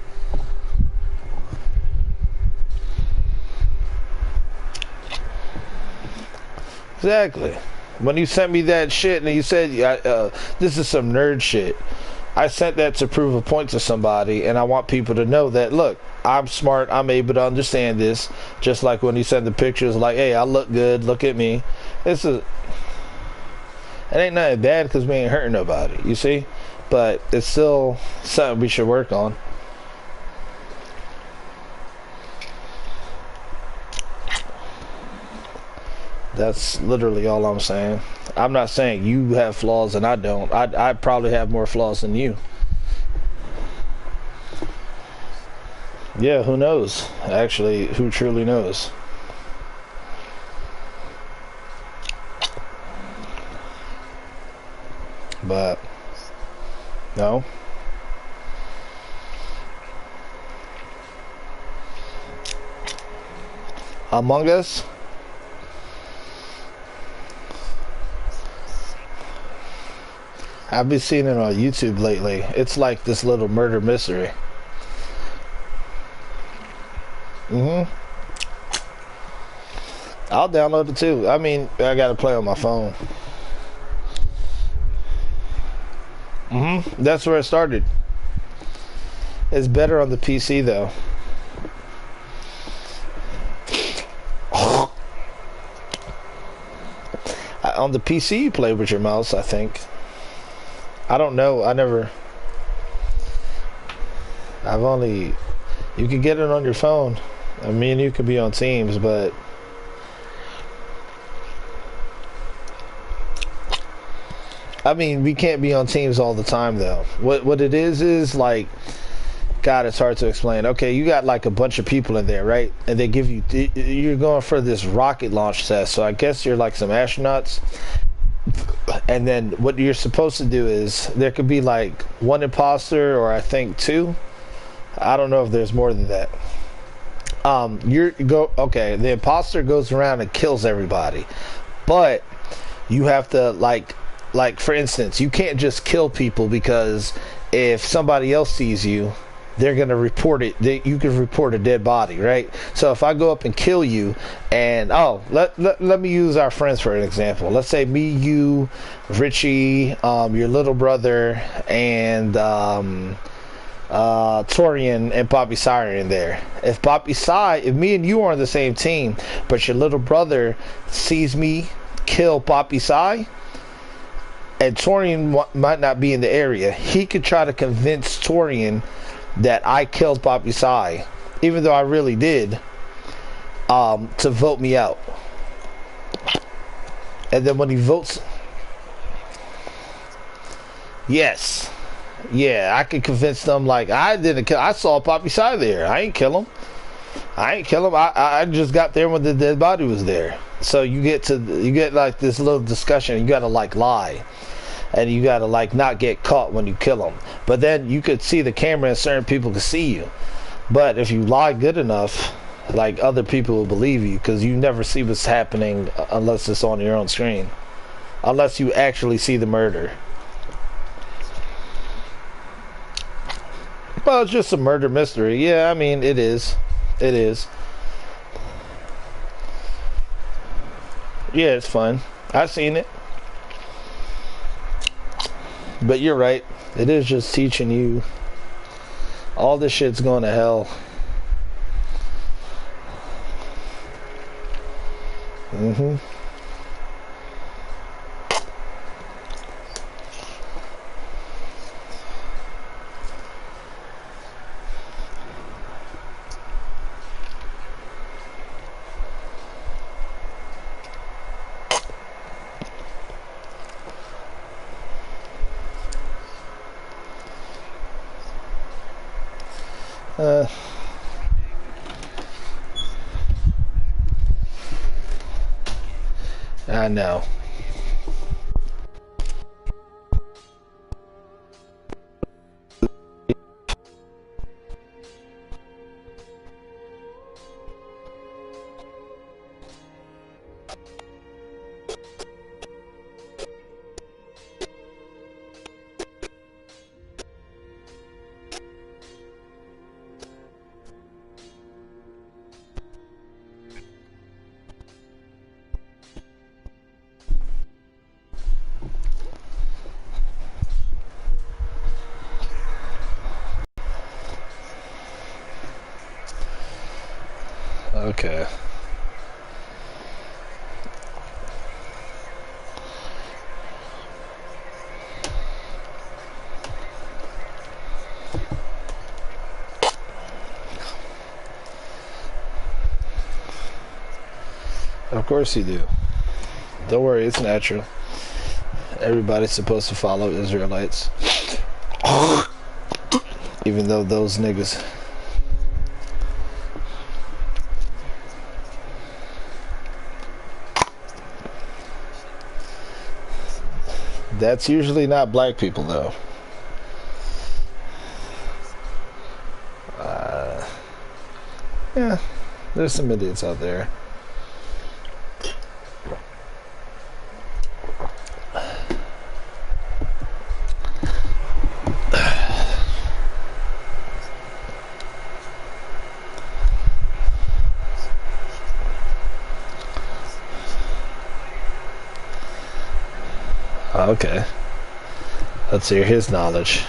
Exactly. When you sent me that shit and you said this is some nerd shit, I sent that to prove a point to somebody, and I want people to know that, look, I'm smart, I'm able to understand this. Just like when you send the pictures, like, hey, I look good, look at me. It ain't nothing bad because we ain't hurting nobody, you see? But it's still something we should work on. That's literally all I'm saying. I'm not saying you have flaws and I don't. I probably have more flaws than you. Yeah, who knows? Actually, who truly knows? But no. Among Us? I've been seeing it on YouTube lately. It's like this little murder mystery. I'll download it too. I mean, I gotta play on my phone. That's where it started. It's better on the PC though. On the PC you play with your mouse, I think. I don't know. I've only... You can get it on your phone. I mean, you could be on Teams, but... I mean, we can't be on Teams all the time, though. What it is like... God, it's hard to explain. Okay, you got like a bunch of people in there, right? And they give you... You're going for this rocket launch test, so I guess you're like some astronauts. And then what you're supposed to do is there could be like one imposter, or I think two. I don't know if there's more than that. The imposter goes around and kills everybody, but you have to like for instance, you can't just kill people, because if somebody else sees you, they're going to report it. You can report a dead body, right? So if I go up and kill you, and let me use our friends for an example. Let's say me, you, Richie, your little brother, and Torian and Poppy Sai are in there. If me and you are on the same team, but your little brother sees me kill Poppy Sai, and Torian might not be in the area, he could try to convince Torian that I killed Poppy Sai, even though I really did, to vote me out. And then when he votes... Yes. Yeah, I could convince them, like, I saw Poppy Sai there. I ain't kill him. I just got there when the dead body was there. So you get like this little discussion. You gotta like lie. And you gotta like not get caught when you kill them. But then you could see the camera and certain people could see you. But if you lie good enough, like, other people will believe you, because you never see what's happening unless it's on your own screen, unless you actually see the murder. Well, it's just a murder mystery. Yeah, I mean, it is. Yeah, it's fun. I've seen it. But you're right. It is just teaching you. All this shit's going to hell. I know. Okay. Of course you do. Don't worry, it's natural. Everybody's supposed to follow Israelites. Even though those niggas... That's usually not black people, though. Yeah, there's some idiots out there. Okay. Let's hear his knowledge.